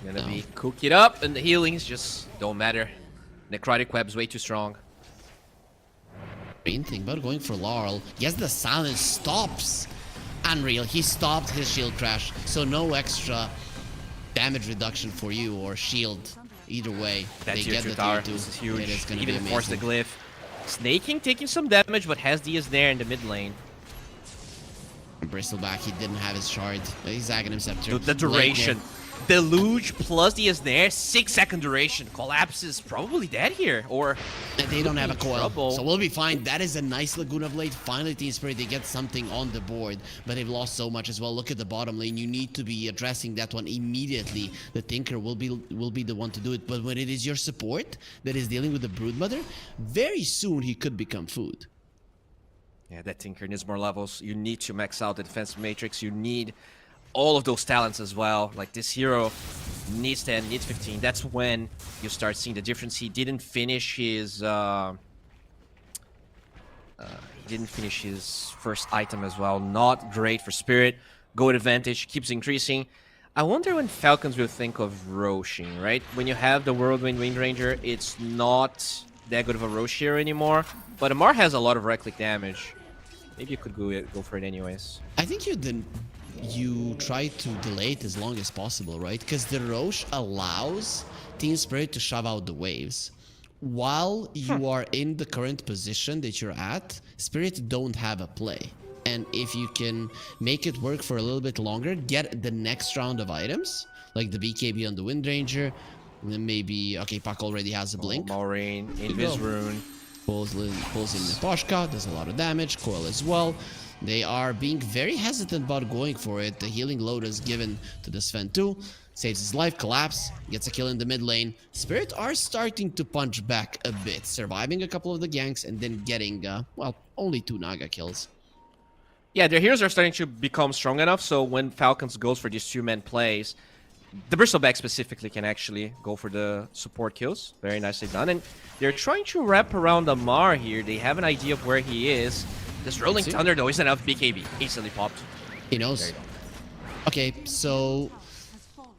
Gonna be cook it up, and the healings just don't matter. Necrotic Web's way too strong. Main thing about going for Laurel. Yes, the silence stops. Unreal. He stopped his shield crash, so no extra damage reduction for you or shield. Either way, That they tier get 2 the tower. tier 2. This is huge. It is gonna Even be force the amazing. glyph. Snaking taking some damage, but has Diaz there in the mid lane. Bristleback, he didn't have his shard. He's Aghanim Scepter. Dude, the duration. The Luge plus Diaz there, 6-second duration. Collapse is probably dead here, or And they don't have a coil, trouble. so we'll be fine. That is a nice Laguna Blade. Finally, Team Spirit, they get something on the board, but they've lost so much as well. Look at the bottom lane. You need to be addressing that one immediately. The Tinker will be the one to do it, but when it is your support that is dealing with the Broodmother, very soon he could become food. Yeah, that Tinker needs more levels. You need to max out the defense matrix. You need all of those talents as well. Like, this hero needs 10, needs 15. That's when you start seeing the difference. He didn't finish his first item as well. Not great for Spirit. Gold advantage keeps increasing. I wonder when Falcons will think of Roshing, right? When you have the Whirlwind Wind Ranger, it's not that good of a Rosh hero anymore. But Amar has a lot of right click damage. Maybe you could go for it anyways. I think you try to delay it as long as possible, right? Because the Roche allows Team Spirit to shove out the waves. While you are in the current position that you're at, Spirit don't have a play. And if you can make it work for a little bit longer, get the next round of items, like the BKB on the Wind Ranger, and then maybe, okay, Puck already has a blink. Maureen, Invis Rune. Pulls in Neposhka, does a lot of damage, Coil as well. They are being very hesitant about going for it. The healing load is given to the Sven too. Saves his life, collapse, gets a kill in the mid lane. Spirit are starting to punch back a bit, surviving a couple of the ganks and then getting, well, only 2 Naga kills. Yeah, their heroes are starting to become strong enough, so when Falcons goes for these 2-man plays, the Bristleback specifically can actually go for the support kills. Very nicely done. And they're trying to wrap around Amar here. They have an idea of where he is. This Rolling Thunder, though, isn't enough. BKB instantly popped. He knows. Okay, so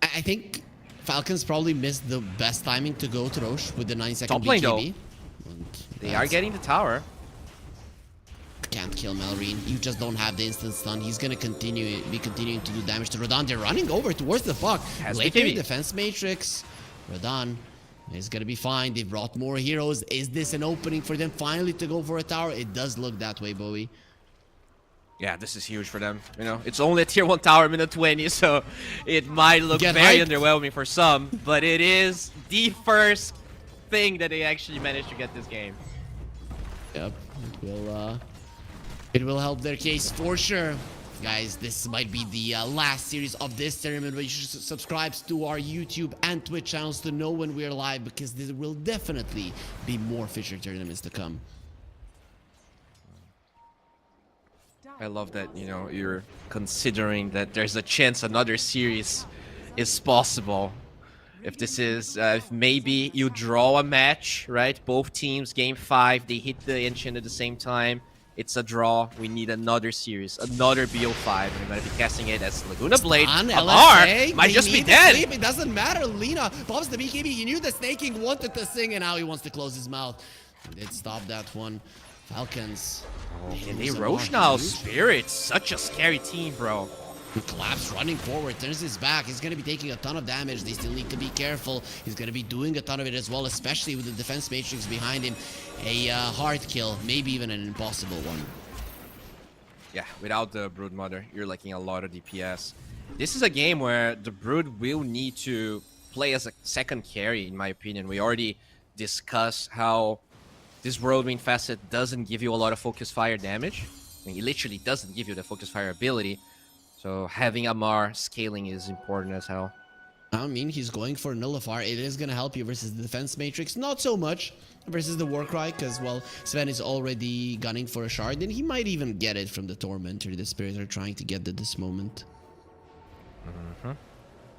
I think Falcons probably missed the best timing to go to Roche with the 9-second Top lane, BKB. They are getting the tower. Can't kill Malrine. You just don't have the instant stun. He's gonna be continuing to do damage to Rodan. They're running over towards the puck. Later defense matrix. Rodan is gonna be fine. They brought more heroes. Is this an opening for them finally to go for a tower? It does look that way, Bowie. Yeah, this is huge for them. You know, it's only a tier 1 tower, minute 20, so it might look very underwhelming for some, but it is the first thing that they actually managed to get this game. Yep, it will help their case for sure. Guys, this might be the last series of this tournament, but you should subscribe to our YouTube and Twitch channels to know when we're live, because there will definitely be more Fissure tournaments to come. I love that, you know, you're considering that there's a chance another series is possible. If this is, if maybe you draw a match, right? Both teams, game 5, they hit the enchant at the same time. It's a draw. We need another series, another BO5. We're going to be casting it as Laguna Blade. Amar might just be dead. It doesn't matter. Lina pops the BKB. He knew the snaking wanted to sing, and now he wants to close his mouth. He did stop that one. Falcons. Can they Roche now? Spirit, such a scary team, bro. Collapse running forward, turns his back. He's going to be taking a ton of damage. They still need to be careful. He's going to be doing a ton of it as well, especially with the defense matrix behind him. A hard kill, maybe even an impossible one. Yeah, without the Broodmother, you're lacking a lot of DPS. This is a game where the Brood will need to play as a second carry, in my opinion. We already discussed how this Whirlwind facet doesn't give you a lot of focus fire damage. I mean, it literally doesn't give you the focus fire ability. So having Amar scaling is important as hell. I mean, he's going for Nullifier. It is going to help you versus the defense matrix. Not so much versus the Warcry, because, well, Sven is already gunning for a shard, and he might even get it from the Tormentor. The Spirits are trying to get at this moment.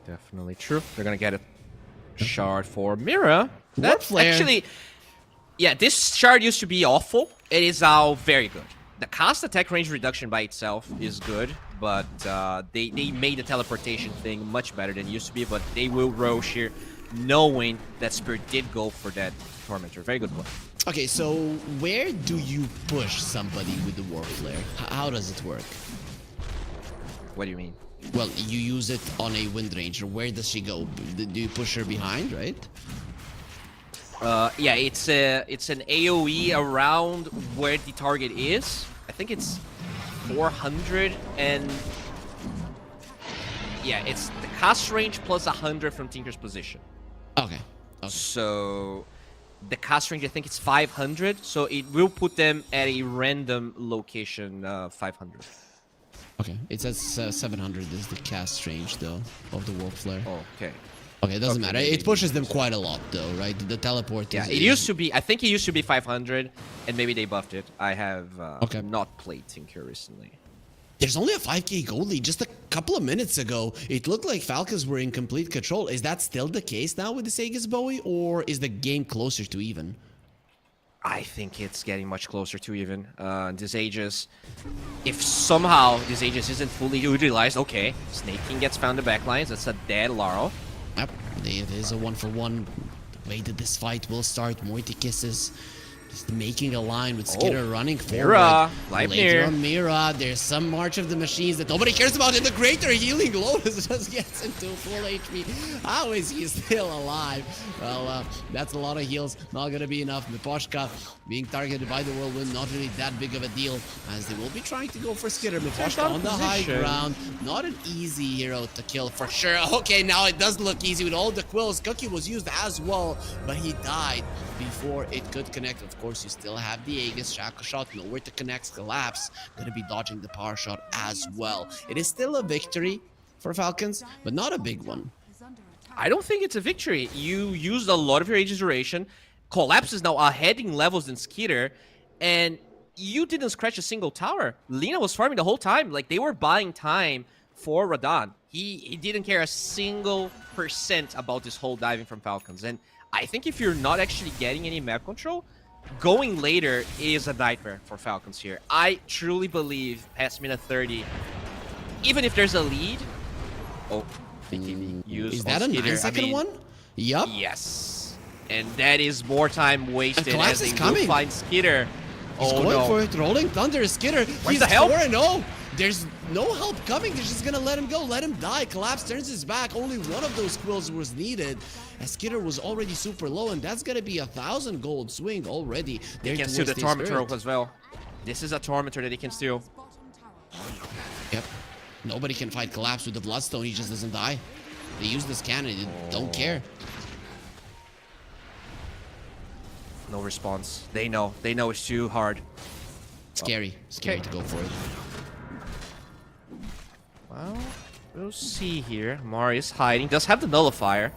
Definitely true. They're going to get a shard for Mira. Warp That's Flare. actually... Yeah, this shard used to be awful. It is now very good. The cast attack range reduction by itself is good, but they made the teleportation thing much better than it used to be, but they will rosh here knowing that Spirit did go for that Tormentor. Very good play. Okay, so where do you push somebody with the Warp Flare? How does it work? What do you mean? Well, you use it on a Wind Ranger. Where does she go? Do you push her behind, right? Yeah, it's an AoE around where the target is. I think it's 400 and... Yeah, it's the cast range plus 100 from Tinker's position. Okay. So the cast range, I think it's 500. So it will put them at a random location, 500. Okay, it says 700 is the cast range, though, of the Warp Flare. Okay. Okay, it doesn't matter. It pushes them quite a lot, though, right? The teleport Yeah, is... it used to be... I think it used to be 500, and maybe they buffed it. I have not played Tinker recently. There's only a 5k gold lead. Just a couple of minutes ago, it looked like Falcons were in complete control. Is that still the case now with the Sagas Bowie, or is the game closer to even? I think it's getting much closer to even. This Aegis, if somehow this Aegis isn't fully utilized, okay, Snake King gets found in the backlines. That's a dead Laurel. Yep, it is a 1-for-1. The way that this fight will start, Moiti Kisses just making a line with Skitter running forward. Mira, live Later near. on Mira, there's some March of the Machines that nobody cares about, and the Greater Healing Lotus just gets into full HP. How is he still alive? Well, that's a lot of heals. Not gonna be enough. Miposhka being targeted by the Whirlwind, not really that big of a deal, as they will be trying to go for Skitter. Miposhka on the high ground. Not an easy hero to kill for sure. Okay, now it does look easy with all the quills. Cookie was used as well, but he died before it could connect. Of course, you still have the Aegis, Shackle Shot, nowhere to connect, Collapse, gonna be dodging the Power Shot as well. It is still a victory for Falcons, but not a big one. I don't think it's a victory. You used a lot of your Aegis duration. Collapse is now ahead in levels than Skeeter, and you didn't scratch a single tower. Lina was farming the whole time. Like, they were buying time for Radahn. He didn't care a single % about this whole diving from Falcons. And I think if you're not actually getting any map control, going later is a nightmare for Falcons here. I truly believe past minute 30, even if there's a lead... Oh, Is that a 9-second one? Yup. Yes. And that is more time wasted Collapse as is they coming. will find Skitter. He's going for it. Rolling Thunder, Skitter. He's the help? 4-0. There's no help coming. They're just gonna let him go, let him die. Collapse turns his back. Only one of those quills was needed, as Skitter was already super low, and that's gonna be 1,000 gold swing already. They can steal the Tormentor as well. This is a Tormentor that they can steal. Yep. Nobody can fight Collapse with the Bloodstone. He just doesn't die. They use this cannon. They don't care. No response. They know. They know it's too hard. Scary. Scary to go for it. Well, we'll see here. Mari is hiding. Does have the Nullifier.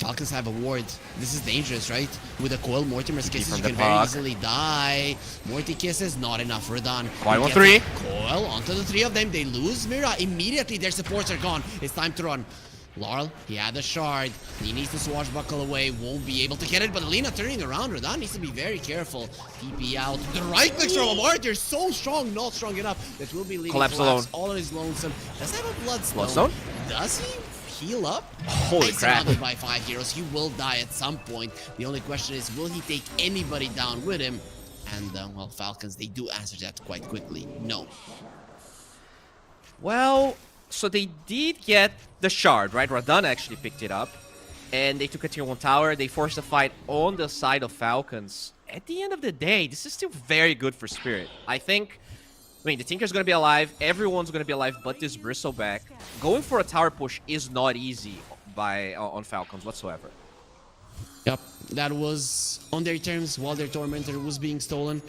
Falcons have a ward. This is dangerous, right? With a coil, Mortimer's Kisses, from you the can very puck. easily die. Morty Kisses, not enough for Radahn. Why He on gets 3? a Coil onto the 3 of them. They lose Mira. Immediately, their supports are gone. It's time to run. Laurel, he had a shard. He needs to swashbuckle away. Won't be able to get it, but Alina turning around. Radahn needs to be very careful. TP out. The right clicks from Amart. They're so strong, not strong enough. That will be leaving Collapse alone. all on his lonesome. Does he have a Bloodstone? Bloodstone? Does he heal up? Holy He's crap. surrounded by 5 heroes. He will die at some point. The only question is, will he take anybody down with him? And, well, Falcons, they do answer that quite quickly. No. Well, so they did get the shard, right? Radahn actually picked it up. And they took a tier 1 tower. They forced a fight on the side of Falcons. At the end of the day, this is still very good for Spirit. I think... I mean, the Tinker's going to be alive. Everyone's going to be alive but this Bristleback. Going for a tower push is not easy on Falcons whatsoever. Yep, that was on their terms while their Tormentor was being stolen.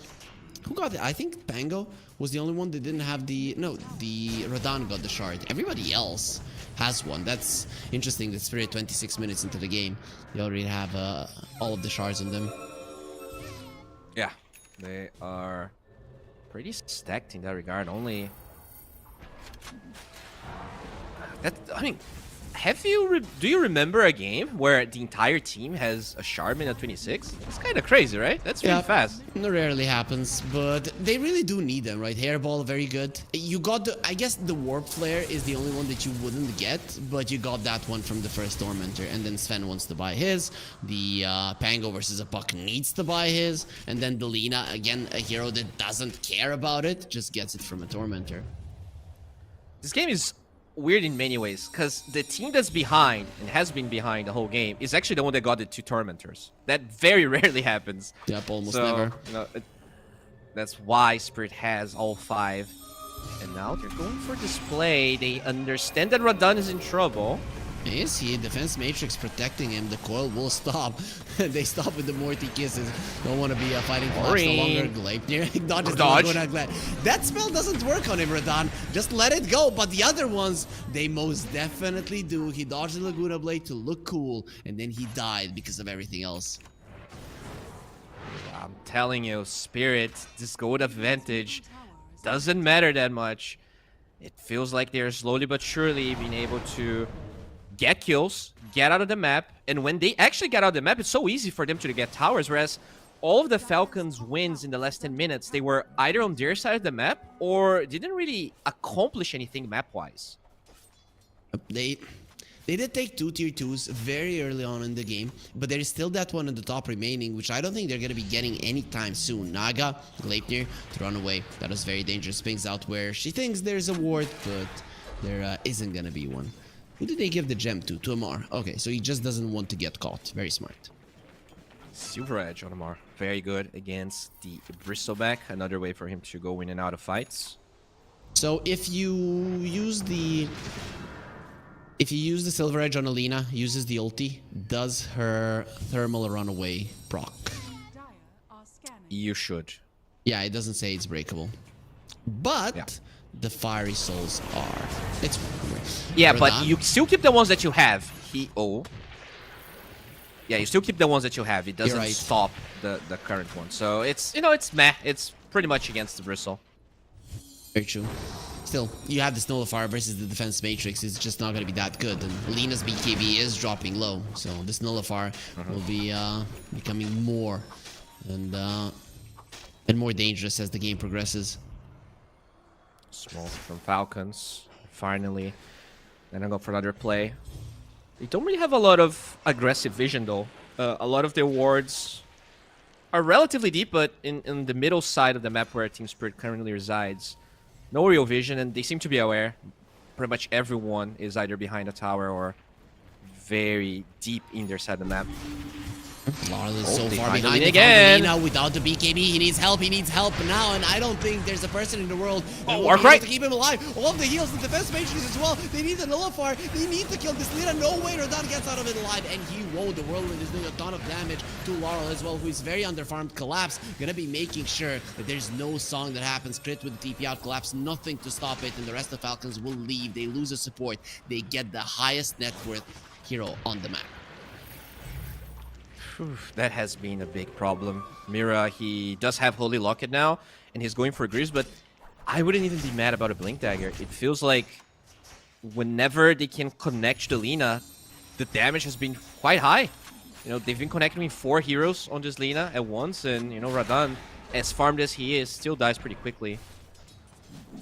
Who got it? I think Pango was the only one that didn't have the... No, the Radahn got the shard. Everybody else has one. That's interesting that Spirit 26 minutes into the game, they already have all of the shards on them. Yeah, they are pretty stacked in that regard. Only that, I mean, do you remember a game where the entire team has a Shardman at 26? It's kind of crazy, right? That's really fast. It rarely happens, but they really do need them, right? Hairball, very good. You got the, I guess the Warp Flare is the only one that you wouldn't get, but you got that one from the first Tormentor, and then Sven wants to buy his. The Pango versus a Puck needs to buy his, and then the Lina, again, a hero that doesn't care about it, just gets it from a Tormentor. This game is weird in many ways, because the team that's behind, and has been behind the whole game, is actually the one that got the 2 Tormentors. That very rarely happens. Yep, almost So, never. you know, that's why Spirit has all 5. And now they're going for display. They understand that Radon is in trouble. Is he? Defense Matrix protecting him. The coil will stop. They stop with the Morty kisses. Don't want to be fighting Flash no longer. Gleipnir dodges the Laguna Glad. That spell doesn't work on him, Radon. Just let it go. But the other ones, they most definitely do. He dodged the Laguna Blade to look cool, and then he died because of everything else. I'm telling you, Spirit, this gold advantage doesn't matter that much. It feels like they're slowly but surely being able to get kills, get out of the map, and when they actually get out of the map, it's so easy for them to get towers, whereas all of the Falcons' wins in the last 10 minutes, they were either on their side of the map or didn't really accomplish anything map-wise. They did take 2 tier 2s very early on in the game, but there is still that one at the top remaining, which I don't think they're going to be getting anytime soon. Naga, Gleipnir to run away. That was very dangerous. Pings out where she thinks there's a ward, but there isn't going to be one. Who did they give the gem to? To Amar. Okay, so he just doesn't want to get caught. Very smart. Silver Edge on Amar. Very good against the Bristleback. Another way for him to go in and out of fights. So if you use the Silver Edge on Alina, uses the ulti, does her thermal runaway proc? Dire are scanning. You should. Yeah, it doesn't say it's breakable. But Yeah. the Fiery Souls are. It's Yeah, but Radon? you still keep the ones that you have. Yeah, you still keep the ones that you have. It doesn't right. stop the current one. So it's, you know, it's meh. It's pretty much against the Bristle. Very true. Still, you have this Nullifier versus the Defense Matrix. It's just not going to be that good. And Lena's BKB is dropping low. So this Nullifier will be becoming more and more dangerous as the game progresses. Smoke from Falcons. Finally. Then I go for another play. They don't really have a lot of aggressive vision, though. A lot of their wards are relatively deep, but in the middle side of the map where Team Spirit currently resides. No real vision, and they seem to be aware. Pretty much everyone is either behind a tower or very deep in their side of the map. Laurel is so they far find behind Alina again. Alina without the BKB. He needs help now, and I don't think there's a person in the world that will be Warcry. able to keep him alive. All of the heals, the defense matrix as well. They need the Nullifier. They need to kill this Lina. No way Radon gets out of it alive, and he won't. The Whirlwind is doing a ton of damage to Laurel as well, who is very underfarmed. Collapse, gonna be making sure that there's no song that happens. Crit with the TP out, Collapse, nothing to stop it, and the rest of Falcons will leave. They lose a support. They get the highest net worth hero on the map. That has been a big problem. Mira, he does have Holy Locket now, and he's going for Greaves, but I wouldn't even be mad about a Blink Dagger. It feels like whenever they can connect to Lina, the damage has been quite high. You know, they've been connecting 4 heroes on this Lina at once, and, you know, Radon, as farmed as he is, still dies pretty quickly.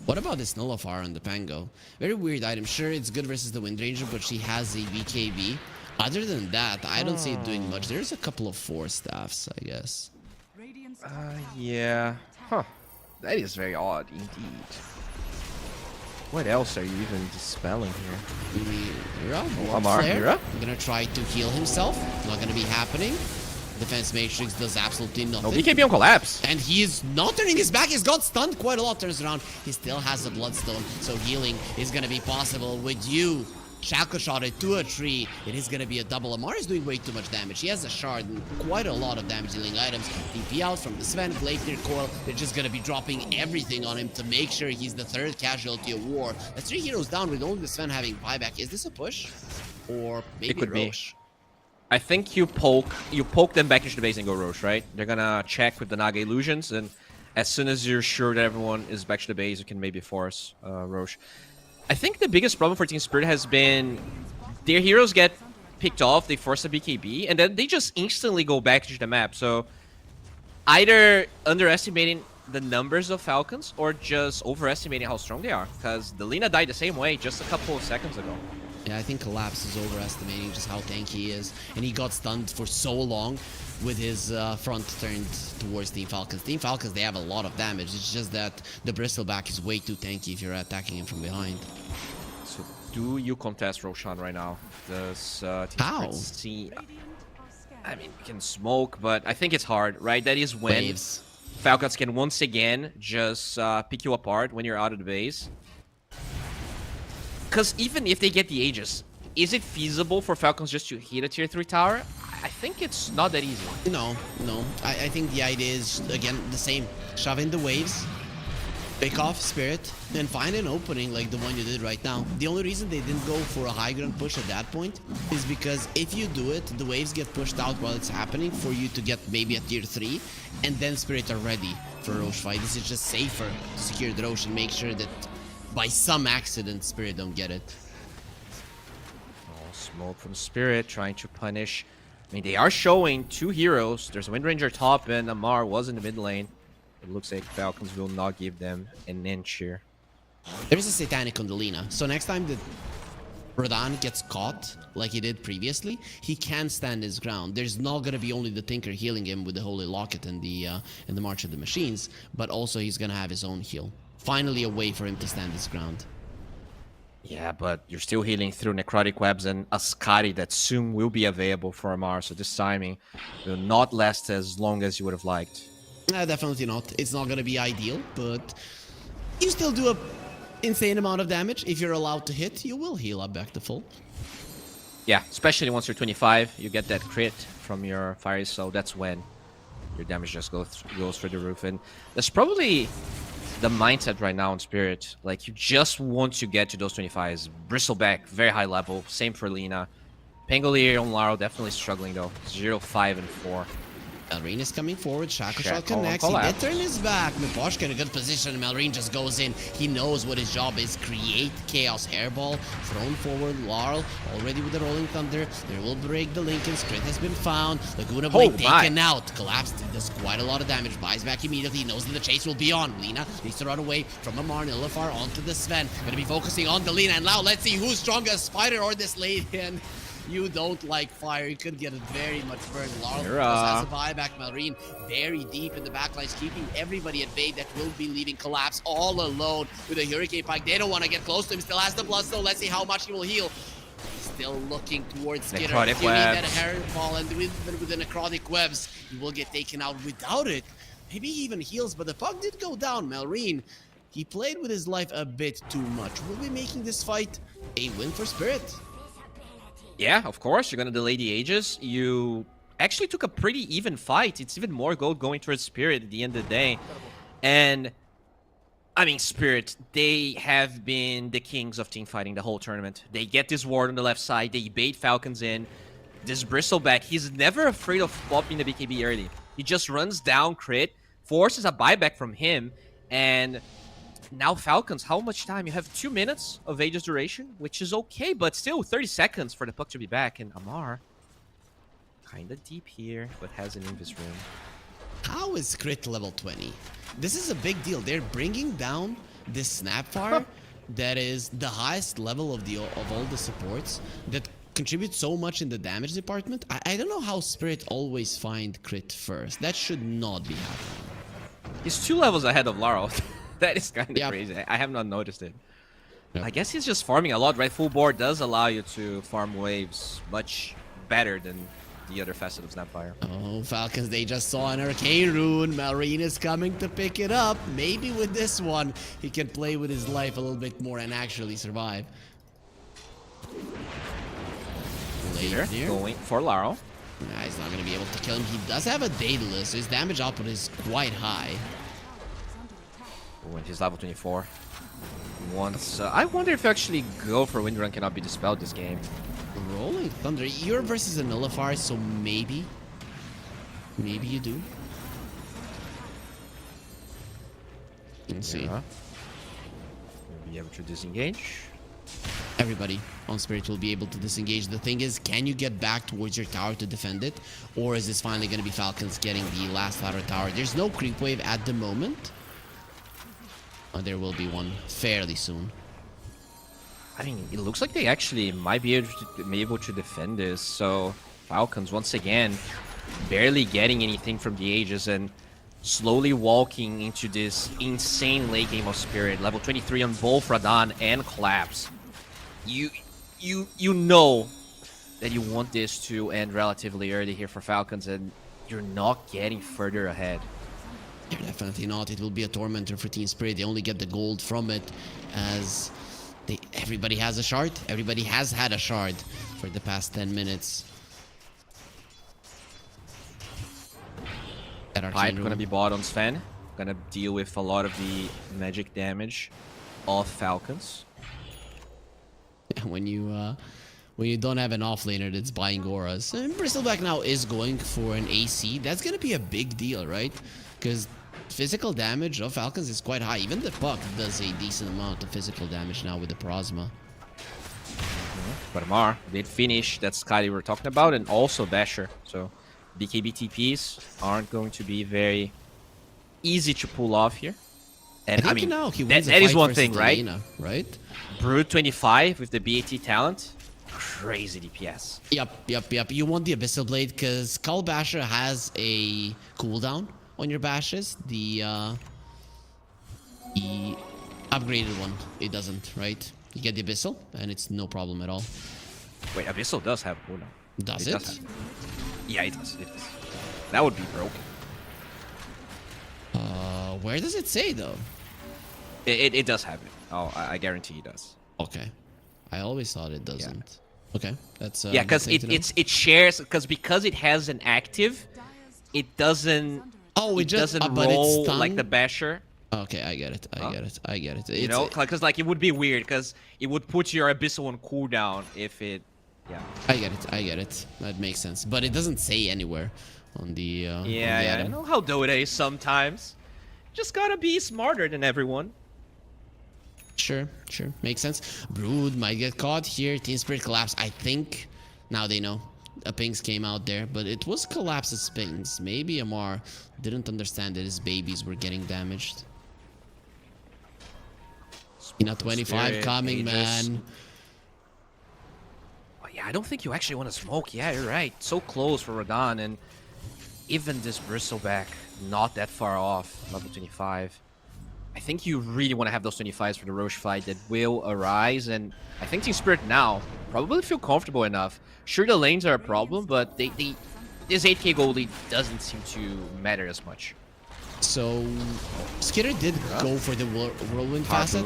What about this Nullifier on the Pango? Very weird item. Sure, it's good versus the Wind Ranger, but she has a BKB. Other than that, I don't see it doing much. There's a couple of 4 staffs, I guess. Radiant's Yeah. Huh. That is very odd, indeed. What else are you even dispelling here? Mira, Amar, Mira? Gonna try to heal himself. Not gonna be happening. Defense Matrix does absolutely nothing. No, BKB on Collapse. And he is not turning his back. He's got stunned quite a lot. Turns around. He still has a Bloodstone. So healing is going to be possible with you Shackle shot it to a tree. It is gonna be a double. Amar is doing way too much damage. He has a shard and quite a lot of damage dealing items. TP out from the Sven, Gleipnir coil. They're just gonna be dropping everything on him to make sure he's the third casualty of war. That's 3 heroes down with only the Sven having buyback. Is this a push? Or maybe It could be. Roche? I think you poke them back into the base and go Roche, right? They're gonna check with the Naga illusions, and as soon as you're sure that everyone is back to the base, you can maybe force Roche. I think the biggest problem for Team Spirit has been their heroes get picked off, they force a BKB, and then they just instantly go back to the map. So either underestimating the numbers of Falcons or just overestimating how strong they are, because the Lina died the same way just a couple of seconds ago. Yeah, I think Collapse is overestimating just how tanky he is. And he got stunned for so long with his front turned towards Team Falcons. Team Falcons, they have a lot of damage. It's just that the Bristleback is way too tanky if you're attacking him from behind. So do you contest Roshan right now? Does How? see? I mean, we can smoke, but I think it's hard, right? That is when Waves. Falcons can once again just pick you apart when you're out of the base. Because even if they get the Aegis, is it feasible for Falcons just to hit a tier 3 tower? I think it's not that easy. No. I think the idea is, again, the same. Shove in the waves, pick off Spirit, and find an opening like the one you did right now. The only reason they didn't go for a high ground push at that point is because if you do it, the waves get pushed out while it's happening for you to get maybe a tier 3, and then Spirit are ready for a Roche fight. This is just safer to secure the Roche and make sure that by some accident Spirit don't get it. Oh, smoke from Spirit trying to punish. I mean, they are showing 2 heroes. There's a Wind Ranger top and Amar was in the mid lane. It looks like Falcons will not give them an inch here. There is a Satanic on the Lina, so next time that Rodan gets caught like he did previously, he can stand his ground. There's not gonna be only the Tinker healing him with the Holy Locket and the March of the Machines, but also he's gonna have his own heal. Finally a way for him to stand his ground. Yeah, but you're still healing through Necrotic Webs and Ascari that soon will be available for Amar, so this timing will not last as long as you would have liked. Definitely not. It's not gonna be ideal, but you still do a insane amount of damage. If you're allowed to hit, you will heal up back to full. Yeah, especially once you're 25, you get that crit from your fires, so that's when your damage just goes through the roof. And that's probably the mindset right now in Spirit. Like, you just want to get to those 25s. Bristleback, very high level. Same for Lina. Pangolier and Laro definitely struggling though. 0, 5, and 4. Malrine is coming forward. Shackle shot Shackle connects. He collapse. did turn his back. Miposhka in a good position. Malrine just goes in. He knows what his job is. Create chaos. Hairball thrown forward. Larl already with the Rolling Thunder. There will break the Lincoln. Crit has been found. Laguna Blade taken out. Collapsed. Does quite a lot of damage. Buys back immediately. Knows that the chase will be on. Lina needs to run away from Amar. Nilafar onto the Sven. Gonna be focusing on the Lina. And now let's see who's stronger, Spider or this lady. And you don't like fire. You could get it very much burned. Laurel has a buyback. Malrine very deep in the backlines, keeping everybody at bay that will be leaving Collapse all alone with a Hurricane Pike. They don't want to get close to him. Still has the blood, so let's see how much he will heal. Still looking towards Skitter. Necrotic You need that webs. hairball, and with the necrotic webs, he will get taken out without it. Maybe he even heals, but the puck did go down. Malrine, he played with his life a bit too much. Will be making this fight a win for Spirit. Yeah, of course, you're gonna delay the Aegis. You actually took a pretty even fight. It's even more gold going towards Spirit at the end of the day. And, I mean, Spirit, they have been the kings of team fighting the whole tournament. They get this ward on the left side. They bait Falcons in. This Bristleback, he's never afraid of popping the BKB early. He just runs down crit, forces a buyback from him, and now Falcons, how much time? You have 2 minutes of Aegis duration, which is okay, but still 30 seconds for the puck to be back. And Amar, kind of deep here, but has an Invis room. How is crit level 20? This is a big deal. They're bringing down this Snapfire that is the highest level of all the supports that contribute so much in the damage department. I don't know how Spirit always find crit first. That should not be happening. He's 2 levels ahead of Laro. That is kind of Yep. crazy. I have not noticed it. Yep. I guess he's just farming a lot, right? Full board does allow you to farm waves much better than the other facet of Snapfire. Oh, Falcons, they just saw an Arcane Rune. Malrine is coming to pick it up. Maybe with this one, he can play with his life a little bit more and actually survive. Here, here. going for Laro. Nah, he's not going to be able to kill him. He does have a Daedalus, so his damage output is quite high. Oh, and he's level 24. Once, I wonder if actually go for Windrun cannot be dispelled this game. Rolling Thunder. You're versus a Nullifier, so maybe. Maybe you do. Let's see. Yeah. We'll be able to disengage. Everybody on Spirit will be able to disengage. The thing is, can you get back towards your tower to defend it? Or is this finally going to be Falcons getting the last ladder tower? There's no creep wave at the moment. There will be one fairly soon. I mean, it looks like they actually might be able to defend this. So Falcons, once again, barely getting anything from the Aegis and slowly walking into this insane late game of Spirit. Level 23 on both Radahn and Collapse. You know that you want this to end relatively early here for Falcons, and you're not getting further ahead. Yeah, definitely not. It will be a tormentor for Team Spirit. They only get the gold from it, as everybody has a shard. Everybody has had a shard for the past 10 minutes. Pipe gonna be bought on Sven. Gonna deal with a lot of the magic damage of Falcons. When you don't have an offlaner that's buying auras. And Bristleback now is going for an AC. That's gonna be a big deal, right? Because physical damage of Falcons is quite high. Even the Puck does a decent amount of physical damage now with the Prosma. But Amar did finish that Sky we were talking about, and also Basher. So BKB TPs aren't going to be very easy to pull off here. And I mean, now he that wins is one thing, right? Lena, right? Brood 25 with the BAT talent. Crazy DPS. Yep. You want the Abyssal Blade because Skull Basher has a cooldown on your bashes. The upgraded one, it doesn't, right? You get the Abyssal and it's no problem at all. Wait, Abyssal does have a cooldown. Does it? Yeah, it does. It does. That would be broken. Where does it say though? It does have it. Oh, I guarantee it does. Okay. I always thought it doesn't. Okay, that's yeah, because it shares because it has an active, it doesn't. Oh, it just doesn't but roll it's like the Basher. Okay, I get it. I get it. You know, because like it would be weird because it would put your Abyssal on cooldown if it. Yeah. I get it. That makes sense. But it doesn't say anywhere on the. Yeah. I know how Dota is sometimes. Just gotta be smarter than everyone. Sure. Makes sense. Brood might get caught here. Team Spirit Collapse. I think now they know. A Pings came out there, but it was Collapse's Pings. Maybe Amar didn't understand that his babies were getting damaged. Not 25 Spirit, coming, Aegis. man. Oh, yeah, I don't think you actually want to smoke. Yeah, you're right. So close for Radahn, and even this Bristleback, not that far off, level 25. I think you really want to have those 25s for the Roche fight that will arise, and I think Team Spirit now probably feel comfortable enough. Sure, the lanes are a problem, but this 8k gold lead doesn't seem to matter as much. So, Skitter did go for the Whirlwind facet.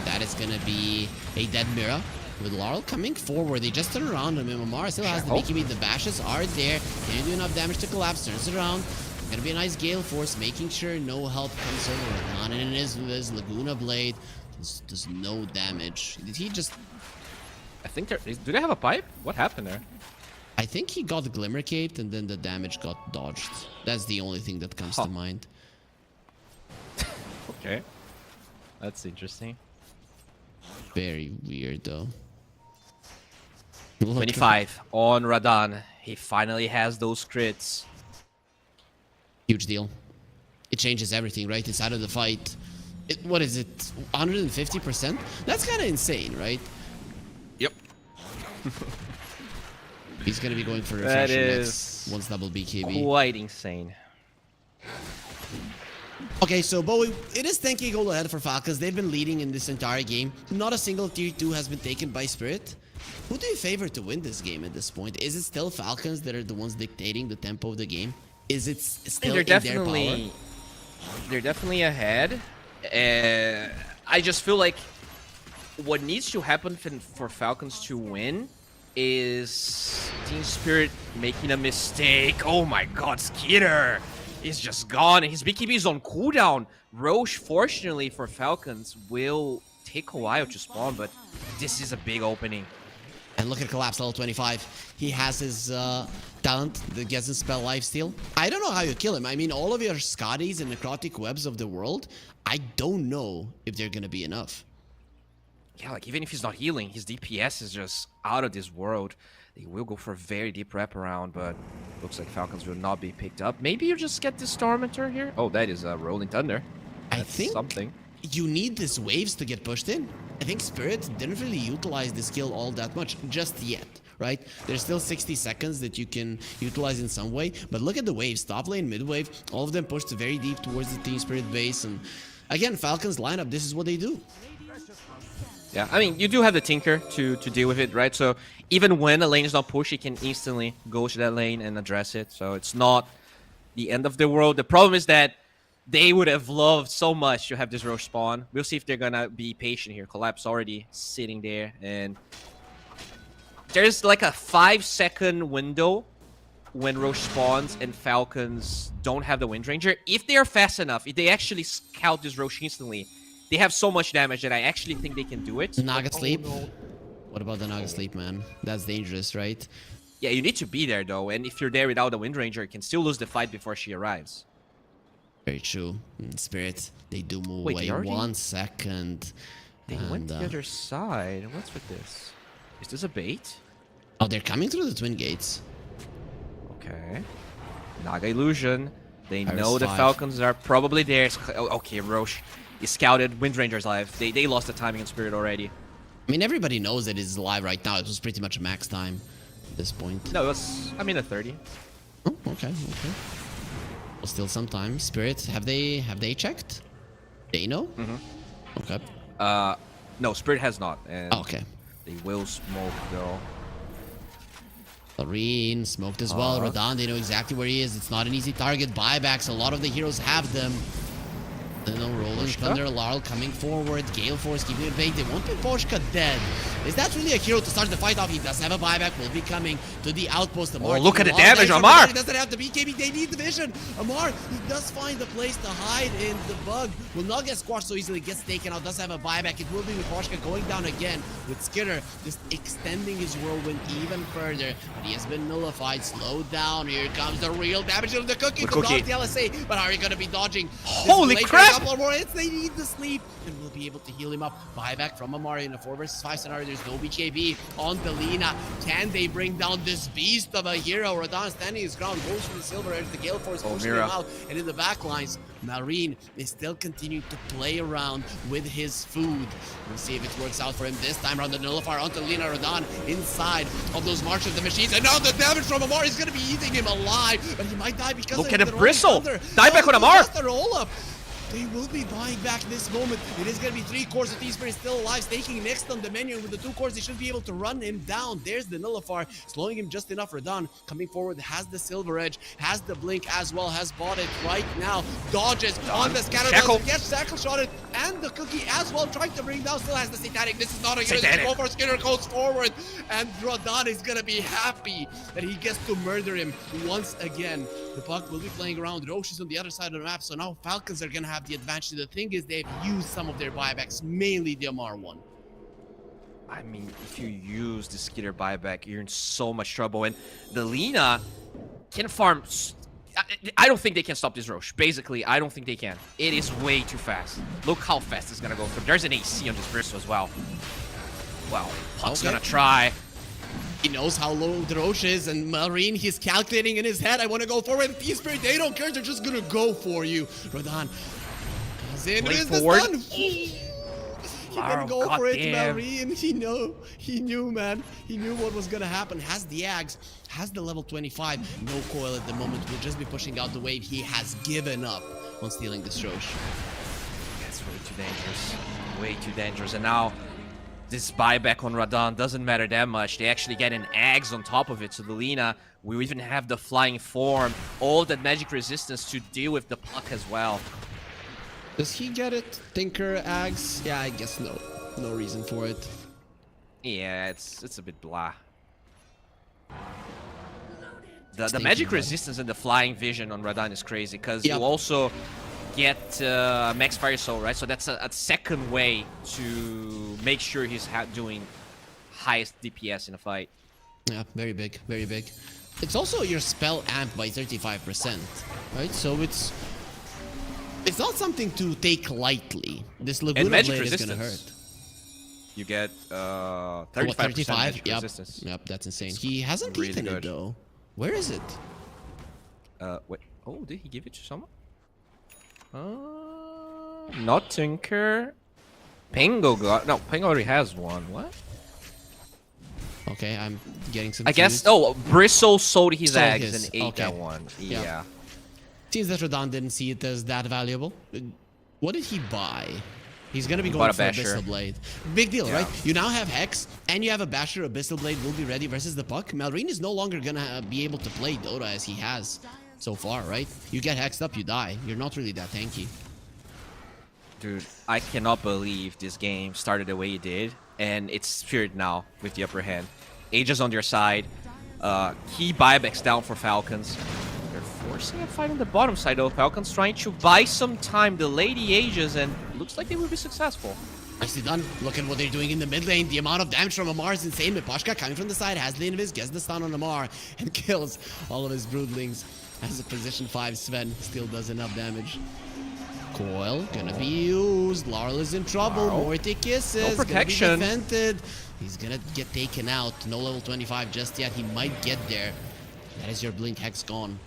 That is going to be a dead Mira. With Laurel coming forward, they just turn around on him. Amar still has the BKB. The bashes are there. Can't do enough damage to Collapse. Turns it around. Gonna be a nice Gale Force, making sure no help comes over. On and his Laguna Blade does no damage. Did he just? I think do they have a pipe? What happened there? I think he got Glimmer Caped and then the damage got dodged. That's the only thing that comes to mind. Okay, that's interesting. Very weird though. 25 on Radahn. He finally has those crits. Huge deal. It changes everything, right? Inside of the fight. What is it? 150%? That's kind of insane, right? Yep. He's going to be going for That refresher is next. Once double BKB. Quite insane. Okay, so Bowie, it is 10k gold ahead for Falcons. They've been leading in this entire game. Not a single tier 2 has been taken by Spirit. Who do you favor to win this game at this point? Is it still Falcons that are the ones dictating the tempo of the game? Is it still in their power? They're definitely ahead. I just feel like what needs to happen for Falcons to win Is Team Spirit making a mistake? Oh my god, Skitter is just gone. His BKB is on cooldown. Roche, fortunately for Falcons, will take a while to spawn, but this is a big opening. And look at Collapse level 25. He has his talent that gets him spell lifesteal. I don't know how you kill him. I mean, all of your Scotties and necrotic webs of the world, I don't know if they're gonna be enough. Yeah, like even if he's not healing, his DPS is just out of this world. They will go for a very deep wraparound, but looks like Falcons will not be picked up. Maybe you just get this Tormentor here. Oh, that is a Rolling Thunder. That's I think something. You need these waves to get pushed in. I think Spirit didn't really utilize the skill all that much just yet, right? There's still 60 seconds that you can utilize in some way, but look at the waves. Top lane, mid wave, all of them pushed very deep towards the Team Spirit base. And again, Falcons lineup, this is what they do. Yeah, I mean, you do have the Tinker to deal with it, right? So even when a lane is not pushed, you can instantly go to that lane and address it. So it's not the end of the world. The problem is that they would have loved so much to have this Roche spawn. We'll see if they're gonna be patient here. Collapse already sitting there, and there's like a 5-second window when Roche spawns and Falcons don't have the Wind Ranger. If they are fast enough, if they actually scout this Roche instantly, they have so much damage that I actually think they can do it. Naga sleep. What about the Naga sleep, man? That's dangerous, right? Yeah, you need to be there though, and if you're there without the Wind Ranger, you can still lose the fight before she arrives. Very true. Spirit, they do move Wait, away they already- 1 second. They went the other side. What's with this? Is this a bait? Oh, they're coming through the twin gates. Okay. Naga Illusion. They Iris know the 5. Falcons are probably there. Oh, okay, Roche is scouted. Wind Ranger's live. They lost the timing on Spirit already. I mean, everybody knows that it's live right now. It was pretty much max time at this point. No, it was, I mean, a 30. Oh, okay. Well, still some time. Spirit, have they checked? They know? Okay. No, Spirit has not. And Oh, okay. they will smoke, though. Loreen smoked as well. Radon, they know exactly where he is. It's not an easy target. Buybacks, a lot of the heroes have them. Rolling Thunder, Larl coming forward. Gale Force keeping it bait. They won't be Poshka dead. Is that really a hero to start the fight off? He does have a buyback. Will be coming to the outpost. Amar, look at the taking a lot of damage, from Amar! He doesn't have the BKB. They need the vision. Amar, he does find a place to hide in the bug. Will not get squashed so easily. Gets taken out. Does have a buyback. It will be with Poshka going down again. With Skitter just extending his whirlwind even further. But he has been nullified. Slowed down. Here comes the real damage of the cookie. The cookie. The LSA. But how are you going to be dodging? Holy This crap! a couple more hits. They need the sleep, and we'll be able to heal him up. Buyback from Amari in a 4 versus 5 scenario. There's no BKB on the Lina. Can they bring down this beast of a hero? Radon standing his ground, goes for the silver edge. The Gale Force pushing him Mira. out, and in the back lines, Marine is still continuing to play around with his food. We'll see if it works out for him this time around. The nullifier onto Lina. Radon inside of those March of the Machines, and now the damage from Amari is going to be eating him alive, but he might die because Look of at the him Rolling bristle! Thunder. Die back on Amar! The roll up. They will be buying back this moment. It is going to be 3 cores. The T-Spirit is still alive, staking next on the menu. With the 2 cores, they should be able to run him down. There's the Nullifier, slowing him just enough. Radon coming forward, has the Silver Edge, has the Blink as well, has bought it right now. Dodges on the Scatter. Shackle. Gets Shackle shotted, and the Cookie as well, trying to bring down, still has the Satanic. This is not a Satanic. go for Skinner, goes forward, and Radon is going to be happy that he gets to murder him once again. The puck will be playing around. Roche is on the other side of the map, so now Falcons are going to have the advantage. The thing is, they've used some of their buybacks, mainly the Amar one. I mean, if you use the Skitter buyback, you're in so much trouble. And the Lina can farm. I don't think they can stop this Roche. Basically, I don't think they can. It is way too fast. Look how fast it's going to go through. There's an AC on this Bristle as well. Well, Puck's going to try. He knows how low the Roche is, and Marine, he's calculating in his head, I want to go forward. T-Spirit, they don't care, they're just going to go for you. Radon comes in, Play is this forward. done? He didn't go for it, goddamn. Marine. He knew, man. He knew what was going to happen. Has the Ags, has the level 25. No coil at the moment, will just be pushing out the wave. He has given up on stealing this Roche. That's way too dangerous. Way too dangerous. And now this buyback on Radon doesn't matter that much. They actually get an Ags on top of it. So the Lina, we even have the flying form, all that magic resistance to deal with the Puck as well. Does he get it? Tinker, Ags? Yeah, I guess no. No reason for it. Yeah, it's a bit blah. The Thinking magic about it. resistance and the flying vision on Radahn is crazy because Yep. you also get max fire soul, right? So that's a second way to make sure he's doing highest DPS in a fight. Yeah, very big, very big. It's also your spell amp by 35%, right? So it's not something to take lightly. This Laguna magic Blade is gonna hurt. resistance. You get What, 35% 35? magic Yep. resistance. Yep, that's insane. He hasn't really eaten it good. though. Where is it? Wait. Oh, did he give it to someone? Not Tinker. Pango got... No, Pango already has one. What? Okay, I'm getting some. I guess... Oh, Bristle sold his Sold eggs his, and ate okay. that one. Yeah. Yeah. Seems that Radahn didn't see it as that valuable. What did he buy? He's gonna be He going bought a for Basher. Abyssal Blade. Big deal, Yeah. right? You now have Hex, and you have a Basher. Abyssal Blade will be ready versus the Puck. Malrine is no longer gonna be able to play Dota as he has so far, right? You get hexed up, you die. You're not really that tanky. Dude, I cannot believe this game started the way it did. And it's Spirit now with the upper hand. Aegis on their side. Key buybacks down for Falcons. They're forcing a fight on the bottom side though. Falcons trying to buy some time, delay the Aegis, and looks like they will be successful. Nicely done. Look at what they're doing in the mid lane. The amount of damage from Amar is insane. Miposhka coming from the side has the invis, gets the stun on Amar, and kills all of his broodlings. As a position 5, Sven still does enough damage. Coil gonna be used. Larl is in trouble. Wow. Morty kisses. No protection. Gonna be defended. He's gonna get taken out. No level 25 just yet. He might get there. That is your blink hex gone.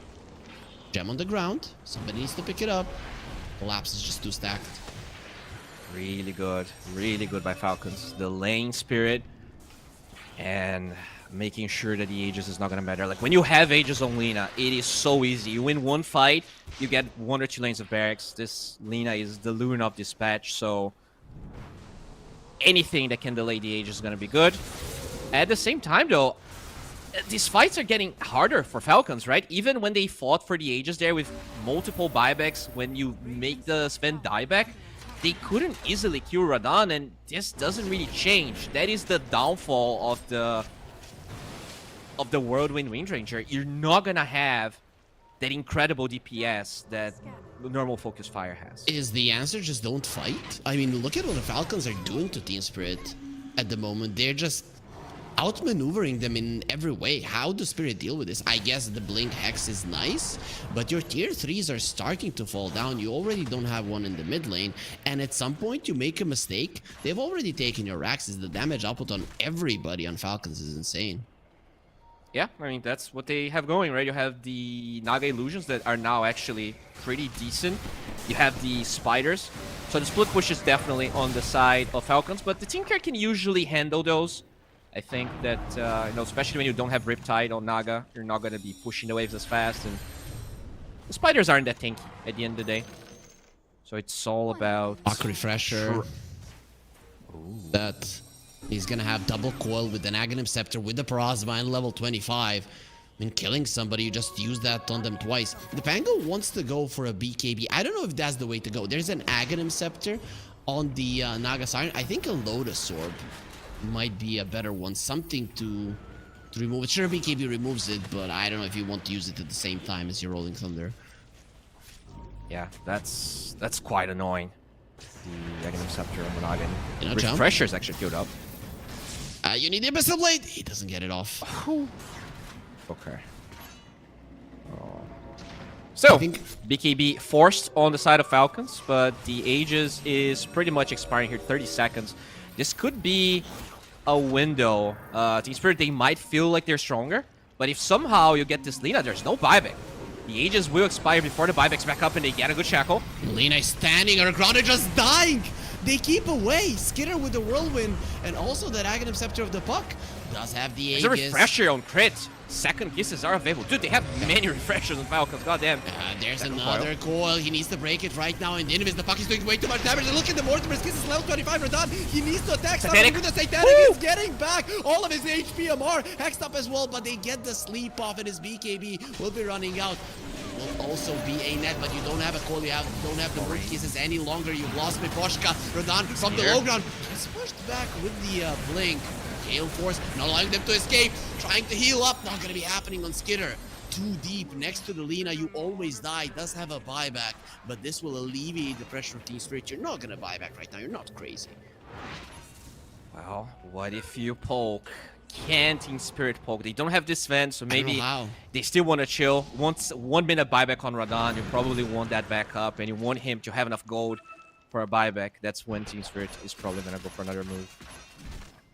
Gem on the ground. Somebody needs to pick it up. Collapse is just too stacked. Really good by Falcons. The lane spirit and making sure that the Aegis is not gonna matter. Like when you have Aegis on Lina, it is so easy. You win one fight, you get 1 or 2 lanes of barracks. This Lina is the Luna of Dispatch, so anything that can delay the Aegis is gonna be good. At the same time though, these fights are getting harder for Falcons, right? Even when they fought for the Aegis there with multiple buybacks, when you make the Sven dieback, they couldn't easily kill Radahn, and this doesn't really change. That is the downfall of the Whirlwind Windranger. You're not gonna have that incredible DPS that normal Focus Fire has. Is the answer just don't fight? I mean, look at what the Falcons are doing to Team Spirit at the moment. They're just outmaneuvering them in every way. How does Spirit deal with this? I guess the Blink Hex is nice, but your tier 3s are starting to fall down. You already don't have one in the mid lane, and at some point you make a mistake. They've already taken your Raxes. The damage output on everybody on Falcons is insane. Yeah, I mean, that's what they have going, right? You have the Naga Illusions that are now actually pretty decent. You have the Spiders. So the split push is definitely on the side of Falcons, but the Tinker can usually handle those. I think that, you know, especially when you don't have Riptide on Naga, you're not going to be pushing the waves as fast, and the Spiders aren't that tanky at the end of the day. So it's all about... Arc Refresher. That he's gonna have double coil with an Aghanim Scepter with the Parasma and level 25. I mean, killing somebody, you just use that on them twice. The Pango wants to go for a BKB. I don't know if that's the way to go. There's an Aghanim Scepter on the Naga Siren. I think a Lotus Orb might be a better one. Something to remove it. Sure, BKB removes it, but I don't know if you want to use it at the same time as your Rolling Thunder. Yeah, that's quite annoying. The Aghanim Scepter on the Naga. You know, jump. Refresher's actually queued up. You need the Abyssal Blade. He doesn't get it off. Okay. So, I think- BKB forced on the side of Falcons, but the Aegis is pretty much expiring here, 30 seconds. This could be a window. Team Spirit, they might feel like they're stronger, but if somehow you get this Lina, there's no buyback. The Aegis will expire before the buyback's back up and they get a good shackle. Lina is standing, her ground is just dying. They keep away. Skitter with the Whirlwind, and also that Aghanim Scepter of the Puck does have the Aegis. There's a refresher on crit. Second kisses are available. Dude, they have many refreshers on Falcons. Goddamn. There's Second another coil. He needs to break it right now. And the Invis, the Puck is doing way too much damage. And look at the Mortimer's kisses, level 25 Radahn. He needs to attack something with the Satanic. He's getting back all of his HP. Amar hexed up as well, but they get the sleep off, and his BKB will be running out. Will also be a net, but you don't have a coil. You don't have the Mort kisses any longer. You've lost Miposhka. Radahn from the low ground. He's pushed back with the blink. Gale Force, not allowing them to escape. Trying to heal up, not gonna be happening on Skitter. Too deep next to the Lina, you always die. Does have a buyback, but this will alleviate the pressure of Team Spirit. You're not gonna buy back right now. You're not crazy. Well, what if you poke? Can Team Spirit poke? They don't have this vent, so maybe they still want to chill. Once 1 minute buyback on Radan, you probably want that back up, and you want him to have enough gold for a buyback. That's when Team Spirit is probably gonna go for another move.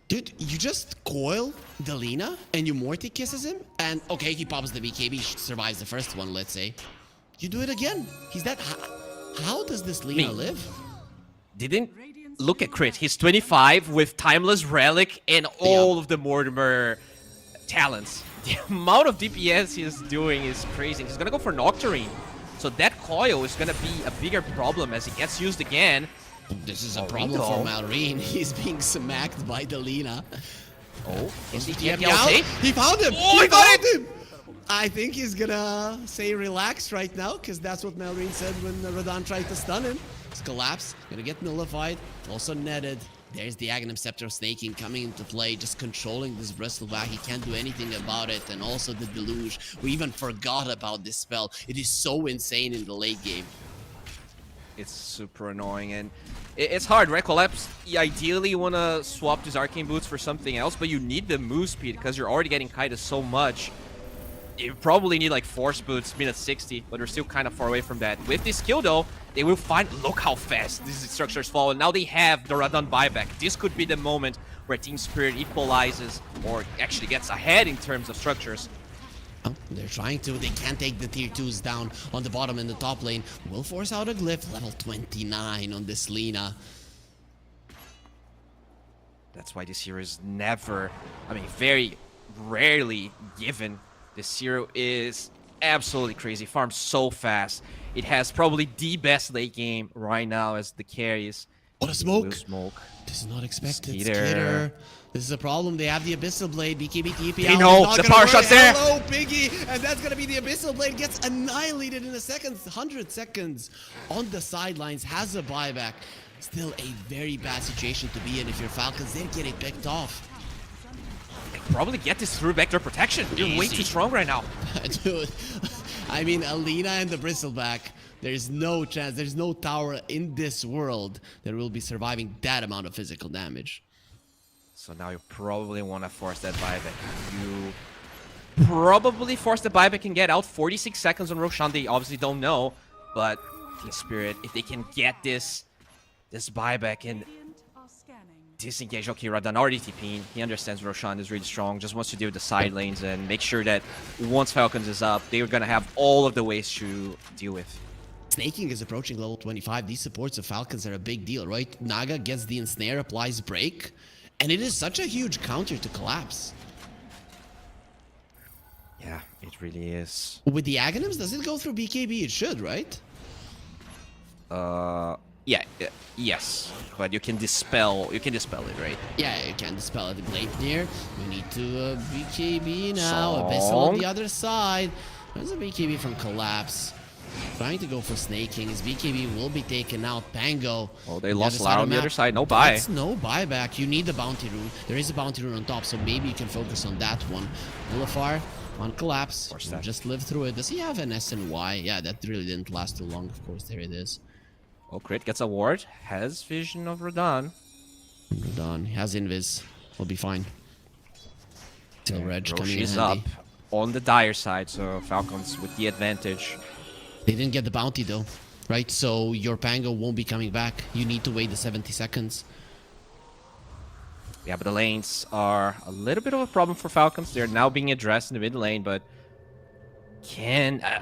Dude, you just coil the Lina and you Morty kisses him, and okay, he pops the BKB, survives the first one, let's say. You do it again. He's dead. How does this Lina live? Didn't look at Crit. He's 25 with Timeless Relic and all of the Mortimer talents. The amount of DPS he's doing is crazy. He's gonna go for Nocturne. So that coil is gonna be a bigger problem as it gets used again. This is a problem for Malrine. He's being smacked by the Lina. Oh, is he He found him! Oh, he found him! I think he's gonna say relax right now, because that's what Malrine said when Radan tried to stun him. It's collapse, gonna get nullified, also netted. There's the Aghanim Scepter of Snaking coming into play, just controlling this Bristleback. He can't do anything about it, and also the Deluge. We even forgot about this spell. It is so insane in the late game. It's super annoying, and it's hard, right? Collapse, ideally you want to swap these Arcane Boots for something else, but you need the move speed because you're already getting kited so much. You probably need like Force Boots, minute 60, but we're still kind of far away from that. With this skill though, they will find, look how fast these structures fall, and now they have the Radan buyback. This could be the moment where Team Spirit equalizes or actually gets ahead in terms of structures. Oh, they're trying to. They can't take the tier 2s down on the bottom and the top lane. Will force out a glyph. Level 29 on this Lina. That's why this hero is never, I mean, very rarely given. This hero is absolutely crazy. Farms so fast. It has probably the best late game right now as the carries. What a smoke! Smoke. This is not expected. Skitter. This is a problem. They have the Abyssal Blade. BKB TP. They know the power shot's there. Hello, Piggy. And that's going to be the Abyssal Blade. Gets annihilated in a second. 100 seconds on the sidelines. Has a buyback. Still a very bad situation to be in if you're Falcons. They're getting picked off. They probably get this through vector protection. You're way too strong right now. Dude, I mean, Alina and the Bristleback. There's no chance. There's no tower in this world that will be surviving that amount of physical damage. So now you probably want to force that buyback. You probably force the buyback and get out. 46 seconds on Roshan. They obviously don't know, but Team Spirit, if they can get this buyback and disengage. Okay, Radan already TPing. He understands Roshan is really strong. Just wants to deal with the side lanes and make sure that once Falcons is up, they're gonna have all of the ways to deal with. Snaking is approaching level 25. These supports of Falcons are a big deal, right? Naga gets the ensnare, applies break. And it is such a huge counter to collapse. Yeah, it really is. With the Aghanims, does it go through BKB? It should, right? Yes. But you can dispel it, right? Yeah, you can dispel it. Gleipnir, you need to BKB now. Abyssal on the other side. There's a BKB from Collapse. Trying to go for snaking. His BKB will be taken out. Pango. Oh, they lost Loud on the other side. No buy. That's no buyback. You need the bounty rune. There is a bounty rune on top, so maybe you can focus on that one. Nullifier on Collapse. Just live through it. Does he have an SNY? Yeah, that really didn't last too long. Of course, there it is. Oh, Crit gets a ward. Has vision of Radan. Radan has invis. We'll be fine. Till Reg coming in Roshi's handy. up on the dire side, so Falcons with the advantage. They didn't get the bounty though, right? So your Pango won't be coming back. You need to wait the 70 seconds. Yeah, but the lanes are a little bit of a problem for Falcons. They're now being addressed in the mid lane, but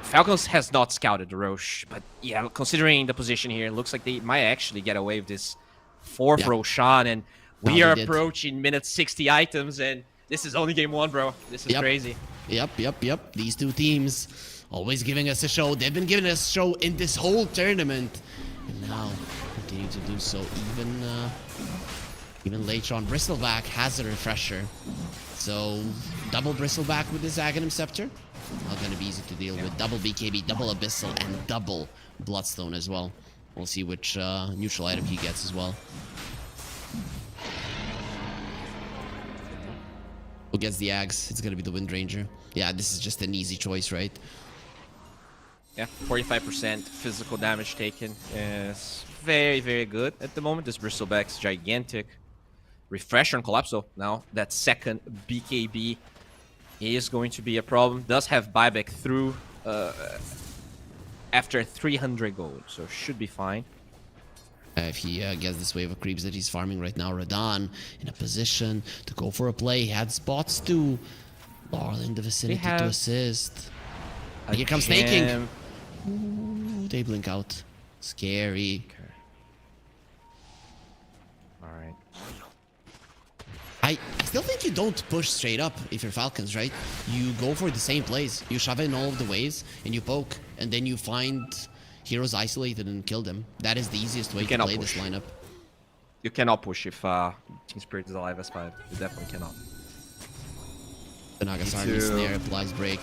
Falcons has not scouted the Roche. But yeah, considering the position here, it looks like they might actually get away with this fourth Roshan, and we are approaching minute 60 items, and this is only game 1, bro. This is crazy. Yep. These two teams always giving us a show. They've been giving us a show in this whole tournament. And now continue to do so even later on. Bristleback has a refresher. So double Bristleback with this Aghanim Scepter. Not going to be easy to deal with. Double BKB, double Abyssal, and double Bloodstone as well. We'll see which neutral item he gets as well. Who gets the Ags? It's gonna be the Wind Ranger. Yeah, this is just an easy choice, right? Yeah, 45% physical damage taken is very, very good at the moment. This Bristleback's gigantic. Refresh on Collapso now. That second BKB is going to be a problem. Does have buyback through after 300 gold, so should be fine. If he gets this wave of creeps that he's farming right now, Radahn in a position to go for a play. He had spots too. Laurel in the vicinity to assist. And here comes snaking. Ooh, they blink out. Scary. Okay. All right. I still think you don't push straight up if you're Falcons, right? You go for the same plays. You shove in all of the waves and you poke, and then you find heroes isolated and kill them. That is the easiest way to play this lineup. You cannot push if Team Spirit is alive as 5. You definitely cannot. The Nagasaki snare applies break.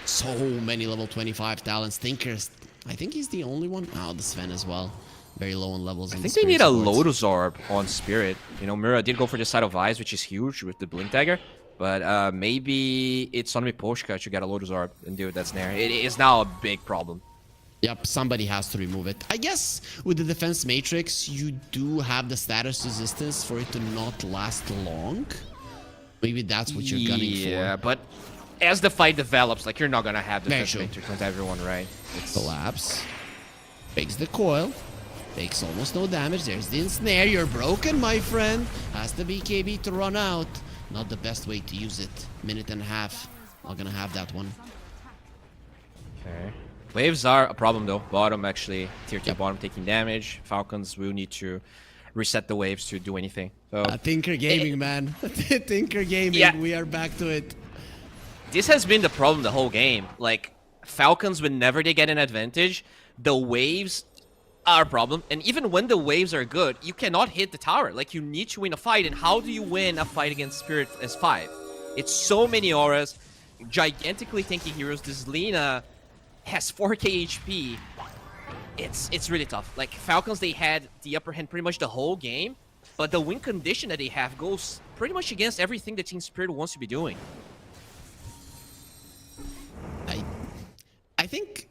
So many level 25 talents. Thinkers. I think he's the only one. Oh, the Sven as well. Very low on levels. I think they need a Lotus Orb on Spirit. You know, Mira did go for the side of Eyes, which is huge with the Blink Dagger. But maybe it's on Miposhka to get a Lotus Orb and do that snare. It is now a big problem. Yep, somebody has to remove it. I guess with the defense matrix, you do have the status resistance for it to not last long. Maybe that's what you're gunning for. Yeah, but as the fight develops, like, you're not gonna have defense matrix with everyone, right? Collapse. Breaks the coil. Takes almost no damage. There's the ensnare. You're broken, my friend. Has the BKB to run out. Not the best way to use it. Minute and a half. Not gonna have that one. Okay. Waves are a problem though. Bottom actually, tier 2 bottom taking damage. Falcons will need to reset the waves to do anything. So Tinker Gaming, man. Tinker Gaming. Yeah. We are back to it. This has been the problem the whole game. Like, Falcons, whenever they get an advantage, the waves are a problem. And even when the waves are good, you cannot hit the tower. Like, you need to win a fight. And how do you win a fight against Spirit as 5? It's so many auras, gigantically tanky heroes. This Lina has 4k HP. It's really tough. Like, Falcons, they had the upper hand pretty much the whole game, but the win condition that they have goes pretty much against everything that Team Spirit wants to be doing. I think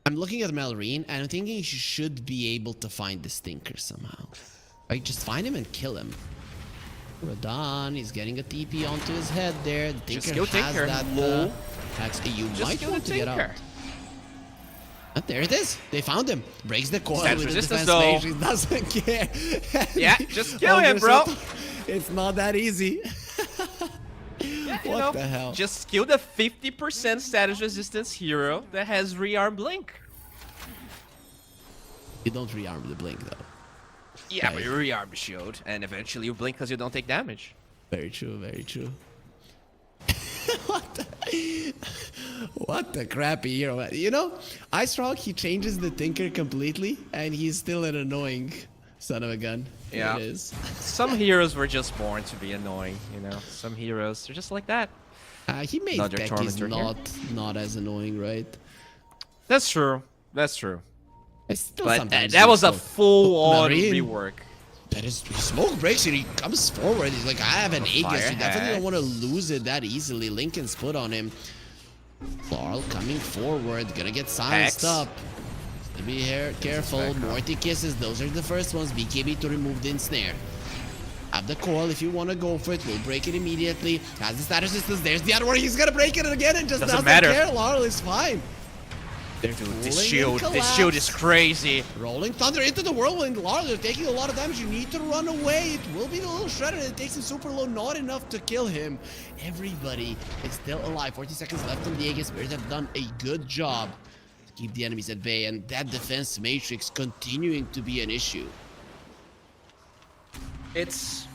I'm looking at Malrine and I'm thinking he should be able to find this Tinker somehow. Like, just find him and kill him. Radahn, he's getting a TP onto his head there. The Tinker has that low. You might want to get out. But there it is. They found him. Breaks the coil with the defense matrix. Doesn't care. Yeah, just kill him, bro. It's not that easy. Yeah, what the hell? Just kill the 50% status resistance hero that has rearm blink. You don't rearm the blink though. Yeah, but you rearm the shield, and eventually you blink because you don't take damage. Very true, very true. What the crappy hero. You know, Ice Rock, he changes the Tinker completely, and he's still an annoying son of a gun. Yeah. It is. Some heroes were just born to be annoying, you know? Some heroes, they're just like that. He made Becky's not as annoying, right? That's true. That's true. But that was a full-on rework. That is, smoke breaks and he comes forward. He's like, I have an Aegis. You definitely don't want to lose it that easily. Lincoln's put on him. Laurel coming forward, gonna get silenced up. To be here, careful. Morty kisses. Those are the first ones. BKB to remove the ensnare. Have the coil if you want to go for it. We'll break it immediately. Has the status resistance. There's the other one. He's gonna break it again and just doesn't care. Laurel is fine. Dude, this shield is crazy. Rolling Thunder into the whirlwind. Laurel, they're taking a lot of damage. You need to run away. It will be a little shredded. It takes him super low, not enough to kill him. Everybody is still alive. 40 seconds left on the Aegis. Spirit have done a good job to keep the enemies at bay, and that defense matrix continuing to be an issue. It's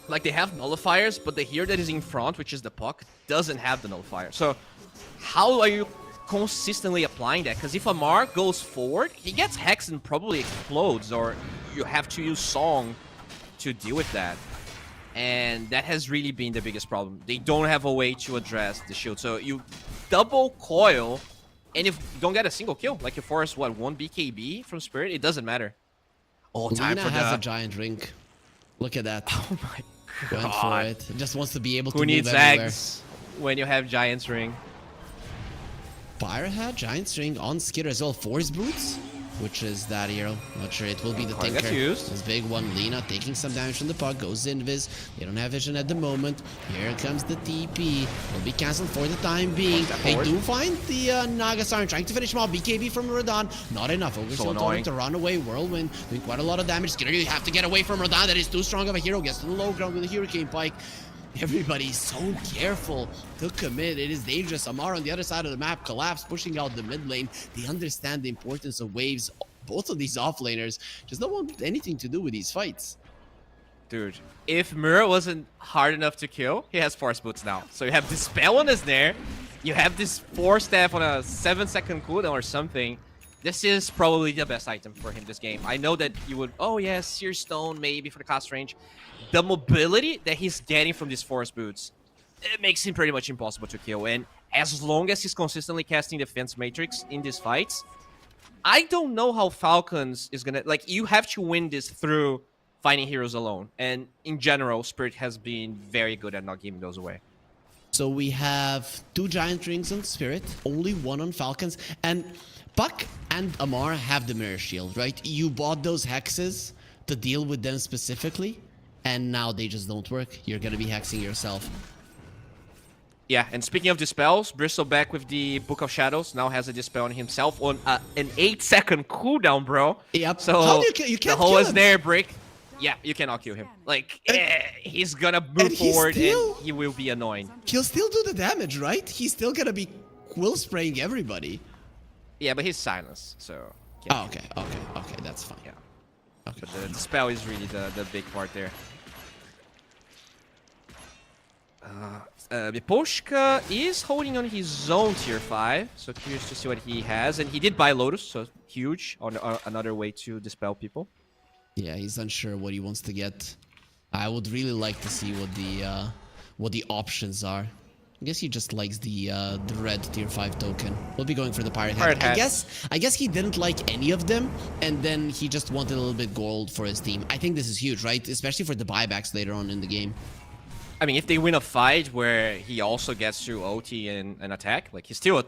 like they have nullifiers, but the hero that is in front, which is the puck, doesn't have the nullifier. So how are you consistently applying that? Because if Amar goes forward, he gets hexed and probably explodes, or you have to use Song to deal with that. And that has really been the biggest problem. They don't have a way to address the shield. So you double coil, and if you don't get a single kill, like you force, what, 1 BKB from Spirit, it doesn't matter. Oh, time Lina for has a giant ring. Look at that. Oh my Went for God. it. Just wants to be able to Who move needs everywhere. eggs when you have Giant's Ring? Pyra had Giant String on Skitter as well. Force Boots, which is that hero. Not sure it will be the Card Tinker. gets used. This big one. Lina taking some damage from the puck. Goes invis. They don't have vision at the moment. Here comes the TP. Will be cancelled for the time being. They forward. do find the Nagasarn trying to finish him off. BKB from Rodan. Not enough. Over So told him annoying. to run away. Whirlwind doing quite a lot of damage. Skitter, you have to get away from Rodan. That is too strong of a hero. Gets to the low ground with a Hurricane Pike. Everybody's so careful to commit. It is dangerous. Amar on the other side of the map, Collapse pushing out the mid lane. They understand the importance of waves. Both of these offlaners just don't want anything to do with these fights. Dude, if Mura wasn't hard enough to kill, he has Force Boots now. So you have this spell on his there. You have this Force Staff on a 7-second cooldown or something. This is probably the best item for him this game. I know that you would, oh yeah, Seer Stone maybe for the cast range. The mobility that he's getting from these Force Boots, it makes him pretty much impossible to kill. And as long as he's consistently casting Defense Matrix in these fights, I don't know how Falcons is gonna, like, you have to win this through fighting heroes alone. And in general, Spirit has been very good at not giving those away. So we have 2 Giant Rings on Spirit, only 1 on Falcons, and Puck and Amar have the Mirror Shield, right? You bought those hexes to deal with them specifically, and now they just don't work. You're gonna be hexing yourself. Yeah, and speaking of dispels, Bristle back with the Book of Shadows, now has a dispel on himself on an 8-second cooldown, bro. Yep. So How do you can't the whole kill is him. there, Brick. Yeah, you cannot kill him. Like, he's gonna move and he's forward still- and he will be annoying. He'll still do the damage, right? He's still gonna be quill spraying everybody. Yeah, but he's silenced, so... Oh, okay, that's fine. Yeah. Okay. But the spell is really the big part there. Miposhka is holding on his own tier 5, so curious to see what he has. And he did buy Lotus, so huge on another way to dispel people. Yeah, he's unsure what he wants to get. I would really like to see what the options are. I guess he just likes the red tier 5 token. We'll be going for the pirate hat. I guess he didn't like any of them, and then he just wanted a little bit gold for his team. I think this is huge, right? Especially for the buybacks later on in the game. I mean, if they win a fight where he also gets through OT and attack, like he's still a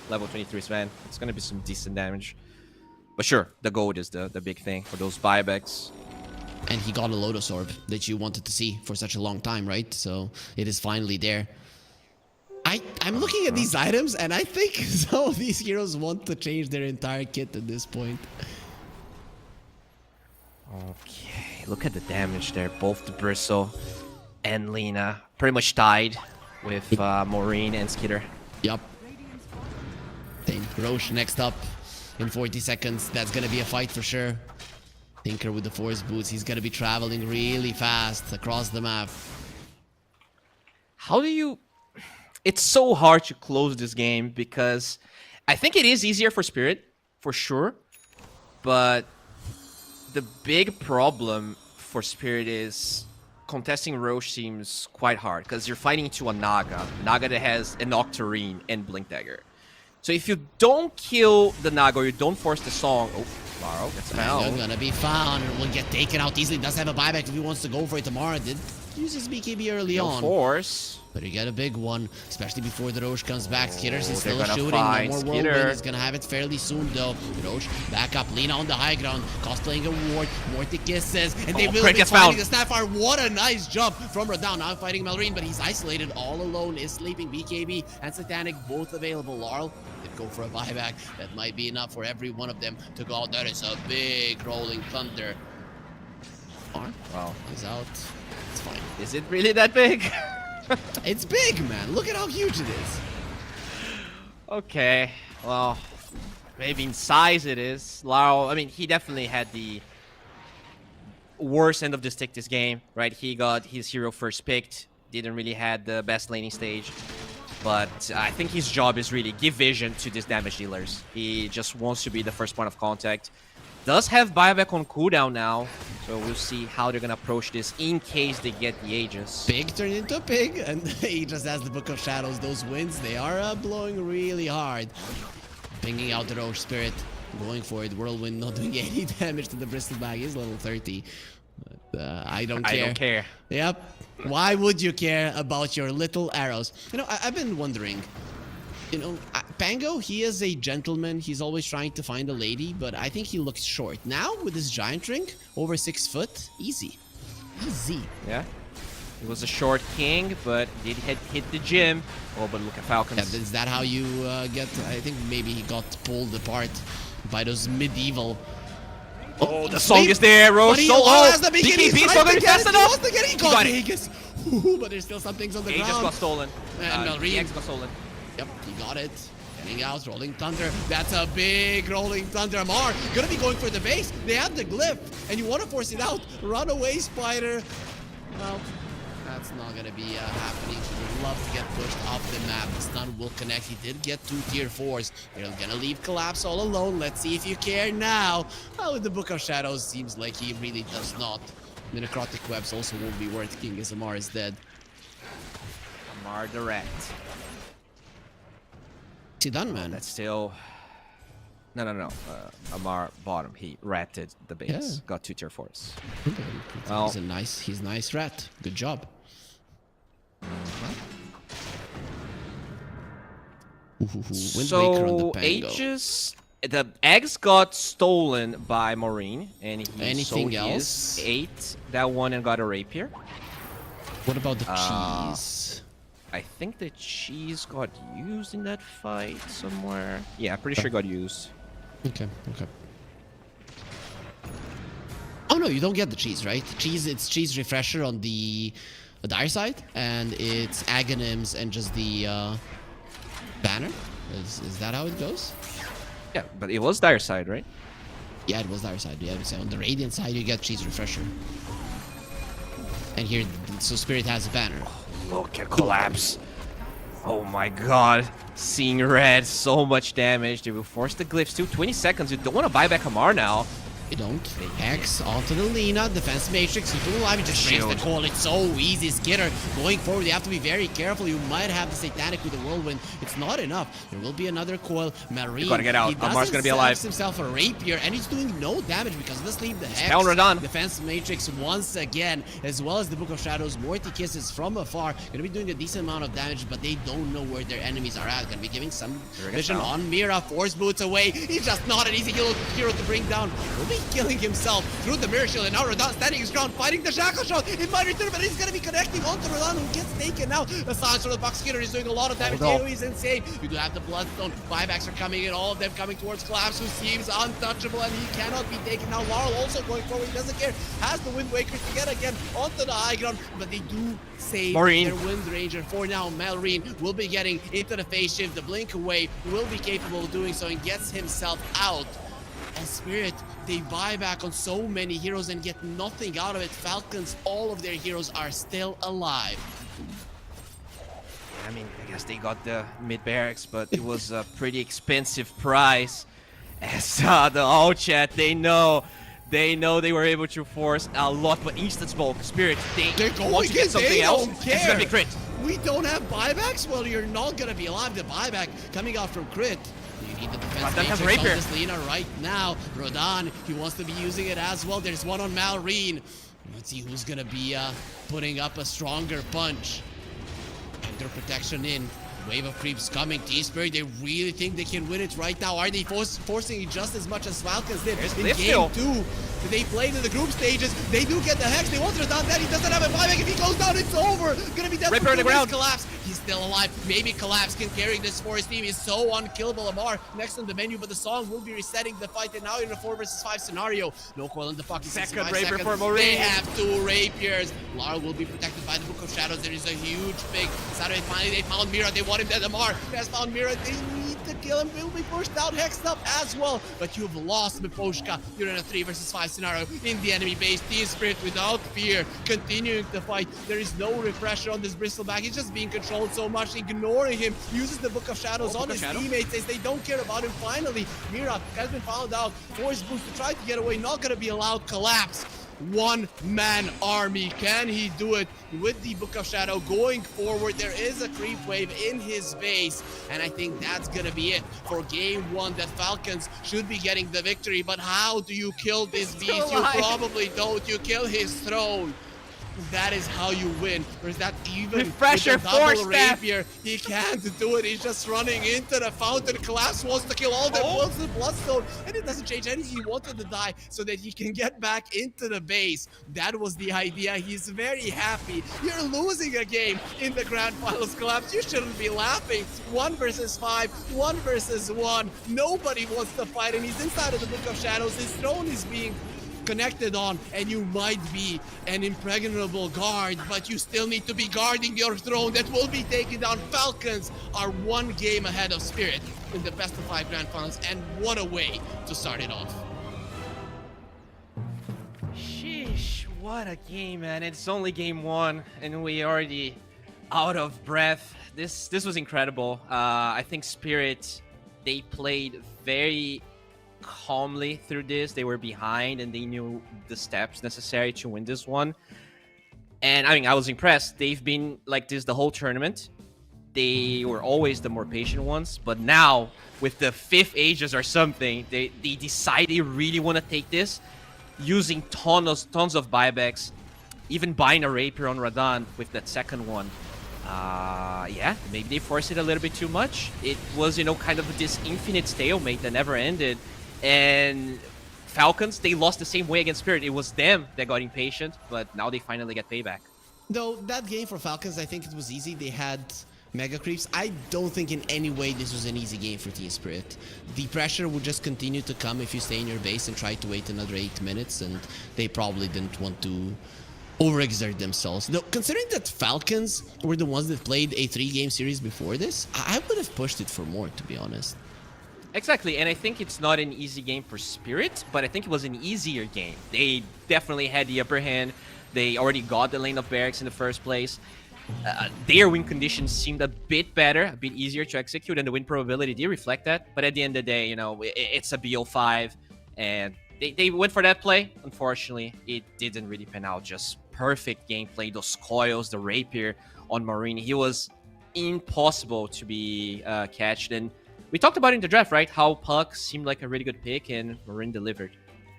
level 23 Sven, it's gonna be some decent damage. But sure, the gold is the big thing for those buybacks. And he got a Lotus Orb that you wanted to see for such a long time, right? So it is finally there. I'm looking at these items, and I think some of these heroes want to change their entire kit at this point. Okay, look at the damage there. Both the Bristle and Lina pretty much tied with Maureen and Skitter. Yup. Then Roche next up in 40 seconds. That's gonna be a fight for sure. Tinker with the Force Boots. He's gonna be traveling really fast across the map. How do you... It's so hard to close this game because I think it is easier for Spirit, for sure. But the big problem for Spirit is contesting Roche seems quite hard because you're fighting into a Naga that has an Octarine and Blink Dagger. So if you don't kill the Naga or you don't force the song... Oh, Laro gets found. You're gonna be found and will get taken out easily. Does have a buyback if he wants to go for it tomorrow. Did use his BKB early No on. force. But you get a big one, especially before the Roche comes back. Skitters is they're still gonna shooting. No find more Skitter. Whirlwind. He's gonna have it fairly soon, though. Roche back up. Lina on the high ground. Cosplaying a ward. Morty kisses. And they will Crit be gets finding found. the Snapfire. What a nice jump from Rodan. Now fighting Malrine, but he's isolated all alone. Is sleeping. BKB and Satanic both available. Laurel did go for a buyback. That might be enough for every one of them to go out. That is a big rolling thunder. Wow. He's out. It's fine. Is it really that big? It's big, man. Look at how huge it is. Okay, well, maybe in size it is. Laro, I mean, he definitely had the worst end of the stick this game, right? He got his hero first picked, didn't really had the best laning stage. But I think his job is really give vision to these damage dealers. He just wants to be the first point of contact. Does have buyback on cooldown now, so we'll see how they're gonna approach this in case they get the Aegis. Pig turned into a pig, and he just has the Book of Shadows. Those winds, they are blowing really hard. Pinging out the Roche Spirit, going for it. Whirlwind not doing any damage to the Bristol bag. He's level 30. But I don't care. I don't care. Yep. Why would you care about your little arrows? You know, I've been wondering. You know, Pango, he is a gentleman. He's always trying to find a lady, but I think he looks short. Now, with his giant ring, over 6 foot, easy. Easy. Yeah. He was a short king, but did hit the gym. Oh, but look at Falcons. Yeah, is that how you get... I think maybe he got pulled apart by those medieval... Oh, the song is there, Roche. So low. DKB still going to be fast enough. He got Vegas. But there's still some things on the ground. Aegis got stolen. And The X got stolen. Yep, he got it. Getting out, Rolling Thunder. That's a big Rolling Thunder. Amar gonna be going for the base. They have the glyph, and you want to force it out. Runaway Spider. Well, that's not gonna be happening. He would love to get pushed off the map. The stun will connect. He did get 2 tier 4s. They're gonna leave Collapse all alone. Let's see if you care now. Oh, with the Book of Shadows, seems like he really does not. The Necrotic Webs also won't be worth King as Amar is dead. Amar direct. What's he done, man? That's still... No. Amar bottom. He ratted the base. Yeah. Got 2 tier 4s. Well, he's a nice rat. Good job. So Aegis, the eggs got stolen by Marine, and Anything else? 8 that one and got a rapier. What about the cheese? I think the cheese got used in that fight somewhere. Yeah, pretty sure it got used. Okay. Oh no, you don't get the cheese, right? It's cheese refresher on the dire side, and it's agonyms and just the banner. Is that how it goes? Yeah, but it was dire side, right? Yeah, it was dire side. Yeah, so on the radiant side you get cheese refresher. And here, so Spirit has a banner. Look at Collapse. Oh my god. Seeing red, so much damage. They will force the glyphs too. 20 seconds. You don't want to buy back Amar now. You don't. Hex onto the Lina. Defense Matrix. He's doing alive. He just breaks the call. It's so easy. Skitter going forward. You have to be very careful. You might have the Satanic with the Whirlwind. It's not enough. There will be another coil. Marine. You gotta get out. Amar's gonna be alive. Himself a rapier, and he's doing no damage because of the sleep. The Hex. Down Radon. Defense Matrix once again, as well as the Book of Shadows. Morty Kisses from afar. Gonna be doing a decent amount of damage, but they don't know where their enemies are at. Gonna be giving some vision on Mira. Force boots away. He's just not an easy hero to bring down. He'll be killing himself through the Mirror Shield, and now Radon standing his ground, fighting the Shackle Shot. It might return, but he's gonna be connecting onto Radon, who gets taken out. The silence from the Box Skitter is doing a lot of damage. He's insane. You do have the Bloodstone. Buybacks are coming in, all of them coming towards Collapse, who seems untouchable, and he cannot be taken now. Laurel also going forward. He doesn't care. Has the Wind Waker to get again onto the high ground, but they do save Marine. their Wind Ranger for now. Marine will be getting into the phase shift. The Blink Away will be capable of doing so and gets himself out. And Spirit, they buy back on so many heroes and get nothing out of it. Falcons, all of their heroes are still alive. I mean, I guess they got the mid barracks, but it was a pretty expensive price. As the all chat, they know they were able to force a lot, but instant smoke, Spirit, they want to get something else. It's gonna be crit. We don't have buybacks? Well, you're not gonna be alive. The buyback coming out from crit. You need the defense matrix on this Lina right now. Rodan, he wants to be using it as well. There's one on Malrine. Let's see who's gonna be putting up a stronger punch. Enter protection in. Wave of creeps coming. T-Spirit, they really think they can win it right now. Are they forcing it just as much as Falcons did in game 2? They played in the group stages. They do get the Hex. They want to down that. He doesn't have a buyback. If he goes down, it's over. Gonna be dead. Ripper on the ground. Collapse. He's still alive. Maybe Collapse can carry this for his team. He's so unkillable. Amar next on the menu, but the song will be resetting the fight. And now in a 4 versus 5 scenario. No coil in the fucking second rapier for Marine. They have 2 rapiers. Lara will be protected by the Book of Shadows. There is a huge big Saturday. Finally, they found Mira. They want him dead. Amar has found Mira. They need to kill him. Will be pushed out, hexed up as well. But you've lost Miposhka. You're in a 3 versus 5 scenario in the enemy base. Team Spirit without fear, continuing to fight. There is no refresher on this Bristleback. He's just being controlled so much, ignoring him. Uses the Book of Shadows on his teammates. Says they don't care about him. Finally, Mira has been found out. Force boost to try to get away. Not gonna be allowed. Collapse. one-man army. Can he do it with the Book of Shadow going forward? There is a creep wave in his base, and I think that's gonna be it for game one, that Falcons should be getting the victory. But how do you kill this beast? You probably don't. You kill his throne. That is how you win. Or is that even Refresher, with the double force staff. rapier? He can't do it. He's just running into the fountain. Collapse wants to kill all that was the Bloodstone, and it doesn't change anything. He wanted to die so that he can get back into the base. That was the idea. He's very happy. You're losing a game in the Grand Finals. Collapse, you shouldn't be laughing. 1 versus 5, 1 versus 1. Nobody wants to fight, and he's inside of the Book of Shadows. His throne is being connected on, and you might be an impregnable guard, but you still need to be guarding your throne that will be taken down. Falcons are 1 game ahead of Spirit in the best of 5 Grand Finals, and what a way to start it off. Sheesh, what a game, man. It's only game 1, and we already out of breath. This was incredible. I think Spirit, they played very calmly through this. They were behind, and they knew the steps necessary to win this one. And I mean, I was impressed. They've been like this the whole tournament. They were always the more patient ones, but now with the 5th Aegis or something, they decide they really want to take this, using tons of buybacks, even buying a rapier on Radan with that second one. Yeah, maybe they forced it a little bit too much. It was, you know, kind of this infinite stalemate that never ended. And Falcons, they lost the same way against Spirit. It was them that got impatient, but now they finally get payback. Though that game for Falcons, I think it was easy. They had mega creeps. I don't think in any way this was an easy game for Team Spirit. The pressure would just continue to come if you stay in your base and try to wait another 8 minutes, and they probably didn't want to overexert themselves. Though, considering that Falcons were the ones that played a 3-game series before this, I would have pushed it for more, to be honest. Exactly, and I think it's not an easy game for Spirit, but I think it was an easier game. They definitely had the upper hand. They already got the lane of barracks in the first place. Their win conditions seemed a bit better, a bit easier to execute, and the win probability did reflect that. But at the end of the day, you know, it's a BO5, and they went for that play. Unfortunately, it didn't really pan out. Just perfect gameplay, those coils, the rapier on Marine. He was impossible to be catched, and we talked about it in the draft, right? How Puck seemed like a really good pick, and Marine delivered.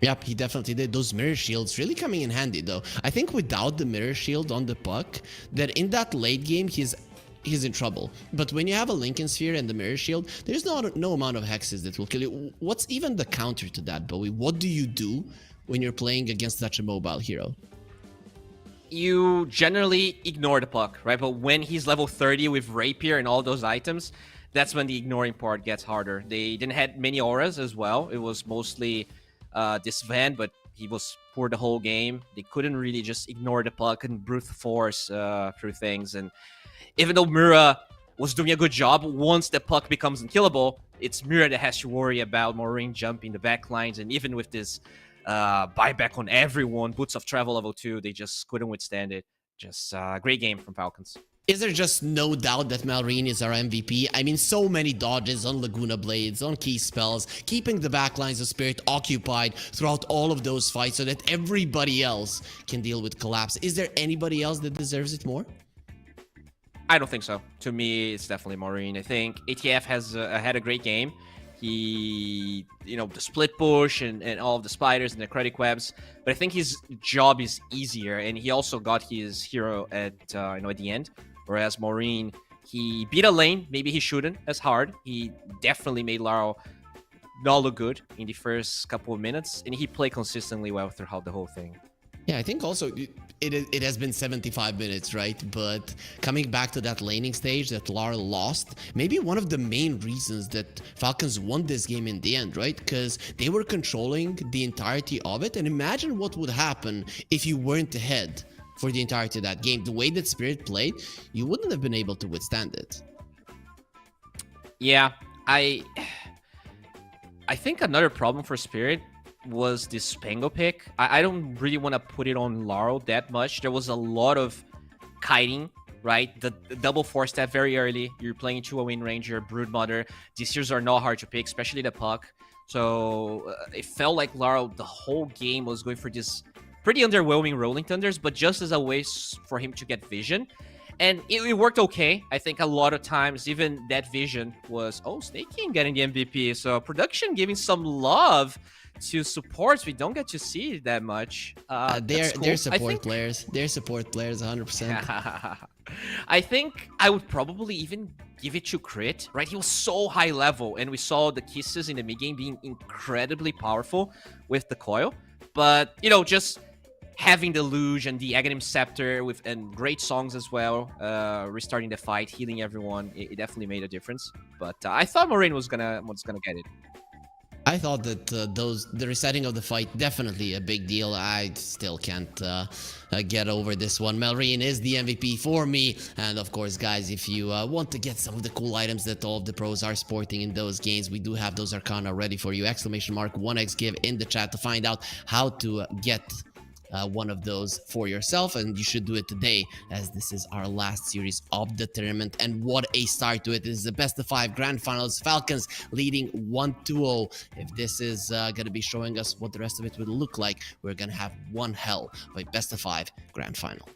Yep, he definitely did. Those mirror shields really coming in handy, though. I think without the mirror shield on the Puck, that in that late game, he's in trouble. But when you have a Lincoln Sphere and the mirror shield, there's no amount of hexes that will kill you. What's even the counter to that, Bowie? What do you do when you're playing against such a mobile hero? You generally ignore the Puck, right? But when he's level 30 with Rapier and all those items, that's when the ignoring part gets harder. They didn't have many auras as well. It was mostly this Van, but he was poor the whole game. They couldn't really just ignore the Puck and brute force through things. And even though Mura was doing a good job, once the Puck becomes unkillable, it's Mura that has to worry about Maureen jumping the back lines. And even with this buyback on everyone, Boots of Travel level 2, they just couldn't withstand it. Just a great game from Falcons. Is there just no doubt that Malrine is our MVP? I mean, so many dodges on Laguna Blades, on key spells, keeping the backlines of Spirit occupied throughout all of those fights so that everybody else can deal with Collapse. Is there anybody else that deserves it more? I don't think so. To me, it's definitely Maureen. I think ATF has had a great game. He, the split push and all of the spiders and the credit webs. But I think his job is easier, and he also got his hero at the end. Whereas Maureen, he beat a lane. Maybe he shouldn't as hard. He definitely made Laro not look good in the first couple of minutes, and he played consistently well throughout the whole thing. Yeah, I think also it has been 75 minutes, right? But coming back to that laning stage that Lara lost, maybe one of the main reasons that Falcons won this game in the end, right? Because they were controlling the entirety of it. And imagine what would happen if you weren't ahead for the entirety of that game. The way that Spirit played, you wouldn't have been able to withstand it. Yeah, I think another problem for Spirit was this Spango pick. I don't really want to put it on Laurel that much. There was a lot of kiting, right? The double force step very early. You're playing 2-0 Ranger, Broodmother. These heroes are not hard to pick, especially the Puck. So it felt like Laurel the whole game was going for this pretty underwhelming Rolling Thunders, but just as a way for him to get vision. And it worked okay. I think a lot of times, even that vision was, Snake King getting the MVP. So production giving some love to supports. We don't get to see that much. They're support players. They're support players 100%. I think I would probably even give it to Crit, right? He was so high level, and we saw the kisses in the mid game being incredibly powerful with the coil. But, just having the Luge and the Aghanim Scepter and great songs as well, restarting the fight, healing everyone, it definitely made a difference. But I thought Moraine was gonna get it. I thought that the resetting of the fight, definitely a big deal. I still can't get over this one. Melrine is the MVP for me. And of course, guys, if you want to get some of the cool items that all of the pros are sporting in those games, we do have those Arcana ready for you. ! 1x give in the chat to find out how to get one of those for yourself, and you should do it today, as this is our last series of the tournament. And what a start to it. This is the best of 5 grand finals. Falcons leading 1-0. If this is gonna be showing us what the rest of it would look like, we're gonna have one hell of a best of 5 grand final.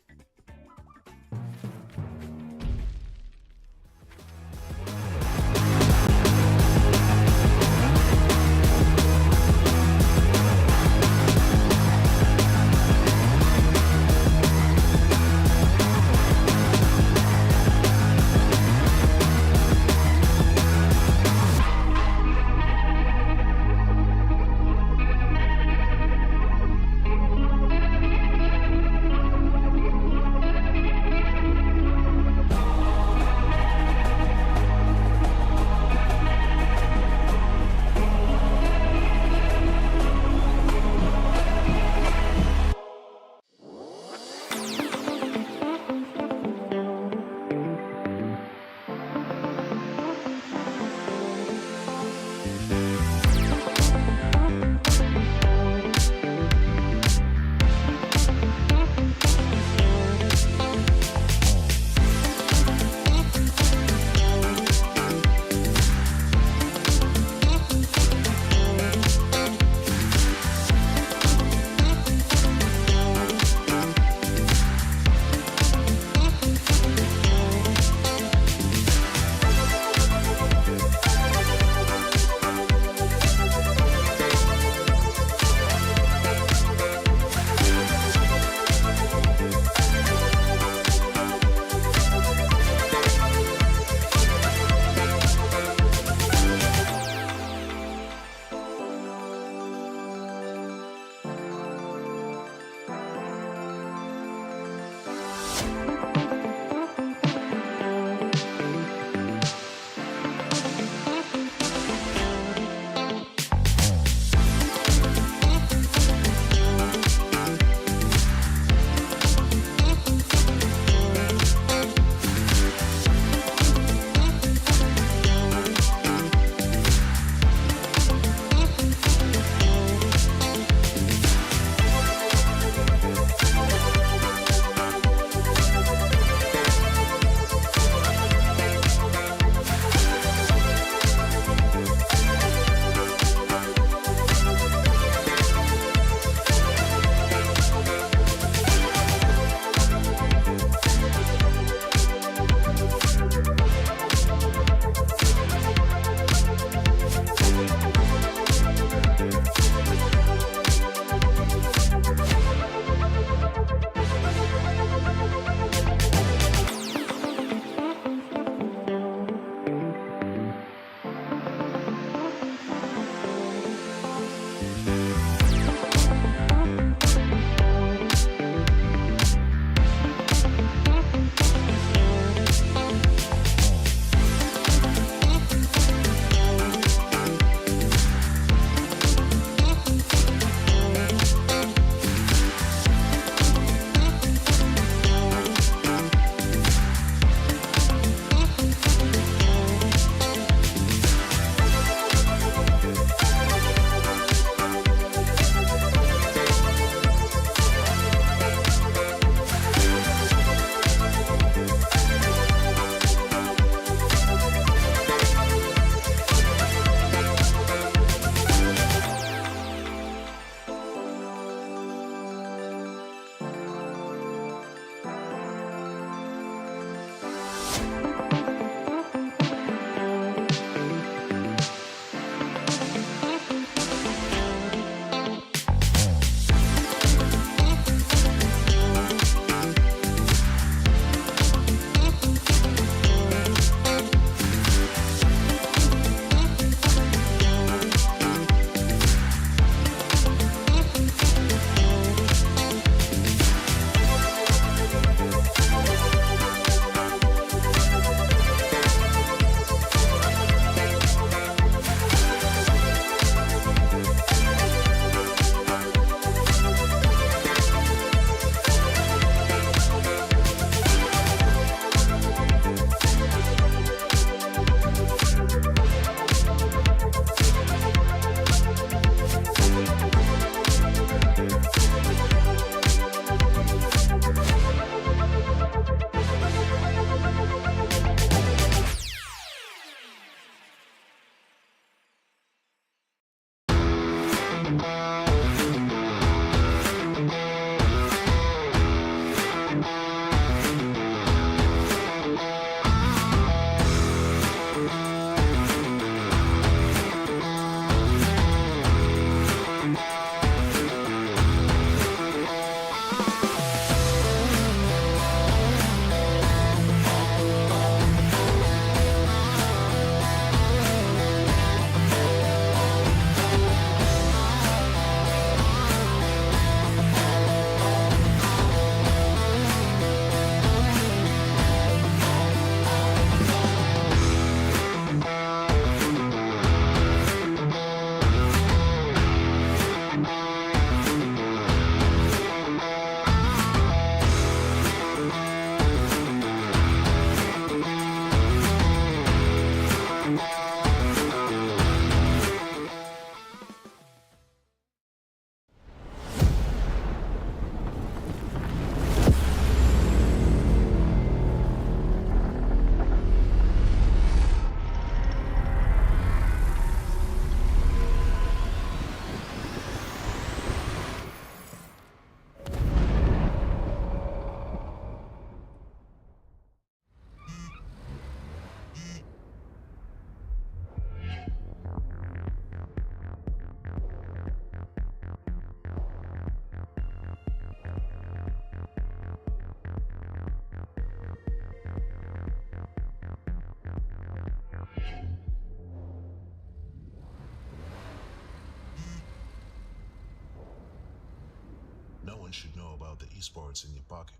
should know about the esports in your pocket.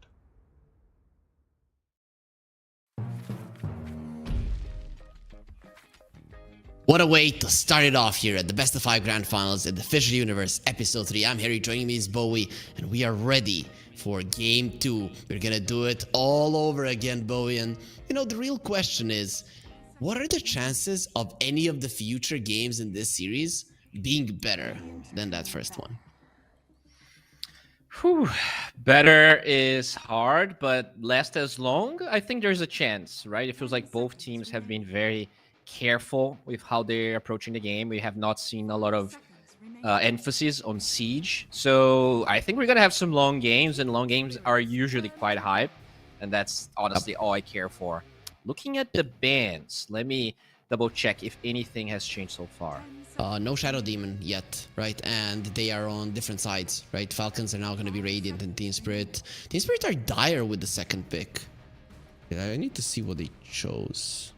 What a way to start it off here at the Best of 5 Grand Finals at the FISSURE Universe Episode 3. I'm Harry, joining me is Bowie, and we are ready for Game 2. We're gonna do it all over again, Bowie, and the real question is, what are the chances of any of the future games in this series being better than that first one? Whew. Better is hard, but last as long, I think there's a chance, right? It feels like both teams have been very careful with how they're approaching the game. We have not seen a lot of emphasis on siege. So I think we're going to have some long games, and long games are usually quite hype. And that's honestly all I care for. Looking at the bans, let me double check if anything has changed so far. No Shadow Demon yet, right? And they are on different sides, right? Falcons are now going to be Radiant and Team Spirit. Team Spirit are dire with the second pick. Yeah, I need to see what they chose.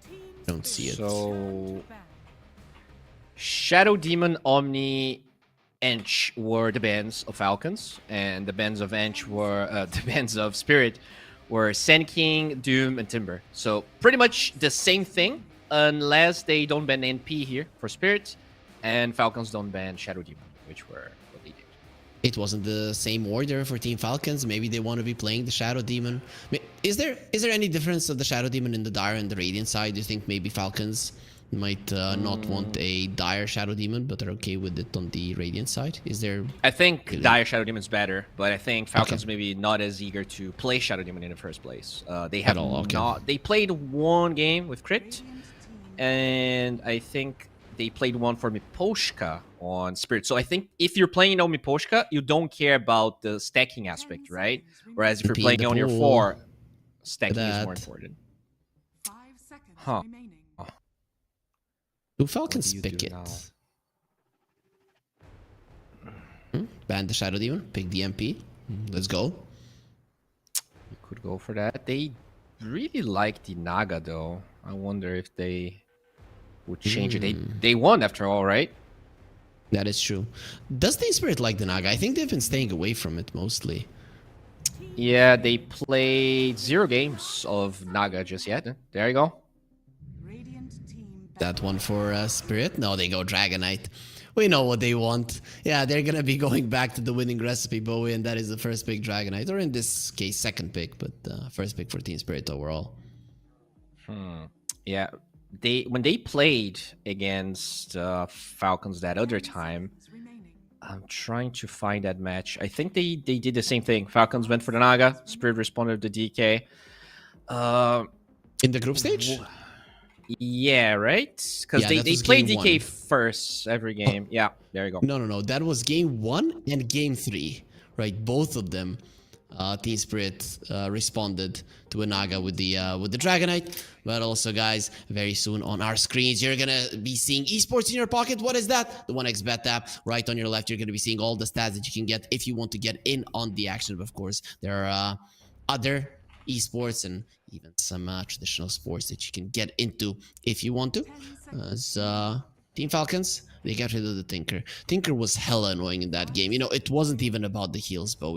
Don't see it. So Shadow Demon, Omni, Ench were the bans of Falcons, and the bans of Ench were the bans of Spirit were Sand King, Doom, and Timber. So pretty much the same thing, unless they don't ban NP here for Spirit, and Falcons don't ban Shadow Demon, which were what they did. It wasn't the same order for Team Falcons. Maybe they want to be playing the Shadow Demon. Is there any difference of the Shadow Demon in the Dire and the Radiant side? Do you think maybe Falcons might not want a Dire Shadow Demon, but are okay with it on the Radiant side? Is there... I think Dire Shadow Demon's better, but I think Falcons maybe not as eager to play Shadow Demon in the first place. They have not... They played one game with Crit, and I think they played one for Miposhka on Spirit. So I think if you're playing on Miposhka, you don't care about the stacking aspect, right? Whereas if you're playing on your 4, stacking is more important. 5 seconds Huh. remaining. Do Falcons pick it? Ban the Shadow Demon, pick the MP. Let's go. You could go for that. They really like the Naga, though. I wonder if they would change it. They won, after all, right? That is true. Does Team Spirit like the Naga? I think they've been staying away from it mostly. Yeah, they played 0 games of Naga just yet. There you go. That one for Spirit? No, they go Dragonite. We know what they want. Yeah, they're gonna be going back to the winning recipe, Bowie, and that is the first pick Dragonite, or in this case, second pick, but first pick for Team Spirit overall. Yeah, when they played against Falcons that other time, I'm trying to find that match. I think they did the same thing. Falcons went for the Naga, Spirit responded to the DK. In the group stage? Yeah, right? Because they played DK 1. first every game. Yeah, there you go. No. That was game 1 and game 3, right? Both of them. Team Spirit responded to a Naga with the Dragonite. But also, guys, very soon on our screens, you're going to be seeing eSports in your pocket. What is that? The 1xBet app. Right on your left, you're going to be seeing all the stats that you can get if you want to get in on the action. But of course, there are other eSports and even some traditional sports that you can get into if you want to. As Team Falcons, they got rid of the Tinker. Tinker was hella annoying in that game. It wasn't even about the heals, but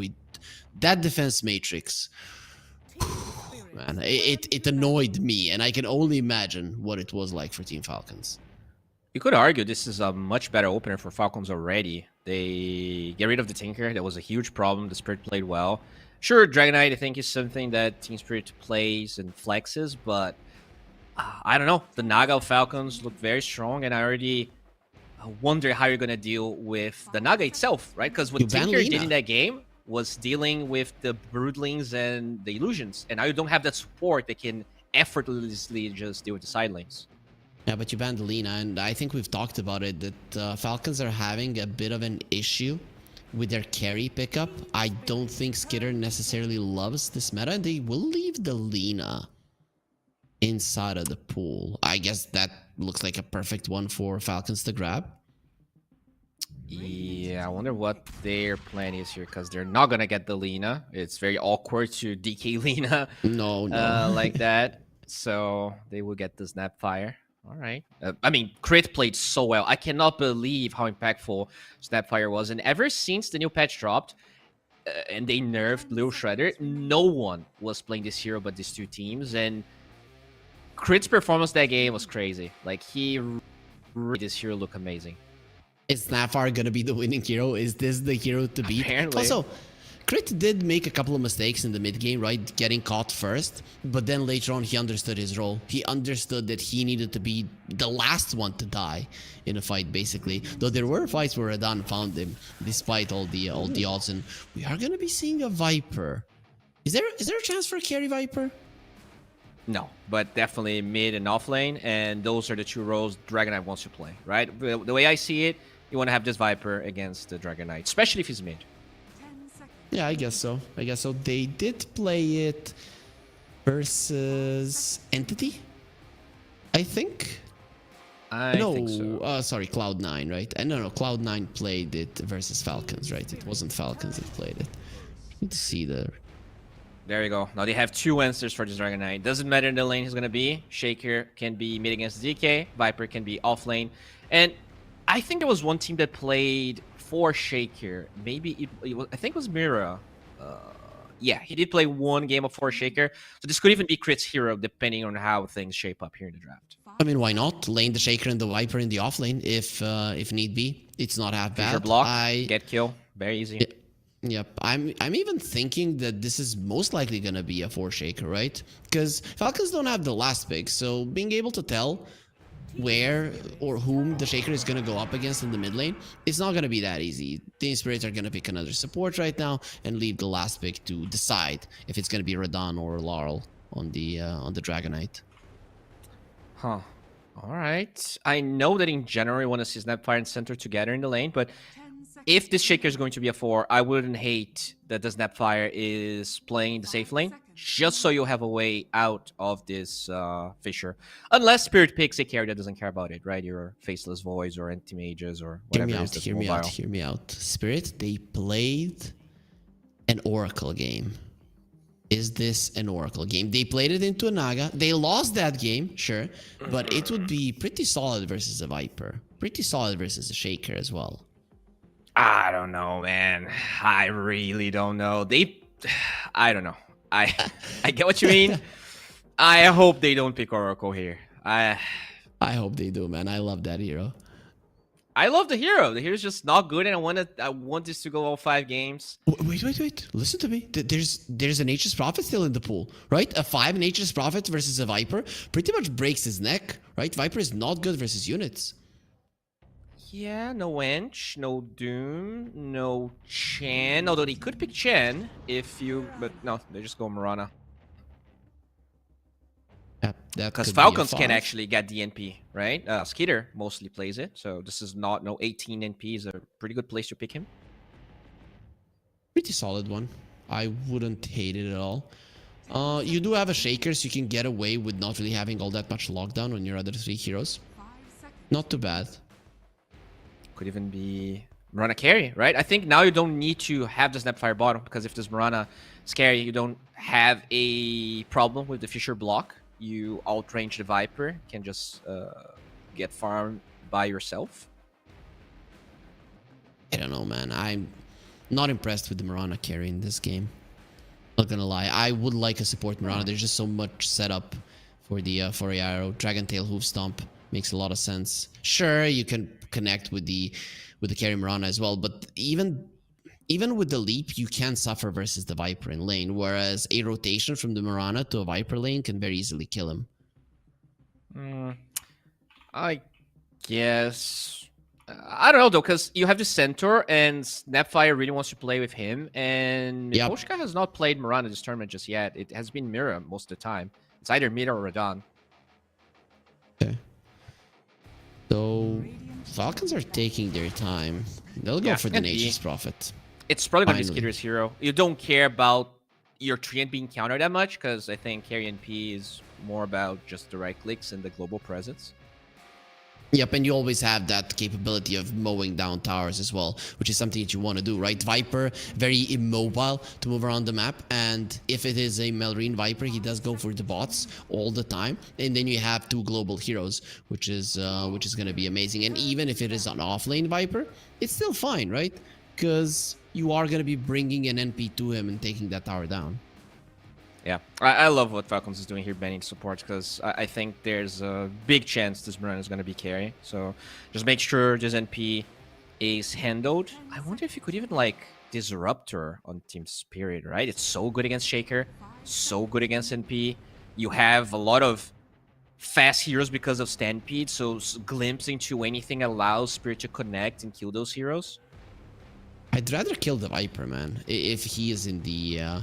that defense matrix, man, it annoyed me, and I can only imagine what it was like for Team Falcons. You could argue this is a much better opener for Falcons already. They get rid of the Tinker. That was a huge problem. The Spirit played well. Sure, Dragonite, I think, is something that Team Spirit plays and flexes, but I don't know. The Naga Falcons look very strong, and I already wonder how you're going to deal with the Naga itself, right? Because what Tinker did in that game was dealing with the Broodlings and the Illusions, and now you don't have that support that can effortlessly just deal with the side lanes. Yeah, but you banned Lina, and I think we've talked about it, that Falcons are having a bit of an issue with their carry pickup. I don't think Skitter necessarily loves this meta, and they will leave the Lina inside of the pool. I guess that looks like a perfect one for Falcons to grab. Yeah, I wonder what their plan is here, because they're not going to get the Lina. It's very awkward to DK Lina no. like that. So they will get the Snapfire. All right. I mean, Crit played so well. I cannot believe how impactful Snapfire was. And ever since the new patch dropped, and they nerfed Lil Shredder, no one was playing this hero but these two teams, and Crit's performance that game was crazy. Like, he made this hero look amazing. Is Snapfire gonna be the winning hero? Is this the hero to beat? Apparently. Also, Crit did make a couple of mistakes in the mid game, right? Getting caught first, but then later on he understood his role. He understood that he needed to be the last one to die in a fight, basically. Though there were fights where Radan found him, despite all the odds. And we are gonna be seeing a Viper. Is there a chance for a carry Viper? No, but definitely mid and off lane, and those are the two roles Dragon Knight wants to play, right? The way I see it, you want to have this Viper against the Dragon Knight, especially if he's mid. 10 seconds. Yeah, I guess so. They did play it versus Entity, I think. I think so. Sorry, Cloud9, right? No, Cloud9 played it versus Falcons, right? It wasn't Falcons that played it. Need to see the... There you go. Now they have two answers for this Dragon Knight. Doesn't matter the lane he's going to be. Shaker can be mid against DK. Viper can be off lane. And I think there was one team that played for Shaker. Maybe it was, I think it was Mira. Yeah, he did play one game of for Shaker. So this could even be Crit's hero, depending on how things shape up here in the draft. I mean, why not? Lane the Shaker and the Viper in the off lane if need be. It's not half bad. Fissure block, get kill. Very easy. Yep, I'm even thinking that this is most likely gonna be a 4 Shaker, right? Because Falcons don't have the last pick, so being able to tell where or whom the Shaker is gonna go up against in the mid lane, it's not gonna be that easy. Team Spirits are gonna pick another support right now and leave the last pick to decide if it's gonna be Radan or Laurel on the Dragon Knight. Huh. All right. I know that in general you want to see Snapfire and Center together in the lane, but 10 seconds. if this Shaker is going to be a 4, I wouldn't hate that the Snapfire is playing the safe lane, just so you'll have a way out of this Fissure. Unless Spirit picks a carry that doesn't care about it, right? Your Faceless Voice or Anti-Mages or whatever it is that's Hear me out. Spirit, they played an Oracle game. Is this an Oracle game? They played it into a Naga. They lost that game, sure, but it would be pretty solid versus a Viper. Pretty solid versus a Shaker as well. I don't know, man. I really don't know. I don't know. I get what you mean. I hope they don't pick Oracle here. I hope they do, man. I love that hero. I love the hero. The hero's just not good, and I want this to go all 5 games. Wait. Listen to me. There's an Nature's Prophet still in the pool, right? A 5 Nature's Prophet versus a Viper pretty much breaks his neck, right? Viper is not good versus units. Yeah, no Wench, no Doom, no Chen. Although they could pick Chen if you... But no, they just go Mirana. Yeah, because Falcons can actually get the NP, right? Skeeter mostly plays it, so this is not... No, 18 NP is a pretty good place to pick him. Pretty solid one. I wouldn't hate it at all. You do have a Shaker, so you can get away with not really having all that much lockdown on your other 3 heroes. 5 seconds. Not too bad. Could even be Mirana carry, right? I think now you don't need to have the Snapfire bottom, because if this Mirana is carry, you don't have a problem with the Fissure block. You outrange the Viper, can just get farmed by yourself. I don't know, man. I'm not impressed with the Mirana carry in this game. Not gonna lie. I would like a support Mirana. There's just so much setup for the for Arrow. Dragon Tail Hoof Stomp makes a lot of sense. Sure, you can connect with the carry Mirana as well, but even with the leap, you can suffer versus the Viper in lane, whereas a rotation from the Mirana to a Viper lane can very easily kill him. I guess. I don't know, though, because you have the Centaur, and Snapfire really wants to play with him, and Mikoshka has not played Mirana this tournament just yet. It has been Mira most of the time. It's either Mira or Radan. Okay. So, Falcons are taking their time. They'll go for the Nature's Prophet. It's probably going to be Skitter's hero. You don't care about your Treant being countered that much, because I think carry NP is more about just the right clicks and the global presence. Yep, and you always have that capability of mowing down towers as well, which is something that you want to do, right? Viper, very immobile to move around the map, and if it is a Melrine Viper, he does go for the bots all the time, and then you have 2 global heroes, which is going to be amazing. And even if it is an offlane Viper, it's still fine, right? Because you are going to be bringing an NP to him and taking that tower down. Yeah, I love what Falcons is doing here, banning support, because I think there's a big chance this Mirana is going to be carry. So just make sure this NP is handled. I wonder if you could even like Disruptor on Team Spirit, right? It's so good against Shaker, so good against NP. You have a lot of fast heroes because of Stampede, so glimpse into anything allows Spirit to connect and kill those heroes. I'd rather kill the Viper, man, if he is in the...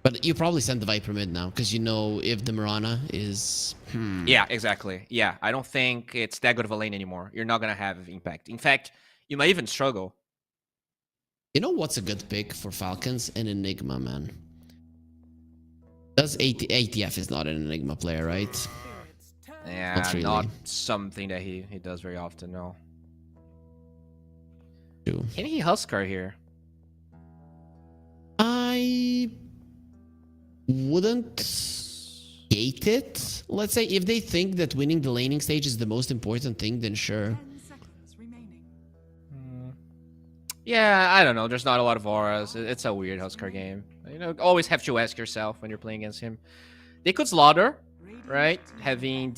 But you probably send the Viper mid now, because you know if the Mirana is... Yeah, exactly. Yeah, I don't think it's that good of a lane anymore. You're not going to have impact. In fact, you might even struggle. You know what's a good pick for Falcons? An Enigma, man. Does ATF is not an Enigma player, right? Yeah, Not really. not something that he does very often, no. True. Can he Huskar here? I wouldn't gate it. Let's say if they think that winning the laning stage is the most important thing, then sure. 10 seconds remaining. Yeah, I don't know. There's not a lot of auras. It's a weird Huskar game. You know, always have to ask yourself when you're playing against him. They could slaughter, right? Having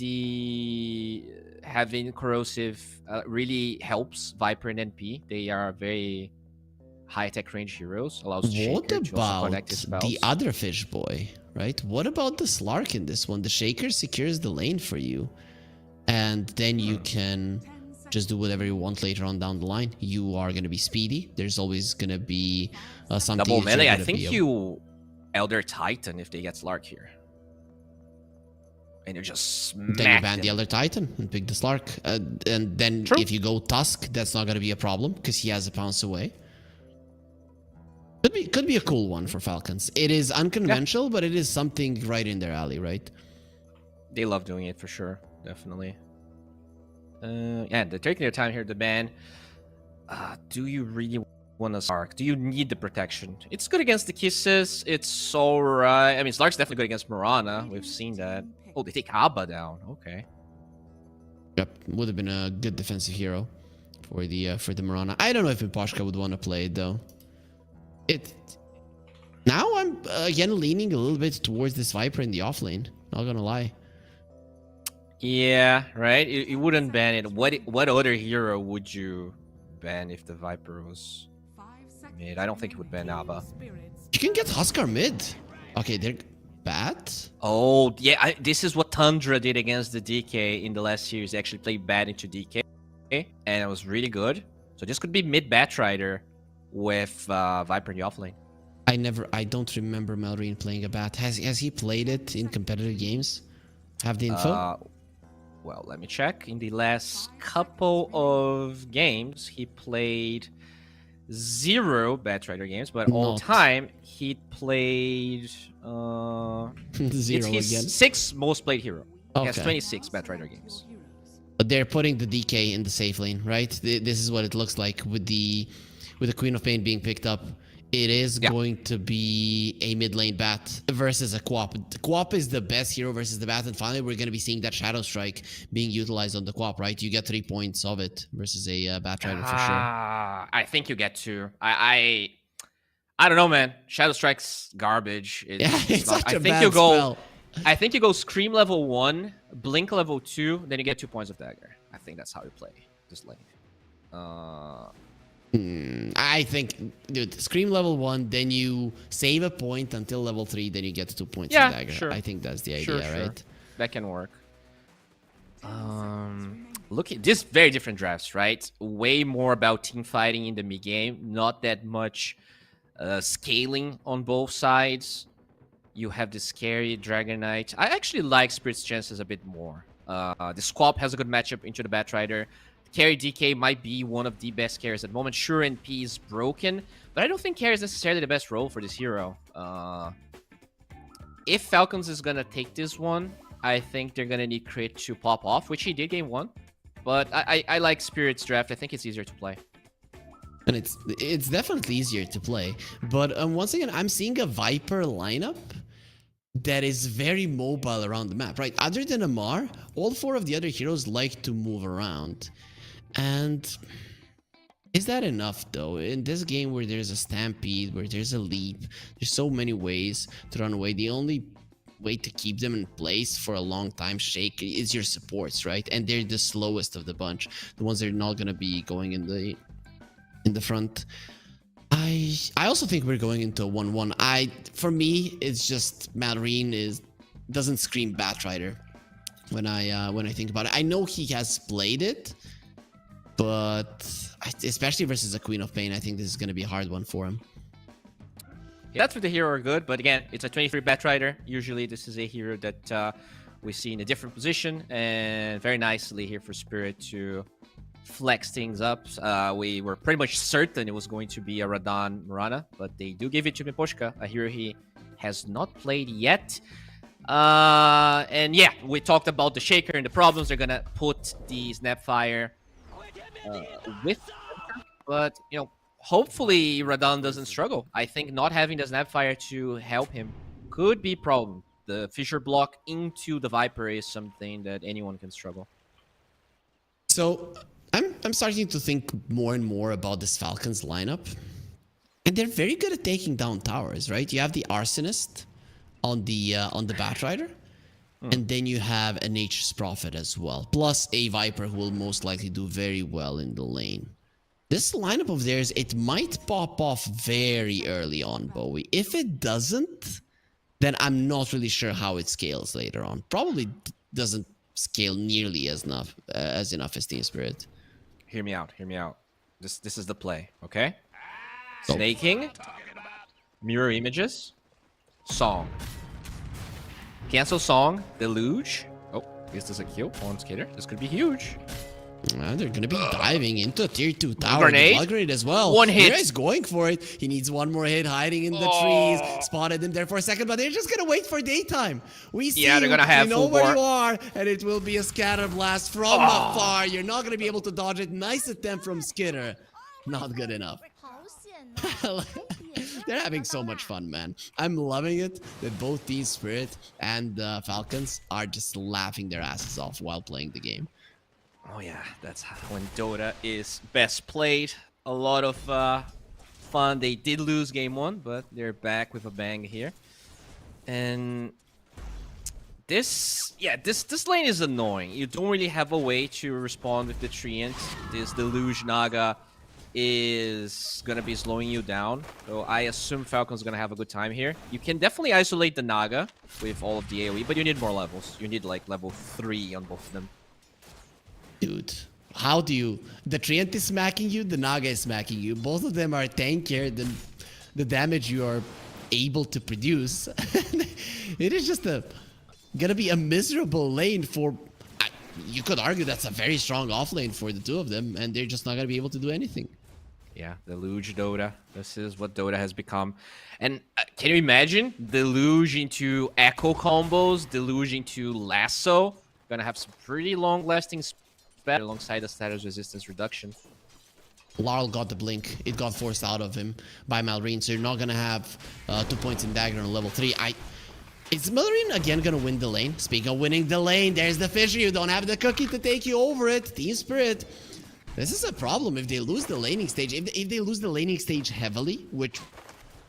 corrosive really helps Viper and NP. They are very high attack range heroes. Allows Shaker What to also about connect his spells. the other fish boy, right? What about the Slark in this one? The Shaker secures the lane for you, and then you can just do whatever you want later on down the line. You are going to be speedy. There's always going to be something. Double that you're melee. I gonna think be able- you Elder Titan if they get Slark here. And you just smack Then you ban them. the other Titan and pick the Slark. And then True. if you go Tusk, that's not going to be a problem because he has a pounce away. Could be a cool one for Falcons. It is unconventional, but it is something right in their alley, right? They love doing it for sure. Definitely. Yeah, they're taking their time here to ban. Do you really want a Slark? Do you need the protection? It's good against the Kisses. It's alright. I mean, Slark's definitely good against Mirana. We've seen that. Oh, they take Abba down. Okay. Yep, would have been a good defensive hero for the Mirana. I don't know if Imposhka would want to play it though. Now I'm again leaning a little bit towards this Viper in the offlane. Not gonna lie. Yeah, right. You wouldn't ban it. What other hero would you ban if the Viper was 5 seconds mid? I don't think it would ban Abba. You can get Huskar mid. Okay, they're bad. Oh, yeah. This is what Tundra did against the DK in the last series. They actually played bad into DK, and it was really good. So this could be mid Batrider with Viper in the offlane. I don't remember Melrine playing a bat. Has he played it in competitive games? Have the info? Well, let me check. In the last couple of games, he played 0 Batrider games, but all Not. time he played 0 it's again. his 6th most played hero. He has Okay. 26 Batrider games. But they're putting the DK in the safe lane, right? This is what it looks like with the Queen of Pain being picked up. It is going to be a mid lane bat versus a Quap. The Quap is the best hero versus the bat, and finally we're going to be seeing that Shadow Strike being utilized on the Quap, right? You get 3 points of it versus a Batrider for sure. I think you get 2. I don't know, man. Shadow Strike's garbage. It's not- such I a think bad you go. spell. I think you go Scream level 1, Blink level 2, then you get 2 points of Dagger. I think that's how you play this lane. I think, dude, Scream level 1, then you save a point until level 3, then you get 2 points Yeah, of Dagger. sure. I think that's the idea, Sure. right? That can work. Look at this, very different drafts, right? Way more about team fighting in the mid game, not that much scaling on both sides. You have the scary Dragon Knight. I actually like Spirit's chances a bit more. The Squap has a good matchup into the Batrider. Carry DK might be one of the best carries at the moment. Sure, NP is broken, but I don't think carry is necessarily the best role for this hero. If Falcons is going to take this one, I think they're going to need Crit to pop off, which he did game 1. But I like Spirit's draft. I think it's easier to play. And it's definitely easier to play. But once again, I'm seeing a Viper lineup that is very mobile around the map, right? Other than Amar, all 4 of the other heroes like to move around. And Is that enough though? In this game where there's a stampede, where there's a leap, there's so many ways to run away. The only way to keep them in place for a long time, Shake, is your supports, right? And they're the slowest of the bunch, the ones that are not gonna be going in the front. I also think we're going into a 1-1. For me, it's just Malrine doesn't scream Batrider when I think about it. I know he has played it, but especially versus a Queen of Pain, I think this is going to be a hard one for him. Yeah, that's where the hero are good, but again, it's a 23 Batrider. Usually this is a hero that we see in a different position, and very nicely here for Spirit to flex things up. We were pretty much certain it was going to be a Radan Murana, but they do give it to Miposhka, a hero he has not played yet. And yeah, we talked about the Shaker and the problems. They're gonna put the Snapfire with, but you know, hopefully Radan doesn't struggle. I think not having the Snapfire to help him could be a problem. The Fissure block into the Viper is something that anyone can struggle. So I'm starting to think more and more about this Falcons lineup, and they're very good at taking down towers, right? You have the Arsonist on the Batrider, and then you have a Nature's Prophet as well, plus a Viper who will most likely do very well in the lane. This lineup of theirs, it might pop off very early on, Bowie. If it doesn't, then I'm not really sure how it scales later on. Probably doesn't scale nearly as enough as Team Spirit. Hear me out. Hear me out. This is the play, okay? Oh. Snaking, mirror images, song. Cancel song, deluge. Oh, is this a kill on Skater? This could be huge. They're gonna be diving into a tier 2 tower. Grenade? Grenade as well. One hit. He's going for it. He needs one more hit, hiding in the trees. Spotted him there for a second, but they're just gonna wait for daytime. We see Yeah, they're gonna have we know full where bore. you are, and it will be a scatter blast from afar. You're not gonna be able to dodge it. Nice attempt from Skitter. Not good enough. 好险呐！ They're having so much fun, man. I'm loving it that both Team Spirit and Falcons are just laughing their asses off while playing the game. Oh yeah, that's when Dota is best played. A lot of fun. They did lose game 1, but they're back with a bang here. And this lane is annoying. You don't really have a way to respond with the Treant. This Deluge Naga is gonna be slowing you down. So I assume Falcon's gonna have a good time here. You can definitely isolate the Naga with all of the AoE, but you need more levels. You need like level 3 on both of them. Dude, how do you... The Treant is smacking you, the Naga is smacking you. Both of them are tankier than the damage you are able to produce. It is just gonna be a miserable lane for... You could argue that's a very strong off lane for the two of them, and they're just not gonna be able to do anything. Yeah, Deluge Dota. This is what Dota has become. And can you imagine? Deluge into Echo combos, Deluge into Lasso. Gonna have some pretty long-lasting spell alongside the status resistance reduction. Larl got the blink. It got forced out of him by Malrine, so you're not gonna have 2 points in dagger on level 3. Is Malrine again gonna win the lane? Speaking of winning the lane, there's the Fissure. You don't have the cookie to take you over it. Team Spirit. This is a problem if they lose the laning stage. If they lose the laning stage heavily, which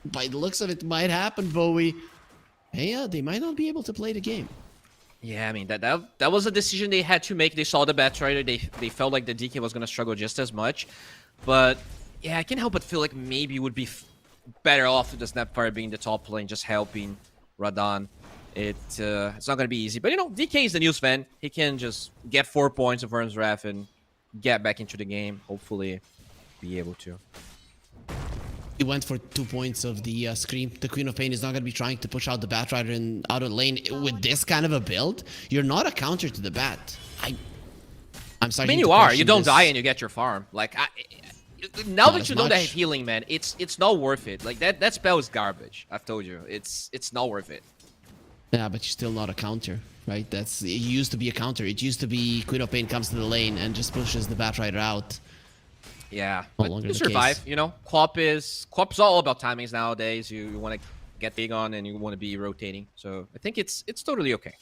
by the looks of it might happen, Bowie, hey, they might not be able to play the game. Yeah, I mean, that was a decision they had to make. They saw the Batrider. They felt like the DK was going to struggle just as much. But, yeah, I can't help but feel like maybe it would be better off with the Snapfire being the top lane, just helping Radan. It's not going to be easy. But, you know, DK is the new Sven. He can just get 4 points of Worm's Wrath and get back into the game. Hopefully be able to. He went for 2 points of the Scream. The Queen of Pain is not going to be trying to push out the Batrider in out of lane. With this kind of a build, you're not a counter to the Bat. I'm starting I mean, to you are. question You don't this. die and you get your farm. Like, now Not that as you know that much. healing, man, it's not worth it. Like, that spell is garbage. I've told you. It's not worth it. Yeah, but you're still not a counter, right? It used to be a counter. It used to be Queen of Pain comes to the lane and just pushes the Batrider out. Yeah, No but longer you the survive, case. you know. Quap's all about timings nowadays. You want to get big on and you want to be rotating. So I think it's totally okay.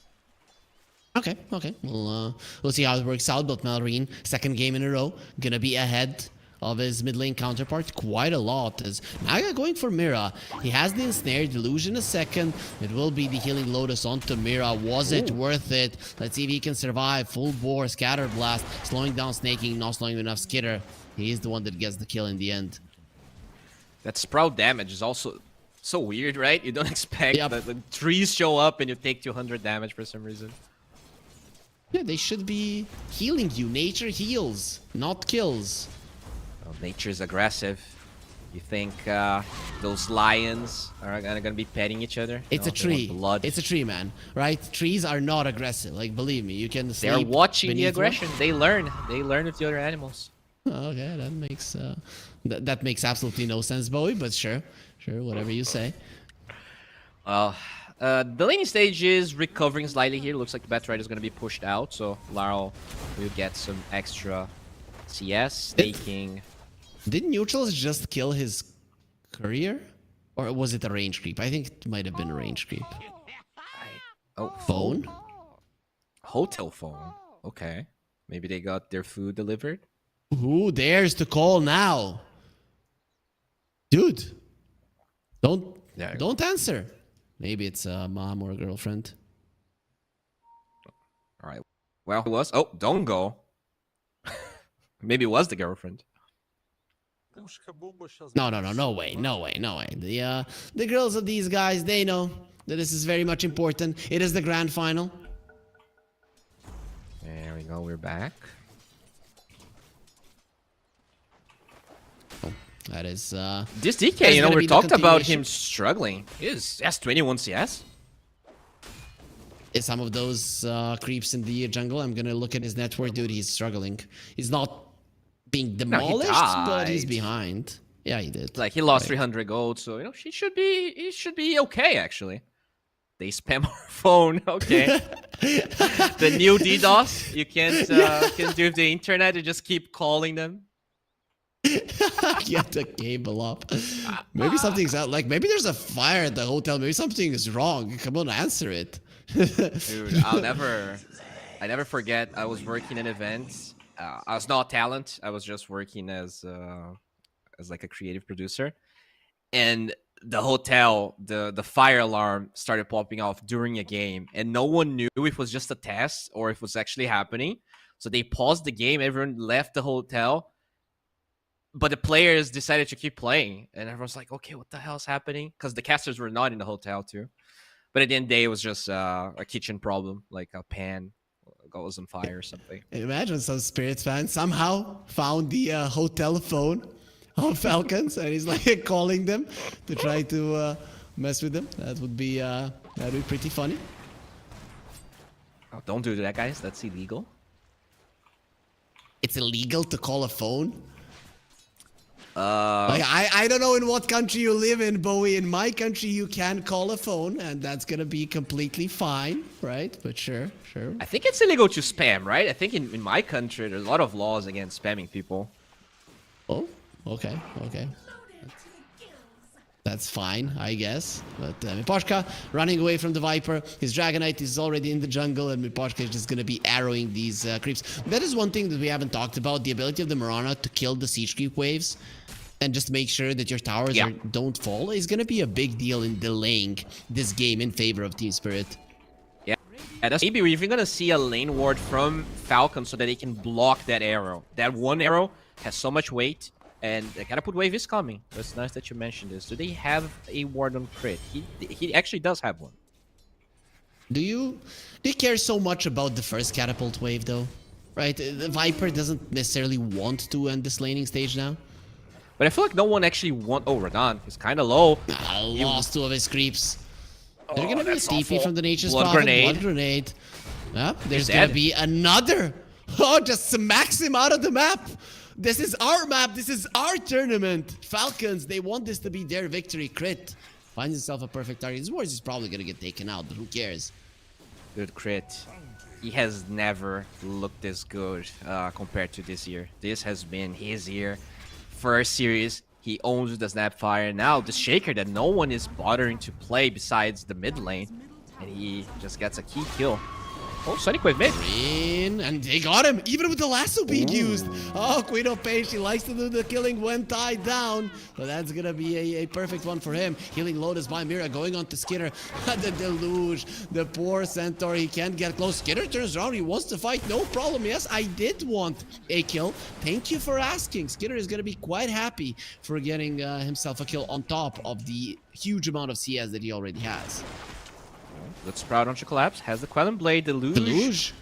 Okay. We'll see how it works out. But Malrine, second game in a row, gonna be ahead of his mid lane counterpart quite a lot. As Naga going for Mira. He has the ensnared illusion a second. It will be the healing Lotus onto Mira. Was it worth it? Let's see if he can survive. Full bore, scatter blast, slowing down Snaking, not slowing enough Skitter. He is the one that gets the kill in the end. That sprout damage is also so weird, right? You don't expect that the trees show up and you take 200 damage for some reason. Yeah, they should be healing you. Nature heals, not kills. Well, nature's aggressive. You think those lions are gonna be petting each other? It's a They want tree. blood. It's a tree, man. Right? Trees are not aggressive. Like, believe me, you can sleep. They're watching the beneath aggression. They learn. They learn with the other animals. Okay, that makes that makes absolutely no sense, Bowie. But sure, whatever you say. Well, the laning stage is recovering slightly here. Looks like the Batrider is going to be pushed out, so Larl will get some extra CS, taking... Did Neutrals just kill his courier? Or was it a range creep? I think it might have been a range creep. Oh, Phone? Hotel phone. Okay. Maybe they got their food delivered? Who dares to call now? Dude, don't answer. Maybe it's a mom or a girlfriend. All right. Well, it was... Oh, don't go. Maybe it was the girlfriend. No way. The girls of these guys, they know that this is very much important. It is the grand final. There we go. We're back. That is This DK, that's you know, gonna we be the talked about continuation. him struggling. He has 21 CS. some of those creeps in the jungle. I'm gonna look at his net worth, dude. He's struggling. He's not being demolished, but he's died. behind. Yeah, he did. Like he lost Right. 300 gold, so you know he should be okay actually. They spam our phone. Okay. The new DDoS. You can't do with the internet. You just keep calling them. Get the cable up. Maybe something's out. Like maybe there's a fire at the hotel. Maybe something is wrong. Come on, answer it. Dude, I never forget. I was working an event. I was not talent. I was just working as like a creative producer, and the hotel, the fire alarm started popping off during a game, and no one knew if it was just a test or if it was actually happening. So they paused the game. Everyone left the hotel. But the players decided to keep playing, and everyone's like, okay, what the hell's happening? Because the casters were not in the hotel, too. But at the end of the day, it was just a kitchen problem, like a pan goes on fire or something. Imagine some Spirits fan somehow found the hotel phone of Falcons, and he's like calling them to try to mess with them. That would be pretty funny. Oh, don't do that, guys. That's illegal. It's illegal to call a phone. Like I don't know in what country you live in, Bowie. In my country, you can call a phone, and that's gonna be completely fine, right? But sure. I think it's illegal to spam, right? I think in my country, there's a lot of laws against spamming people. Oh, okay. That's fine, I guess. But Miposhka running away from the Viper. His Dragonite is already in the jungle, and Miposhka is just going to be arrowing these creeps. That is one thing that we haven't talked about. The ability of the Mirana to kill the siege creep waves and just make sure that your towers don't fall is going to be a big deal in delaying this game in favor of Team Spirit. Yeah, that's maybe we're even going to see a lane ward from Falcon so that they can block that arrow. That one arrow has so much weight. And the catapult wave is coming. It's nice that you mentioned this. Do they have a ward on crit? He actually does have one. Do you care so much about the first catapult wave though? Right? The Viper doesn't necessarily want to end this laning stage now. But I feel like no one actually want. Oh, Radon is kind of low. Lost two of his creeps. They're gonna be a that's TP awful. from the Nature's Blood Prophet. grenade. Blood grenade. There's He's gonna dead. be another. Oh, just smacks him out of the map. This is our map. This is our tournament. Falcons, they want this to be their victory. Crit finds himself a perfect target. His wards is probably gonna get taken out, but who cares? Good crit. He has never looked this good compared to this year. This has been his year. First series, he owns the Snapfire. Now the Shaker that no one is bothering to play besides the mid lane. And he just gets a key kill. Oh, Sonic Wave mid. In, and they got him, even with the lasso being used. Oh, Queen of Pain, she likes to do the killing when tied down. So that's gonna be a perfect one for him. Healing Lotus by Mira, going on to Skinner. The deluge, the poor Centaur, he can't get close. Skinner turns around, he wants to fight, no problem. Yes, I did want a kill. Thank you for asking. Skinner is gonna be quite happy for getting himself a kill on top of the huge amount of CS that he already has. Good Sprout on collapse. Has the Quelling Blade, Deluge.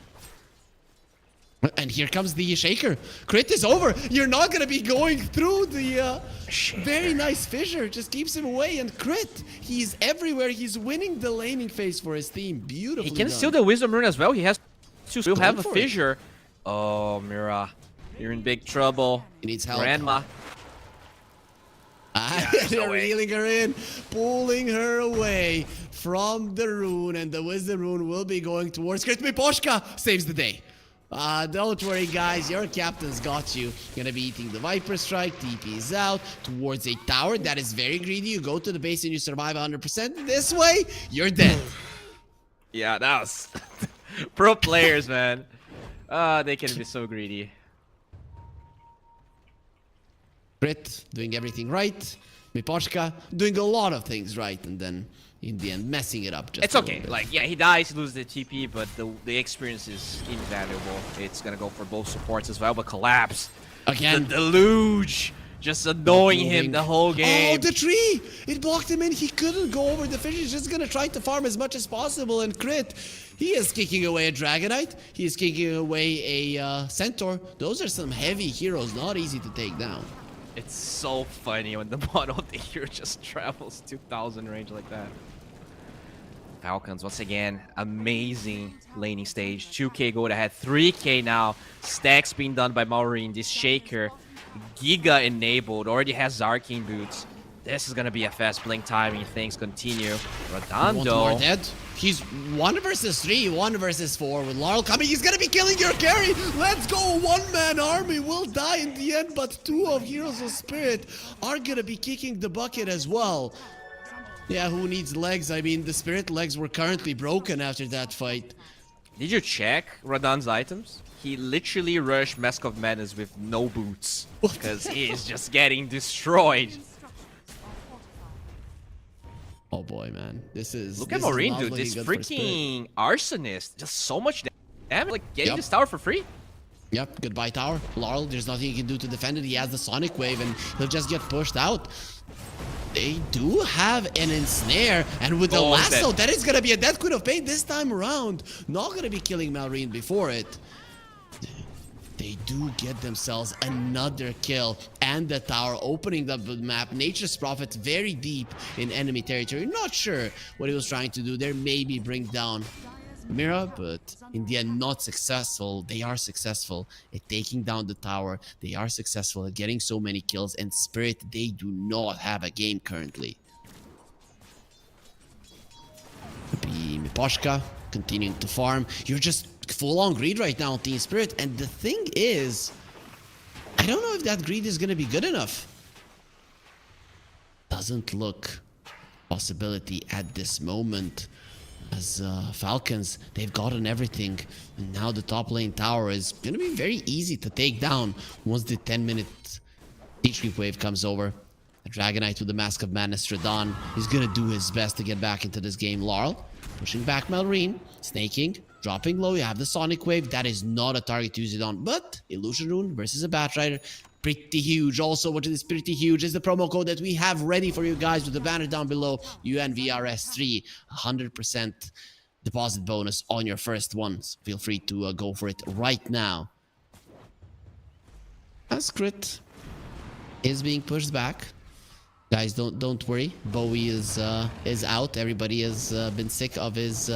And here comes the Shaker. Crit is over. You're not going to be going through the very nice Fissure. Just keeps him away. And Crit, he's everywhere. He's winning the laning phase for his team. Beautifully He can done. steal the Wisdom Rune as well. He has to still have a for it. Fissure. Oh, Mira. You're in big trouble. He needs help. Grandma. They're reeling her in, pulling her away from the rune, and the Wisdom Rune will be going towards Crit. Miposhka saves the day. Don't worry, guys. Your captain's got you. Gonna be eating the Viper Strike. TP's out towards a tower that is very greedy. You go to the base and you survive 100%. This way, you're dead. Yeah, that was pro players, man. They can be so greedy. Crit doing everything right. Miposhka doing a lot of things right, and then in the end messing it up. Just It's okay. Like, yeah, he dies, he loses the TP, but the experience is invaluable. It's gonna go for both supports as well, but collapse. Again. The Deluge just annoying him the whole game. Oh, the tree! It blocked him in. He couldn't go over the fish. He's just gonna try to farm as much as possible. And Crit, he is kicking away a Dragonite. He is kicking away a Centaur. Those are some heavy heroes, not easy to take down. It's so funny when the bottom of the hero just travels 2,000 range like that. Falcons, once again, amazing laning stage. 2k gold ahead, 3k now. Stacks being done by Maureen. This Shaker, Giga enabled, already has Arcane boots. This is gonna be a fast blink timing. Things continue. Redondo. Dead. He's 1 versus 3, 1 versus 4 with Laurel coming. He's gonna be killing your carry. Let's go. One-man army will die in the end, but 2 of Heroes of Spirit are gonna be kicking the bucket as well. Yeah, who needs legs? I mean, the Spirit legs were currently broken after that fight. Did you check Radon's items? He literally rushed Mask of Madness with no boots. Because he is just getting destroyed. Oh boy, man. This is... Look at Maureen, dude. This freaking Arsonist. Just so much damage. Like, getting this tower for free. Yep, goodbye tower. Laurel, there's nothing he can do to defend it. He has the Sonic Wave and he'll just get pushed out. They do have an ensnare, and with the lasso, that is gonna be a death Queen of Pain this time around. Not gonna be killing Maureen before it. They do get themselves another kill, and the tower opening up the map. Nature's Prophet very deep in enemy territory. Not sure what he was trying to do there. Maybe bring down Mira, but in the end not successful. They are successful at taking down the tower. They are successful at getting so many kills, and Spirit, they do not have a game currently. Be Miposhka continuing to farm. You're just full on greed right now on Team Spirit, and the thing is, I don't know if that greed is gonna be good enough. Doesn't look possibility at this moment. As Falcons, they've gotten everything, and now the top lane tower is gonna be very easy to take down once the 10-minute Teach wave comes over. A Dragonite with the Mask of Madness. Radon is gonna do his best to get back into this game. Laurel pushing back Maureen, snaking, dropping low. You have the Sonic Wave. That is not a target to use it on, but Illusion Rune versus a Batrider. Pretty huge. Also, what is pretty huge is the promo code that we have ready for you guys with the banner down below. UNVRS3, 100% deposit bonus on your first ones. Feel free to go for it right now. As Crit is being pushed back. Guys, don't worry. Bowie is out. Everybody has been sick of his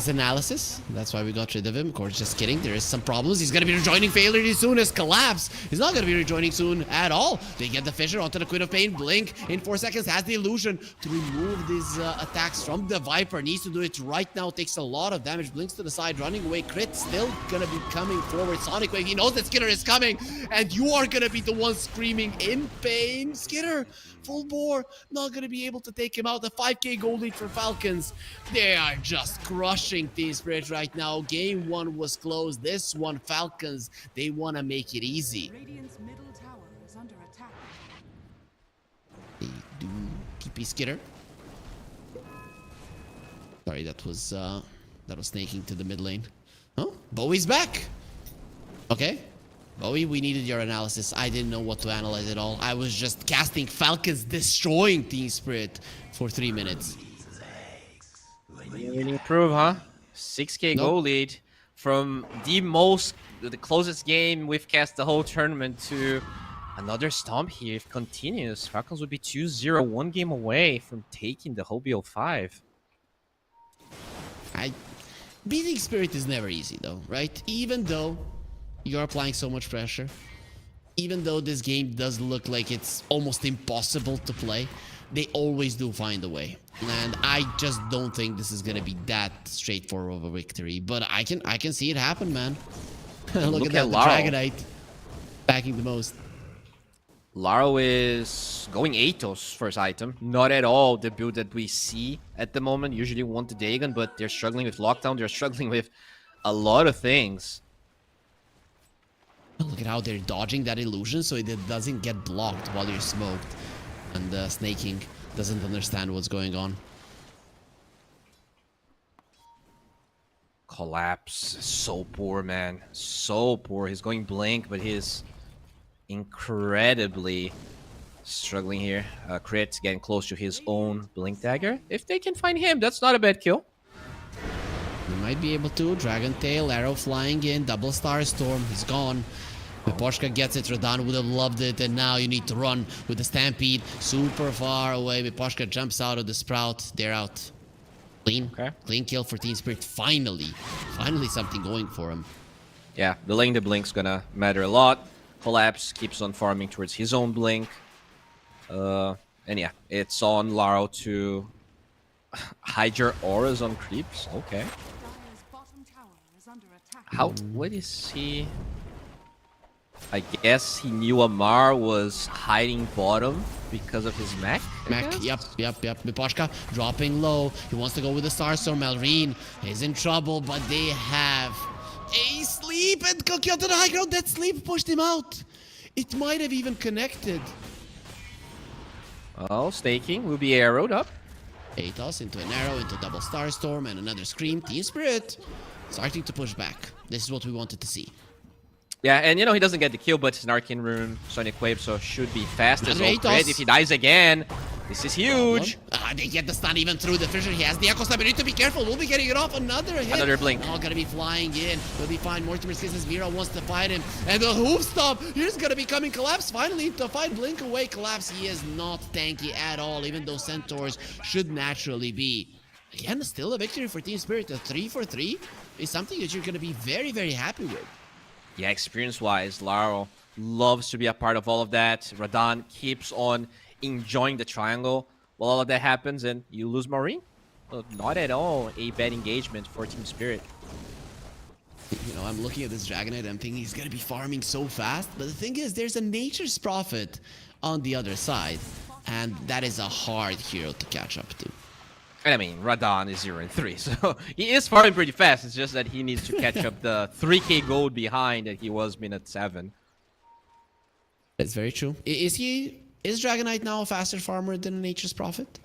analysis. That's why we got rid of him. Of course, just kidding. There is some problems. He's going to be rejoining fairly soon as Collapse. He's not going to be rejoining soon at all. They get the Fissure onto the Queen of Pain. Blink in 4 seconds. Has the illusion to remove these attacks from the Viper. Needs to do it right now. Takes a lot of damage. Blinks to the side. Running away. Crit still going to be coming forward. Sonic Wave. He knows that Skinner is coming. And you are going to be the one screaming in pain. Skinner, full bore. Not going to be able to take him out. The 5k gold lead for Falcons. They are just crushing crushing Team Spirit right now. Game 1 was close. This one, Falcons, they want to make it easy. Radiant's middle tower is under attack. They do TP skitter. Sorry, that was snaking to the mid lane. Oh, Bowie's back. Okay. Bowie, we needed your analysis. I didn't know what to analyze at all. I was just casting Falcons destroying Team Spirit for 3 minutes. Winning proof, huh? 6k Nope. goal lead from the closest game we've cast the whole tournament to another stomp here. If it continues, Falcons would be 2-0, 1 game away from taking the whole BO5. Beating Spirit is never easy though, right? Even though you're applying so much pressure, even though this game does look like it's almost impossible to play, they always do find a way. And I just don't think this is gonna be that straightforward of a victory. But I can see it happen, man. Look at that, the Laro. Dragonite backing the most. Laro is going Atos first item. Not at all the build that we see at the moment. Usually want the Dagon, but they're struggling with lockdown. They're struggling with a lot of things. Look at how they're dodging that illusion so it doesn't get blocked while you're smoked. And Snaking doesn't understand what's going on. Collapse. So poor, man. So poor. He's going Blink, but he's incredibly struggling here. Crit getting close to his own Blink Dagger. If they can find him, that's not a bad kill. We might be able to. Dragon Tail, arrow flying in, double star storm. He's gone. Miposhka gets it. Radan would have loved it. And now you need to run with the Stampede. Super far away. Miposhka jumps out of the Sprout. They're out. Clean. Okay. Clean kill for Team Spirit. Finally. Finally something going for him. Yeah, delaying the Blink's gonna matter a lot. Collapse keeps on farming towards his own Blink. And yeah, it's on Laro to hide your auras on creeps. Okay. Dire's bottom tower is under attack. How? What is he? I guess he knew Amar was hiding bottom because of his mech. I Mac, guess? yep. Miposhka dropping low. He wants to go with the Starstorm. Malrine is in trouble, but they have a sleep and Kokyo to the high ground. That sleep pushed him out. It might have even connected. Well, staking will be arrowed up. Atos into an arrow, into double Starstorm, and another Scream. Team Spirit starting to push back. This is what we wanted to see. Yeah, and you know, he doesn't get the kill, but it's an Arcane Rune, Sonic Wave, so should be fast as all. Atos. If he dies again, this is huge. They get the stun even through the Fissure. He has the Echo Stab. You need to be careful. We'll be getting it off. Another hit. Another Blink. Oh, gonna be flying in. We'll be fine. Mortimer's Kisses. Mira wants to fight him. And the Hoof Stomp. Here's gonna be coming. Collapse finally to fight Blink away. Collapse. He is not tanky at all, even though Centaurs should naturally be. Again, still a victory for Team Spirit. A 3-for-3 is something that you're gonna be very, very happy with. Yeah, experience-wise, Laro loves to be a part of all of that. Radan keeps on enjoying the triangle while all of that happens, and you lose Marine. Well, not at all a bad engagement for Team Spirit. You know, I'm looking at this Dragonite, I'm thinking he's gonna be farming so fast, but the thing is, there's a Nature's Prophet on the other side, and that is a hard hero to catch up to. And I mean, Radan is 0-3, so he is farming pretty fast. It's just that he needs to catch up the 3k gold behind that he was minute 7. That's very true. Is Dragonite now a faster farmer than a Nature's Prophet?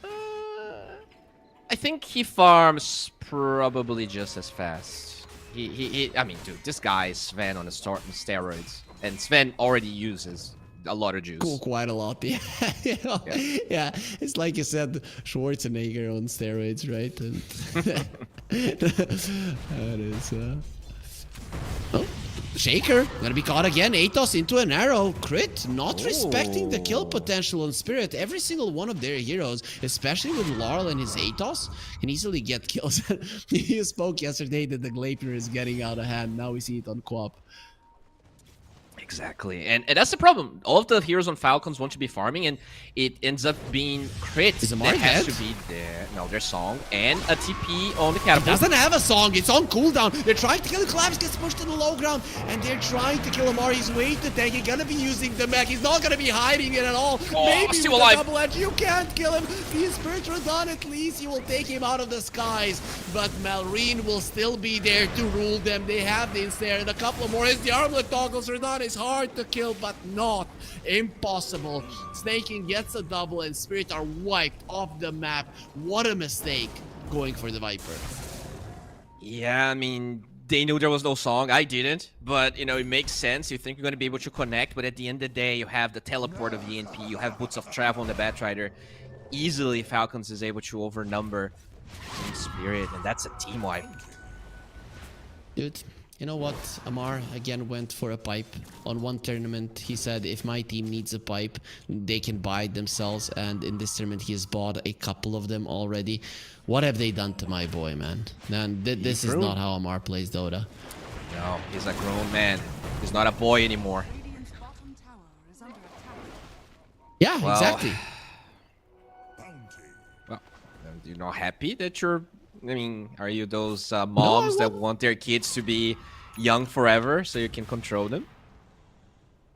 I think he farms probably just as fast. I mean, dude, this guy is Sven on steroids, and Sven already uses a lot of juice. Cool, quite a lot. Yeah. You know, yeah. It's like you said, Schwarzenegger on steroids, right? And that is. Oh, Shaker gonna be caught again. Atos into an arrow. Crit, not respecting the kill potential on Spirit. Every single one of their heroes, especially with Laurel and his Atos, can easily get kills. You spoke yesterday that the Gladiator is getting out of hand. Now we see it on Co-op. Exactly, and that's the problem. All of the heroes on Falcons want to be farming, and it ends up being crit Is that Amari has dead? to be there. No, there's Song and a TP on the He catapult. doesn't have a song. It's on cooldown. They're trying to kill him. Collapse gets pushed to the low ground, and they're trying to kill Amari. He's way to tank. He's gonna be using the mech. He's not gonna be hiding it at all. Maybe still with alive. a double edge, you can't kill him. He's spiritual done. At least you will take him out of the skies. But Malrine will still be there to rule them. They have the ensnare and a couple more. As the armlet toggles Radon is hard to kill, but not impossible. Snaking gets a double, and Spirit are wiped off the map. What a mistake going for the Viper. Yeah, I mean, they knew there was no Song. I didn't, but you know, it makes sense. You think you're going to be able to connect, but at the end of the day, you have the teleport of ENP, you have Boots of Travel on the Batrider. Easily, Falcons is able to overnumber Team Spirit, and that's a team wipe. Dude, you know what? Amar again went for a pipe. On one tournament, he said if my team needs a pipe, they can buy it themselves. And in this tournament, he has bought a couple of them already. What have they done to my boy, man? Man, this is not how Amar plays Dota. No, he's a grown man. He's not a boy anymore. Radiant's bottom tower is under attack. Yeah, Well, exactly. Well, you're not happy that you're... I mean, are you those moms that want their kids to be young forever so you can control them?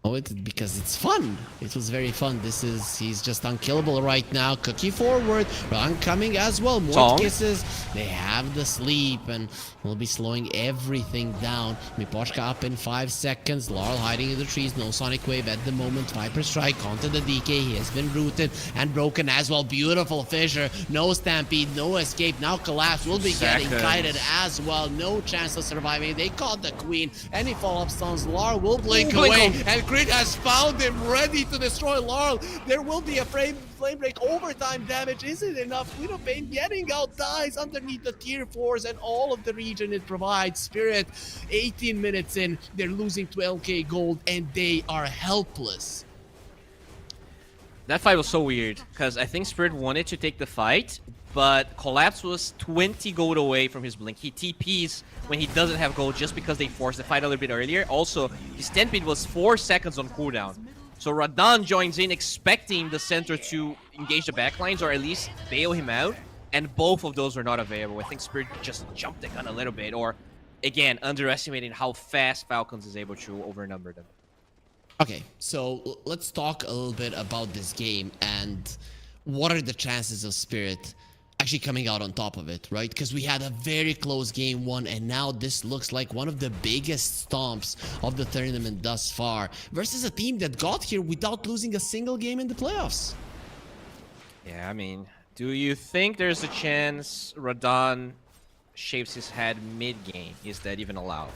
Oh, it's because it's fun. It was very fun. He's just unkillable right now. Cookie forward. Run coming as well. More Song. kisses. They have the sleep and will be slowing everything down. Miposhka up in 5 seconds. Laurel hiding in the trees. No Sonic Wave at the moment. Viper Strike onto the DK. He has been rooted and broken as well. Beautiful Fissure. No Stampede. No escape. Now Collapse will be getting kited as well. No chance of surviving. They caught the Queen. Any follow-up stuns. Laurel will blink away. And Crit has found him, ready to destroy Laurel. There will be a flame break. Overtime damage isn't enough. Widow Pain getting out, dies underneath the tier 4s and all of the region it provides. Spirit, 18 minutes in, they're losing 12k gold and they are helpless. That fight was so weird, because I think Spirit wanted to take the fight, but Collapse was 20 gold away from his blink. He TPs when he doesn't have gold just because they forced the fight a little bit earlier. Also, his Stampede was 4 seconds on cooldown. So Radon joins in expecting the center to engage the backlines or at least bail him out, and both of those were not available. I think Spirit just jumped the gun a little bit, or again, underestimating how fast Falcons is able to overnumber them. Okay, so let's talk a little bit about this game and what are the chances of Spirit actually coming out on top of it, right? Because we had a very close game 1 and now this looks like one of the biggest stomps of the tournament thus far versus a team that got here without losing a single game in the playoffs. Yeah, I mean, do you think there's a chance Radon shaves his head mid-game? Is that even allowed?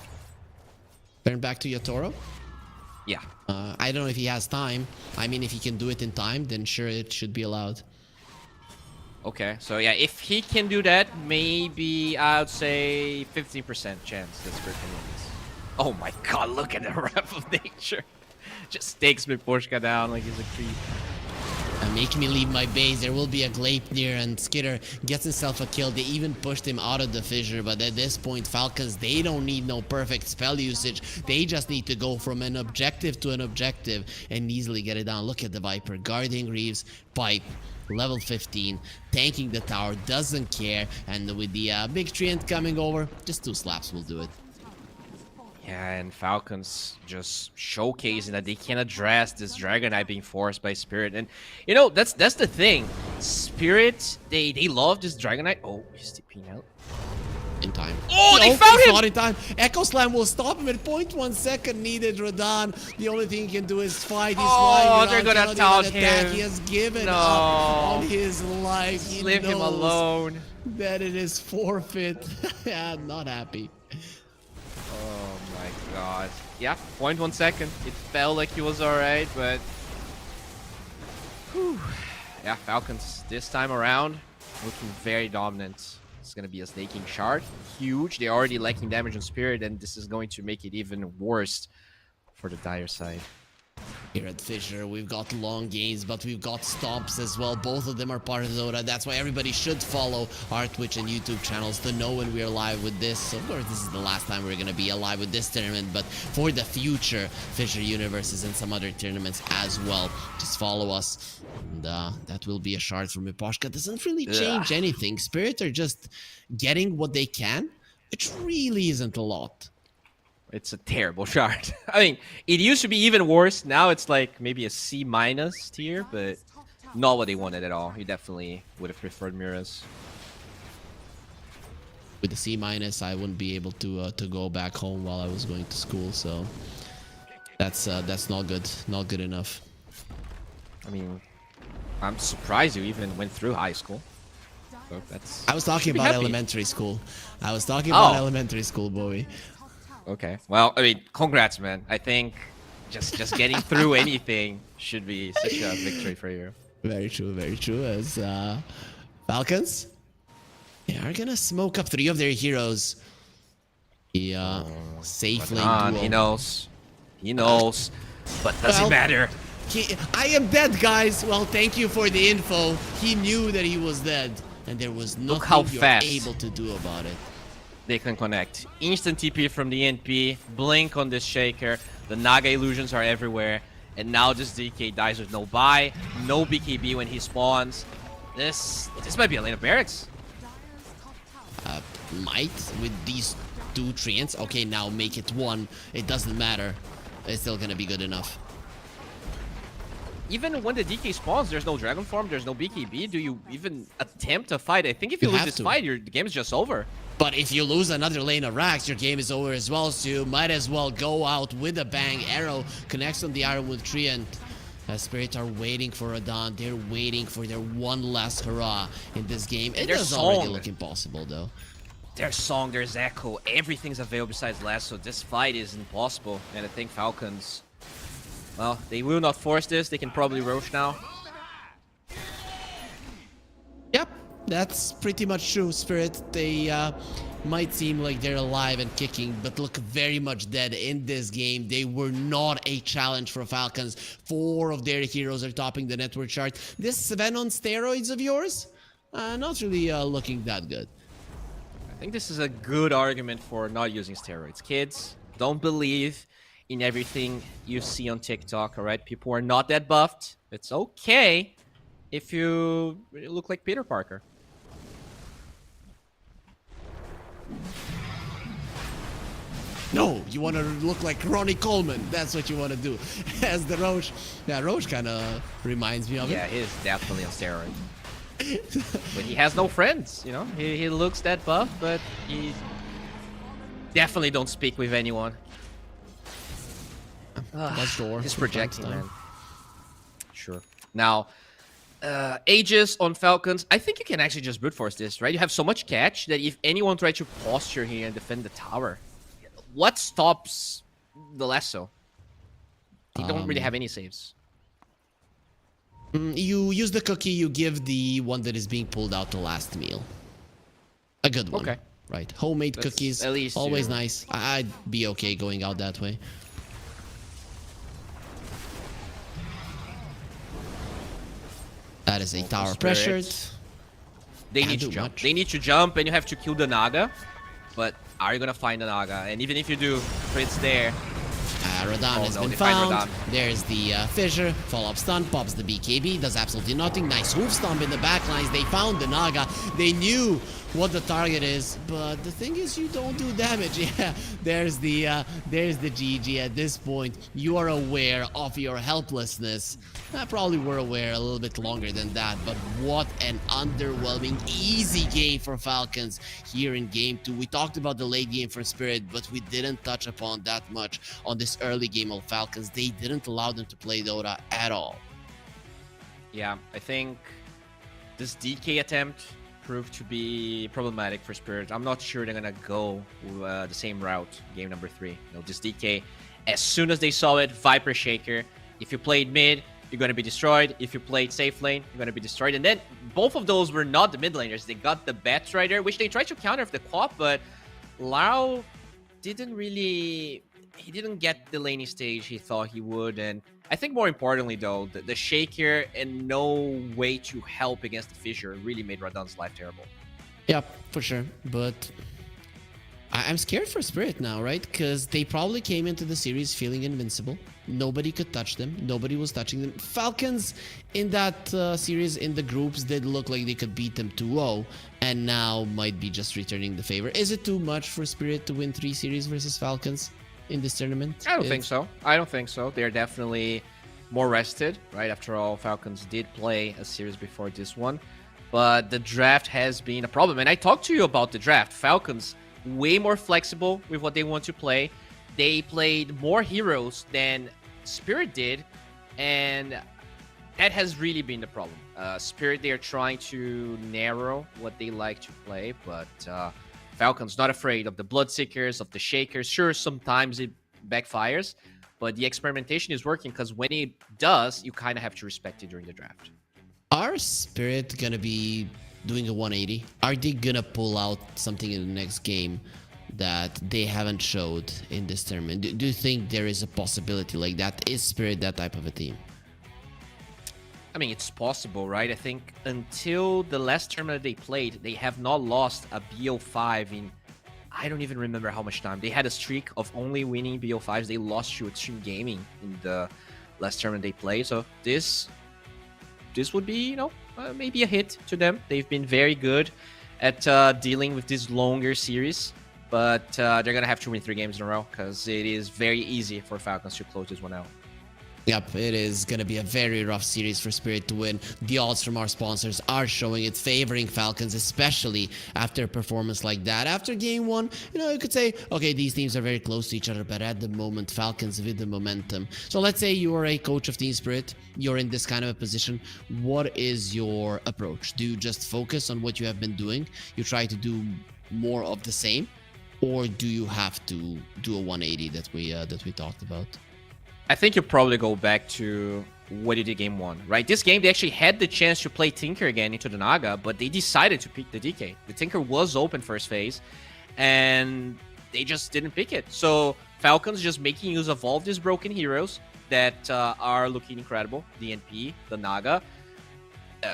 Turn back to Yatoro. Yeah. I don't know if he has time. I mean, if he can do it in time, then sure, it should be allowed. Okay, so yeah, if he can do that, maybe I would say 15% chance that Spirit can win this. Oh my god, look at the Wrath of Nature. Just takes Miposhka down like he's a creep. Make me leave my base. There will be a Gleipnir and Skitter gets himself a kill. They even pushed him out of the fissure, but at this point Falcons, they don't need no perfect spell usage. They just need to go from an objective to an objective and easily get it down. Look at the Viper guarding Reeves, pipe, level 15, tanking the tower, doesn't care, and with the big treant coming over, just 2 slaps will do it. Yeah, and Falcons just showcasing that they can address this Dragon Knight being forced by Spirit. And, you know, that's the thing. Spirit, they love this Dragon Knight. Oh, he's TPing out. In time. Oh, they found him! Not in time. Echo Slam will stop him at 0.1 second needed. Radon, the only thing he can do is fight. He's lying they're around, gonna taunt him. He has given up on his life. He Leave him knows alone. that it is forfeit. Yeah, I'm not happy. Oh my god. Yeah, 0.1 second. It felt like he was alright, but... Whew. Yeah, Falcons this time around looking very dominant. It's gonna be a snaking shard. Huge. They're already lacking damage on Spirit, and this is going to make it even worse for the dire side. Here at Fissure, we've got long games, but we've got stomps as well. Both of them are part of Dota. That's why everybody should follow our Twitch and YouTube channels to know when we're live with this. So of course, this is the last time we're going to be alive with this tournament, but for the future, FISSURE Universes and some other tournaments as well. Just follow us, and that will be a shard from Miposhka. Doesn't really change anything. Spirit are just getting what they can, which really isn't a lot. It's a terrible shard. I mean, it used to be even worse. Now it's like maybe a C- tier, but not what they wanted at all. You definitely would have preferred Miras. With the C-, I wouldn't be able to go back home while I was going to school, so that's not good. Not good enough. I mean, I'm surprised you even went through high school. So that's. I was talking be about happy. elementary school. I was talking about elementary school, Bowie. Okay. Well, I mean, congrats, man. I think just getting through anything should be such a victory for you. Very true, very true. As Falcons, they are gonna smoke up 3 of their heroes. The safe lane duo. He knows. He knows. But does it matter? I am dead, guys. Well, thank you for the info. He knew that he was dead, and there was Look how nothing you're fast able to do about it. they can connect. Instant TP from the NP, blink on this Shaker, the Naga illusions are everywhere, and now this DK dies with no buy, no BKB when he spawns. This might be a lane of barracks. Might with these 2 treants. Okay, now make it 1. It doesn't matter. It's still gonna be good enough. Even when the DK spawns, there's no Dragon Form, there's no BKB. Do you even attempt to fight? I think if you lose this fight, the game is just over. But if you lose another lane of racks, your game is over as well, so you might as well go out with a bang. Arrow connects on the Ironwood tree, and Spirits are waiting for a dawn. They're waiting for their one last hurrah in this game. It does already look impossible, though. There's Song, there's Echo, everything's available besides Lasso. This fight is impossible, and I think Falcons, well, they will not force this. They can probably Roche now. Yep, that's pretty much true, Spirit. They might seem like they're alive and kicking, but look very much dead in this game. They were not a challenge for Falcons. 4 of their heroes are topping the network chart. This Sven on steroids of yours? Not really looking that good. I think this is a good argument for not using steroids. Kids, don't believe in everything you see on TikTok, alright? People are not that buffed. It's okay if you look like Peter Parker. No, you want to look like Ronnie Coleman. That's what you want to do. As the Roche. Yeah, Roche kind of reminds me of it. Yeah, he is definitely on steroids. But he has no friends, you know? He looks that buff, but he definitely don't speak with anyone. That's door. He's projecting, man. Sure. Now, Aegis on Falcons. I think you can actually just brute force this, right? You have so much catch that if anyone tries to posture here and defend the tower, what stops the Lasso? They don't really have any saves. You use the cookie, you give the one that is being pulled out the last meal. A good one. Okay. Right. Homemade That's cookies. at least always nice. I'd be okay going out that way. That is a tower pressured. They need to jump. They need to jump, and you have to kill the Naga. But are you gonna find the Naga? And even if you do, Fritz there. Radan has been found. There's the Fissure. Follow-up stun. Pops the BKB. Does absolutely nothing. Nice hoof stomp in the backlines. They found the Naga. They knew what the target is. But the thing is, you don't do damage. Yeah, there's the GG at this point. You are aware of your helplessness. I probably were aware a little bit longer than that. But what an underwhelming, easy game for Falcons here in Game 2. We talked about the late game for Spirit, but we didn't touch upon that much on this early game of Falcons. They didn't allow them to play Dota at all. Yeah, I think this DK attempt proved to be problematic for Spirit. I'm not sure they're gonna go the same route game number 3. You know, this DK, as soon as they saw it, Viper Shaker. If you played mid, you're gonna be destroyed. If you played safe lane, you're gonna be destroyed. And then both of those were not the mid laners. They got the Bat Rider, which they tried to counter with the Quap, but Lau didn't really... He didn't get the laning stage he thought he would, and I think more importantly, though, the Shaker and no way to help against the Fissure really made Radon's life terrible. Yeah, for sure. But I'm scared for Spirit now, right? Because they probably came into the series feeling invincible. Nobody could touch them. Nobody was touching them. Falcons in that series in the groups did look like they could beat them 2-0, and now might be just returning the favor. Is it too much for Spirit to win 3 series versus Falcons in this tournament? I don't think so. I don't think so. They're definitely more rested, right? After all, Falcons did play a series before this one, but the draft has been a problem. And I talked to you about the draft. Falcons way more flexible with what they want to play. They played more heroes than Spirit did, and that has really been the problem. Spirit, they're trying to narrow what they like to play, but Falcons not afraid of the Bloodseekers, of the Shakers. Sure, sometimes it backfires, but the experimentation is working, because when it does, you kind of have to respect it during the draft. Are Spirit gonna be doing a 180? Are they gonna pull out something in the next game that they haven't showed in this tournament? Do you think there is a possibility like that? Is Spirit that type of a team? I mean, it's possible, right? I think until the last tournament they played, they have not lost a BO5 in, I don't even remember how much time. They had a streak of only winning BO5s. They lost to Extreme Gaming in the last tournament they played. So this would be, maybe a hit to them. They've been very good at dealing with this longer series, but they're going to have to win 3 games in a row, because it is very easy for Falcons to close this one out. Yep, it is going to be a very rough series for Spirit to win. The odds from our sponsors are showing it favoring Falcons, especially after a performance like that. After game 1, you could say, okay, these teams are very close to each other, but at the moment, Falcons with the momentum. So let's say you are a coach of Team Spirit, you're in this kind of a position. What is your approach? Do you just focus on what you have been doing? You try to do more of the same? Or do you have to do a 180 that we talked about? I think you probably go back to what you did game 1, right? This game, they actually had the chance to play Tinker again into the Naga, but they decided to pick the DK. The Tinker was open first phase, and they just didn't pick it. So Falcons just making use of all of these broken heroes that are looking incredible. The NP, the Naga,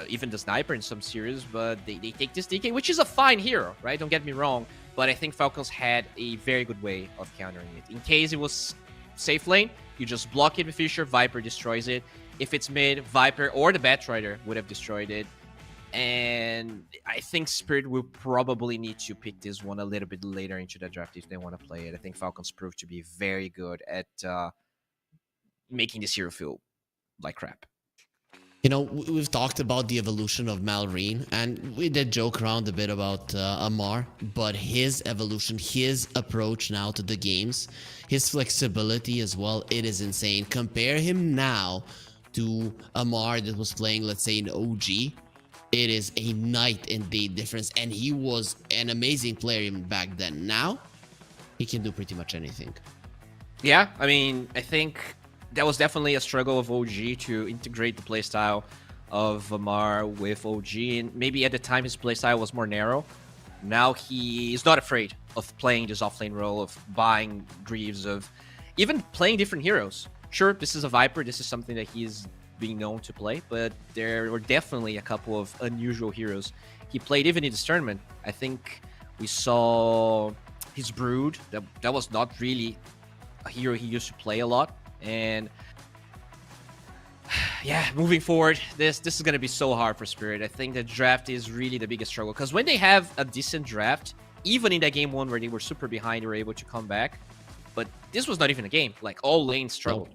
even the Sniper in some series, but they take this DK, which is a fine hero, right? Don't get me wrong, but I think Falcons had a very good way of countering it. In case it was safe lane, you just block it with Fissure, Viper destroys it. If it's mid, Viper or the Batrider would have destroyed it. And I think Spirit will probably need to pick this one a little bit later into the draft if they want to play it. I think Falcons proved to be very good at making this hero feel like crap. We've talked about the evolution of Malrine, and we did joke around a bit about Amar, but his evolution, his approach now to the games, his flexibility as well, it is insane. Compare him now to Amar that was playing, let's say, in OG. It is a night and day difference, and he was an amazing player even back then. Now, he can do pretty much anything. Yeah, I mean, I think that was definitely a struggle of OG to integrate the playstyle of Amar with OG, and maybe at the time his playstyle was more narrow. Now he is not afraid of playing this offlane role, of buying Greaves, of even playing different heroes. Sure, this is a Viper, this is something that he is being known to play, but there were definitely a couple of unusual heroes he played even in this tournament. I think we saw his Brood, that was not really a hero he used to play a lot. And yeah, moving forward, this is going to be so hard for Spirit. I think the draft is really the biggest struggle, because when they have a decent draft, even in that game 1 where they were super behind, they were able to come back. But this was not even a game. Like, all lanes struggled.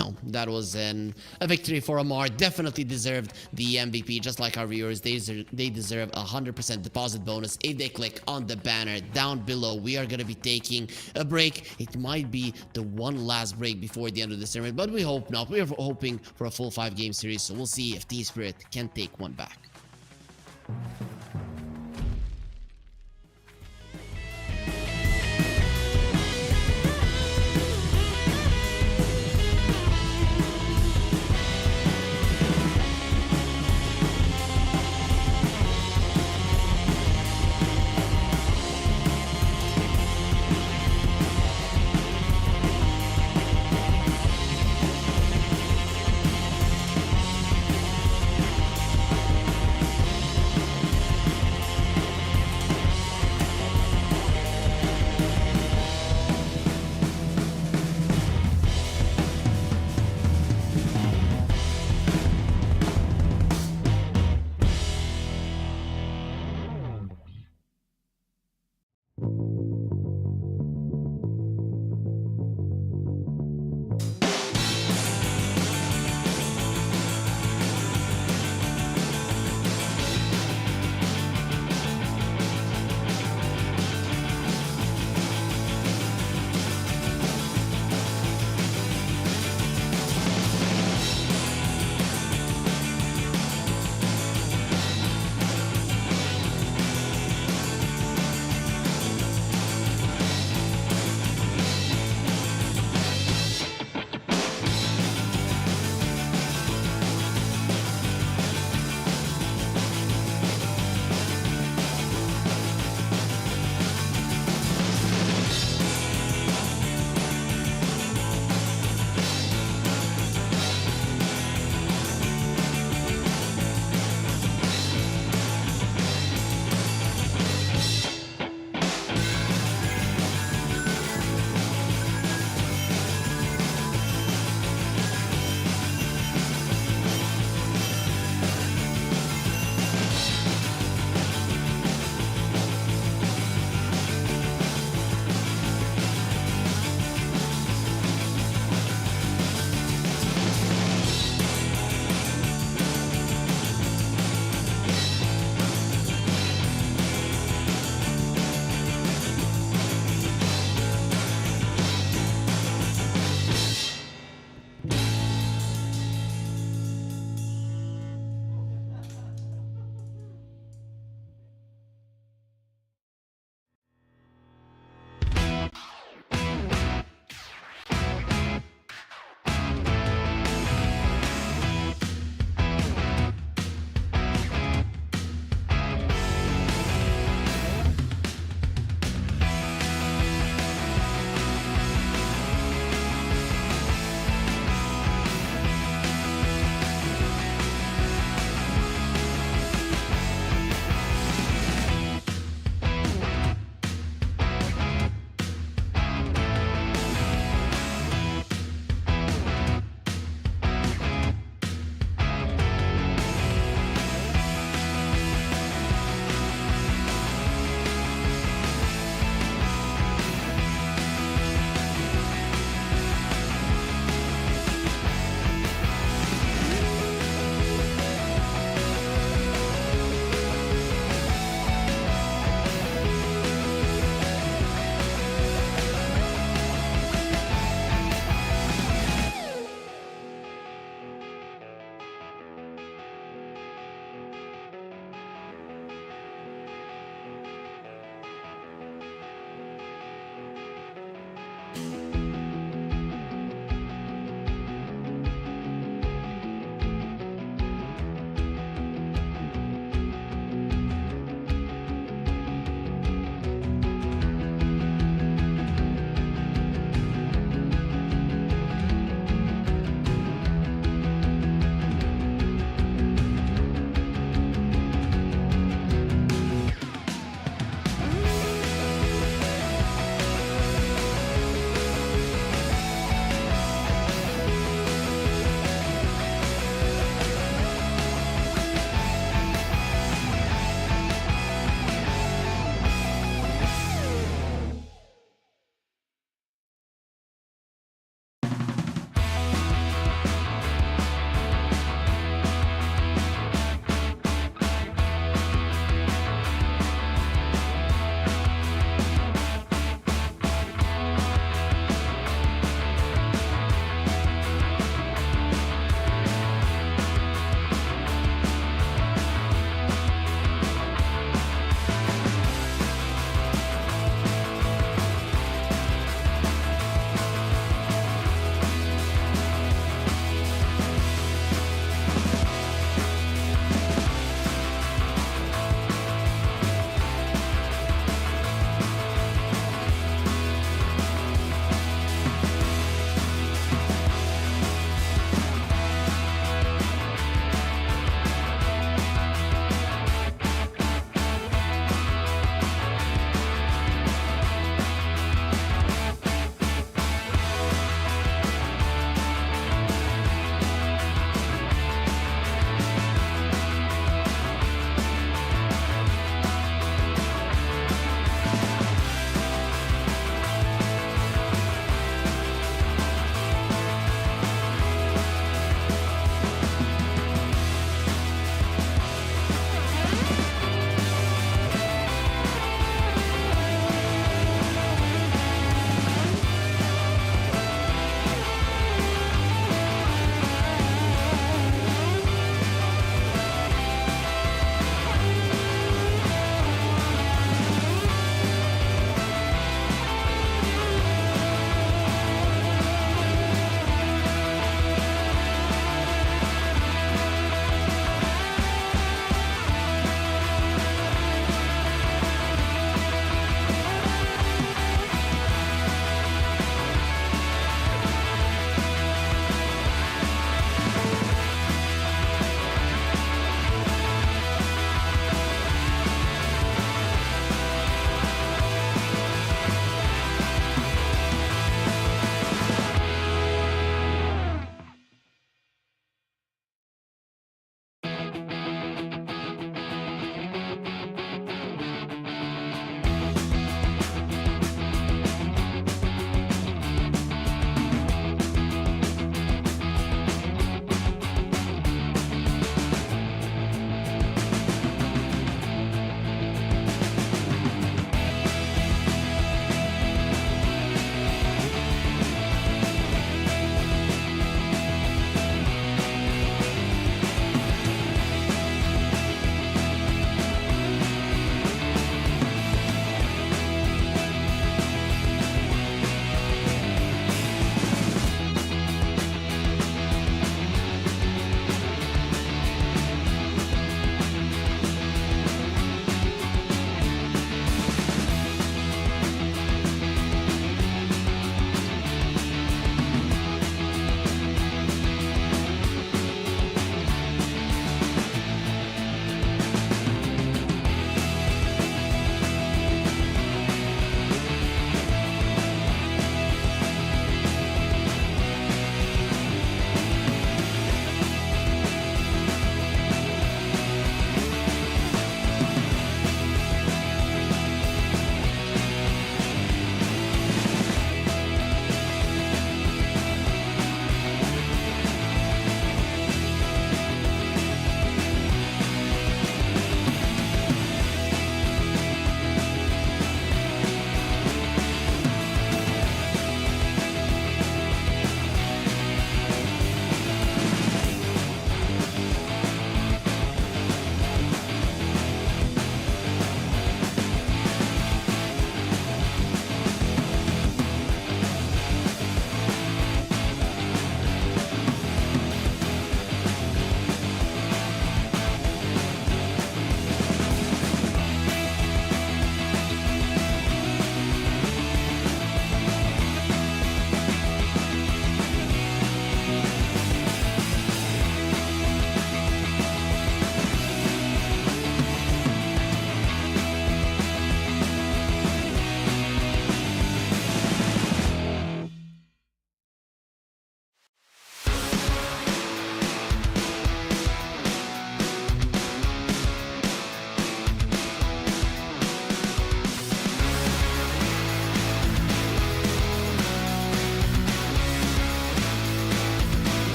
No, that was a victory for Amar. Definitely deserved the MVP, just like our viewers. They deserve 100% deposit bonus if they click on the banner down below. We are going to be taking a break. It might be the one last break before the end of the tournament, but we hope not. We are hoping for a full 5-game series, so we'll see if Team Spirit can take one back.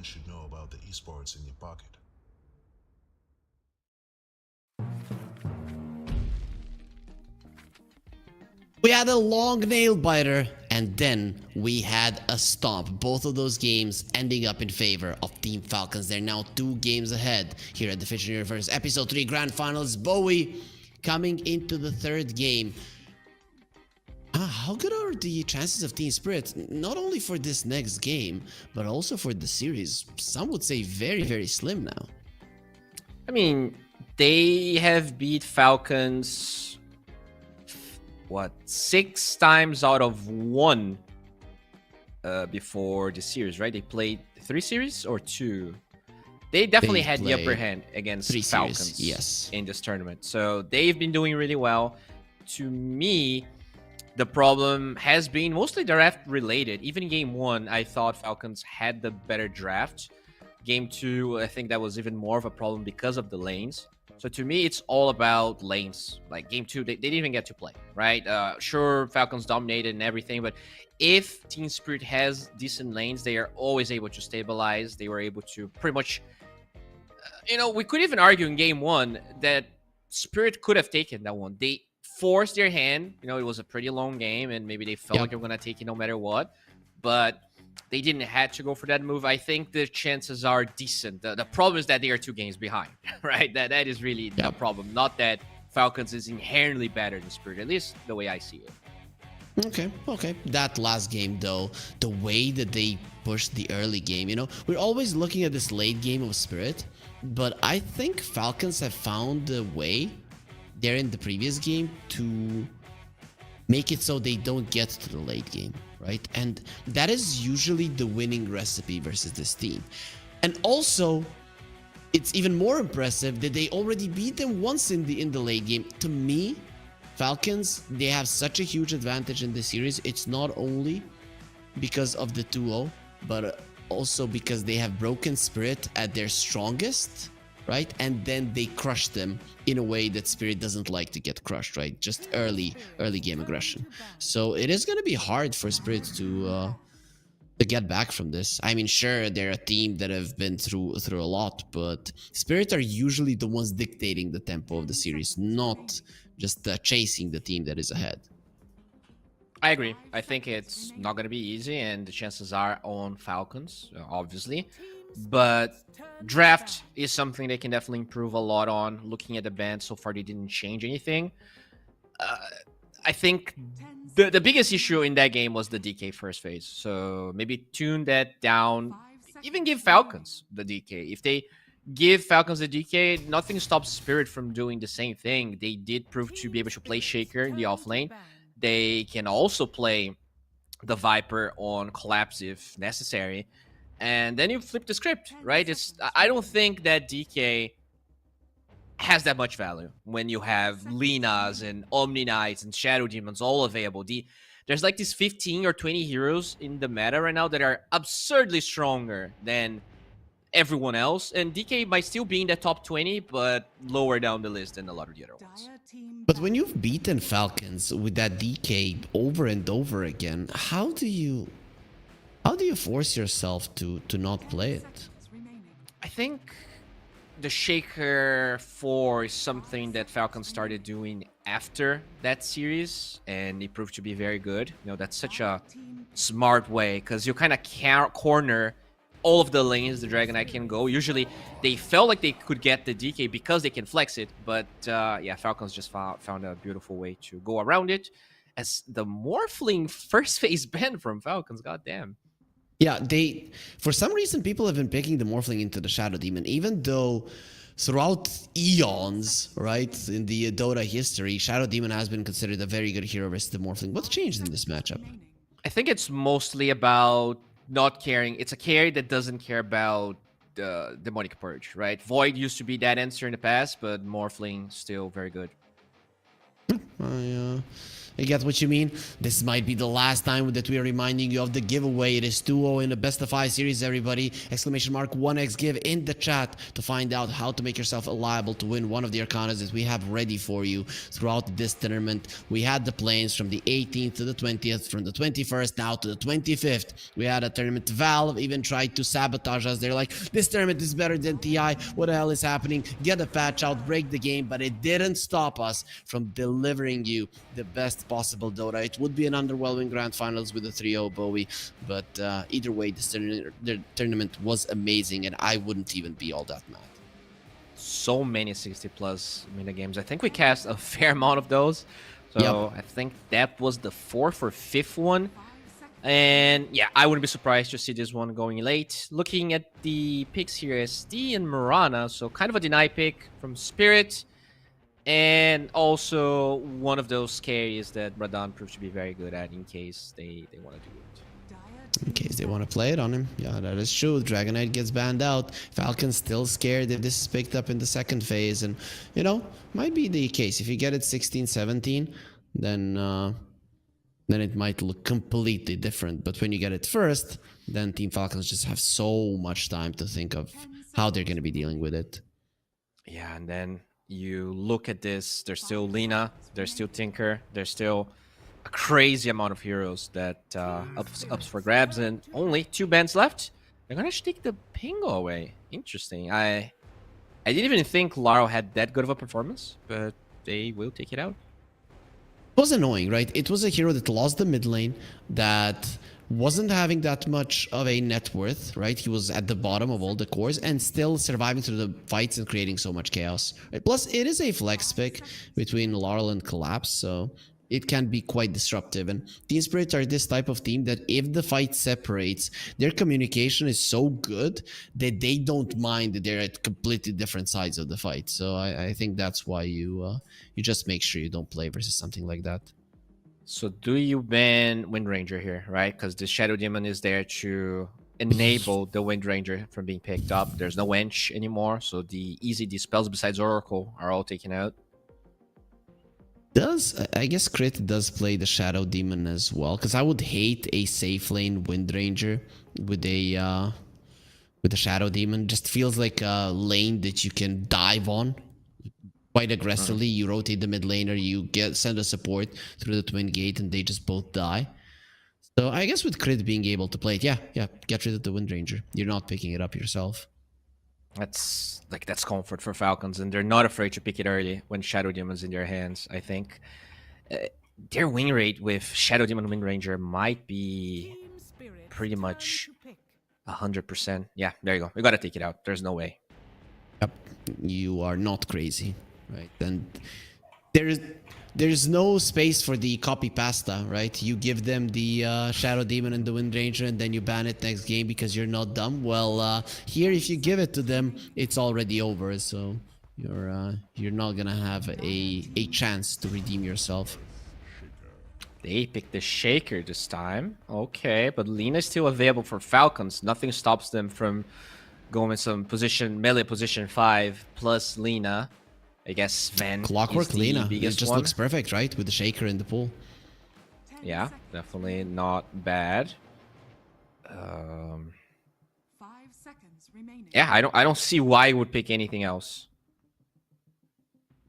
everyone should know about the esports in your pocket. We had a long nail biter, and then we had a stomp. Both of those games ending up in favor of Team Falcons. They're now 2 games ahead here at the FISSURE Universe Episode 3 Grand Finals. Bowie coming into the 3rd game. How good are the chances of Team Spirit, not only for this next game, but also for the series? Some would say very, very slim now. I mean, they have beat Falcons, what, 6 times out of 1 before the series, right? They played 3 series or 2? They definitely had the upper hand against Falcons in this tournament. So they've been doing really well. To me, the problem has been mostly draft related. Even game 1, I thought Falcons had the better draft. Game 2, I think that was even more of a problem because of the lanes. So to me, it's all about lanes. Like game 2, they didn't even get to play, right? Sure, Falcons dominated and everything, but if Team Spirit has decent lanes, they are always able to stabilize. They were able to pretty much, we could even argue in game 1 that Spirit could have taken that one. They forced their hand. It was a pretty long game, and maybe they felt like they were going to take it no matter what. But they didn't have to go for that move. I think the chances are decent. The problem is that they are 2 games behind, right? That is really the problem. Not that Falcons is inherently better than Spirit, at least the way I see it. Okay. That last game, though, the way that they pushed the early game, we're always looking at this late game of Spirit, but I think Falcons have found a way there in the previous game to make it so they don't get to the late game, right? And that is usually the winning recipe versus this team. And also, it's even more impressive that they already beat them once in the late game. To me, Falcons, they have such a huge advantage in this series. It's not only because of the 2-0, but also because they have broken Spirit at their strongest, right? And then they crush them in a way that Spirit doesn't like to get crushed, right? Just early game aggression. So it is going to be hard for Spirit to get back from this. I mean, sure, they're a team that have been through a lot, but Spirit are usually the ones dictating the tempo of the series, not just chasing the team that is ahead. I agree. I think it's not going to be easy, and the chances are on Falcons, obviously. But draft is something they can definitely improve a lot on. Looking at the band, so far they didn't change anything. I think the biggest issue in that game was the DK first phase. So maybe tune that down. Even give Falcons the DK. If they give Falcons the DK, nothing stops Spirit from doing the same thing. They did prove to be able to play Shaker in the offlane. They can also play the Viper on Collapse if necessary. And then you flip the script, right? I don't think that DK has that much value when you have Linas and Omni Knights and Shadow Demons all available. There's like these 15 or 20 heroes in the meta right now that are absurdly stronger than everyone else. And DK might still be in the top 20, but lower down the list than a lot of the other ones. But when you've beaten Falcons with that DK over and over again, how do you force yourself to not play it? I think the Shaker 4 is something that Falcons started doing after that series, and it proved to be very good. That's such a smart way, because you kind of corner all of the lanes the Dragon Knight can go. Usually, they felt like they could get the DK because they can flex it, but yeah, Falcons just found a beautiful way to go around it. As the Morphling first phase ban from Falcons, goddamn. Yeah, for some reason, people have been picking the Morphling into the Shadow Demon, even though throughout eons, right, in the Dota history, Shadow Demon has been considered a very good hero versus the Morphling. What's changed in this matchup? I think it's mostly about not caring. It's a carry that doesn't care about the Demonic Purge, right? Void used to be that answer in the past, but Morphling still very good. I get what you mean. This might be the last time that we are reminding you of the giveaway. It is 2-0 in the best of 5 series, everybody. Exclamation mark 1x give in the chat to find out how to make yourself liable to win one of the Arcanas that we have ready for you throughout this tournament. We had the planes from the 18th to the 20th, from the 21st now to the 25th. We had a tournament. Valve even tried to sabotage us. They're like, this tournament is better than TI. What the hell is happening? Get a patch out, break the game, but it didn't stop us from delivering you the best possible Dota. It would be an underwhelming grand finals with a 3-0 Bowie, but either way, the tournament was amazing, and I wouldn't even be all that mad. So many 60+ minigames. I think we cast a fair amount of those. So I think that was the 4th or 5th one. And yeah, I wouldn't be surprised to see this one going late. Looking at the picks here, SD and Mirana, so kind of a deny pick from Spirit. And also one of those carries that Radan proves to be very good at in case they want to do it. In case they want to play it on him. Yeah, that is true. Dragon Knight gets banned out. Falcon's still scared if this is picked up in the second phase. And, you know, might be the case. If you get it 16-17, then it might look completely different. But when you get it first, then Team Falcons just have so much time to think of how they're going to be dealing with it. Yeah, and then you look at this, there's still Lina, there's still Tinker, there's still a crazy amount of heroes that ups for grabs, and only 2 bans left. They're gonna take the Pingo away. Interesting. I didn't even think Laro had that good of a performance, but they will take it out. It was annoying, right? It was a hero that lost the mid lane, that wasn't having that much of a net worth, right? He was at the bottom of all the cores and still surviving through the fights and creating so much chaos. Right? Plus, it is a flex pick between Laurel and Collapse, so it can be quite disruptive. And Team Spirits are this type of team that if the fight separates, their communication is so good that they don't mind that they're at completely different sides of the fight. So I think that's why you just make sure you don't play versus something like that. So do you ban Wind Ranger here, right? Because the Shadow Demon is there to enable the Wind Ranger from being picked up. There's no Wench anymore, so the easy dispels besides Oracle are all taken out. I guess Crit does play the Shadow Demon as well, because I would hate a safe lane Wind Ranger with a Shadow Demon. Just feels like a lane that you can dive on quite aggressively. You rotate the mid laner, you send a support through the Twin Gate, and they just both die. So I guess with Crit being able to play it, yeah, get rid of the Wind Ranger. You're not picking it up yourself. That's comfort for Falcons, and they're not afraid to pick it early when Shadow Demon's in their hands. I think their win rate with Shadow Demon Wind Ranger might be pretty much 100%. Yeah, there you go. We gotta take it out. There's no way. Yep, you are not crazy, right? And there's no space for the copy pasta, right? You give them the Shadow Demon and the Wind Ranger, and then you ban it next game because you're not dumb. Well, here if you give it to them, it's already over. So you're not gonna have a chance to redeem yourself. They picked the Shaker this time. Okay, but Lina is still available for Falcons. Nothing stops them from going with some melee position 5 plus Lina. I guess Sven Clockwork Lina. It just one. Looks perfect, right? With the Shaker in the pool. Yeah, definitely not bad. 5 seconds remaining. Yeah, I don't see why he would pick anything else.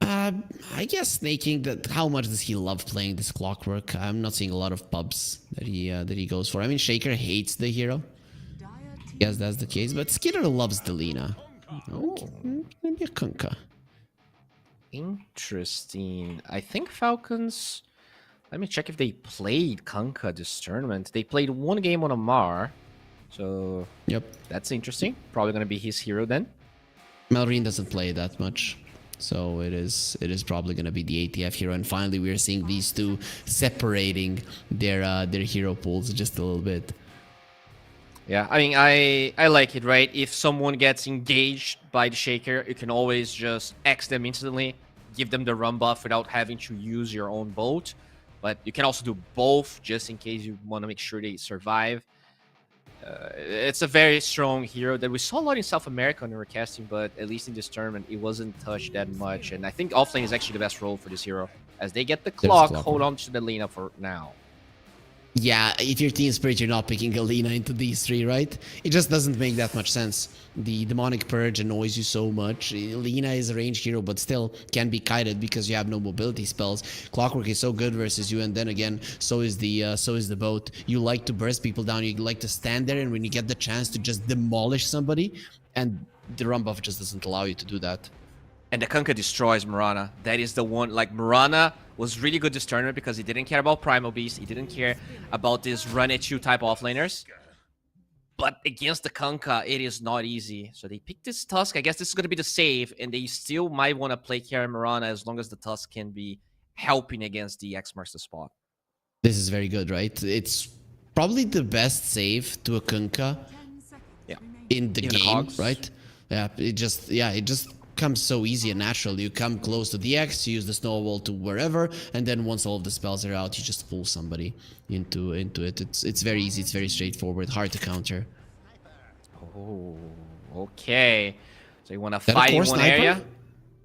I guess snaking that. How much does he love playing this Clockwork? I'm not seeing a lot of pubs that he goes for. I mean, Shaker hates the hero. Yes, that's the case. But Skidder loves the Lina. Okay, maybe a Kunkka. Interesting. I think Falcons... Let me check if they played Kunkka this tournament. They played one game on Amar. So... Yep. That's interesting. Probably going to be his hero then. Malrine doesn't play that much. So it is probably going to be the ATF hero. And finally, we're seeing these two separating their hero pools just a little bit. Yeah, I mean, I like it, right? If someone gets engaged by the Shaker, you can always just X them instantly, give them the run buff without having to use your own bolt. But you can also do both just in case you want to make sure they survive. It's a very strong hero that we saw a lot in South America when we were casting, but at least in this tournament, it wasn't touched that much. And I think offlane is actually the best role for this hero. As they get the There's clock, clock. hold on to the Lina for now. Yeah, if you're Team Spirit, you're not picking Alina into these three, right? It just doesn't make that much sense. The Demonic Purge annoys you so much. Alina is a ranged hero, but still can be kited because you have no mobility spells. Clockwork is so good versus you, and then again, so is the boat. You like to burst people down. You like to stand there, and when you get the chance to just demolish somebody, and the run buff just doesn't allow you to do that. And the Kunkka destroys Mirana. That is the one, like, Mirana was really good this tournament because he didn't care about Primal Beast. He didn't care about this run-at-you type offlaners. But against the Kunkka, it is not easy. So they picked this Tusk. I guess this is going to be the save, and they still might want to play carry Mirana as long as the Tusk can be helping against the X marks the spot. This is very good, right? It's probably the best save to a Kunkka Yeah. in the Even the game, cogs. right? Yeah, it just comes so easy and natural. You come close to the X, you use the snowball to wherever, and then once all of the spells are out, you just pull somebody into it. It's very easy, it's very straightforward, hard to counter. Oh, okay. So you want to That a fight in core one sniper? area?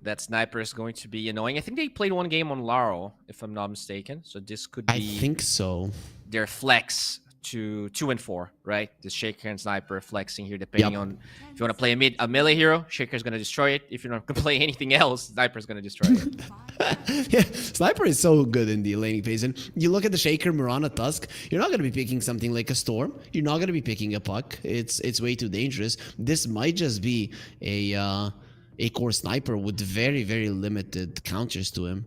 That sniper is going to be annoying. I think they played one game on Laurel, if I'm not mistaken. So this could be I think so. their flex to 2 and 4, right? The Shaker and Sniper flexing here, depending Yep. on if you want to play a melee hero, Shaker's going to destroy it. If you're not going to play anything else, Sniper's going to destroy it. Yeah, Sniper is so good in the laning phase. And you look at the Shaker, Mirana, Tusk, you're not going to be picking something like a Storm. You're not going to be picking a Puck. It's way too dangerous. This might just be a core Sniper with very, very limited counters to him.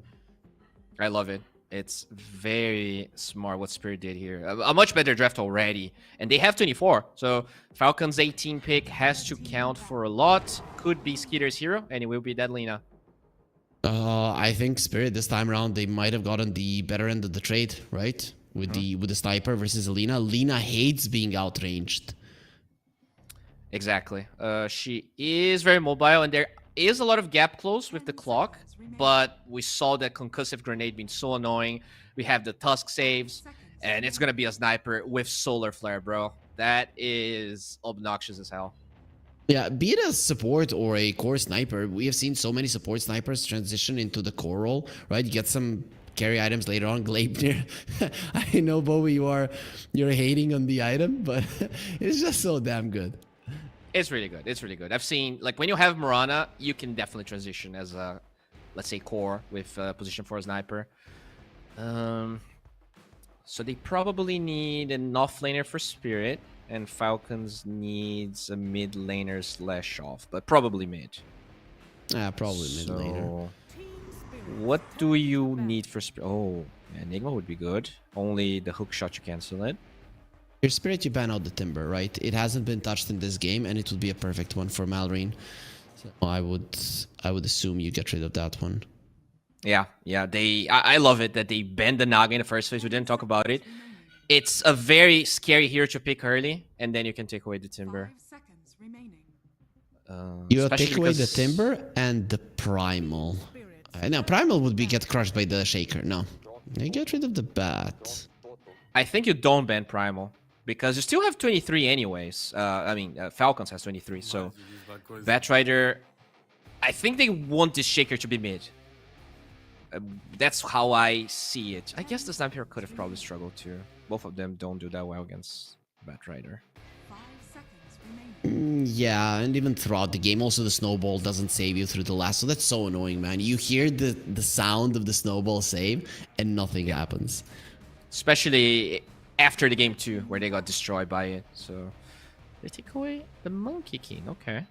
I love it. It's very smart what Spirit did here. A much better draft already. And they have 24. So Falcon's 18 pick has to count for a lot. Could be Skeeter's hero, and it will be that Lina. I think Spirit this time around, they might have gotten the better end of the trade, right? With the Sniper versus Alina. Lina hates being outranged. Exactly. She is very mobile, and there is a lot of gap close with the clock, but we saw that concussive grenade being so annoying. We have the Tusk saves, and it's gonna be a sniper with solar flare, bro. That is obnoxious as hell. Yeah, be it a support or a core sniper, we have seen so many support snipers transition into the core role, right? You get some carry items later on. Gleipnir, I know, Bowie, you're hating on the item, but it's just so damn good. It's really good. It's really good. I've seen, like, when you have Mirana, you can definitely transition as a, let's say, core with position for a sniper. So they probably need an offlaner for Spirit, and Falcons needs a mid laner slash off, but probably mid. Probably mid later. So, what do you need for Spirit? Oh, Enigma would be good. Only the hook shot to cancel it. Your Spirit, you ban out the Timber, right? It hasn't been touched in this game, and it would be a perfect one for Malrine. So I would assume you get rid of that one. Yeah. I love it that they banned the Naga in the first phase. We didn't talk about it. It's a very scary hero to pick early, and then you can take away the Timber. 5 seconds remaining. You Especially take away the because- Timber and the Primal. No, Primal would be get crushed by the Shaker. No, you get rid of the Bat. I think you don't ban Primal, because you still have 23 anyways. Falcons has 23, so Batrider, I think they want this Shaker to be mid. That's how I see it. I guess the Sniper could have probably struggled too. Both of them don't do that well against Batrider. 5 seconds remaining. Yeah, and even throughout the game, also the snowball doesn't save you through the last. So that's so annoying, man. You hear the sound of the snowball save, and nothing happens. Especially after the game 2, where they got destroyed by it. So they take away the Monkey King. Okay.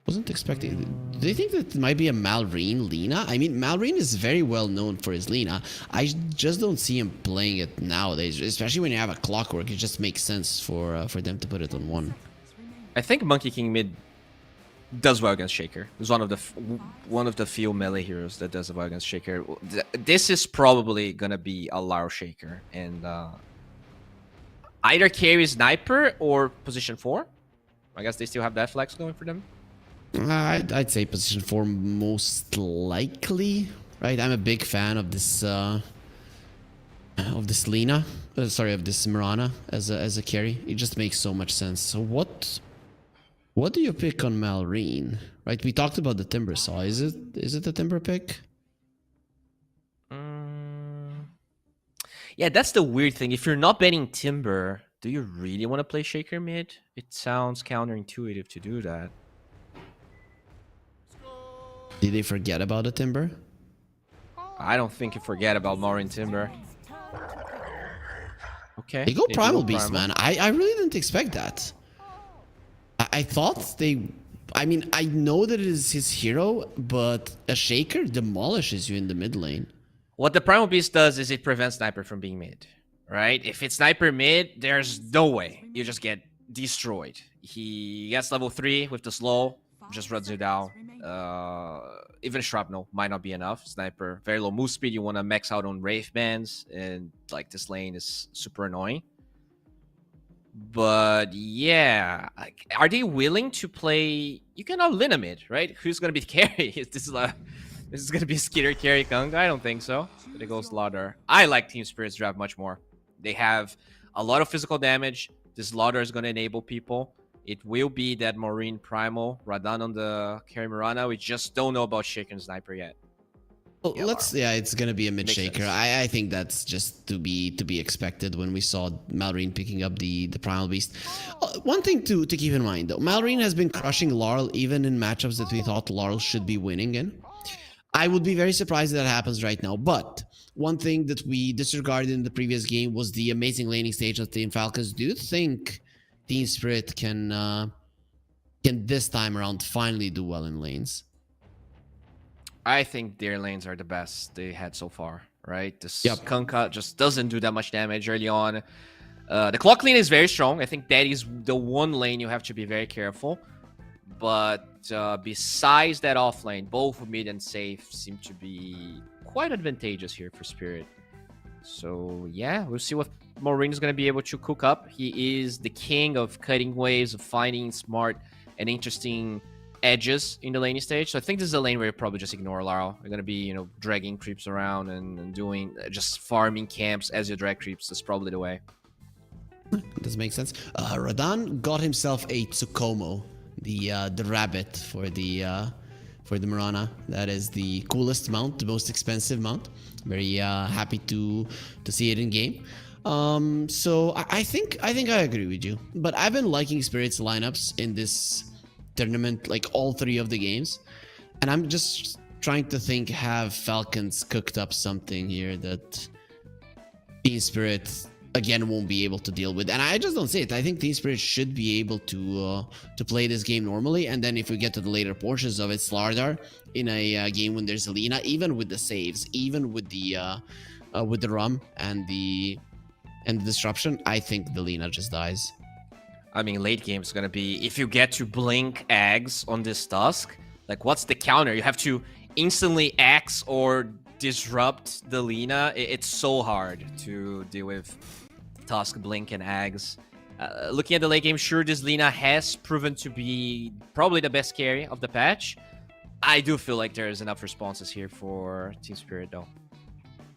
Wasn't expecting. Do you think that it might be a Malrine Lina? I mean, Malrine is very well known for his Lina. I just don't see him playing it nowadays, especially when you have a Clockwork. It just makes sense for them to put it on one. I think Monkey King mid does well against Shaker. He's one of the few melee heroes that does well against Shaker. This is probably gonna be a Lar Shaker, and either carry Sniper or position 4. I guess they still have that flex going for them. I'd say position 4 most likely. Right, I'm a big fan of this Lina. Of this Mirana as a carry. It just makes so much sense. So what do you pick on Malrine? Right, we talked about the Timber Saw. Is it a Timber pick? Yeah, that's the weird thing. If you're not betting Timber, do you really want to play Shaker mid? It sounds counterintuitive to do that. Did they forget about the Timber? I don't think you forget about Marin Timber. Okay. They go do Primal Beast, man. I really didn't expect that. I thought they... I mean, I know that it is his hero, but a Shaker demolishes you in the mid lane. What the Primal Beast does is it prevents Sniper from being mid, right? If it's Sniper mid, there's no way. You just get destroyed. He gets level 3 with the slow, just runs you down. Even Shrapnel might not be enough. Sniper, very low move speed. You want to max out on Wraith Bands, and like this lane is super annoying. But yeah, are they willing to play? You cannot Lina mid, right? Who's gonna be the carry? This is gonna be a Skitter carry Kung? I don't think so. But it goes Lauder. I like Team Spirit's draft much more. They have a lot of physical damage. This Lauder is gonna enable people. It will be that Marine Primal Radan on the carry Mirana. We just don't know about Shaker and Sniper yet. Well, yeah, it's gonna be a mid Makes Shaker. sense. I think that's just to be expected when we saw Malrine picking up the Primal Beast. One thing to keep in mind though, Malrine has been crushing Laurel even in matchups that we thought Laurel should be winning in. I would be very surprised if that happens right now. But one thing that we disregarded in the previous game was the amazing laning stage of Team Falcons. Do you think Team Spirit can this time around finally do well in lanes? I think their lanes are the best they had so far, right? This Yep. Kunkka just doesn't do that much damage early on. The clock lane is very strong. I think that is the one lane you have to be very careful. But besides that off lane, both mid and safe seem to be quite advantageous here for Spirit. So yeah, we'll see what Maureen is going to be able to cook up. He is the king of cutting waves, of finding smart and interesting edges in the laning stage. So I think this is a lane where you probably just ignore Laurel. You're gonna be, dragging creeps around and doing just farming camps as you drag creeps. That's probably the way. Does make sense. Radan got himself a Tsukomo, the rabbit for the Mirana. That is the coolest mount, the most expensive mount. Very happy to see it in game. So I think I agree with you. But I've been liking Spirit's lineups in this tournament, like all 3 of the games, and I'm just trying to think, have Falcons cooked up something here that Team Spirit again won't be able to deal with? And I just don't see it. I think Team Spirit should be able to play this game normally, and then if we get to the later portions of it, Slardar in a game when there's Alina, even with the saves, even with the rum and the disruption, I think the Lina just dies. I mean, late game is going to be, if you get to blink Eggs on this Tusk, like, what's the counter? You have to instantly Axe or disrupt the Lina. It's so hard to deal with Tusk, Blink, and Eggs. Looking at the late game, sure, this Lina has proven to be probably the best carry of the patch. I do feel like there's enough responses here for Team Spirit, though.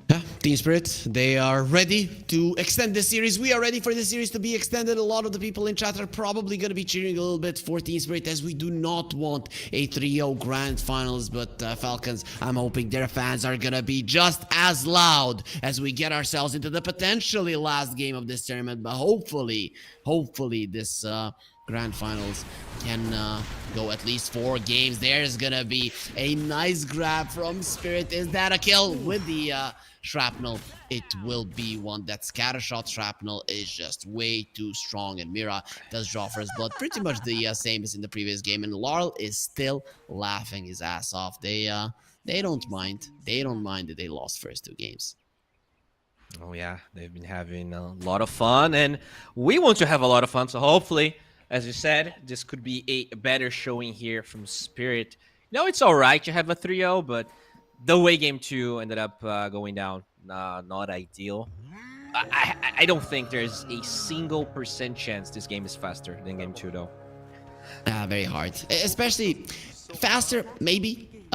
Yeah, Team Spirit, they are ready to extend this series. We are ready for this series to be extended. A lot of the people in chat are probably going to be cheering a little bit for Team Spirit, as we do not want a 3-0 grand finals. But Falcons, I'm hoping their fans are going to be just as loud as we get ourselves into the potentially last game of this tournament. But hopefully this grand finals can go at least 4 games. There's going to be a nice grab from Spirit. Is that a kill with the Shrapnel? It will be one. That Scattershot Shrapnel is just way too strong, and Mira does draw for his blood. Pretty much the same as in the previous game, and Laurel is still laughing his ass off. They don't mind. They don't mind that they lost first 2 games. Oh yeah, they've been having a lot of fun, and we want to have a lot of fun, so hopefully, as you said, this could be a better showing here from Spirit. No, it's alright to have a 3-0, but the way Game 2 ended up going down, not ideal. I don't think there's a single % chance this game is faster than Game 2, though. Very hard. Especially faster, maybe.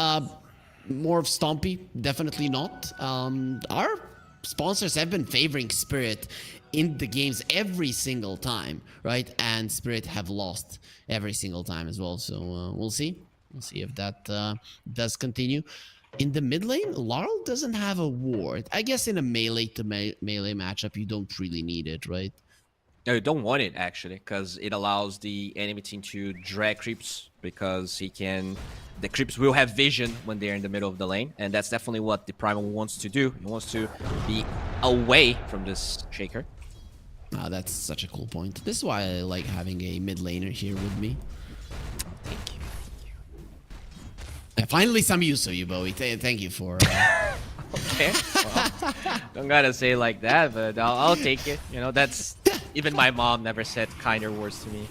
More stompy, definitely not. Our sponsors have been favoring Spirit in the games every single time, right? And Spirit have lost every single time as well. So we'll see. We'll see if that does continue. In the mid lane, Laurel doesn't have a ward. I guess in a melee to melee matchup, you don't really need it, right? No, you don't want it actually, because it allows the enemy team to drag creeps, because the creeps will have vision when they're in the middle of the lane, and that's definitely what the Primal wants to do. He wants to be away from this Shaker. Ah, that's such a cool point. This is why I like having a mid laner here with me. Thank you. Finally, some use of you, Bowie. Thank you for. Okay. Well, don't gotta say it like that, but I'll take it. You know, that's even my mom never said kinder words to me.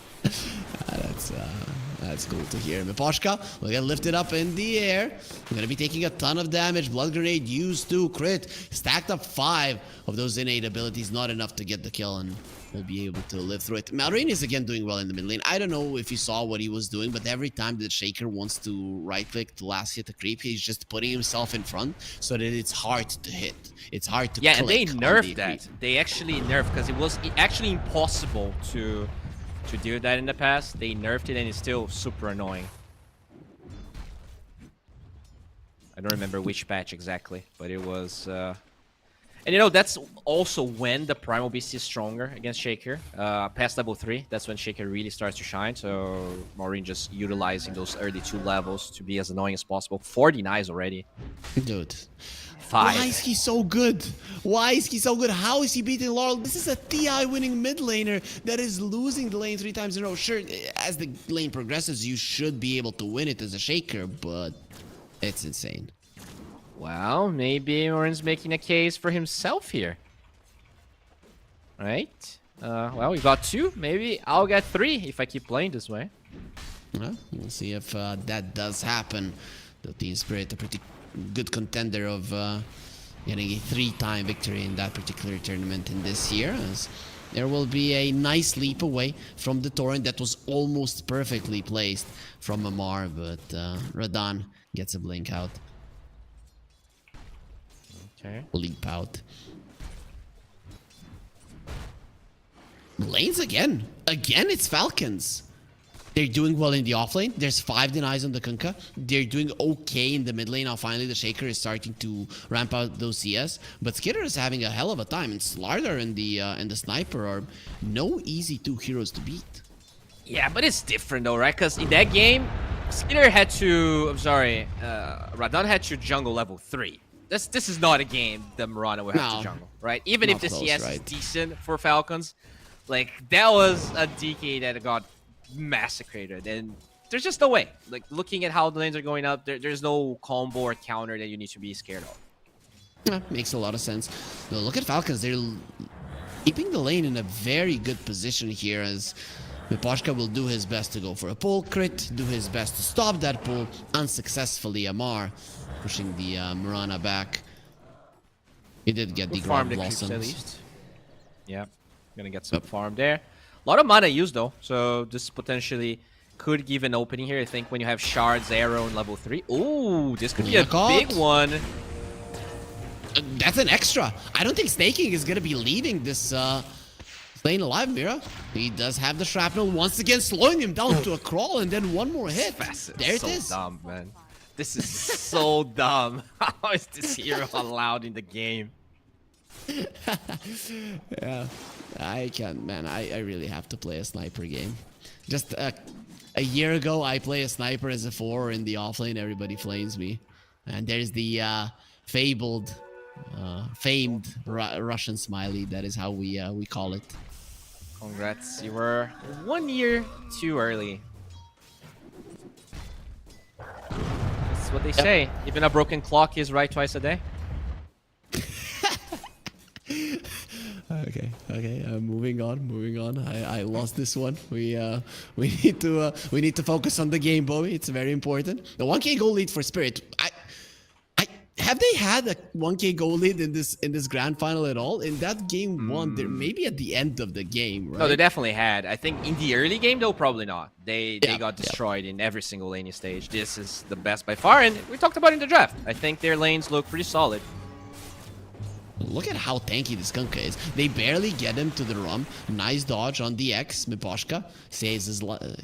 That's cool to hear. Miposhka will get lifted up in the air. We're going to be taking a ton of damage. Blood Grenade used to crit. Stacked up 5 of those innate abilities. Not enough to get the kill, and we'll be able to live through it. Malrain is again doing well in the mid lane. I don't know if you saw what he was doing, but every time the Shaker wants to right-click to last hit a creep, he's just putting himself in front so that it's hard to hit. It's hard to Yeah, and they click on nerfed the that. creep. They actually nerfed, because it was actually impossible to do that in the past. They nerfed it, and it's still super annoying. I don't remember which patch exactly, but it was... And you know, that's also when the Primal Beast is stronger against Shaker. Past level 3, that's when Shaker really starts to shine. So Maureen just utilizing those early 2 levels to be as annoying as possible. 4 denies already. Dude. 5. Why is he so good? Why is he so good? How is he beating Laurel? This is a TI winning mid laner that is losing the lane 3 times in a row. Sure, as the lane progresses, you should be able to win it as a Shaker, but it's insane. Well, maybe Maureen's making a case for himself here. Right? Well, we got 2. Maybe I'll get 3 if I keep playing this way. Well, we'll see if that does happen. The Team Spirit, a pretty good contender of getting a 3-time victory in that particular tournament in this year, as there will be a nice leap away from the torrent that was almost perfectly placed from Amar, but Radan gets a blink out. Okay. Leap out. Lanes again. Again, it's Falcons. They're doing well in the offlane. There's 5 denies on the Kunkka. They're doing okay in the mid lane. Now finally the Shaker is starting to ramp out those CS. But Skidder is having a hell of a time. And Slardar and the Sniper are no easy 2 heroes to beat. Yeah, but it's different though, right? Because in that game, Skidder had to... I'm sorry. Radan had to jungle level 3. This is not a game that Mirana will have to jungle, right? Even if the CS is decent for Falcons, like, that was a DK that got massacred, and there's just no way. Like, looking at how the lanes are going up, there's no combo or counter that you need to be scared of. Yeah, makes a lot of sense. Now, look at Falcons. They're keeping the lane in a very good position here, as Miposhka will do his best to go for a pull crit, do his best to stop that pull. Unsuccessfully, Amar pushing the Mirana back. He did get the farm Grog the creeps at Blossoms. least. Yeah, gonna get some farm there. A lot of mana used though, so this potentially could give an opening here. I think when you have shards, arrow, and level 3. Ooh, this could be a big one. That's an extra. I don't think Snaking is gonna be leaving this lane alive, Mira. He does have the shrapnel once again, slowing him down to a crawl, and then one more hit. There it is. So dumb, man. This is so dumb. How is this hero allowed in the game? Yeah, I can't, man. I really have to play a sniper game. Just a year ago, I play a sniper as a 4 in the offlane. Everybody flames me. And there's the famed Russian smiley. That is how we call it. Congrats, you were 1 year too early. That's what they say. Even a broken clock is right twice a day. Okay. Moving on. I lost this one. We need to focus on the game, Bowie. It's very important. The 1K goal lead for Spirit. Have they had a 1K goal lead in this grand final at all? In that game 1, they're maybe at the end of the game, right? No, they definitely had. I think in the early game, though, probably not. They got destroyed in every single lane stage. This is the best by far, and we talked about it in the draft. I think their lanes look pretty solid. Look at how tanky this Kunkka is. They barely get him to the Rum. Nice dodge on the X. Miposhka saves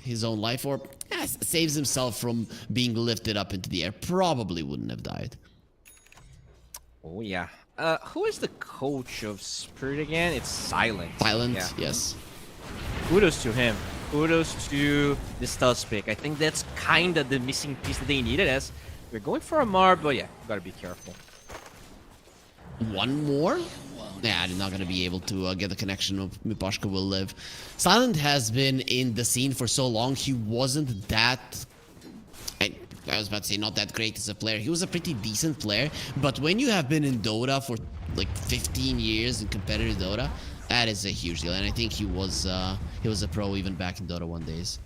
his own life, or saves himself from being lifted up into the air. Probably wouldn't have died. Oh, yeah. Who is the coach of Spirit again? It's Silent. Silent, Yeah. yes. Kudos to him. Kudos to the Stuz pick. I think that's kind of the missing piece that they needed, as they're going for a Marb, but yeah, gotta be careful. One more? Yeah, they're not going to be able to get the connection of Mipashka will live. Silent has been in the scene for so long. He wasn't that... I was about to say not that great as a player. He was a pretty decent player. But when you have been in Dota for like 15 years in competitive Dota, that is a huge deal. And I think he was a pro even back in Dota 1 days.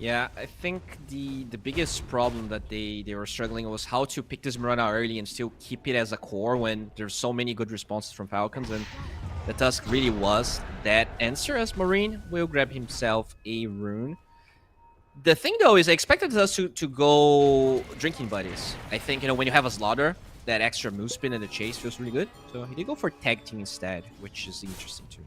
Yeah, I think the biggest problem that they were struggling was how to pick this Mirana early and still keep it as a core when there's so many good responses from Falcons, and the Tusk really was that answer, as Marine will grab himself a rune. The thing though is I expected us to go drinking buddies. I think, when you have a Slaughter, that extra move spin and the chase feels really good. So he did go for tag team instead, which is interesting too.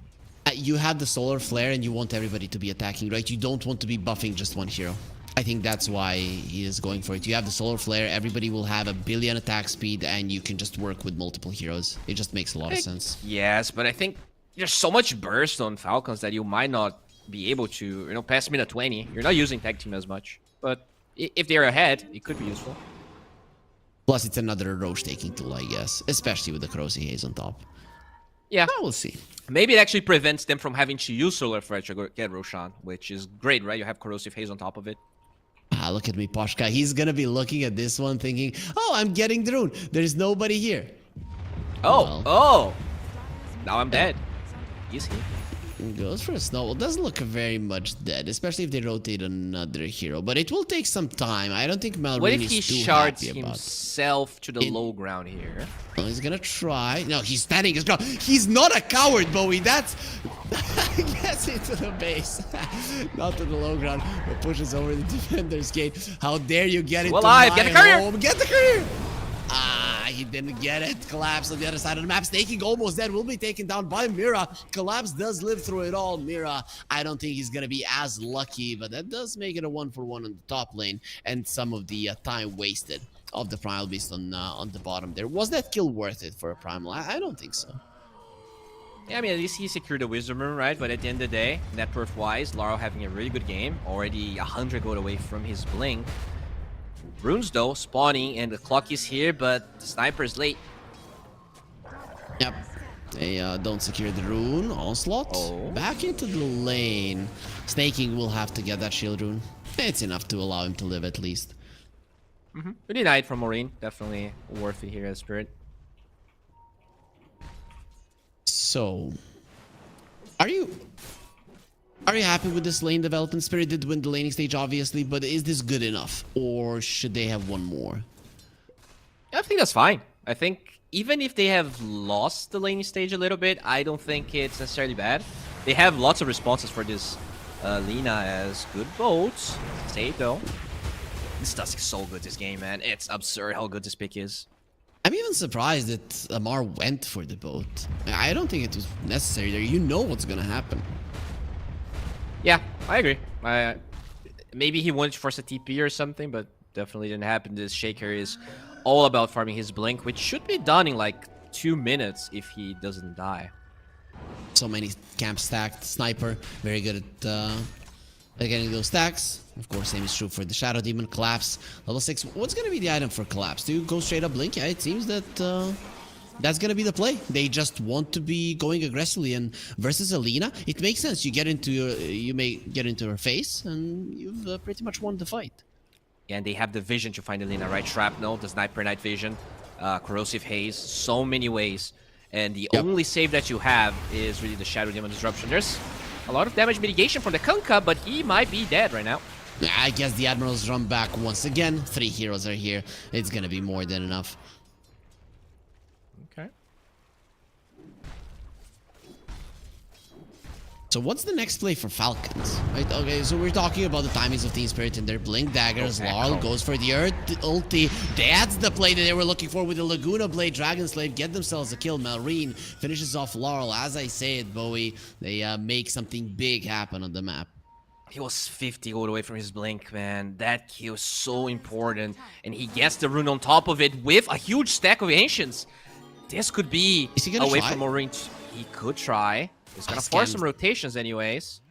You have the solar flare and you want everybody to be attacking, right? You don't want to be buffing just one hero. I think that's why he is going for it. You have the solar flare, everybody will have a billion attack speed, and you can just work with multiple heroes. It just makes a lot of sense. Yes, but I think there's so much burst on Falcons that you might not be able to, past minute 20. You're not using tag team as much, but if they're ahead, it could be useful. Plus, it's another roach taking tool, I guess, especially with the Corrosive Haze on top. Yeah, we'll see. Maybe it actually prevents them from having to use Solar Flare to get Roshan, which is great, right? You have Corrosive Haze on top of it. Look at me, Poshka. He's gonna be looking at this one thinking, oh, I'm getting the rune. There's nobody here. Oh! Now I'm dead. He's here. Goes for a snowball. Doesn't look very much dead, especially if they rotate another hero. But it will take some time. I don't think Malrine What if is he too shards happy about himself to the low ground here? Well, he's gonna try. No, he's standing his ground. He's not a coward, Bowie. That's... Gets into the base. Not to the low ground, but pushes over the defender's gate. How dare you get it alive. Get the courier! home. Get the courier! He didn't get it. Collapse on the other side of the map. Snaking almost dead. Will be taken down by Mira. Collapse does live through it all. Mira, I don't think he's going to be as lucky, but that does make it a 1-for-1 on the top lane. And some of the time wasted of the Primal Beast on the bottom there. Was that kill worth it for a Primal? I don't think so. Yeah, I mean, at least he secured the Wisdom Rune, right? But at the end of the day, net worth-wise, Laurel having a really good game. Already 100 gold away from his Blink. Runes, though, spawning, and the clock is here, but the sniper is late. Yep. They don't secure the rune. Onslaught. Back into the lane. Snaking will have to get that shield rune. It's enough to allow him to live at least. Really nice from Maureen. Definitely worth it here as Spirit. So, are you happy with this lane development? Spirit did win the laning stage, obviously, but is this good enough? Or should they have one more? I think that's fine. I think even if they have lost the laning stage a little bit, I don't think it's necessarily bad. They have lots of responses for this Lina as good boats. Save though. This Tusk is so good this game, man. It's absurd how good this pick is. I'm even surprised that Amar went for the boat. I don't think it was necessary there. You know what's gonna happen. Yeah, I agree. Maybe he wanted to force a TP or something, but definitely didn't happen. This Shaker is all about farming his Blink, which should be done in like 2 minutes if he doesn't die. So many camps stacked. Sniper, very good at getting those stacks. Of course, same is true for the Shadow Demon. Collapse, level 6. What's going to be the item for Collapse? Do you go straight up Blink? Yeah, it seems that that's going to be the play. They just want to be going aggressively, and versus Alina, it makes sense. You get into you may get into her face, and you've pretty much won the fight. Yeah, and they have the vision to find Alina, right? Shrapnel, the Sniper Night Vision, Corrosive Haze, so many ways. And the only save that you have is really the Shadow Demon Disruption. There's a lot of damage mitigation from the Kunkka, but he might be dead right now. I guess the Admirals run back once again. 3 heroes are here. It's going to be more than enough. Okay. So what's the next play for Falcons? Right, okay, so we're talking about the timings of Team Spirit and their Blink Daggers. Laurel goes for the Earth ulti. That's the play that they were looking for with the Laguna Blade. Dragon Slave get themselves a kill. Malrine finishes off Laurel. As I say it, Bowie, they make something big happen on the map. He was 50 gold away from his blink, man. That kill is so important. And he gets the rune on top of it with a huge stack of ancients. This could be Is he gonna away try? from more range. He could try. He's gonna I force scanned. some rotations anyways.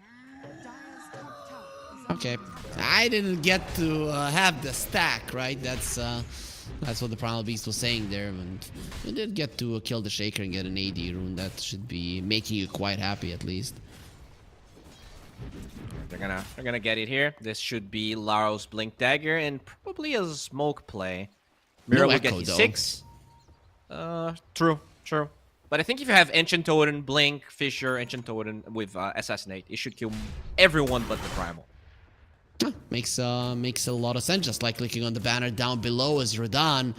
Okay. I didn't get to have the stack, right? That's what the Primal Beast was saying there. And you did get to kill the Shaker and get an AD rune. That should be making you quite happy at least. They're gonna get it here. This should be Laro's Blink Dagger and probably a smoke play. Mira will get echo, his though. 6. True. But I think if you have Ancient Totem, Blink, Fissure, Ancient Totem with Assassinate, it should kill everyone but the Primal. Makes a lot of sense. Just like clicking on the banner down below as Radahn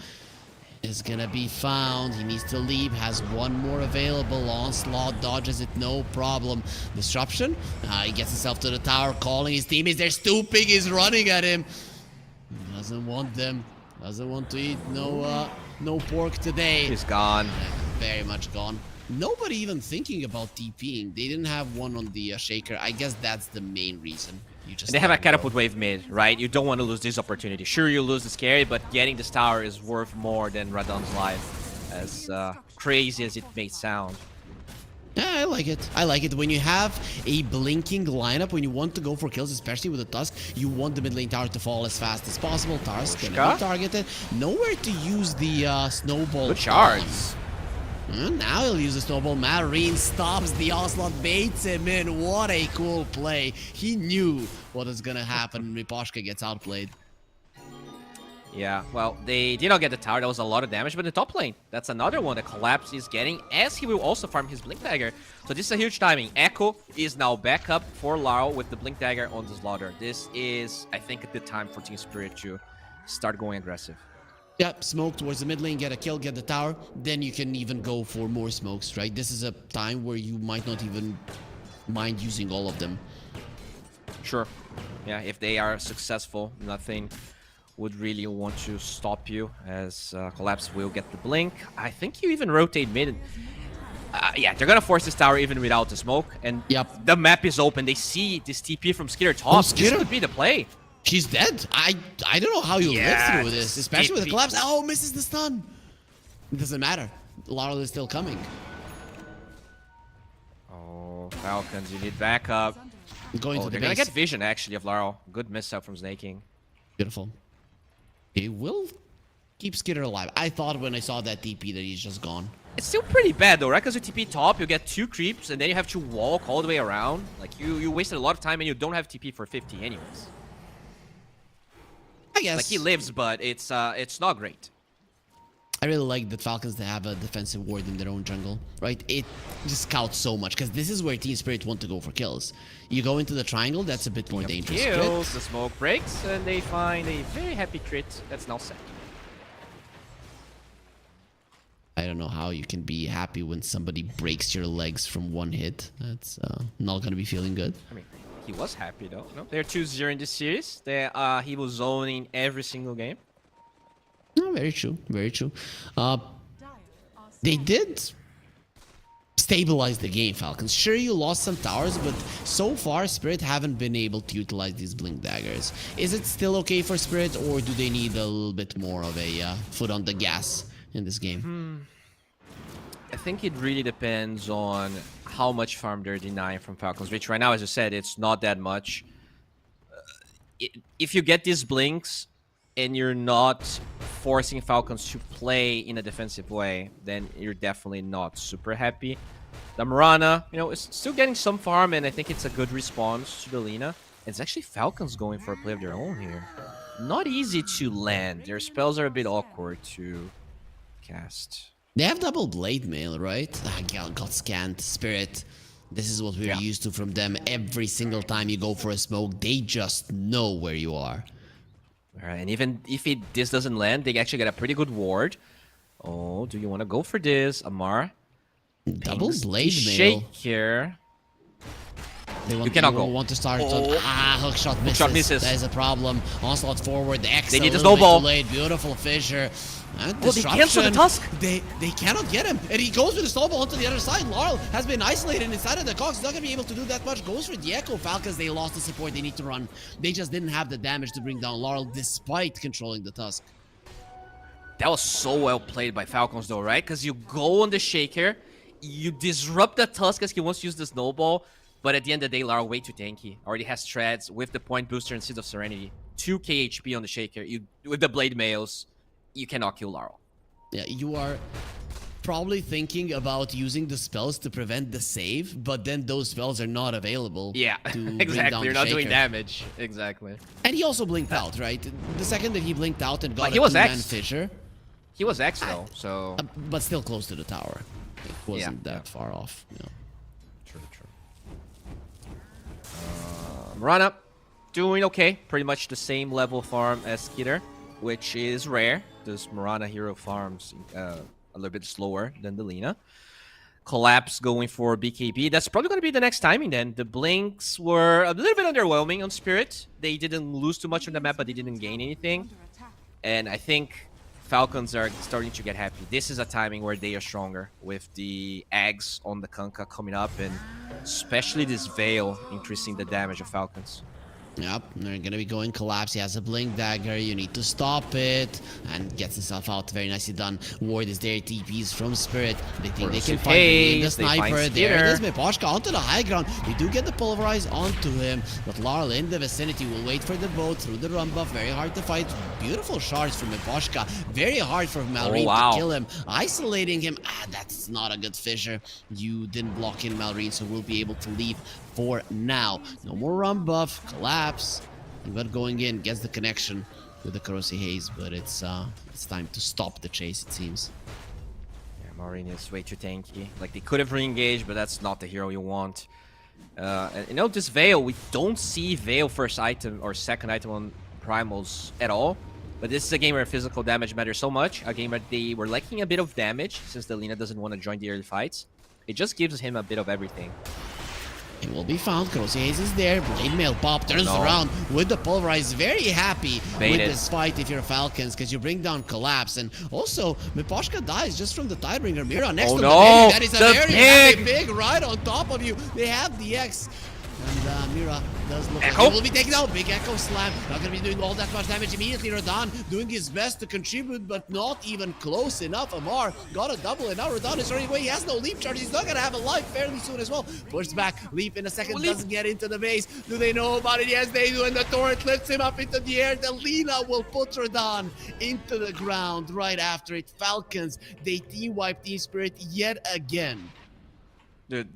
is gonna be found. He needs to leave. Has one more available. Onslaught dodges it, no problem. Disruption. He gets himself to the tower, calling his teammates. They're stooping. He's running at him. He doesn't want them. Doesn't want to eat. No pork today. He's gone. Very much gone. Nobody even thinking about TPing. They didn't have one on the Shaker. I guess that's the main reason. You just And they have a let him go. catapult wave mid, right? You don't want to lose this opportunity. Sure, you lose the scary, but getting this tower is worth more than Radahn's life, as crazy as it may sound. Yeah, I like it. I like it. When you have a blinking lineup, when you want to go for kills, especially with the Tusk, you want the mid lane tower to fall as fast as possible. Tower's gonna be targeted. Nowhere to use the snowball. Good shards. Now he'll use the snowball. Marine stops the Onslaught, baits him in. What a cool play. He knew what was gonna happen when Riposhka gets outplayed. Yeah, well, they did not get the tower. That was a lot of damage, but the top lane, that's another one that Collapse is getting, as he will also farm his Blink Dagger. So this is a huge timing. Echo is now back up for Laro with the Blink Dagger on the Slaughter. This is, I think, a good time for Team Spirit to start going aggressive. Yep, smoke towards the mid lane, get a kill, get the tower. Then you can even go for more smokes, right? This is a time where you might not even mind using all of them. Sure. Yeah, if they are successful, nothing would really want to stop you, as Collapse will get the blink. I think you even rotate mid. Yeah, they're gonna force this tower even without the smoke. And Yep. the map is open. They see this TP from Skitter top. Skitter? This could be the play. She's dead. I don't know how you Yeah, live through this, especially with the TP. collapse. Oh, misses the stun. It doesn't matter. Laurel is still coming. Oh, Falcons, you need backup. Going to the They're base. gonna get vision actually of Laro. Good miss out from Snaking. Beautiful. He will keep Skitter alive. I thought when I saw that TP that he's just gone. It's still pretty bad though, right? Because you TP top, you get 2 creeps, and then you have to walk all the way around. Like you wasted a lot of time, and you don't have TP for 50 anyways. I guess. Like he lives, but it's not great. I really like that Falcons to have a defensive ward in their own jungle, right? It just scouts so much, because this is where Team Spirit want to go for kills. You go into the triangle, that's a bit more dangerous. Kills, the smoke breaks, and they find a very happy crit that's now set. I don't know how you can be happy when somebody breaks your legs from one hit. That's not going to be feeling good. I mean, he was happy though. No? They're 2-0 in this series. He was zoning every single game. No, very true. Very true. They did stabilize the game, Falcons. Sure, you lost some towers, but so far, Spirit haven't been able to utilize these Blink Daggers. Is it still okay for Spirit, or do they need a little bit more of a foot on the gas in this game? I think it really depends on how much farm they're denying from Falcons, which right now, as I said, it's not that much. If you get these blinks and you're not forcing Falcons to play in a defensive way, then you're definitely not super happy. The Mirana, is still getting some farm, and I think it's a good response to the Lina. It's actually Falcons going for a play of their own here. Not easy to land. Their spells are a bit awkward to cast. They have double blade mail, right? Got scanned. Spirit. This is what we're used to from them. Every single time you go for a smoke, they just know where you are. All right, and even if this doesn't land, they actually get a pretty good ward. Oh, do you want to go for this, Amar? Double blade mail. Shake here. You cannot go. Want to start? Oh. Hookshot misses. Hookshot misses. That is a problem. Onslaught forward. The X. They need a a little bit snowball. too late. Beautiful Fissure. And Oh, they cancel the disruption. Tusk. They cannot get him. And he goes with the snowball onto the other side. Laurel has been isolated inside of the Cox. He's not going to be able to do that much. Goes for the Echo. Falcons, they lost the support. They need to run. They just didn't have the damage to bring down Laurel despite controlling the Tusk. That was so well played by Falcons though, right? Because you go on the Shaker, you disrupt the Tusk as he wants to use the snowball, but at the end of the day, Laurel way too tanky. Already has Treads with the point booster and Seeds of Serenity. 2k HP on the Shaker. With the Blade Mails, you cannot kill Laurel. Yeah, you are probably thinking about using the spells to prevent the save, but then those spells are not available. Yeah, to bring down exactly. You're the not doing Shaker. damage. Exactly. And he also blinked out, right? The second that he blinked out and got But he a was two-man X. fissure, He was X though, so... but still close to the tower. It wasn't Yeah, that far off. Yeah. True. Run doing okay. Pretty much the same level farm as Skitter, which is rare. This Mirana hero farms a little bit slower than the Lina. Collapse going for BKB. That's probably going to be the next timing then. The Blinks were a little bit underwhelming on Spirit. They didn't lose too much on the map, but they didn't gain anything. Under attack. And I think Falcons are starting to get happy. This is a timing where they are stronger with the eggs on the Kunkka coming up, and especially this Veil increasing the damage of Falcons. Yep, they're gonna be going collapse. He has a blink dagger. You need to stop it, and gets himself out. Very nicely done. Ward is there. TPs from Spirit. They think they can find the sniper. There it is. Miposhka onto the high ground. They do get the pulverize onto him, but Laurel in the vicinity will wait for the boat through the run buff. Very hard to fight. Beautiful shards from Miposhka. Very hard for Malrine to kill him. Isolating him. That's not a good fissure. You didn't block in Malrine, so we'll be able to leave for now. No more run buff. Collapse. But going in gets the connection with the Corrosive Haze, but it's time to stop the chase, it seems. Yeah, Marine is way too tanky. Like, they could have re-engaged, but that's not the hero you want. And you know, this Veil, we don't see Veil first item or second item on Primals at all. But this is a game where physical damage matters so much. A game where they were lacking a bit of damage, since the Lina doesn't want to join the early fights. It just gives him a bit of everything. It will be found. Corrosive Haze is there. Blade Mail pop turns around with the pulverize. Very happy with this fight if you're Falcons, because you bring down Collapse. And also, Miposhka dies just from the Tidebringer Mira next to the baby. That is a very heavy big right on top of you. They have the X. And Mira does look like he will be taken out. Big Echo Slam. Not going to be doing all that much damage immediately. Radan doing his best to contribute, but not even close enough. Amar got a double, and now Radan is running away. He has no leap charge. He's not going to have a life fairly soon as well. Pushed back. Leap in a second. Doesn't get into the base. Do they know about it? Yes, they do. And the torrent lifts him up into the air. The Lina will put Radan into the ground right after it. Falcons, they team wipe Team Spirit yet again. Dude,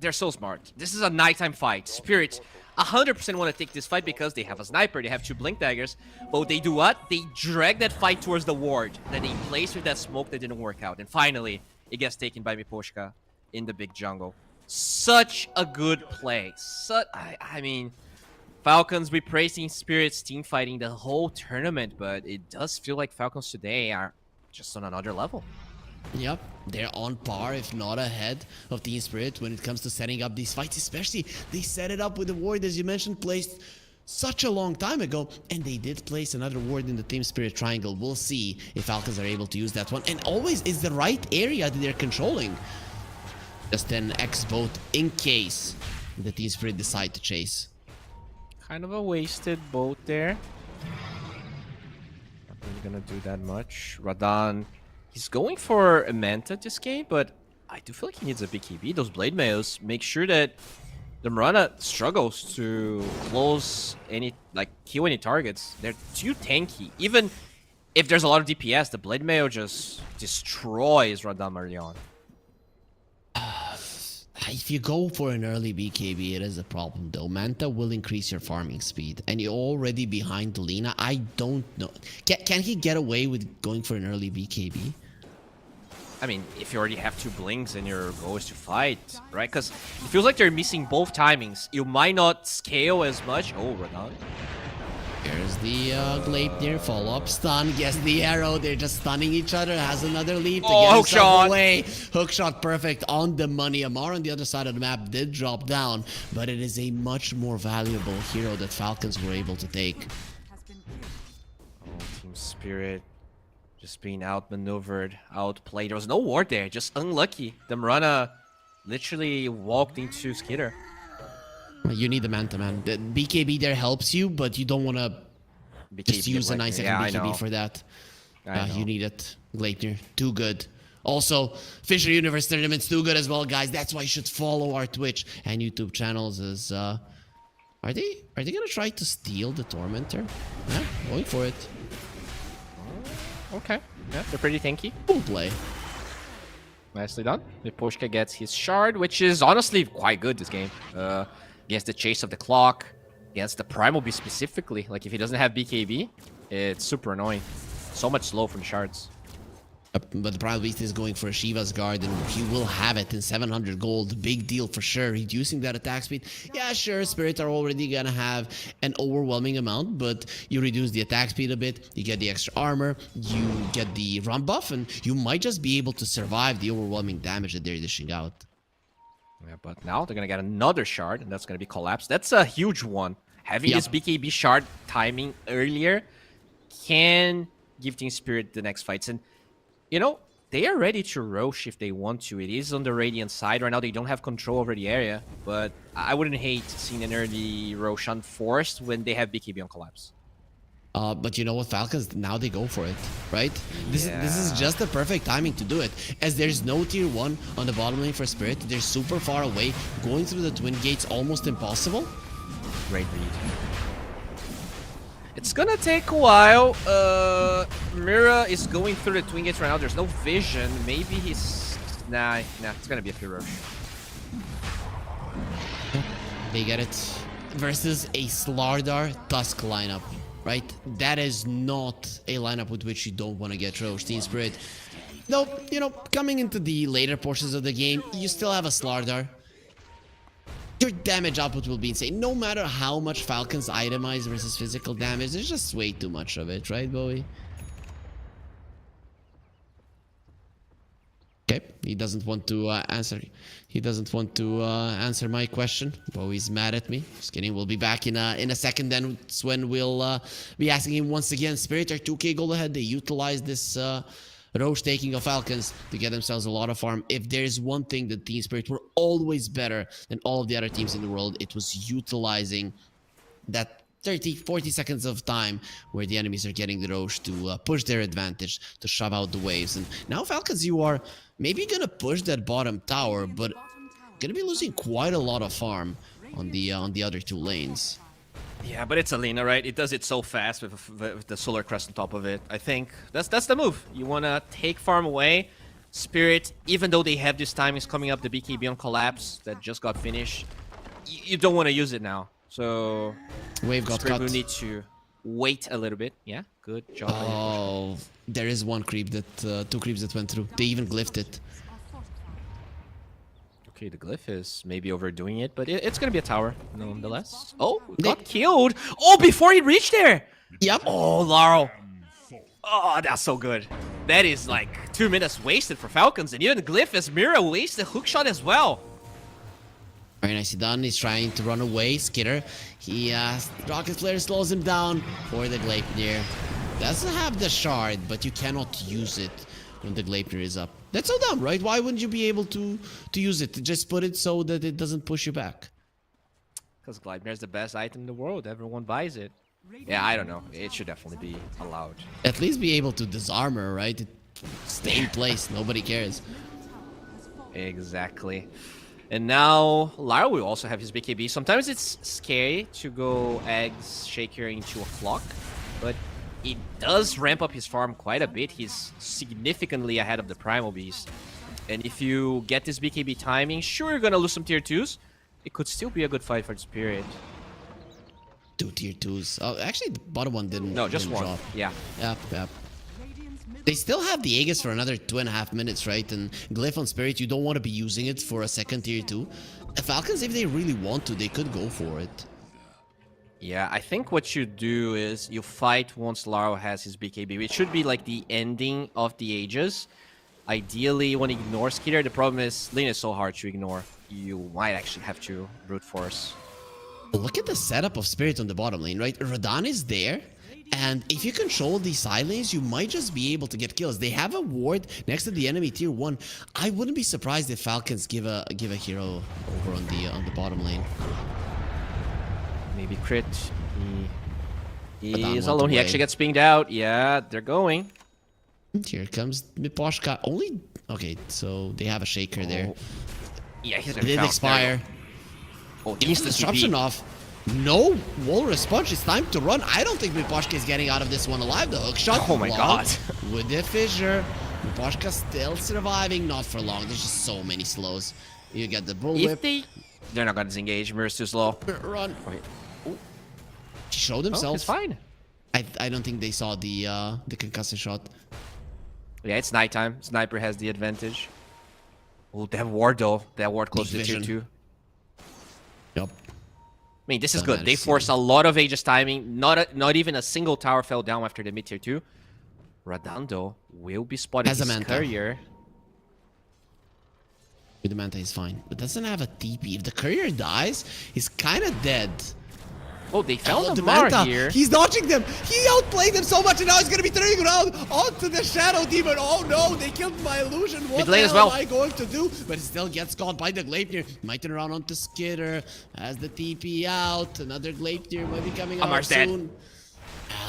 they're so smart. This is a nighttime fight. Spirits 100% want to take this fight because they have a sniper, they have 2 blink daggers. But they do what? They drag that fight towards the ward that they placed with that smoke that didn't work out. And finally, it gets taken by Miposhka in the big jungle. Such a good play. I mean, Falcons be praising Spirits team fighting the whole tournament, but it does feel like Falcons today are just on another level. Yep, they're on par, if not ahead of Team Spirit when it comes to setting up these fights. Especially, they set it up with the ward, as you mentioned, placed such a long time ago. And they did place another ward in the Team Spirit triangle. We'll see if Falcons are able to use that one. And always is the right area that they're controlling. Just an X boat in case the Team Spirit decide to chase. Kind of a wasted boat there. Not really gonna do that much. Radan... He's going for a Manta this game, but I do feel like he needs a BKB. Those Blade Mails make sure that the Mirana struggles to close any, kill any targets. They're too tanky. Even if there's a lot of DPS, the Blade Mail just destroys Radan early on. If you go for an early BKB, it is a problem though. Manta will increase your farming speed, and you're already behind Lina. I don't know. Can he get away with going for an early BKB? I mean, if you already have 2 blinks and your goal is to fight, right? Because it feels like they're missing both timings. You might not scale as much. Oh, Radan. Here's the Gleipnir follow-up stun. Yes, the arrow. They're just stunning each other. Has another leap to get himself away. Hook shot perfect on the money. Amar on the other side of the map did drop down, but it is a much more valuable hero that Falcons were able to take. Has been killed. Oh, Team Spirit. Just being outmaneuvered, outplayed. There was no ward there, just unlucky. The Mirana literally walked into Skitter. You need the man-to-man. The BKB there helps you, but you don't want to just use a 9-second BKB for that. You need it. Gleipnir, too good. Also, FISSURE Universe Tournament's too good as well, guys. That's why you should follow our Twitch and YouTube channels. As are they gonna try to steal the Tormentor? Yeah, going for it. Okay, yeah, they're pretty tanky. Full play. Nicely done. Miposhka gets his shard, which is honestly quite good this game. Against the Chase of the Clock, against the Primal Beast specifically. Like, if he doesn't have BKB, it's super annoying. So much slow from shards. But the Primal Beast is going for a Shiva's Guard, and he will have it in 700 gold. Big deal for sure. Reducing that attack speed. Yeah, sure, Spirit are already gonna have an overwhelming amount, but you reduce the attack speed a bit, you get the extra armor, you get the run buff, and you might just be able to survive the overwhelming damage that they're dishing out. Yeah, but now they're gonna get another shard, and that's gonna be collapsed. That's a huge one. Having this BKB shard timing earlier can give Team Spirit the next fights. And you know, they are ready to Rosh if they want to. It is on the Radiant side. Right now, they don't have control over the area. But I wouldn't hate seeing an early Rosh unforced when they have BKB on collapse. But you know what, Falcons, now they go for it, right? This is just the perfect timing to do it. As there's no tier 1 on the bottom lane for Spirit. They're super far away. Going through the Twin Gates, almost impossible. Great read. It's gonna take a while. Mira is going through the Twin Gates right now. There's no vision. Maybe he's... Nah, it's gonna be a pure rush. They get it. Versus a Slardar Tusk lineup, right? That is not a lineup with which you don't want to get Rosh. Team Spirit. No, you know, coming into the later portions of the game, you still have a Slardar. Your damage output will be insane. No matter how much Falcons itemize versus physical damage, there's just way too much of it, right, Bowie? Okay, he doesn't want to answer. He doesn't want to answer my question. Bowie's mad at me. Just kidding. We'll be back in a second. Then it's when we'll be asking him once again. Spirit are 2k gold ahead. They utilize this Roche taking of Falcons to get themselves a lot of farm. If there's one thing that Team Spirit were always better than all of the other teams in the world, it was utilizing that 30-40 seconds of time where the enemies are getting the Roche to push their advantage, to shove out the waves. And now Falcons, you are maybe gonna push that bottom tower, but gonna be losing quite a lot of farm on the other two lanes. Yeah, but it's Alina, right? It does it so fast with the Solar Crest on top of it. I think that's the move. You want to take farm away. Spirit, even though they have this timings coming up, the BKB on Collapse that just got finished, you don't want to use it now. So Wave got Spirit cut. will need to wait a little bit. Yeah, good job. Oh, there is one creep that, two creeps that went through. They even glyphed it. Okay, the glyph is maybe overdoing it, but it's gonna be a tower nonetheless. Oh, got killed! Oh, before he reached there! Yep. Oh, Laro. Oh, that's so good. That is like 2 minutes wasted for Falcons, and even glyph as Mira wasted hookshot as well. Very nicely done. He's trying to run away. Skitter. He Rocket Flare slows him down for the Gleipnir. Doesn't have the shard, but you cannot use it when the Gleipnir is up. That's so dumb, right? Why wouldn't you be able to use it? Just put it so that it doesn't push you back. Because Gleipnir is the best item in the world. Everyone buys it. Yeah, I don't know. It should definitely be allowed. At least be able to disarm her, right? Stay in place. Nobody cares. Exactly. And now Lara will also have his BKB. Sometimes it's scary to go eggs shaker into a flock, but it does ramp up his farm quite a bit. He's significantly ahead of the Primal Beast. And if you get this BKB timing, sure, you're gonna lose some tier 2s. It could still be a good fight for the Spirit. 2 tier 2s. Oh, actually, the bottom one didn't. No, just didn't one. Drop. Yeah. Yep. They still have the Aegis for another 2.5 minutes, right? And Glyph on Spirit, you don't want to be using it for a second tier 2. The Falcons, if they really want to, they could go for it. Yeah, I think what you do is you fight once Laro has his BKB. It should be like the ending of the Aegis. Ideally, you want to ignore Skitter. The problem is, Lina is so hard to ignore. You might actually have to brute force. Look at the setup of Spirit on the bottom lane, right? Radan is there. And if you control these side lanes, you might just be able to get kills. They have a ward next to the enemy tier 1. I wouldn't be surprised if Falcons give a hero over on the bottom lane. Maybe crit. He Radan is went alone. He away. actually gets pinged out. Yeah, they're going. Here comes Miposhka. Only okay, so they have a shaker there. Yeah, he's It gonna did bounce. expire. Oh, Gets the instant disruption TP. off. No walrus punch. It's time to run. I don't think Miposhka is getting out of this one alive. The hook shot. Oh my blocked God. With the fissure. Miposhka still surviving. Not for long. There's just so many slows. You get the bullwhip. They're not gonna disengage. Mirror's too slow. Run. Okay. He showed Oh, himself. it's fine. I don't think they saw the concussive shot. Yeah, it's nighttime. Sniper has the advantage. Oh, that ward though. That ward close to Deep tier vision. 2. Yup. I mean, this is Don't good. matter, They see. forced a lot of Aegis timing. Not even a single tower fell down after the mid tier 2. Radando will be spotted Has a his Manta. courier. With the Manta is fine, but doesn't have a TP. If the courier dies, he's kind of dead. Oh, they found Oh, a the Mar Manta. here. He's dodging them. He outplayed them so much, and now he's going to be turning around onto the Shadow Demon. Oh no, they killed my illusion. What Mid the lane hell as well. am I going to do? But he still gets caught by the Gleipnir. Might turn around onto Skitter. Has the TP out. Another Gleipnir might be coming out Amar's dead. soon.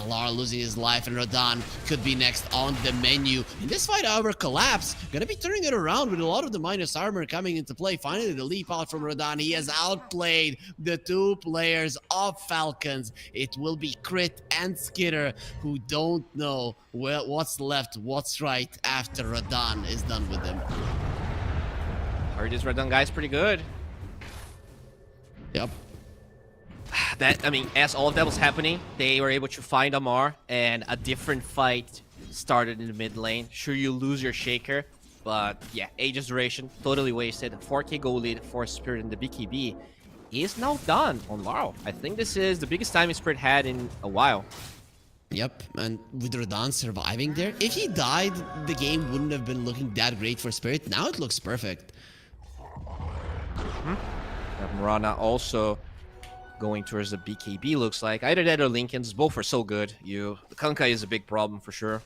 Lara losing his life, and Radan could be next on the menu. In this fight, however, Collapse gonna be turning it around with a lot of the minus armor coming into play. Finally, the leap out from Radan. He has outplayed the 2 players of Falcons. It will be Crit and Skitter who don't know what's left, what's right after Radan is done with them. Heard this Radon guy's pretty good. Yep. That, I mean, as all of that was happening, they were able to find Amar, and a different fight started in the mid lane. Sure, you lose your Shaker, but yeah, Aegis duration, totally wasted. 4k goal lead for Spirit in the BKB is now done on Laro. I think this is the biggest time Spirit had in a while. Yep, and with Radan surviving there, if he died, the game wouldn't have been looking that great for Spirit. Now it looks perfect. Murana also going towards the BKB, looks like. Either that or Lincoln's. Both are so good. The Kunkka is a big problem for sure.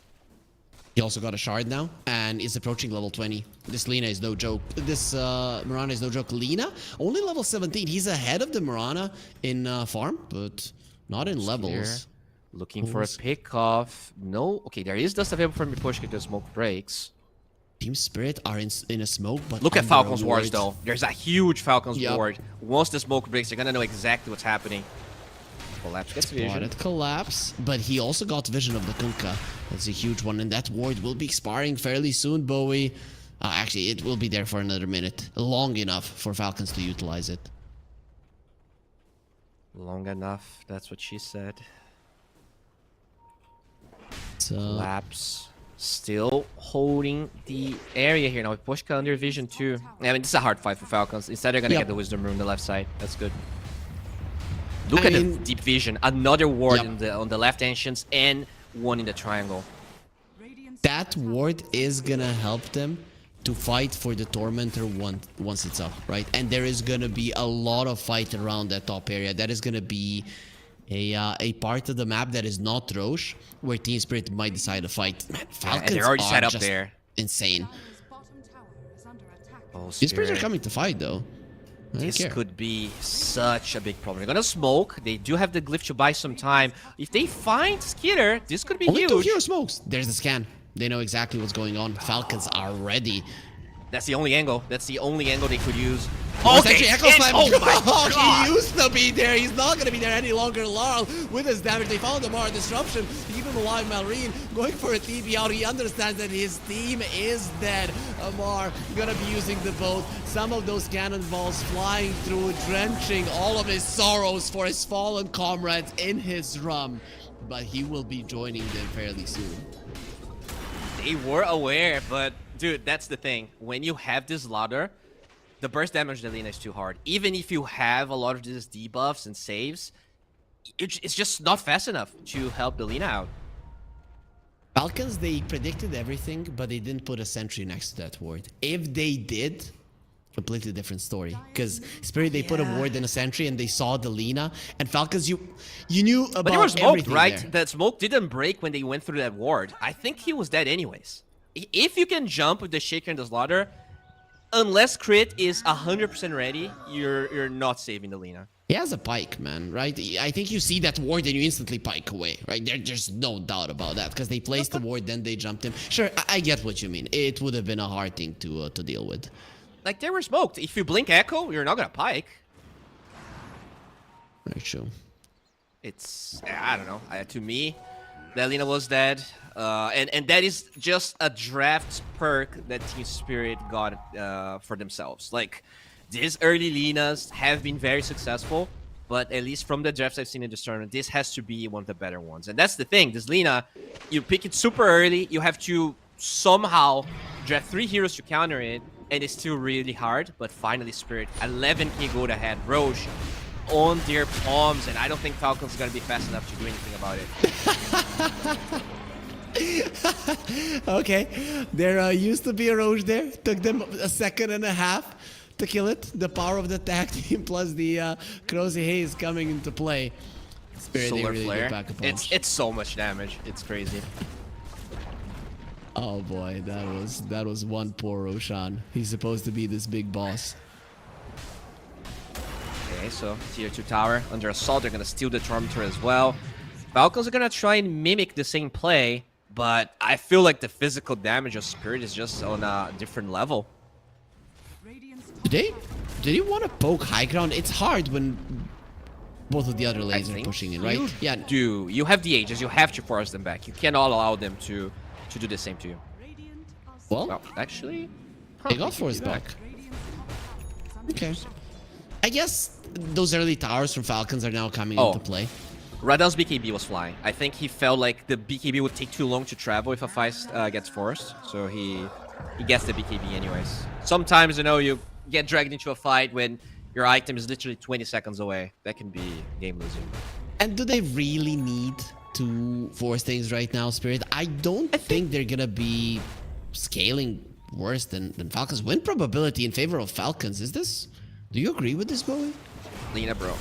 He also got a shard now and is approaching level 20. This Lina is no joke. This Murana is no joke. Lina, only level 17. He's ahead of the Murana in farm, but not in levels. Looking for a pick-off. No. Okay, there is dust available from Miposhka if the smoke breaks. Team Spirit are in a smoke, but Look at under Falcon's a wards, ward. though. There's a huge Falcon's Yep. ward. Once the smoke breaks, you're gonna know exactly what's happening. Collapse gets vision. Spotted Collapse, but he also got vision of the Kunkka. That's a huge one, and that ward will be expiring fairly soon, Bowie. Actually, it will be there for another minute. Long enough for Falcons to utilize it. Long enough. That's what she said. So, Collapse. Still holding the area here. Now, Miposhka under vision, too. I mean, this is a hard fight for Falcons. Instead, they're gonna Yep. get the Wisdom Rune on the left side. That's good. Look I at the mean- deep vision. Another ward Yep. on the left entrance and one in the triangle. that ward is gonna help them to fight for the Tormentor once it's up, right? And there is gonna be a lot of fight around that top area. That is gonna be a part of the map that is not Roche, where Team Spirit might decide to fight. Man, Falcons and they're already are set up just there. insane. Dire's bottom tower is under attack. Oh, Team Spirit are Spirit. coming to fight, though. I don't This care. could be such a big problem. They're gonna smoke. They do have the glyph to buy some time. If they find Skitter, this could be Only 2 huge. hero smokes. There's the scan. They know exactly what's going on. Falcons are ready. That's the only angle. That's the only angle they could use. It's actually Echo Slam. Oh my god! He used to be there. He's not going to be there any longer. Laurel with his damage. They found Amar disruption. Even alive Malrine going for a TP out. He understands that his team is dead. Amar going to be using the boat. Some of those cannonballs flying through, drenching all of his sorrows for his fallen comrades in his rum. But he will be joining them fairly soon. They were aware, but dude, that's the thing. When you have this ladder, the burst damage to Lina is too hard. Even if you have a lot of these debuffs and saves, it's just not fast enough to help the Lina out. Falcons, they predicted everything, but they didn't put a sentry next to that ward. If they did, completely different story. Because Spirit, they put a ward in a sentry and they saw the Lina. And Falcons, you knew about But they were smoked, everything right? there. That smoke didn't break when they went through that ward. I think he was dead anyways. If you can jump with the Shaker and the Slaughter, unless crit is 100% ready, you're not saving the Lina. He has a pike, man, right? I think you see that ward and you instantly pike away, right? There's no doubt about that because they placed the ward, then they jumped him. Sure, I get what you mean. It would have been a hard thing to deal with. Like, they were smoked. If you blink Echo, you're not gonna pike. Very true. It's, I don't know. To me, that Lina was dead. And that is just a draft perk that Team Spirit got for themselves. Like, these early Linas have been very successful, but at least from the drafts I've seen in this tournament, this has to be one of the better ones. And that's the thing. This Lina, you pick it super early. You have to somehow draft 3 heroes to counter it, and it's still really hard. But finally, Spirit, 11k gold ahead. Roche on their palms, and I don't think Falcon's going to be fast enough to do anything about it. Okay, there used to be a Roche there. Took them a second and a half to kill it. The power of the tag team plus the Crozy Haze coming into play. Spirit, they Solar really Flare. get back a punch. It's so much damage. It's crazy. Oh boy, that was one poor Roshan. He's supposed to be this big boss. Okay, so tier 2 tower under assault. They're gonna steal the Tormentor as well. Falcons are gonna try and mimic the same play, but I feel like the physical damage of Spirit is just on a different level. Did he want to poke high ground? It's hard when both of the other lanes are pushing in, right? Yeah, you have the ages. You have to force them back. You cannot allow them to do the same to you. Well, actually, they got forced back. Okay. I guess those early towers from Falcons are now coming into play. Radal's BKB was flying. I think he felt like the BKB would take too long to travel if a fight gets forced, so he gets the BKB anyways. Sometimes, you know, you get dragged into a fight when your item is literally 20 seconds away. That can be game losing. And do they really need to force things right now, Spirit? I don't think they're gonna be scaling worse than Falcons. Win probability in favor of Falcons. Is this? Do you agree with this, Bowie? Lina, bro.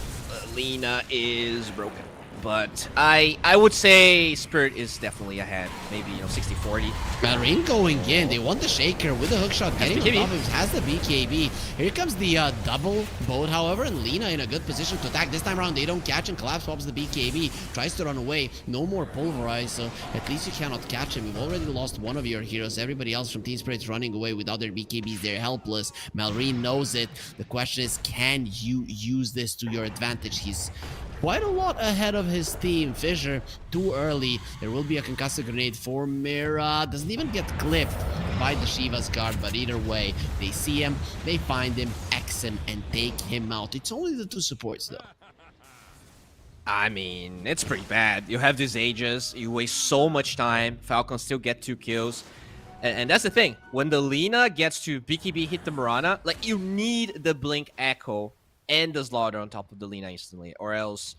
Lina is broken. But I would say Spirit is definitely ahead. Maybe, 60-40. Malrine going in. They want the Shaker with the hookshot. Getting on BKB. top of him. Has the BKB. Here comes the double boat, however, and Lina in a good position to attack. This time around, they don't catch and Collapse pops the BKB. Tries to run away. No more Pulverize, so at least you cannot catch him. You've already lost one of your heroes. Everybody else from Team Spirit's running away without their BKBs. They're helpless. Malrine knows it. The question is, can you use this to your advantage? He's quite a lot ahead of his team. Fissure, too early. There will be a concussive grenade for Mira. Doesn't even get clipped by the Shiva's guard, but either way, they see him, they find him, X him, and take him out. It's only the 2 supports, though. I mean, it's pretty bad. You have these ages, you waste so much time. Falcons still get 2 kills. And that's the thing. When the Lina gets to BKB hit the Mirana, like, you need the Blink Echo and the Slaughter on top of the Lina instantly, or else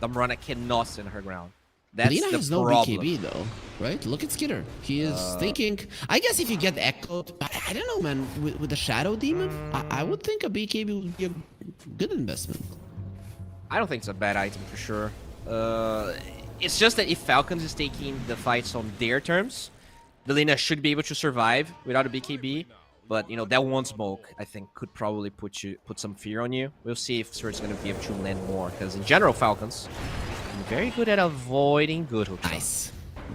the Mirana cannot stand her ground. That's Lina the has no problem. BKB, though, right? Look at Skitter. He is thinking... I guess if you get echoed... I don't know, man. With the Shadow Demon, I would think a BKB would be a good investment. I don't think it's a bad item for sure. It's just that if Falcons is taking the fights on their terms, the Lina should be able to survive without a BKB. But, that one smoke, I think, could probably put some fear on you. We'll see if Spirit's going to be able to land more. Because in general, Falcons are very good at avoiding good hooks. Nice.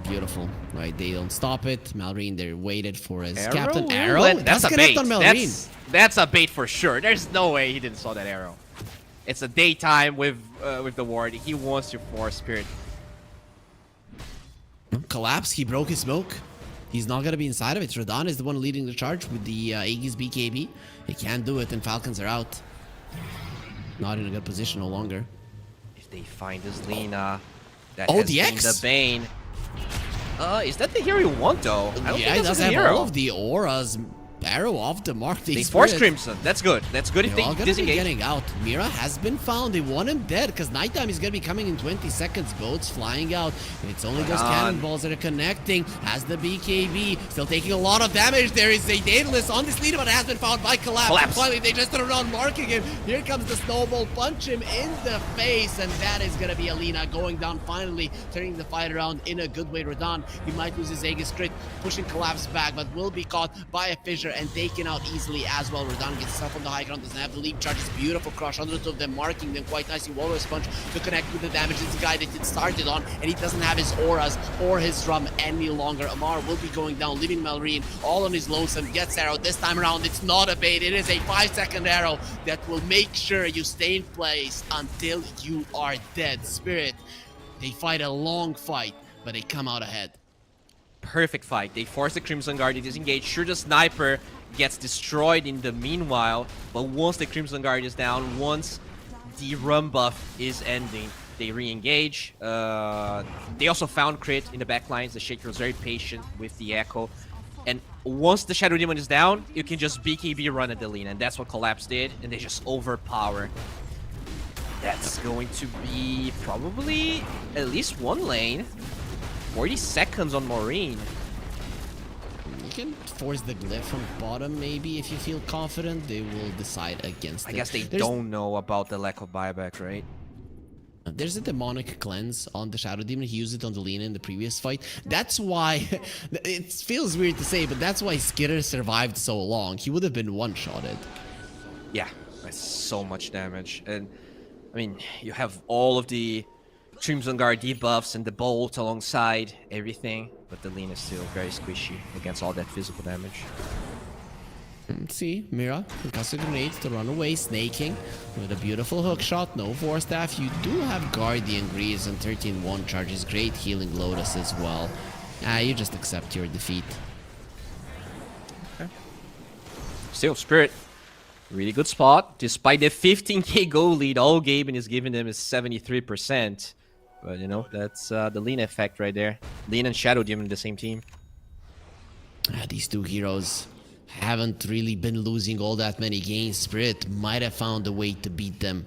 Beautiful. Right, they don't stop it. Malrine, they waited for his Arrow? Captain Well, Arrow. that's a connect bait. on Malrine. That's a bait for sure. There's no way he didn't saw that arrow. It's a daytime with the ward. He wants to force Spirit. Collapse, he broke his smoke. He's not going to be inside of it. Radon is the one leading the charge with the Aegis BKB. He can't do it, and Falcons are out. Not in a good position no longer. If they find this Lina, that Oh, has the been X? the Bane. Is that the hero you want, though? I don't Yeah, think he that's does a have hero. all of the auras. Arrow off the mark. They force Crimson. That's good. That's good if They're all they gonna be disengage. getting out. Mira has been found. They want him dead because nighttime is gonna be coming in 20 seconds. Boats flying out. It's only those cannonballs that are connecting. Has the BKB still taking a lot of damage. There is a Daedalus on this leader, but it has been found by Collapse. Finally, they just turn around marking him. Here comes the snowball. Punch him in the face, and that is gonna be Alina going down. Finally, turning the fight around in a good way. Rodan, he might lose his Aegis crit, pushing Collapse back, but will be caught by a fissure and taken out easily as well. Rodan gets himself on the high ground, doesn't have the leap charges. Beautiful crush, hundreds of them marking them quite nicely. Walrus punch to connect with the damage. It's the guy that it started on, and he doesn't have his auras or his drum any longer. Amar will be going down, leaving Malrine all on his lonesome. Gets arrow. This time around, it's not a bait. It is a 5-second arrow that will make sure you stay in place until you are dead. Spirit, they fight a long fight, but they come out ahead. Perfect fight. They force the Crimson Guard to disengage. Sure, the sniper gets destroyed in the meanwhile, but once the Crimson Guard is down, once the run buff is ending, they re-engage. They also found crit in the backlines. The Shaker was very patient with the Echo. And once the Shadow Demon is down, you can just BKB run at the lane, and that's what Collapse did, and they just overpower. That's going to be probably at least one lane. 40 seconds on Maureen. You can force the glyph from bottom maybe if you feel confident. They will decide against it. I guess they don't know about the lack of buyback, right? There's a demonic cleanse on the Shadow Demon. He used it on the Lina in the previous fight. That's why, it feels weird to say, but that's why Skitter survived so long. He would have been one-shotted. Yeah, that's so much damage. And, I mean, you have all of the Crimson Guard debuffs and the bolt alongside everything, but the Lina is still very squishy against all that physical damage. See, Mira, concussive grenades to run away, snaking with a beautiful hook shot, no force staff. You do have Guardian Greaves and 13-1 charges, great healing Lotus as well. You just accept your defeat. Okay. Still, Spirit, really good spot. Despite the 15k goal lead, all Gaimin is giving them is 73%. But, you know, that's the Lina effect right there. Lina and Shadow Demon in the same team. These two heroes haven't really been losing all that many games. Spirit might have found a way to beat them.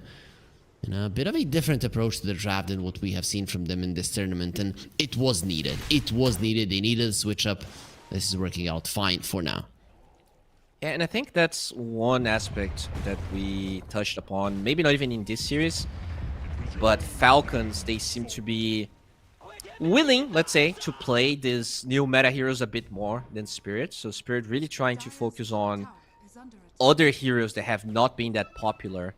You know, a bit of a different approach to the draft than what we have seen from them in this tournament, and it was needed. It was needed. They needed a switch up. This is working out fine for now. Yeah, and I think that's one aspect that we touched upon, maybe not even in this series, but Falcons, they seem to be willing, let's say, to play these new meta heroes a bit more than Spirit. So Spirit really trying to focus on other heroes that have not been that popular.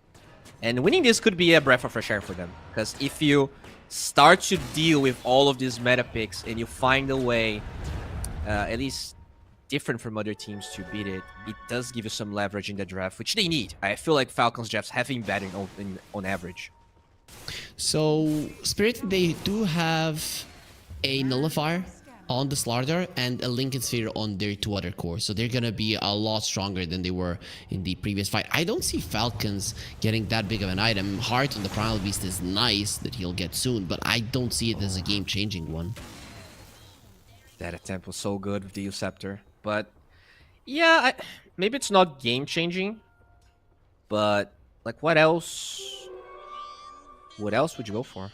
And winning this could be a breath of fresh air for them. Because if you start to deal with all of these meta picks and you find a way, at least different from other teams, to beat it, it does give you some leverage in the draft, which they need. I feel like Falcons drafts have been better on average. So, Spirit, they do have a Nullifier on the Slaughter and a Lincoln Sphere on their two other cores. So they're going to be a lot stronger than they were in the previous fight. I don't see Falcons getting that big of an item. Heart on the Primal Beast is nice that he'll get soon, but I don't see it as a game-changing one. That attempt was so good with the Uceptor. But, yeah, maybe it's not game-changing, but, like, what else? What else would you go for?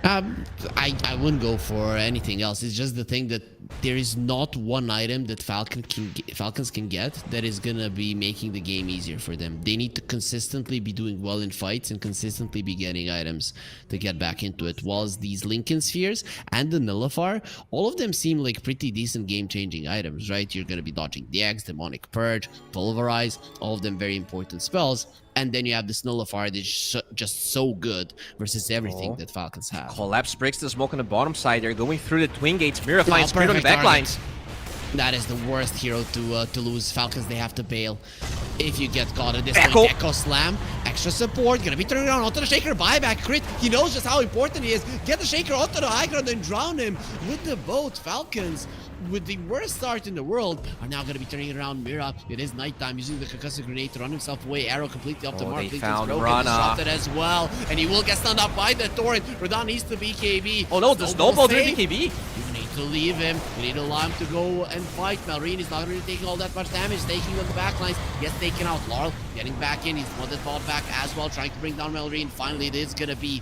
I wouldn't go for anything else. It's just the thing that there is not one item that Falcons can get that is gonna be making the game easier for them. They need to consistently be doing well in fights and consistently be getting items to get back into it. Whilst these Lincoln Spheres and the Nullifier, all of them seem like pretty decent game-changing items, right? You're gonna be dodging the X, Demonic Purge, Pulverize, all of them very important spells. And then you have this Nullifier that's just so good versus everything that Falcons have. Collapse breaks the smoke on the bottom side. They're going through the Twin Gates. Mira finds Spirit on the back lines. That is the worst hero to lose. Falcons, they have to bail. If you get caught at this point, Echo Slam, extra support, gonna be turning around onto the Shaker, buyback crit. He knows just how important he is. Get the Shaker onto the high ground and drown him with the boat. Falcons, with the worst start in the world, are now going to be turning around Mira. It is nighttime, using the concussive grenade to run himself away. Arrow completely off the mark. They found Rana. Shot as well, and he will get stunned up by the torrent. Rodan needs the BKB. Oh no, the snowball during BKB. You need to leave him. We need to allow him to go and fight. Malrine is not really taking all that much damage. Taking on the backlines. Gets taken out. Laurel getting back in. He's wanted fought back as well. Trying to bring down Malrine. Finally, it is going to be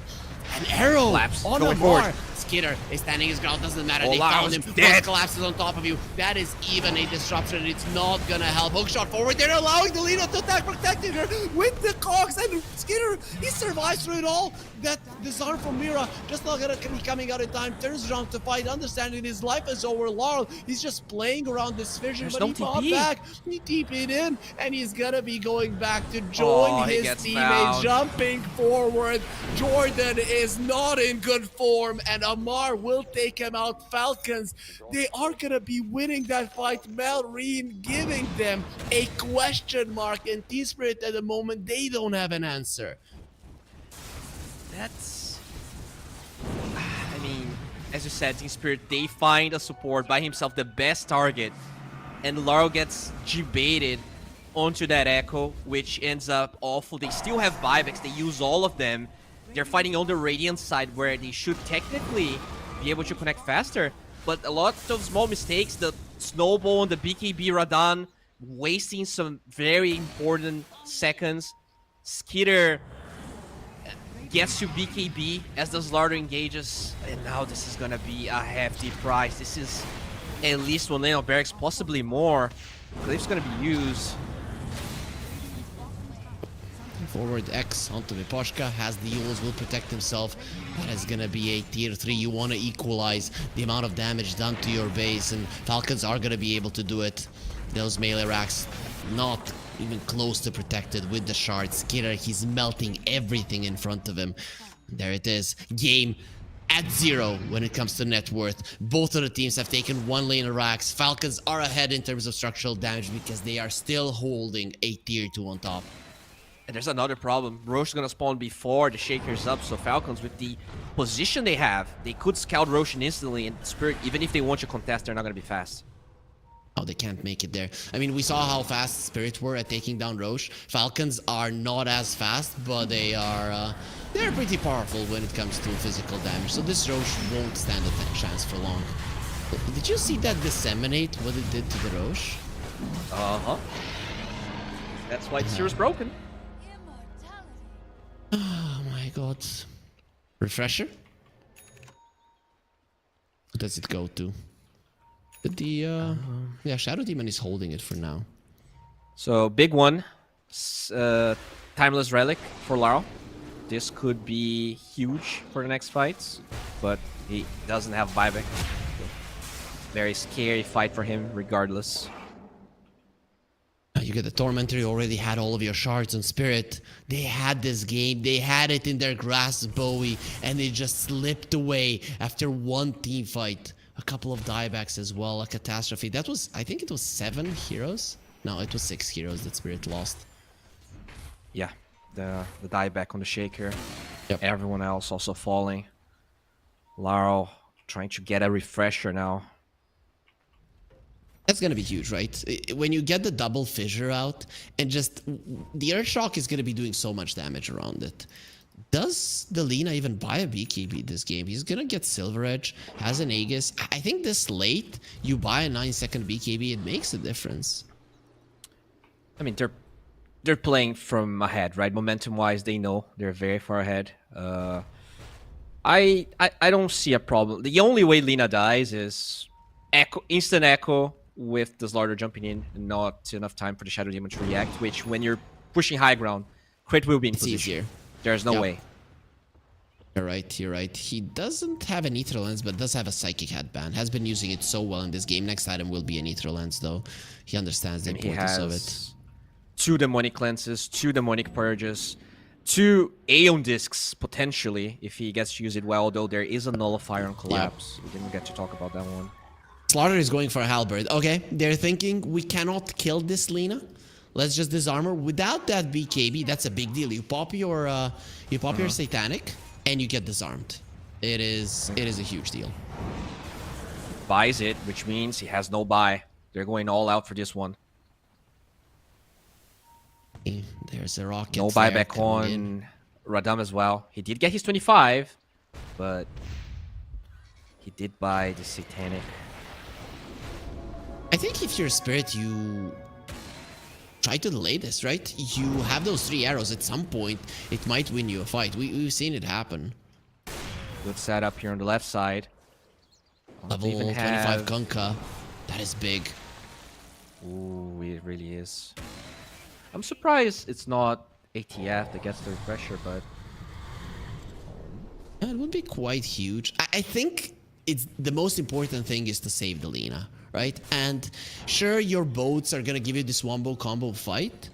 an arrow Collapse. on Going Amar. forward. Skitter is standing his ground. Doesn't matter. Oh, They found him. dead. Collapses on top of you. That is even a disruption. It's not going to help. Hookshot forward. They're allowing the leader to attack, protecting her with the cogs. And Skitter, he survives through it all. That disarm from Mira just not gonna be coming out in time. Turns around to fight, understanding his life is over. Laurel, he's just playing around this vision, There's but no he fought TP. back. He TP'd in, and he's gonna be going back to join He his gets teammate, found. jumping forward. Jordan is not in good form, and Amar will take him out. Falcons, they are gonna be winning that fight. Malrine giving them a question mark, and Team Spirit at the moment, they don't have an answer. That's... I mean, as you said, Team Spirit, they find a support by himself, the best target. And Laurel gets G-baited onto that Echo, which ends up awful. They still have buybacks, they use all of them. They're fighting on the Radiant side where they should technically be able to connect faster. But a lot of small mistakes, the snowball on the BKB Radan, wasting some very important seconds. Skitter gets to BKB as the Slardar engages, and now this is gonna be a hefty price. This is at least one lane of barracks, possibly more. Glyph's gonna be used. Forward X onto Viposhka, has the Yules, will protect himself. That is gonna be a tier 3. You want to equalize the amount of damage done to your base, and Falcons are gonna be able to do it. Those melee racks not even close to protected with the shards. Skitter, he's melting everything in front of him. There it is. Game at 0 when it comes to net worth. Both of the teams have taken one lane of racks. Falcons are ahead in terms of structural damage because they are still holding a tier 2 on top. And there's another problem. Roche is gonna spawn before the Shaker's up, so Falcons, with the position they have, they could scout Roshan instantly, and Spirit, even if they want to contest, they're not gonna be fast. Oh, they can't make it there. I mean, we saw how fast Spirit were at taking down Roche. Falcons are not as fast, but they are they're pretty powerful when it comes to physical damage. So this Roche won't stand a chance for long. Did you see that disseminate, what it did to the Roche? Uh-huh. That's why the zero's broken. Oh my god. Refresher? What does it go to? The yeah, Shadow Demon is holding it for now. So, big one. Timeless Relic for Laurel. This could be huge for the next fights, but he doesn't have buyback. Very scary fight for him, regardless. You get the Tormentor, you already had all of your shards on Spirit. They had this game, they had it in their grasp, Bowie, and they just slipped away after one team fight. A couple of diebacks as well, a catastrophe. That was, I think it was 7 heroes? No, it was 6 heroes that Spirit lost. Yeah, the dieback on the Shaker. Yep. Everyone else also falling. Laurel trying to get a refresher now. That's gonna be huge, right? When you get the double fissure out, and just the Earthshock is gonna be doing so much damage around it. Does the Lina even buy a BKB this game? He's gonna get Silver Edge, has an Aegis. I think this late, you buy a 9-second BKB, it makes a difference. I mean, they're playing from ahead, right? Momentum-wise, they know they're very far ahead. I don't see a problem. The only way Lina dies is instant echo with the Slardar jumping in, and not enough time for the Shadow Demon to react, which when you're pushing high ground, Crit will be in It's position. easier. There's no Yep. way. You're right, you're right. He doesn't have an Ethereal Lens, but does have a Psychic Headband. Has been using it so well in this game. Next item will be an Ethereal Lens, though. He understands the And he importance of it. has 2 Demonic Lenses, 2 Demonic Purges, 2 Aeon Discs, potentially, if he gets to use it well, though there is a Nullifier on Collapse. We didn't get to talk about that one. Slaughter is going for a Halberd. Okay, they're thinking we cannot kill this Lina. Let's just disarm her without that BKB. That's a big deal. You pop your Satanic and you get disarmed. It is a huge deal. Buys it, which means he has no buy. They're going all out for this one. Okay, there's a rocket. No flare buyback coming in. on Radam as well. He did get his 25, but He did buy the Satanic. I think if you're Spirit, you try to delay this, right? You have those 3 arrows. At some point, it might win you a fight. We've seen it happen. Good setup here on the left side. Level 25 Kunkka. That is big. Ooh, it really is. I'm surprised it's not ATF that gets the refresher, but... Yeah, it would be quite huge. I think it's the most important thing is to save the Lina, right? And sure, your boats are gonna give you this wombo combo fight,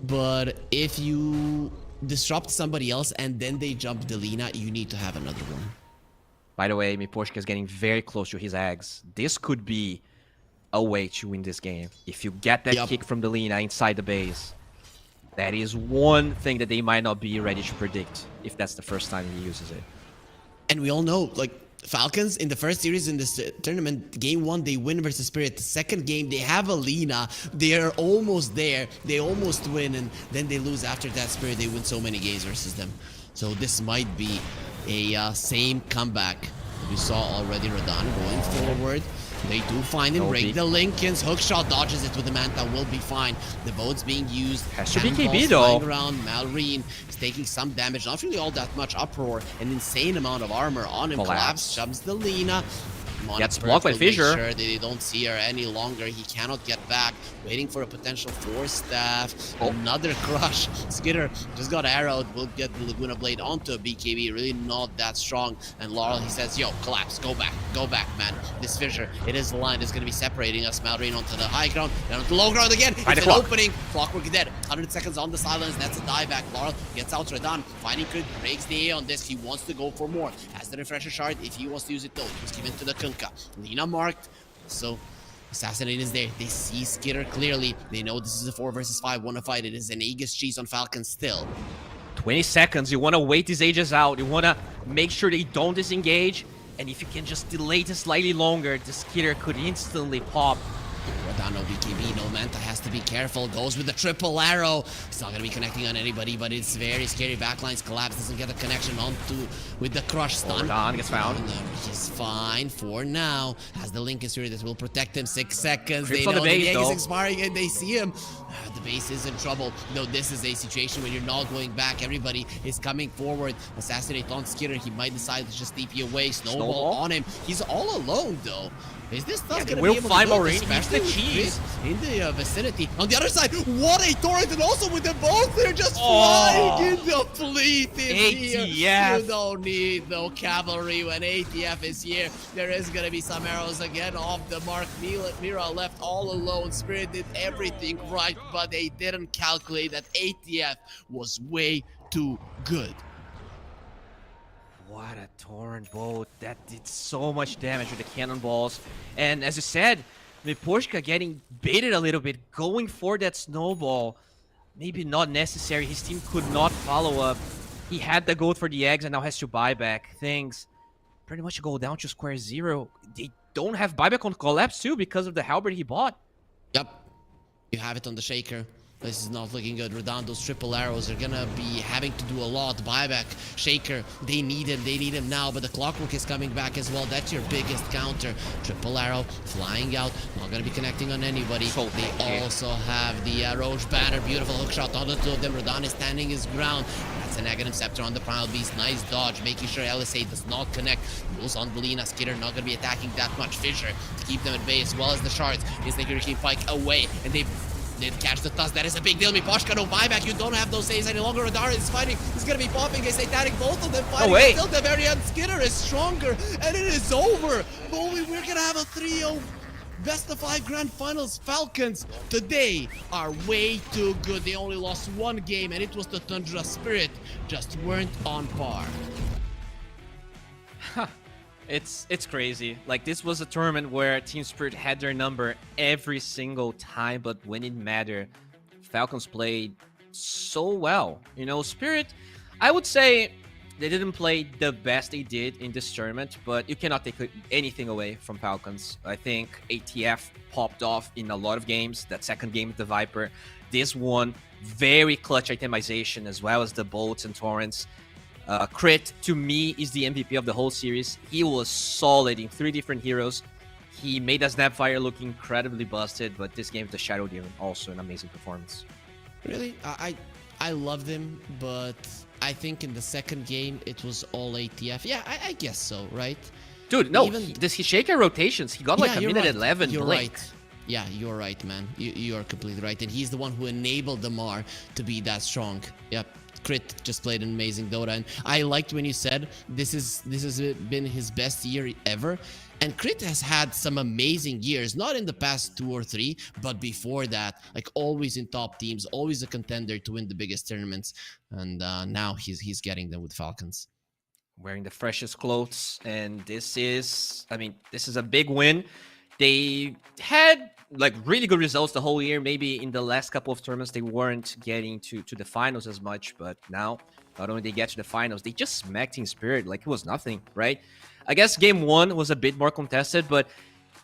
but if you disrupt somebody else and then they jump the Lina, you need to have another one. By the way, Miposhka is getting very close to his eggs. This could be a way to win this game. If you get that kick from the Lina inside the base, that is one thing that they might not be ready to predict if that's the first time he uses it. And we all know, like, Falcons in the first series in this tournament, game 1 they win versus Spirit. The second game they have a Lina, they are almost there, they almost win, and then they lose after that. Spirit, they win so many games versus them. So this might be a same comeback we saw already. Radan going forward. They do find him, break the Lincolns. Hookshot dodges it with the Manta, will be fine. The boat's being used. Has to be KB though. Around. Malrine is taking some damage, not really all that much. Uproar, an insane amount of armor on him. Collapse, shoves the Lina. Gets blocked by Fissure. Sure they don't see her any longer. He cannot get back. Waiting for a potential force staff. Another crush. Skitter just got arrowed. Will get the Laguna Blade onto a BKB. Really not that strong. And Laurel, he says, yo, collapse. Go back, man. This Fissure, it is the line. It's going to be separating us. Malrine onto the high ground. Then onto the low ground again. It's an opening. Clockwork is dead. 100 seconds on the silence. That's a dieback. Laurel gets out Radan. Finding Crit, breaks the A on this. He wants to go for more. Has the refresher shard. If he wants to use it though, it was given to the Kunkka. Lina marked, so Assassinate is there. They see Skitter clearly. They know this is a 4 versus 5. Want to fight. It is an Aegis cheese on Falcon still. 20 seconds. You want to wait these Aegis out. You want to make sure they don't disengage. And if you can just delay this slightly longer, the Skitter could instantly pop. Rodano BKB, no Manta, has to be careful. Goes with the triple arrow. It's not going to be connecting on anybody, but it's very scary. Backlines collapse, doesn't get a connection onto with the crush stun. Rodon gets found. He's fine for now. Has the Lincoln Spirit that will protect him. 6 seconds. Creeps they know the base, the egg is expiring and they see him. The base is in trouble. No, this is a situation when you're not going back. Everybody is coming forward. Assassinate on Skitter. He might decide to just TP away. Snowball on him. He's all alone though. Is this stuff gonna be able to find do it, Maureen. especially He's the cheese in the vicinity? On the other side, what a torrent, and also with them both, they're just flying in the fleet in here. You don't need no cavalry when ATF is here. There is gonna be some arrows again off the mark. Mira left all alone. Spirit did everything right, but they didn't calculate that ATF was way too good. What a torrent boat. That did so much damage with the cannonballs. And as you said, Miposhka getting baited a little bit, going for that snowball. Maybe not necessary. His team could not follow up. He had the gold for the eggs and now has to buy back. Things pretty much go down to square zero. They don't have buyback on Collapse too because of the halberd he bought. Yep. You have it on the Shaker. This is not looking good. Redondo's triple arrows are gonna be having to do a lot. Buyback, Shaker, they need him now, but the Clockwork is coming back as well. That's your biggest counter. Triple arrow, flying out, not gonna be connecting on anybody. They also have the Roach Banner, beautiful hookshot on the two of them. Rodon is standing his ground. That's a negative scepter on the Primal Beast. Nice dodge, making sure LSA does not connect. Moves on Belina, Skitter not gonna be attacking that much. Fissure to keep them at bay as well as the shards. Is the Hurricane Pike away, and they did catch the Tusk. That is a big deal. Miposhka, no buyback. You don't have those saves any longer. Radar is fighting. He's going to be popping a Satanic. Both of them fighting. Still the very end. Skitter is stronger. And it is over. We're going to have a 3-0 best of 5 grand finals. Falcons today are way too good. They only lost 1 game, and it was the Tundra Spirit. Just weren't on par. It's crazy. Like, this was a tournament where Team Spirit had their number every single time, but when it mattered, Falcons played so well. You know, Spirit, I would say they didn't play the best they did in this tournament, but you cannot take anything away from Falcons. I think ATF popped off in a lot of games. That second game with the Viper, this one, very clutch itemization, as well as the bolts and torrents. Crit, to me, is the MVP of the whole series. He was solid in 3 different heroes. He made a Snapfire look incredibly busted, but this game, the Shadow Demon, also an amazing performance. Really, I loved him, but I think in the second game it was all ATF. Yeah, I guess so, right? Dude, no, Even- does he shake our rotations? He got like a you're minute right. 11 You're blink. right. Yeah, you're right, man. You are completely right. And he's the one who enabled the Mar to be that strong. Yep. Crit just played an amazing Dota. And I liked when you said this has been his best year ever. And Crit has had some amazing years, not in the past 2 or 3, but before that, like always in top teams, always a contender to win the biggest tournaments. And now he's getting them with Falcons. Wearing the freshest clothes, and this is a big win. They had like really good results the whole year. Maybe in the last couple of tournaments they weren't getting to the finals as much, but now not only they get to the finals, they just smacked Team Spirit like it was nothing, right? I guess game 1 was a bit more contested, but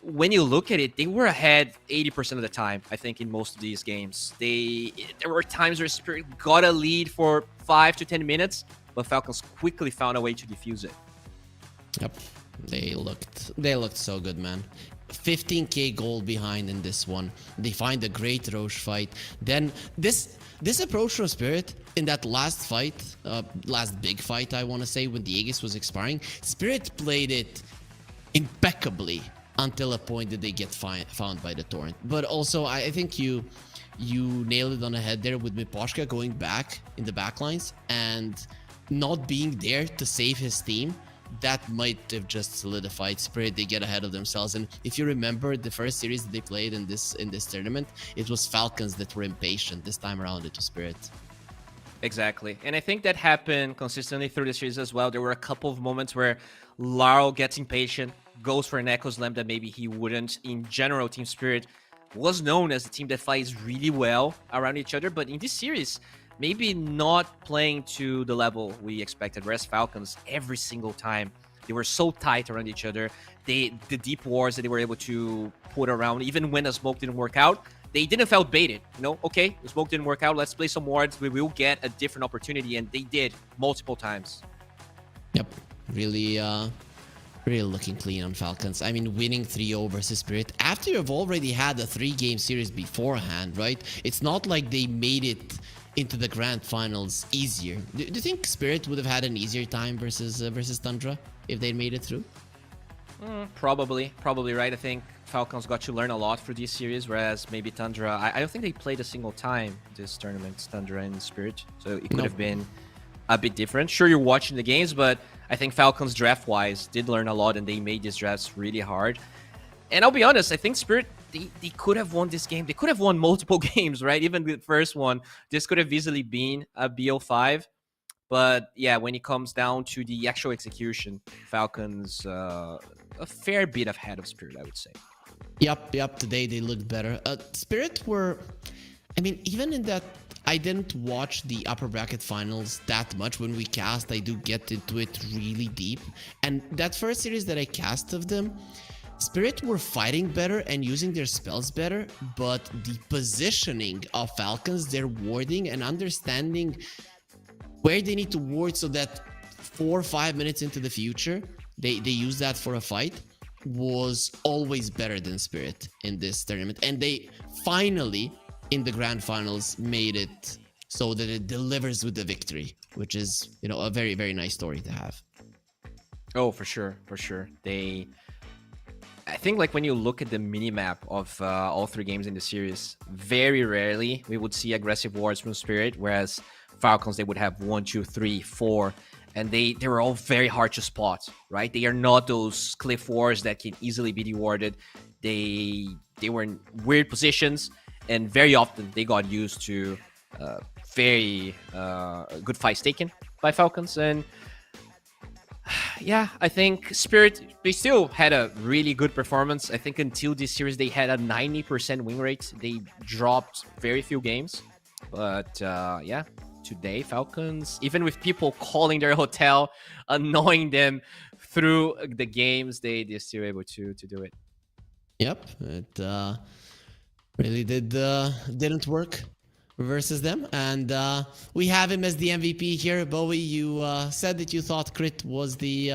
when you look at it, they were ahead 80% of the time, I think, in most of these games. There were times where Spirit got a lead for 5 to 10 minutes, but Falcons quickly found a way to defuse it. Yep. They looked so good, man. 15k gold behind in this one. They find a great Roche fight. Then this approach from Spirit in that last fight, last big fight, I want to say, when the Aegis was expiring, Spirit played it impeccably until a point that they get found by the Torrent. But also, I think you nailed it on the head there with Miposhka going back in the backlines and not being there to save his team. That might have just solidified Spirit. They get ahead of themselves. And if you remember the first series that they played in this tournament, it was Falcons that were impatient. This time around, it was Spirit. Exactly. And I think that happened consistently through the series as well. There were a couple of moments where Laro gets impatient, goes for an Echo Slam that maybe he wouldn't. In general, Team Spirit was known as a team that fights really well around each other. But in this series, maybe not playing to the level we expected. Whereas Falcons, every single time, they were so tight around each other. The deep wars that they were able to put around, even when the smoke didn't work out, they didn't felt baited. You know, okay, the smoke didn't work out. Let's play some wards. We will get a different opportunity, and they did multiple times. Yep, really looking clean on Falcons. I mean, winning 3-0 versus Spirit after you've already had a 3-game series beforehand, right? It's not like they made it into the grand finals easier. Do you think Spirit would have had an easier time versus Tundra if they made it through? Probably right. I think Falcons got to learn a lot for this series, whereas maybe Tundra, I don't think they played a single time this tournament, Tundra and Spirit, so it could have been a bit different. Sure, you're watching the games, but I think Falcons draft-wise did learn a lot, and they made these drafts really hard. And I'll be honest, I think Spirit, they could have won this game. They could have won multiple games, right? Even the first one, this could have easily been a BO5. But yeah, when it comes down to the actual execution, Falcons a fair bit ahead of Spirit, I would say. Yep. Today they looked better. Spirit were, I mean, even in that, I didn't watch the upper bracket finals that much. When we cast, I do get into it really deep. And that first series that I cast of them, Spirit were fighting better and using their spells better, but the positioning of Falcons, their warding and understanding where they need to ward so that 4 or 5 minutes into the future, they use that for a fight, was always better than Spirit in this tournament. And they finally, in the grand finals, made it so that it delivers with the victory, which is, you know, a very, very nice story to have. Oh, for sure. I think like when you look at the minimap of all 3 games in the series, very rarely we would see aggressive wards from Spirit, whereas Falcons, they would have 1, 2, 3, 4, and they were all very hard to spot, right? They are not those cliff wars that can easily be dewarded. They were in weird positions, and very often they got used to very good fights taken by Falcons. And yeah, I think Spirit, they still had a really good performance. I think until this series, they had a 90% win rate. They dropped very few games. But yeah, today, Falcons, even with people calling their hotel, annoying them through the games, they're still able to do it. Yep, it really didn't work. versus them, and we have him as the MVP here. Bowie, you said that you thought Crit was the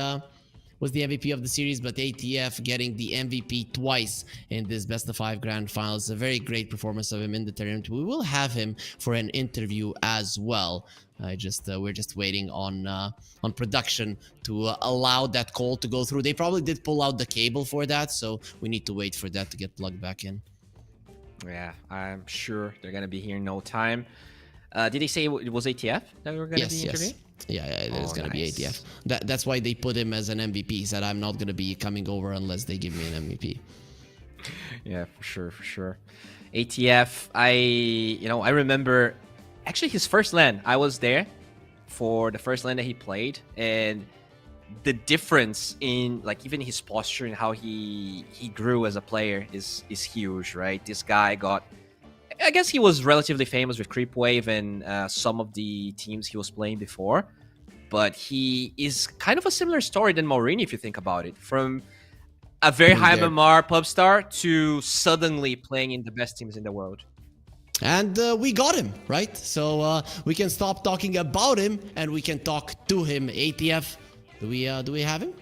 MVP of the series, but ATF getting the MVP twice in this best of 5 grand finals. A very great performance of him in the tournament. We will have him for an interview as well. We're just waiting on production to allow that call to go through. They probably did pull out the cable for that, so we need to wait for that to get plugged back in. Yeah, I'm sure they're gonna be here in no time. Did they say it was ATF that we were gonna be interviewing? Yeah, there's gonna be nice. ATF. That's why they put him as an MVP. He said, I'm not gonna be coming over unless they give me an MVP. Yeah, for sure. ATF, I remember actually his first LAN. I was there for the first LAN that he played, and the difference in like even his posture and how he grew as a player is huge, right? This guy got, I guess he was relatively famous with Creepwave and some of the teams he was playing before, but he is kind of a similar story than Maurini if you think about it. From a very high MMR pub star to suddenly playing in the best teams in the world. And we got him, right? So we can stop talking about him and we can talk to him. ATF, do we have him?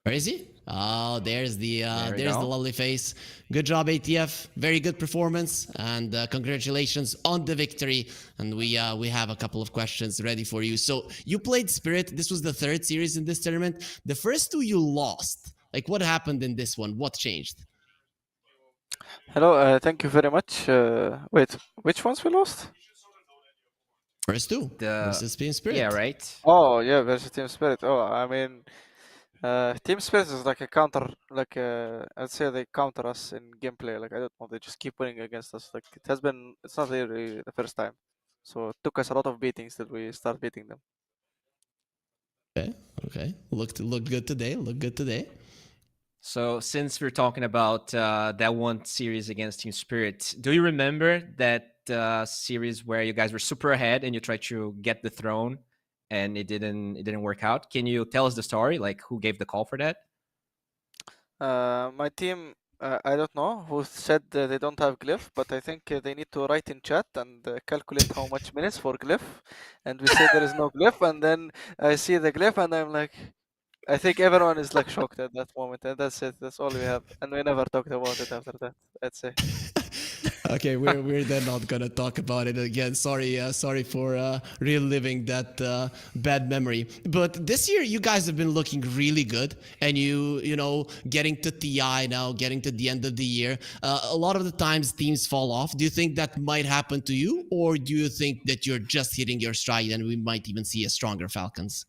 Where is he? Oh, there's the lovely face. Good job, ATF. Very good performance, and congratulations on the victory. And we have a couple of questions ready for you. So you played Spirit. This was the third series in this tournament. The first two you lost. Like, what happened in this one? What changed? Hello, thank you very much. Wait, which ones we lost? First two versus Team Spirit. Yeah, right. Oh, yeah, versus Team Spirit. Oh, I mean, Team Spirit is like a counter, like I'd say they counter us in gameplay. Like I don't know, they just keep winning against us. Like it's not really the first time. So it took us a lot of beatings that we start beating them. Okay. Looked good today. So since we're talking about that one series against Team Spirit, do you remember that series where you guys were super ahead and you tried to get the throne and it didn't work out? Can you tell us the story? Like who gave the call for that? My team, I don't know who said they don't have glyph, but I think they need to write in chat and calculate how much minutes for glyph. And we said there is no glyph, and then I see the glyph and I'm like, I think everyone is like shocked at that moment, and that's it. That's all we have, and we never talked about it after that. I'd say. Okay, we're then not gonna talk about it again. Sorry for reliving that bad memory. But this year, you guys have been looking really good, and you know getting to TI now, getting to the end of the year. A lot of the times teams fall off. Do you think that might happen to you, or do you think that you're just hitting your stride and we might even see a stronger Falcons?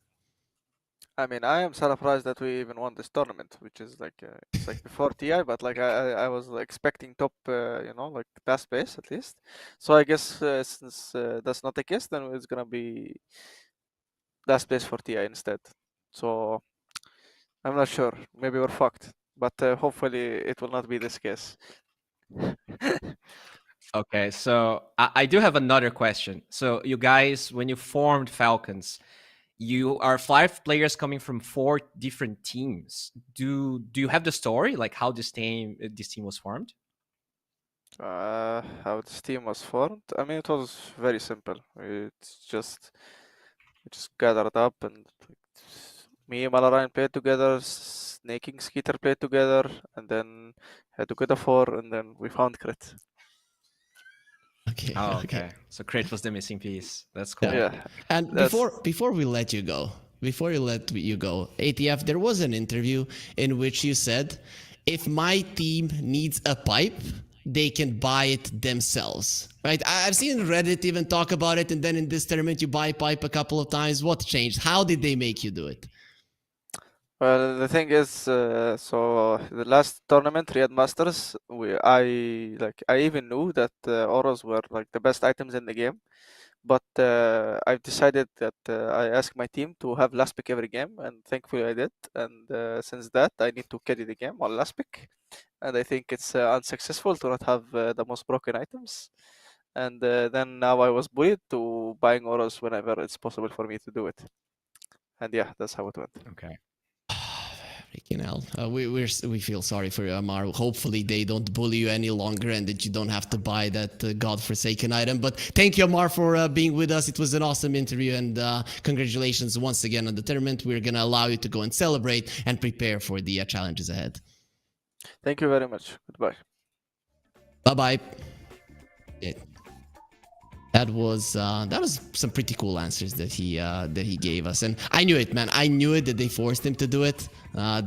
I mean, I am surprised that we even won this tournament, which is like it's like before TI, but like I was like, expecting top, like last place at least. So I guess since that's not the case, then it's gonna be last place for TI instead. So I'm not sure. Maybe we're fucked, but hopefully it will not be this case. Okay, so I do have another question. So you guys, when you formed Falcons, you are 5 players coming from 4 different teams. Do you have the story, like how this team was formed? How this team was formed? I mean, it was very simple. We just gathered up and me and Malarayan played together, Snaking Skeeter played together, and then had to get a 4, and then we found Crit. Okay. So Crit was the missing piece. That's cool. Yeah. And before we let you go, ATF, there was an interview in which you said, if my team needs a pipe, they can buy it themselves, right? I've seen Reddit even talk about it, and then in this tournament you buy pipe a couple of times. What changed? How did they make you do it? Well, the thing is, so the last tournament, Riyadh Masters, I even knew that auras were like the best items in the game, but I've decided that I asked my team to have last pick every game, and thankfully I did. And since that, I need to carry the game on last pick, and I think it's unsuccessful to not have the most broken items. And then now I was bullied to buying auras whenever it's possible for me to do it. And yeah, that's how it went. Okay. Freaking hell. We feel sorry for you, Amar. Hopefully they don't bully you any longer and that you don't have to buy that godforsaken item. But thank you, Amar, for being with us. It was an awesome interview, and congratulations once again on the tournament. We're going to allow you to go and celebrate and prepare for the challenges ahead. Thank you very much. Goodbye. Bye-bye. Yeah. That was some pretty cool answers that he gave us, and I knew it, man. I knew it that they forced him to do it. I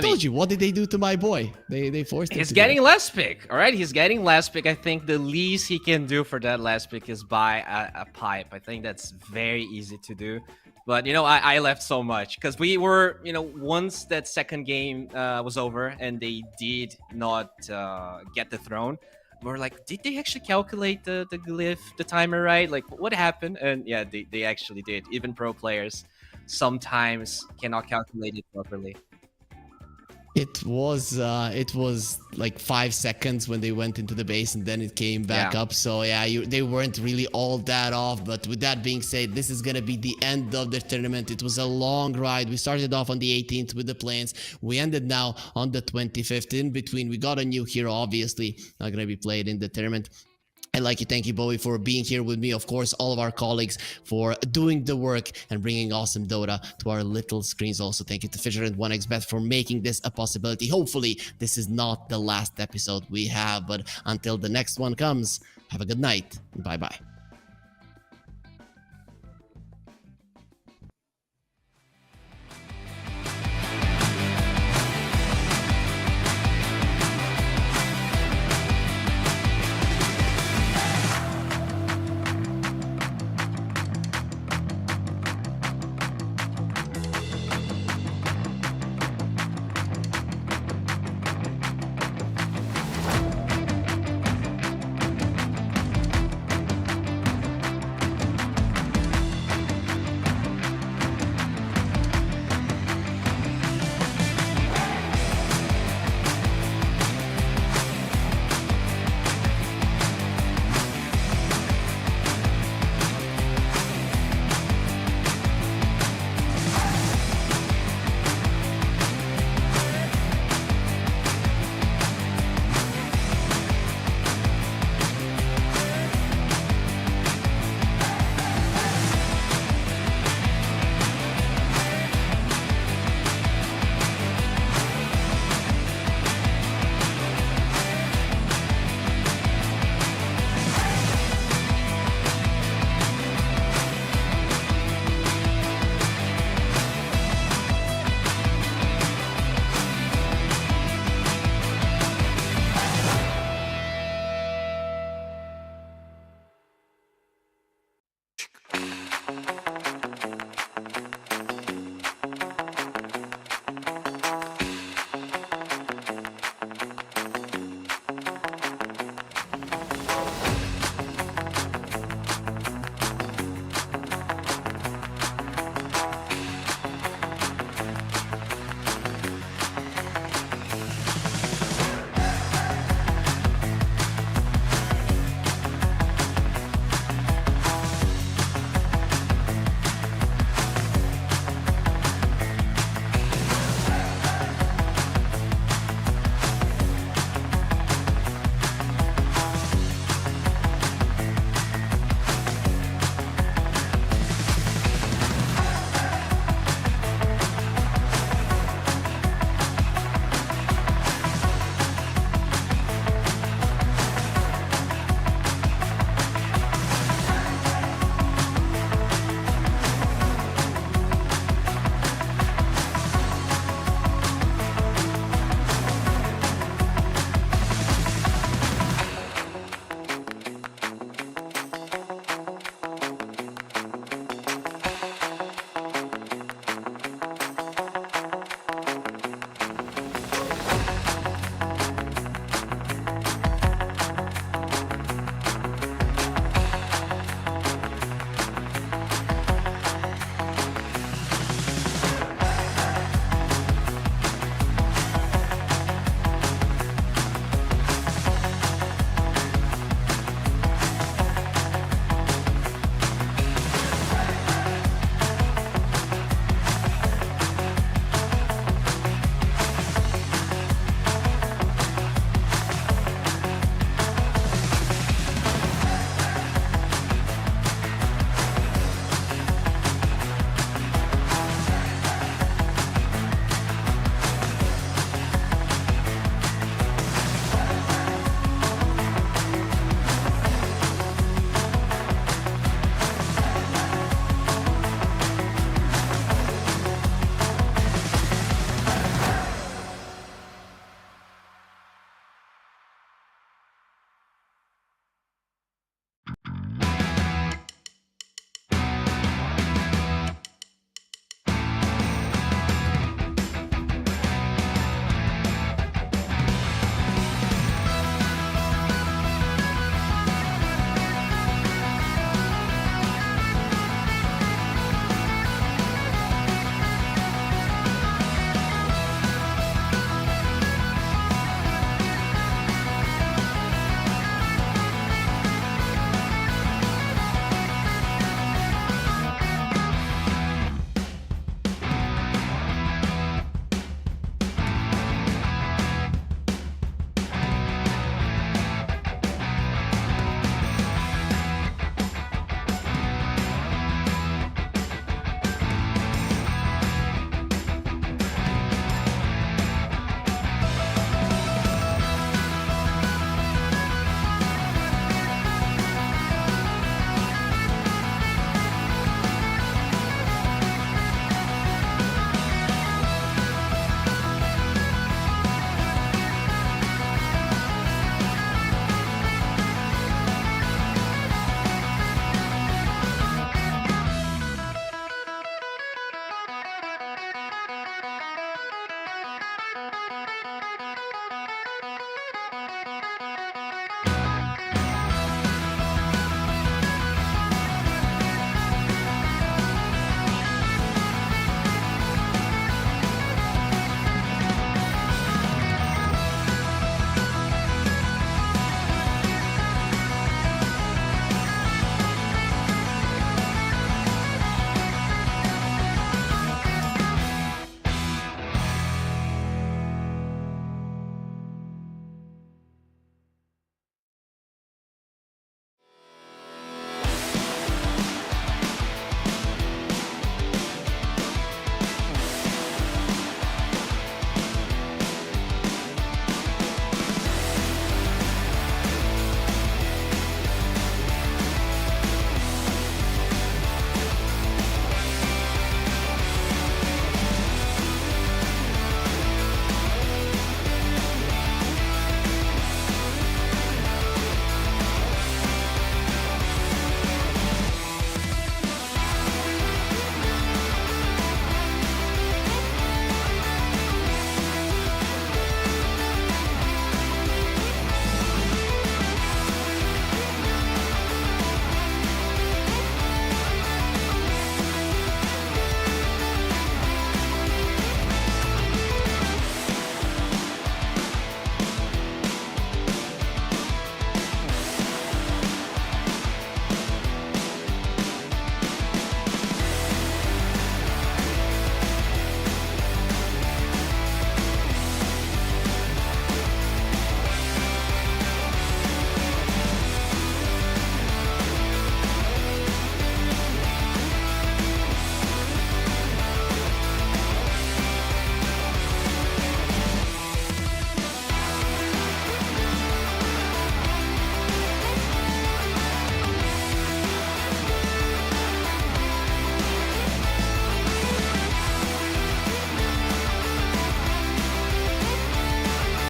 told you, what did they do to my boy? They forced him. He's to getting do it. last pick. All right, he's getting last pick. I think the least he can do for that last pick is buy a pipe. I think that's very easy to do. But I left so much because we were, once that second game was over and they did not get the throne. We're like, did they actually calculate the glyph, the timer right? Like, what happened? And yeah, they actually did. Even pro players sometimes cannot calculate it properly. It was like 5 seconds when they went into the base, and then it came back up. So yeah, they weren't really all that off. But with that being said, this is gonna be the end of the tournament. It was a long ride. We started off on the 18th with the planes. We ended now on the 25th. In between, we got a new hero, obviously not gonna be played in the tournament. I'd like to thank you, Bowie, for being here with me. Of course, all of our colleagues for doing the work and bringing awesome Dota to our little screens. Also, thank you to Fisher and 1xBet for making this a possibility. Hopefully, this is not the last episode we have, but until the next one comes, have a good night. Bye-bye.